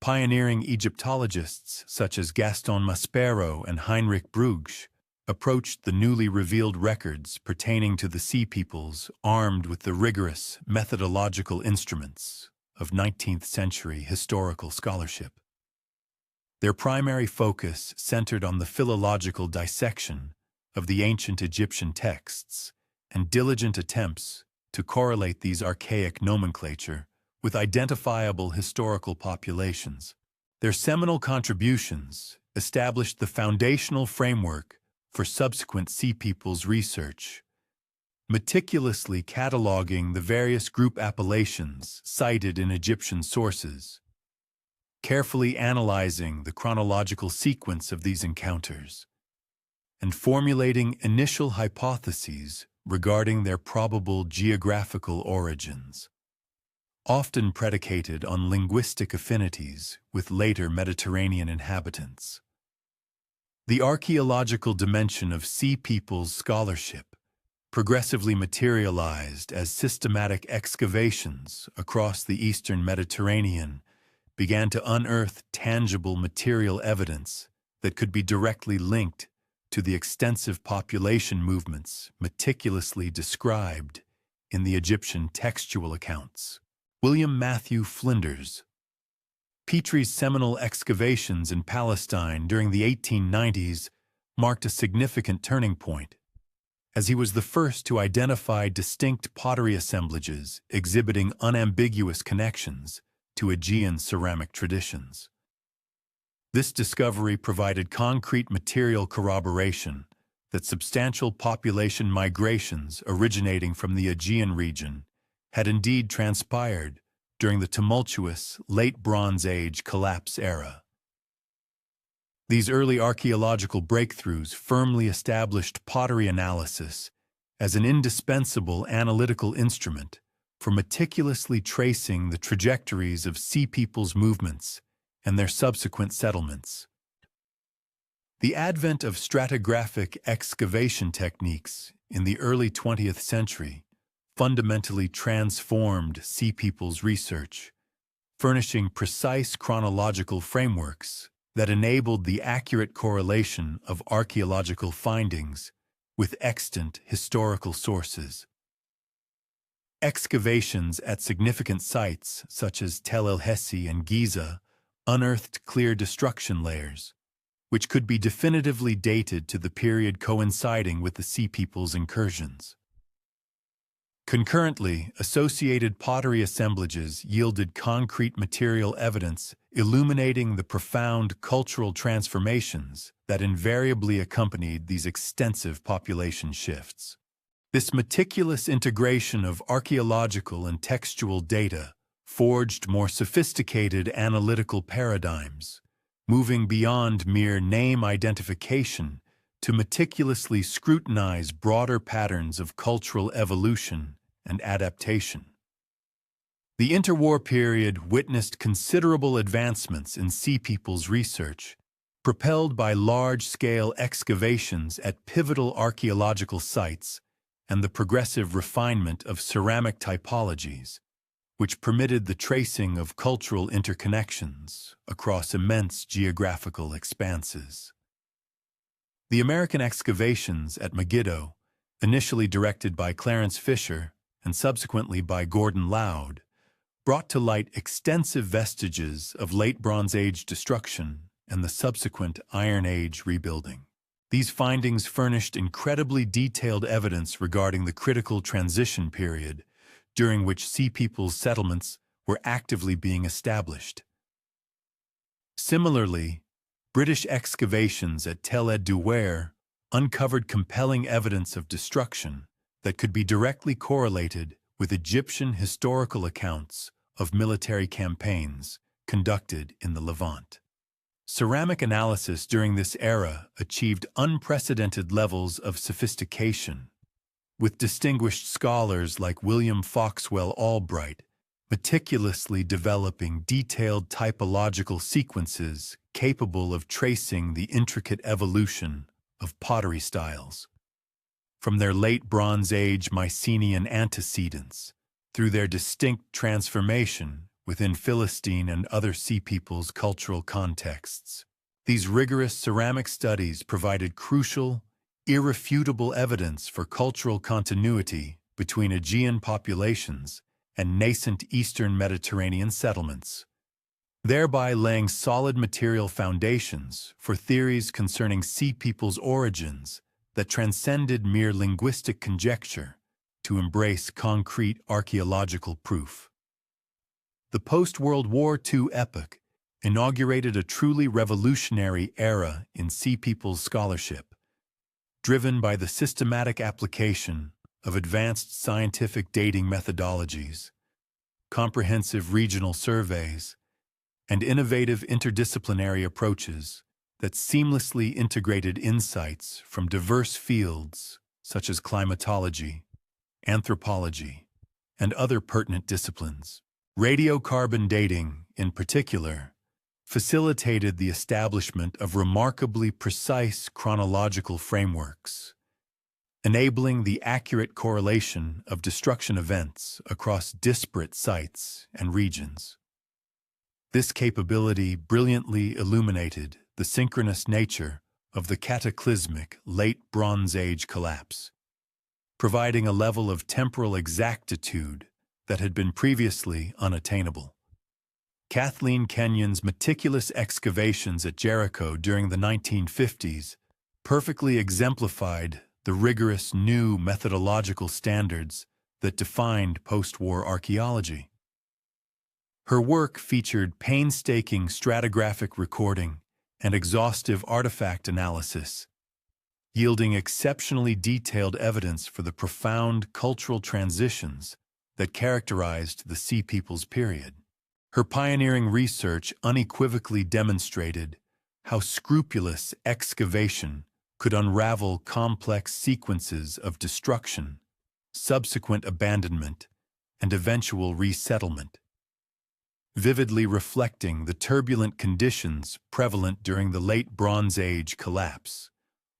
S1: Pioneering Egyptologists such as Gaston Maspero and Heinrich Brugsch approached the newly revealed records pertaining to the Sea Peoples armed with the rigorous methodological instruments of 19th century historical scholarship. Their primary focus centered on the philological dissection of the ancient Egyptian texts and diligent attempts to correlate these archaic nomenclature with identifiable historical populations. Their seminal contributions established the foundational framework for subsequent Sea Peoples research, meticulously cataloging the various group appellations cited in Egyptian sources, carefully analyzing the chronological sequence of these encounters, and formulating initial hypotheses regarding their probable geographical origins, often predicated on linguistic affinities with later Mediterranean inhabitants. The archaeological dimension of Sea Peoples scholarship progressively materialized as systematic excavations across the eastern Mediterranean began to unearth tangible material evidence that could be directly linked to the extensive population movements meticulously described in the Egyptian textual accounts. William Matthew Flinders. Petrie's seminal excavations in Palestine during the 1890s marked a significant turning point, as he was the first to identify distinct pottery assemblages exhibiting unambiguous connections to Aegean ceramic traditions. This discovery provided concrete material corroboration that substantial population migrations originating from the Aegean region had indeed transpired during the tumultuous Late Bronze Age collapse era. These early archaeological breakthroughs firmly established pottery analysis as an indispensable analytical instrument for meticulously tracing the trajectories of sea peoples' movements and their subsequent settlements. The advent of stratigraphic excavation techniques in the early 20th century fundamentally transformed sea peoples' research, furnishing precise chronological frameworks that enabled the accurate correlation of archaeological findings with extant historical sources. Excavations at significant sites such as Tel el-Hesi and Giza unearthed clear destruction layers, which could be definitively dated to the period coinciding with the Sea People's incursions. Concurrently, associated pottery assemblages yielded concrete material evidence illuminating the profound cultural transformations that invariably accompanied these extensive population shifts. This meticulous integration of archaeological and textual data forged more sophisticated analytical paradigms, moving beyond mere name identification to meticulously scrutinize broader patterns of cultural evolution and adaptation. The interwar period witnessed considerable advancements in Sea People's research, propelled by large-scale excavations at pivotal archaeological sites and the progressive refinement of ceramic typologies, which permitted the tracing of cultural interconnections across immense geographical expanses. The American excavations at Megiddo, initially directed by Clarence Fisher and subsequently by Gordon Loud, brought to light extensive vestiges of Late Bronze Age destruction and the subsequent Iron Age rebuilding. These findings furnished incredibly detailed evidence regarding the critical transition period during which Sea People's settlements were actively being established. Similarly, British excavations at Tel ed-Duwayr uncovered compelling evidence of destruction that could be directly correlated with Egyptian historical accounts of military campaigns conducted in the Levant. Ceramic analysis during this era achieved unprecedented levels of sophistication, with distinguished scholars like William Foxwell Albright meticulously developing detailed typological sequences capable of tracing the intricate evolution of pottery styles, from their late Bronze Age Mycenaean antecedents through their distinct transformation within Philistine and other Sea Peoples' cultural contexts. These rigorous ceramic studies provided crucial, irrefutable evidence for cultural continuity between Aegean populations and nascent Eastern Mediterranean settlements, thereby laying solid material foundations for theories concerning Sea Peoples' origins that transcended mere linguistic conjecture to embrace concrete archaeological proof. The post-World War II epoch inaugurated a truly revolutionary era in Sea Peoples scholarship, driven by the systematic application of advanced scientific dating methodologies, comprehensive regional surveys, and innovative interdisciplinary approaches that seamlessly integrated insights from diverse fields such as climatology, anthropology, and other pertinent disciplines. Radiocarbon dating, in particular, facilitated the establishment of remarkably precise chronological frameworks, enabling the accurate correlation of destruction events across disparate sites and regions. This capability brilliantly illuminated the synchronous nature of the cataclysmic Late Bronze Age collapse, providing a level of temporal exactitude that had been previously unattainable. Kathleen Kenyon's meticulous excavations at Jericho during the 1950s perfectly exemplified the rigorous new methodological standards that defined post-war archaeology. Her work featured painstaking stratigraphic recording and exhaustive artifact analysis, yielding exceptionally detailed evidence for the profound cultural transitions that characterized the Sea Peoples period. Her pioneering research unequivocally demonstrated how scrupulous excavation could unravel complex sequences of destruction, subsequent abandonment, and eventual resettlement, vividly reflecting the turbulent conditions prevalent during the Late Bronze Age collapse,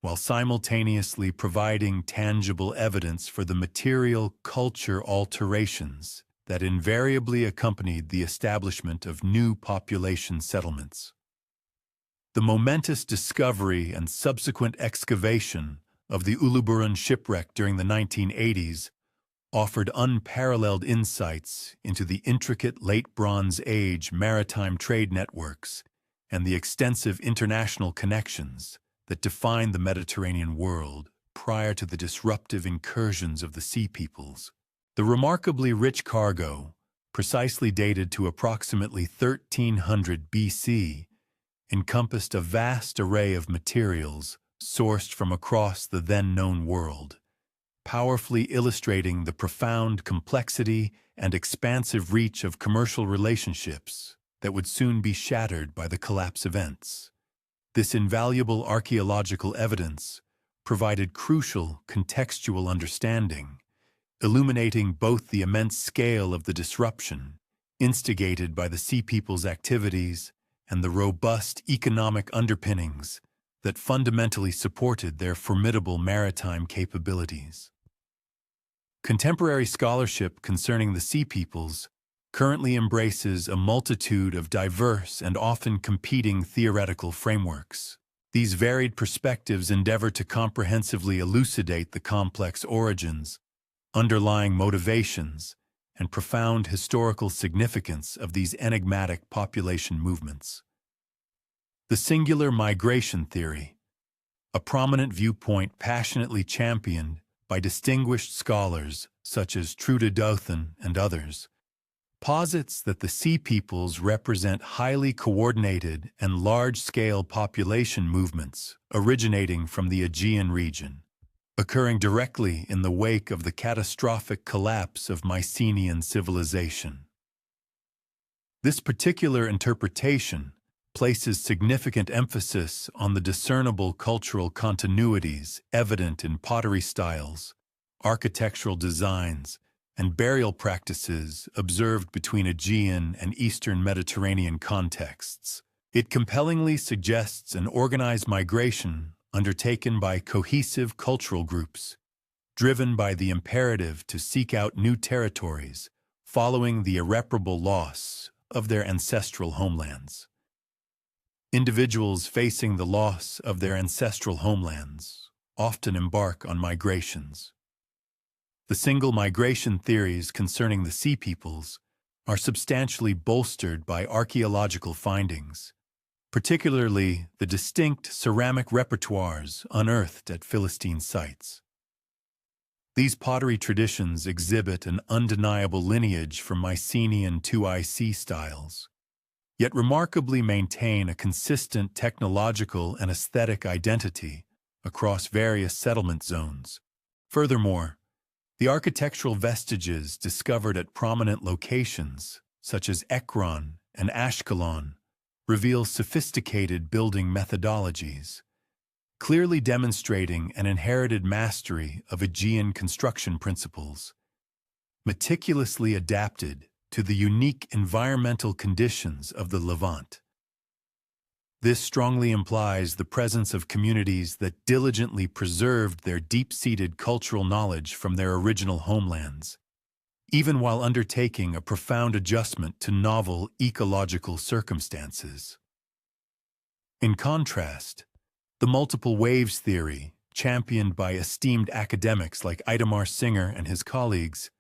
S1: while simultaneously providing tangible evidence for the material culture alterations that invariably accompanied the establishment of new population settlements. The momentous discovery and subsequent excavation of the Uluburun shipwreck during the 1980s offered unparalleled insights into the intricate Late Bronze Age maritime trade networks and the extensive international connections that defined the Mediterranean world prior to the disruptive incursions of the Sea Peoples. The remarkably rich cargo, precisely dated to approximately 1300 BC, encompassed a vast array of materials sourced from across the then-known world, powerfully illustrating the profound complexity and expansive reach of commercial relationships that would soon be shattered by the collapse events. This invaluable archaeological evidence provided crucial contextual understanding, illuminating both the immense scale of the disruption instigated by the Sea Peoples' activities and the robust economic underpinnings that fundamentally supported their formidable maritime capabilities. Contemporary scholarship concerning the Sea Peoples currently embraces a multitude of diverse and often competing theoretical frameworks. These varied perspectives endeavor to comprehensively elucidate the complex origins, underlying motivations, and profound historical significance of these enigmatic population movements. The singular migration theory, a prominent viewpoint passionately championed by distinguished scholars such as Trude Dothan and others, posits that the Sea Peoples represent highly coordinated and large-scale population movements originating from the Aegean region, occurring directly in the wake of the catastrophic collapse of Mycenaean civilization. This particular interpretation places significant emphasis on the discernible cultural continuities evident in pottery styles, architectural designs, and burial practices observed between Aegean and Eastern Mediterranean contexts. It compellingly suggests an organized migration undertaken by cohesive cultural groups, driven by the imperative to seek out new territories following the irreparable loss of their ancestral homelands. Individuals facing the loss of their ancestral homelands often embark on migrations. The single migration theories concerning the Sea Peoples are substantially bolstered by archaeological findings, particularly the distinct ceramic repertoires unearthed at Philistine sites. These pottery traditions exhibit an undeniable lineage from Mycenaean 2IC styles, yet remarkably maintain a consistent technological and aesthetic identity across various settlement zones. Furthermore, the architectural vestiges discovered at prominent locations, such as Ekron and Ashkelon, reveal sophisticated building methodologies, clearly demonstrating an inherited mastery of Aegean construction principles, meticulously adapted to the unique environmental conditions of the Levant. This strongly implies the presence of communities that diligently preserved their deep-seated cultural knowledge from their original homelands, even while undertaking a profound adjustment to novel ecological circumstances. In contrast, the multiple waves theory, championed by esteemed academics like Itamar Singer and his colleagues,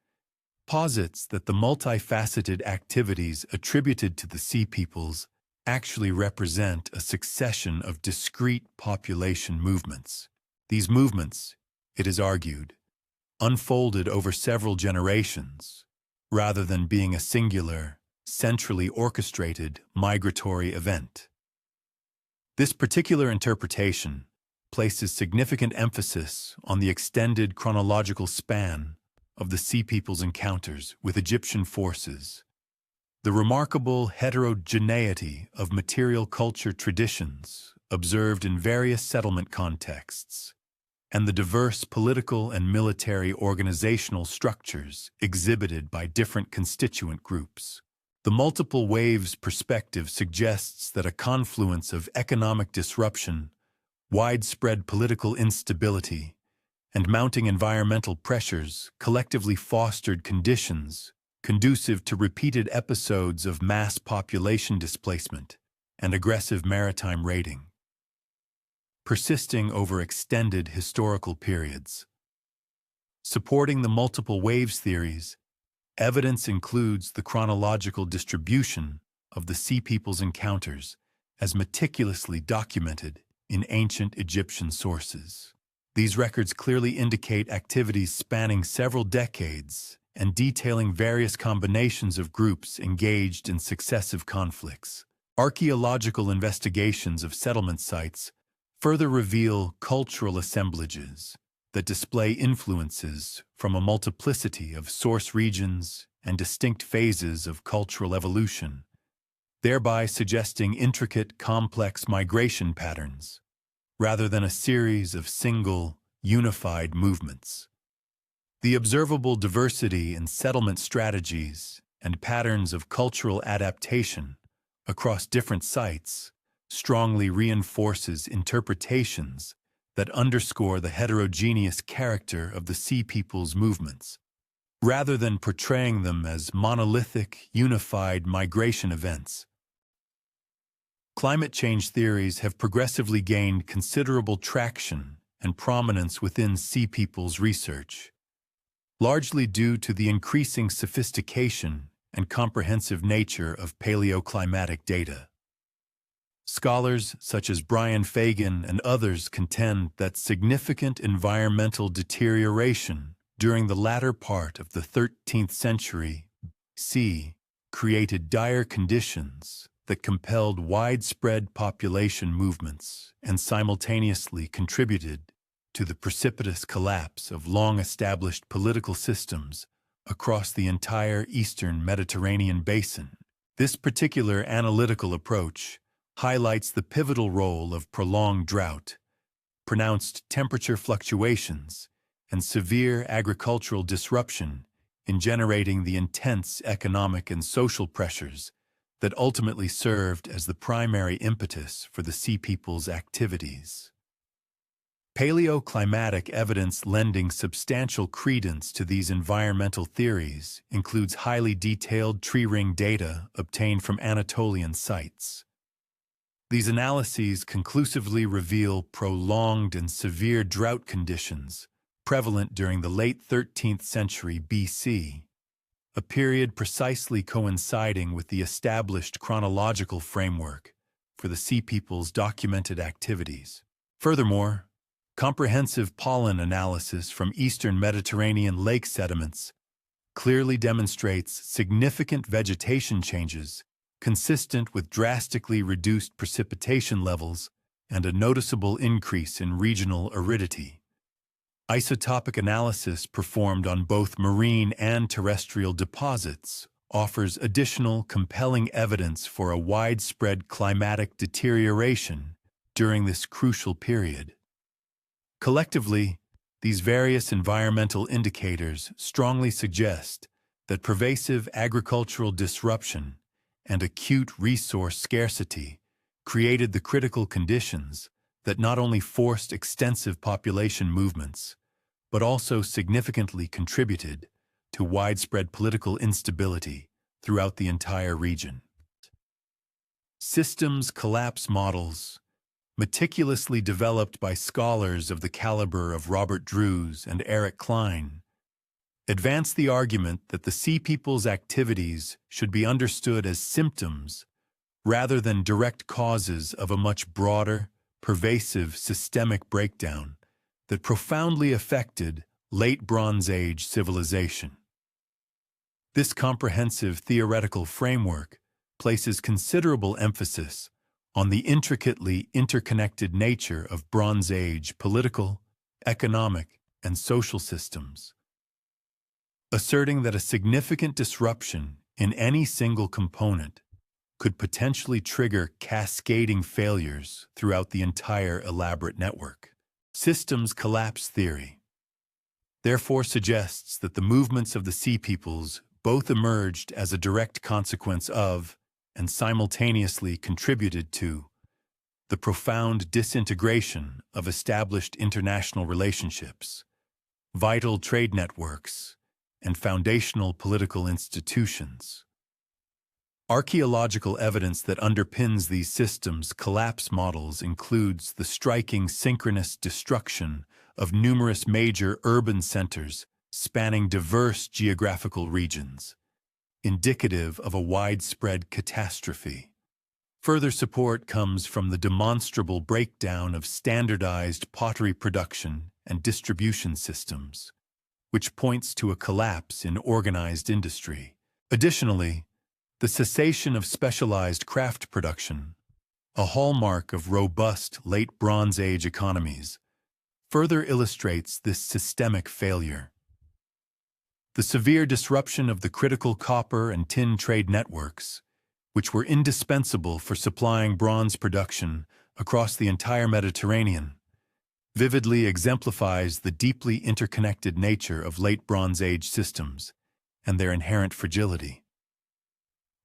S1: posits that the multifaceted activities attributed to the Sea Peoples actually represent a succession of discrete population movements. These movements, it is argued, unfolded over several generations, rather than being a singular, centrally orchestrated migratory event. This particular interpretation places significant emphasis on the extended chronological span of the Sea People's encounters with Egyptian forces, the remarkable heterogeneity of material culture traditions observed in various settlement contexts, and the diverse political and military organizational structures exhibited by different constituent groups. The multiple waves perspective suggests that a confluence of economic disruption, widespread political instability, and mounting environmental pressures collectively fostered conditions conducive to repeated episodes of mass population displacement and aggressive maritime raiding, persisting over extended historical periods. Supporting the multiple waves theories, evidence includes the chronological distribution of the Sea People's encounters as meticulously documented in ancient Egyptian sources. These records clearly indicate activities spanning several decades and detailing various combinations of groups engaged in successive conflicts. Archaeological investigations of settlement sites further reveal cultural assemblages that display influences from a multiplicity of source regions and distinct phases of cultural evolution, thereby suggesting intricate, complex migration patterns, rather than a series of single, unified movements. The observable diversity in settlement strategies and patterns of cultural adaptation across different sites strongly reinforces interpretations that underscore the heterogeneous character of the Sea People's movements, rather than portraying them as monolithic, unified migration events. Climate change theories have progressively gained considerable traction and prominence within Sea People's research, largely due to the increasing sophistication and comprehensive nature of paleoclimatic data. Scholars such as Brian Fagan and others contend that significant environmental deterioration during the latter part of the 13th century BC created dire conditions that compelled widespread population movements and simultaneously contributed to the precipitous collapse of long-established political systems across the entire eastern Mediterranean basin. This particular analytical approach highlights the pivotal role of prolonged drought, pronounced temperature fluctuations, and severe agricultural disruption in generating the intense economic and social pressures that ultimately served as the primary impetus for the Sea People's activities. Paleoclimatic evidence lending substantial credence to these environmental theories includes highly detailed tree ring data obtained from Anatolian sites. These analyses conclusively reveal prolonged and severe drought conditions prevalent during the late 13th century BC, a period precisely coinciding with the established chronological framework for the Sea People's documented activities. Furthermore, comprehensive pollen analysis from eastern Mediterranean lake sediments clearly demonstrates significant vegetation changes consistent with drastically reduced precipitation levels and a noticeable increase in regional aridity. Isotopic analysis performed on both marine and terrestrial deposits offers additional compelling evidence for a widespread climatic deterioration during this crucial period. Collectively, these various environmental indicators strongly suggest that pervasive agricultural disruption and acute resource scarcity created the critical conditions that not only forced extensive population movements, but also significantly contributed to widespread political instability throughout the entire region. Systems collapse models, meticulously developed by scholars of the caliber of Robert Drews and Eric Klein, advance the argument that the Sea People's activities should be understood as symptoms rather than direct causes of a much broader, pervasive systemic breakdown that profoundly affected late Bronze Age civilization. This comprehensive theoretical framework places considerable emphasis on the intricately interconnected nature of Bronze Age political, economic, and social systems, asserting that a significant disruption in any single component could potentially trigger cascading failures throughout the entire elaborate network. Systems collapse theory therefore suggests that the movements of the Sea Peoples both emerged as a direct consequence of, and simultaneously contributed to, the profound disintegration of established international relationships, vital trade networks, and foundational political institutions. Archaeological evidence that underpins these systems' collapse models includes the striking synchronous destruction of numerous major urban centers spanning diverse geographical regions, indicative of a widespread catastrophe. Further support comes from the demonstrable breakdown of standardized pottery production and distribution systems, which points to a collapse in organized industry. Additionally, the cessation of specialized craft production, a hallmark of robust late Bronze Age economies, further illustrates this systemic failure. The severe disruption of the critical copper and tin trade networks, which were indispensable for supplying bronze production across the entire Mediterranean, vividly exemplifies the deeply interconnected nature of late Bronze Age systems and their inherent fragility.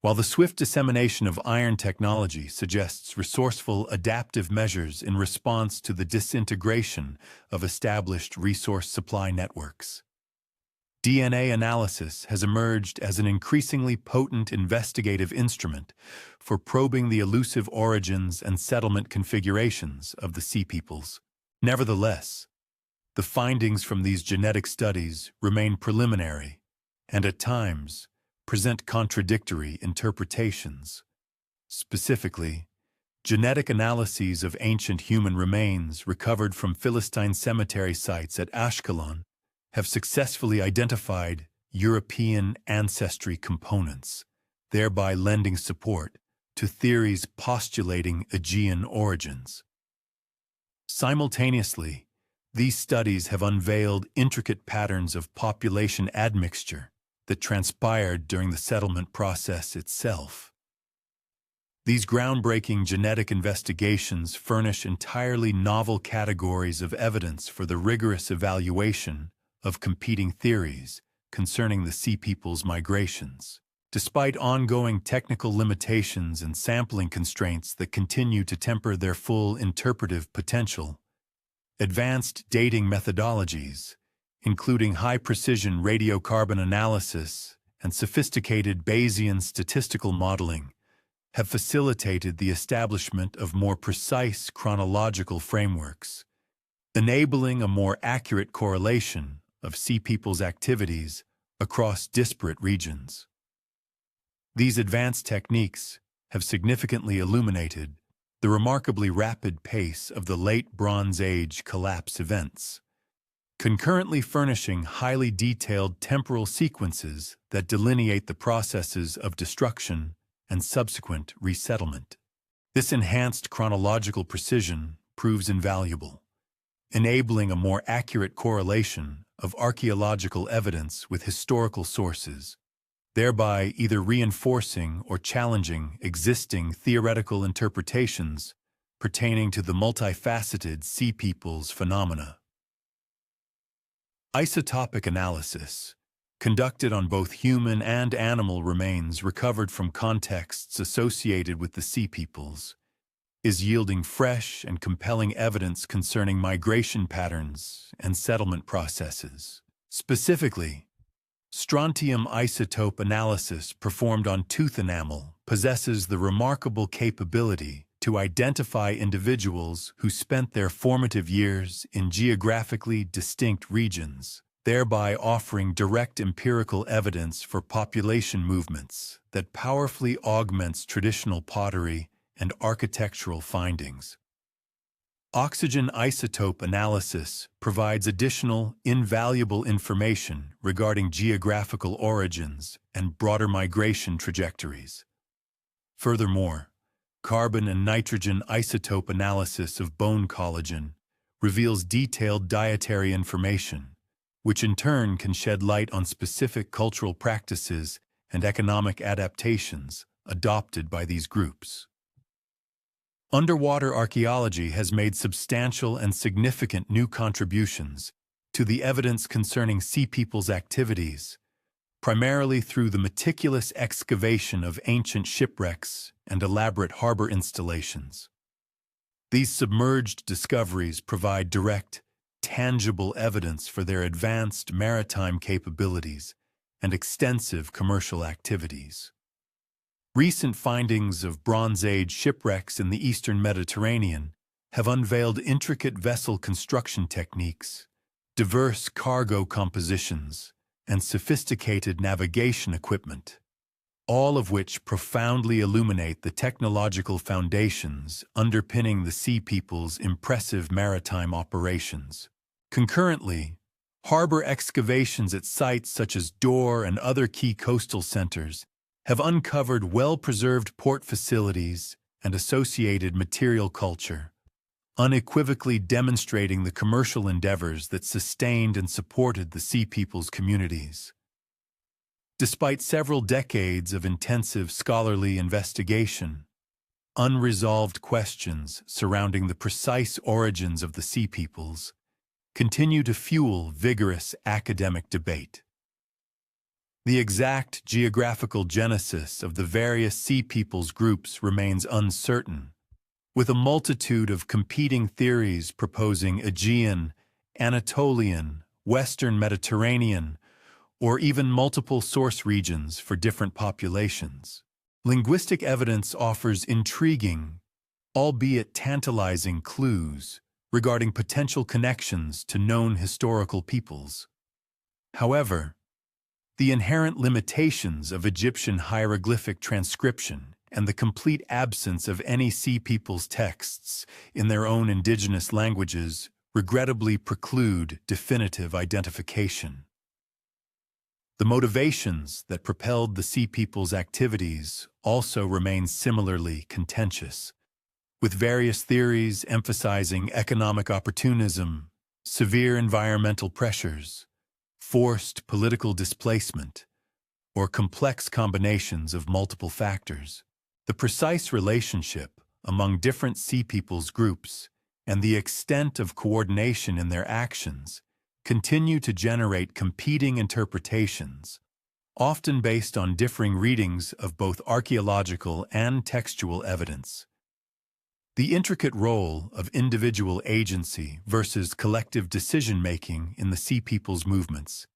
S1: While the swift dissemination of iron technology suggests resourceful, adaptive measures in response to the disintegration of established resource supply networks, DNA analysis has emerged as an increasingly potent investigative instrument for probing the elusive origins and settlement configurations of the Sea Peoples. Nevertheless, the findings from these genetic studies remain preliminary and, at times, present contradictory interpretations. Specifically, genetic analyses of ancient human remains recovered from Philistine cemetery sites at Ashkelon have successfully identified European ancestry components, thereby lending support to theories postulating Aegean origins. Simultaneously, these studies have unveiled intricate patterns of population admixture that transpired during the settlement process itself. These groundbreaking genetic investigations furnish entirely novel categories of evidence for the rigorous evaluation of competing theories concerning the Sea Peoples' migrations. Despite ongoing technical limitations and sampling constraints that continue to temper their full interpretive potential, advanced dating methodologies, including high-precision radiocarbon analysis and sophisticated Bayesian statistical modeling, have facilitated the establishment of more precise chronological frameworks, enabling a more accurate correlation of Sea Peoples' activities across disparate regions. These advanced techniques have significantly illuminated the remarkably rapid pace of the late Bronze Age collapse events, concurrently furnishing highly detailed temporal sequences that delineate the processes of destruction and subsequent resettlement. This enhanced chronological precision proves invaluable, enabling a more accurate correlation of archaeological evidence with historical sources, thereby either reinforcing or challenging existing theoretical interpretations pertaining to the multifaceted Sea Peoples phenomena. Isotopic analysis, conducted on both human and animal remains recovered from contexts associated with the Sea Peoples, is yielding fresh and compelling evidence concerning migration patterns and settlement processes. Specifically, strontium isotope analysis performed on tooth enamel possesses the remarkable capability to identify individuals who spent their formative years in geographically distinct regions, thereby offering direct empirical evidence for population movements that powerfully augments traditional pottery and architectural findings. Oxygen isotope analysis provides additional, invaluable information regarding geographical origins and broader migration trajectories. Furthermore, carbon and nitrogen isotope analysis of bone collagen reveals detailed dietary information, which in turn can shed light on specific cultural practices and economic adaptations adopted by these groups. Underwater archaeology has made substantial and significant new contributions to the evidence concerning sea peoples' activities, primarily through the meticulous excavation of ancient shipwrecks and elaborate harbor installations. These submerged discoveries provide direct, tangible evidence for their advanced maritime capabilities and extensive commercial activities. Recent findings of Bronze Age shipwrecks in the eastern Mediterranean have unveiled intricate vessel construction techniques, diverse cargo compositions, and sophisticated navigation equipment, all of which profoundly illuminate the technological foundations underpinning the sea people's impressive maritime operations. Concurrently, harbor excavations at sites such as Dor and other key coastal centers have uncovered well-preserved port facilities and associated material culture, unequivocally demonstrating the commercial endeavors that sustained and supported the sea people's communities. Despite several decades of intensive scholarly investigation, unresolved questions surrounding the precise origins of the sea peoples continue to fuel vigorous academic debate. The exact geographical genesis of the various sea peoples groups remains uncertain, with a multitude of competing theories proposing Aegean, Anatolian, Western Mediterranean, or even multiple source regions for different populations. Linguistic evidence offers intriguing, albeit tantalizing clues regarding potential connections to known historical peoples. However, the inherent limitations of Egyptian hieroglyphic transcription and the complete absence of any sea people's texts in their own indigenous languages regrettably preclude definitive identification. The motivations that propelled the sea people's activities also remain similarly contentious, with various theories emphasizing economic opportunism, severe environmental pressures, forced political displacement, or complex combinations of multiple factors. The precise relationship among different sea peoples groups and the extent of coordination in their actions continue to generate competing interpretations, often based on differing readings of both archaeological and textual evidence. The intricate role of individual agency versus collective decision-making in the sea peoples movements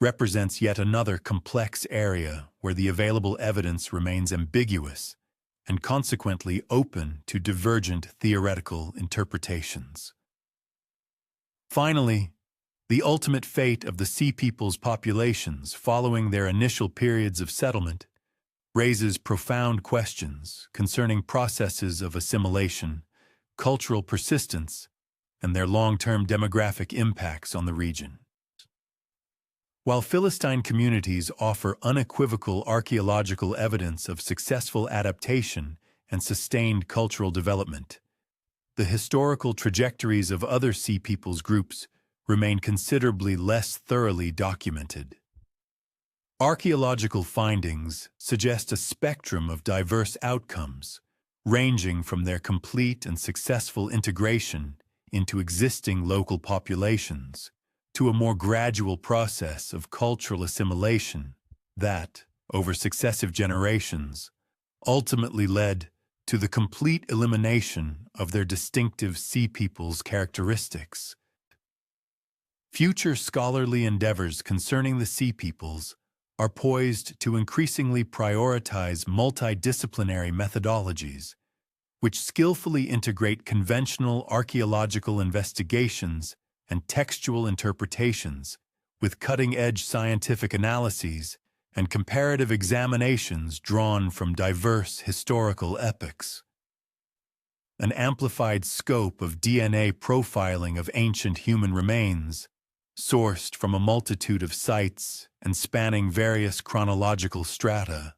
S1: represents yet another complex area where the available evidence remains ambiguous and consequently open to divergent theoretical interpretations. Finally, the ultimate fate of the sea peoples' populations following their initial periods of settlement raises profound questions concerning processes of assimilation, cultural persistence, and their long-term demographic impacts on the region. While Philistine communities offer unequivocal archaeological evidence of successful adaptation and sustained cultural development, the historical trajectories of other sea peoples groups remain considerably less thoroughly documented. Archaeological findings suggest a spectrum of diverse outcomes, ranging from their complete and successful integration into existing local populations to a more gradual process of cultural assimilation that, over successive generations, ultimately led to the complete elimination of their distinctive sea peoples' characteristics. Future scholarly endeavors concerning the sea peoples are poised to increasingly prioritize multidisciplinary methodologies, which skillfully integrate conventional archaeological investigations and textual interpretations with cutting-edge scientific analyses and comparative examinations drawn from diverse historical epochs. An amplified scope of DNA profiling of ancient human remains, sourced from a multitude of sites and spanning various chronological strata,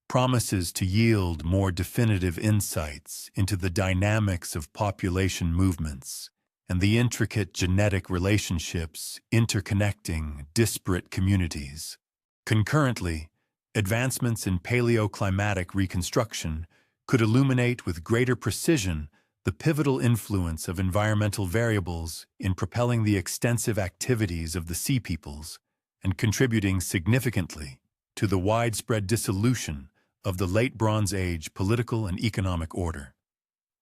S1: promises to yield more definitive insights into the dynamics of population movements and the intricate genetic relationships interconnecting disparate communities. Concurrently, advancements in paleoclimatic reconstruction could illuminate with greater precision the pivotal influence of environmental variables in propelling the extensive activities of the sea peoples and contributing significantly to the widespread dissolution of the Late Bronze Age political and economic order.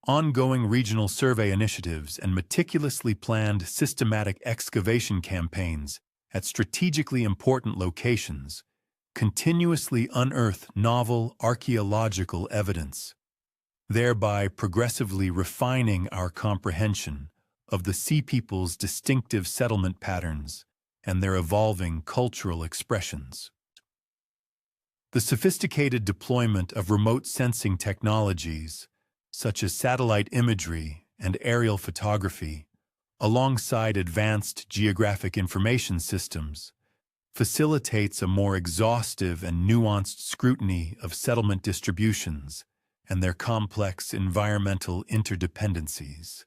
S1: Ongoing regional survey initiatives and meticulously planned systematic excavation campaigns at strategically important locations continuously unearth novel archaeological evidence, thereby progressively refining our comprehension of the sea people's distinctive settlement patterns and their evolving cultural expressions. The sophisticated deployment of remote sensing technologies, such as satellite imagery and aerial photography, alongside advanced geographic information systems, facilitates a more exhaustive and nuanced scrutiny of settlement distributions and their complex environmental interdependencies.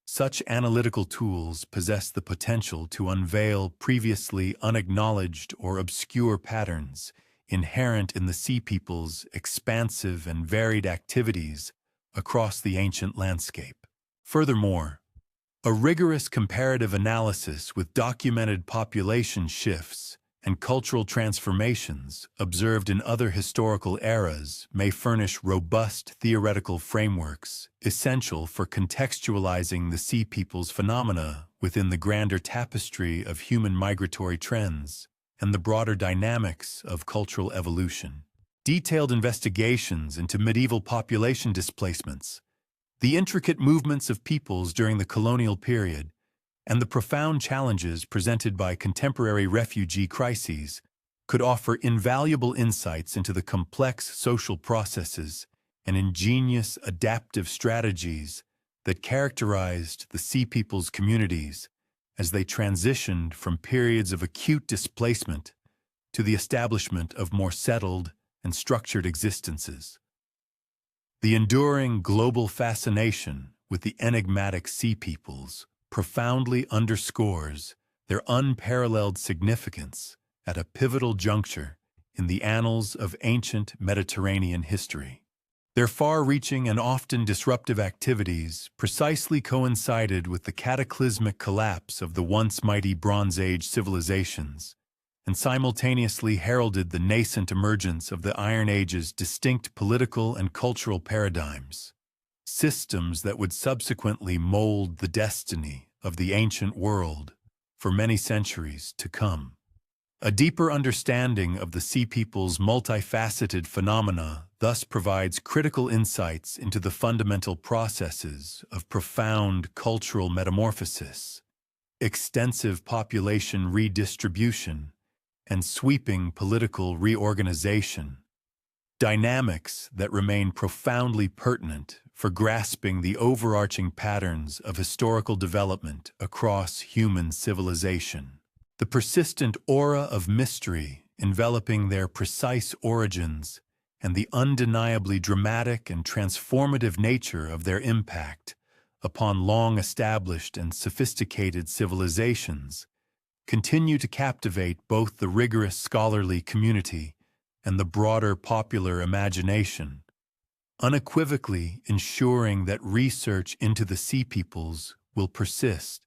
S1: Such analytical tools possess the potential to unveil previously unacknowledged or obscure patterns inherent in the sea people's expansive and varied activities across the ancient landscape. Furthermore, a rigorous comparative analysis with documented population shifts and cultural transformations observed in other historical eras may furnish robust theoretical frameworks essential for contextualizing the sea people's phenomena within the grander tapestry of human migratory trends and the broader dynamics of cultural evolution. Detailed investigations into medieval population displacements, the intricate movements of peoples during the colonial period, and the profound challenges presented by contemporary refugee crises could offer invaluable insights into the complex social processes and ingenious adaptive strategies that characterized the sea people's communities as they transitioned from periods of acute displacement to the establishment of more settled and structured existences. The enduring global fascination with the enigmatic sea peoples profoundly underscores their unparalleled significance at a pivotal juncture in the annals of ancient Mediterranean history. Their far-reaching and often disruptive activities precisely coincided with the cataclysmic collapse of the once mighty Bronze Age civilizations and simultaneously heralded the nascent emergence of the Iron Age's distinct political and cultural paradigms, systems that would subsequently mold the destiny of the ancient world for many centuries to come. A deeper understanding of the sea people's multifaceted phenomena thus provides critical insights into the fundamental processes of profound cultural metamorphosis, extensive population redistribution, and sweeping political reorganization, dynamics that remain profoundly pertinent for grasping the overarching patterns of historical development across human civilization. The persistent aura of mystery enveloping their precise origins and the undeniably dramatic and transformative nature of their impact upon long-established and sophisticated civilizations continue to captivate both the rigorous scholarly community and the broader popular imagination, unequivocally ensuring that research into the sea peoples will persist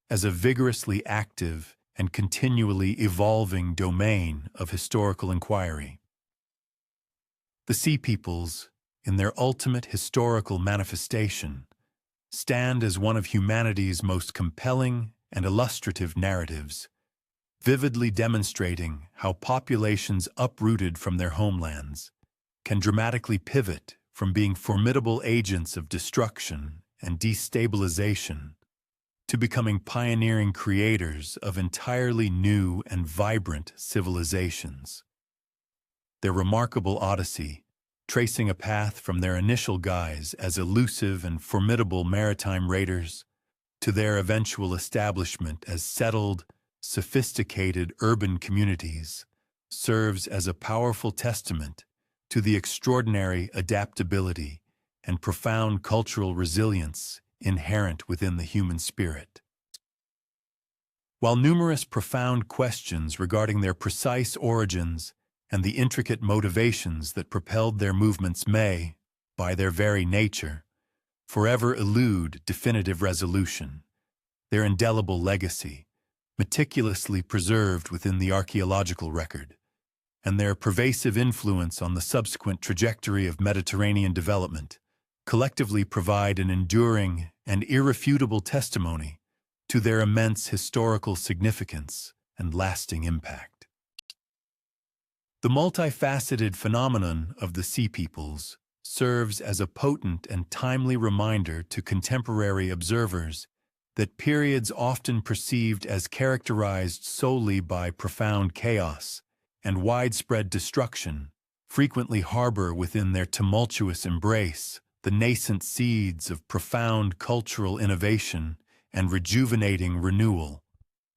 S1: as a vigorously active and continually evolving domain of historical inquiry. The sea peoples, in their ultimate historical manifestation, stand as one of humanity's most compelling and illustrative narratives, vividly demonstrating how populations uprooted from their homelands can dramatically pivot from being formidable agents of destruction and destabilization to becoming pioneering creators of entirely new and vibrant civilizations. Their remarkable odyssey, tracing a path from their initial guise as elusive and formidable maritime raiders to their eventual establishment as settled, sophisticated urban communities, serves as a powerful testament to the extraordinary adaptability and profound cultural resilience inherent within the human spirit. While numerous profound questions regarding their precise origins and the intricate motivations that propelled their movements may, by their very nature, forever elude definitive resolution, their indelible legacy, meticulously preserved within the archaeological record, and their pervasive influence on the subsequent trajectory of Mediterranean development, collectively provide an enduring and irrefutable testimony to their immense historical significance and lasting impact. The multifaceted phenomenon of the Sea Peoples serves as a potent and timely reminder to contemporary observers that periods often perceived as characterized solely by profound chaos and widespread destruction frequently harbor within their tumultuous embrace the nascent seeds of profound cultural innovation and rejuvenating renewal.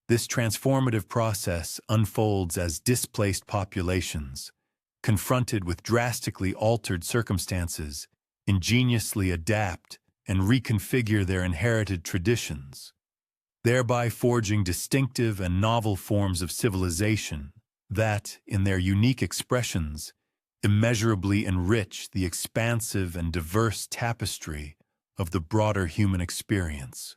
S1: This transformative process unfolds as displaced populations, confronted with drastically altered circumstances, ingeniously adapt and reconfigure their inherited traditions, thereby forging distinctive and novel forms of civilization that, in their unique expressions, immeasurably enrich the expansive and diverse tapestry of the broader human experience.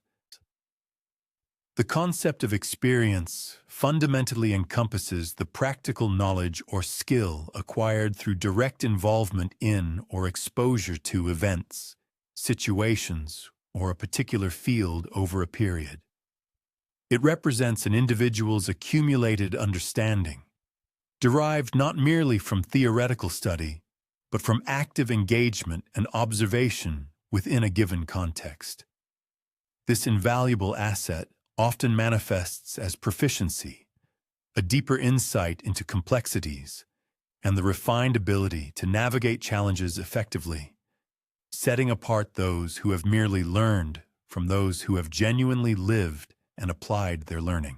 S1: The concept of experience fundamentally encompasses the practical knowledge or skill acquired through direct involvement in or exposure to events, situations, or a particular field over a period. It represents an individual's accumulated understanding, derived not merely from theoretical study, but from active engagement and observation within a given context. This invaluable asset often manifests as proficiency, a deeper insight into complexities, and the refined ability to navigate challenges effectively, setting apart those who have merely learned from those who have genuinely lived and applied their learning.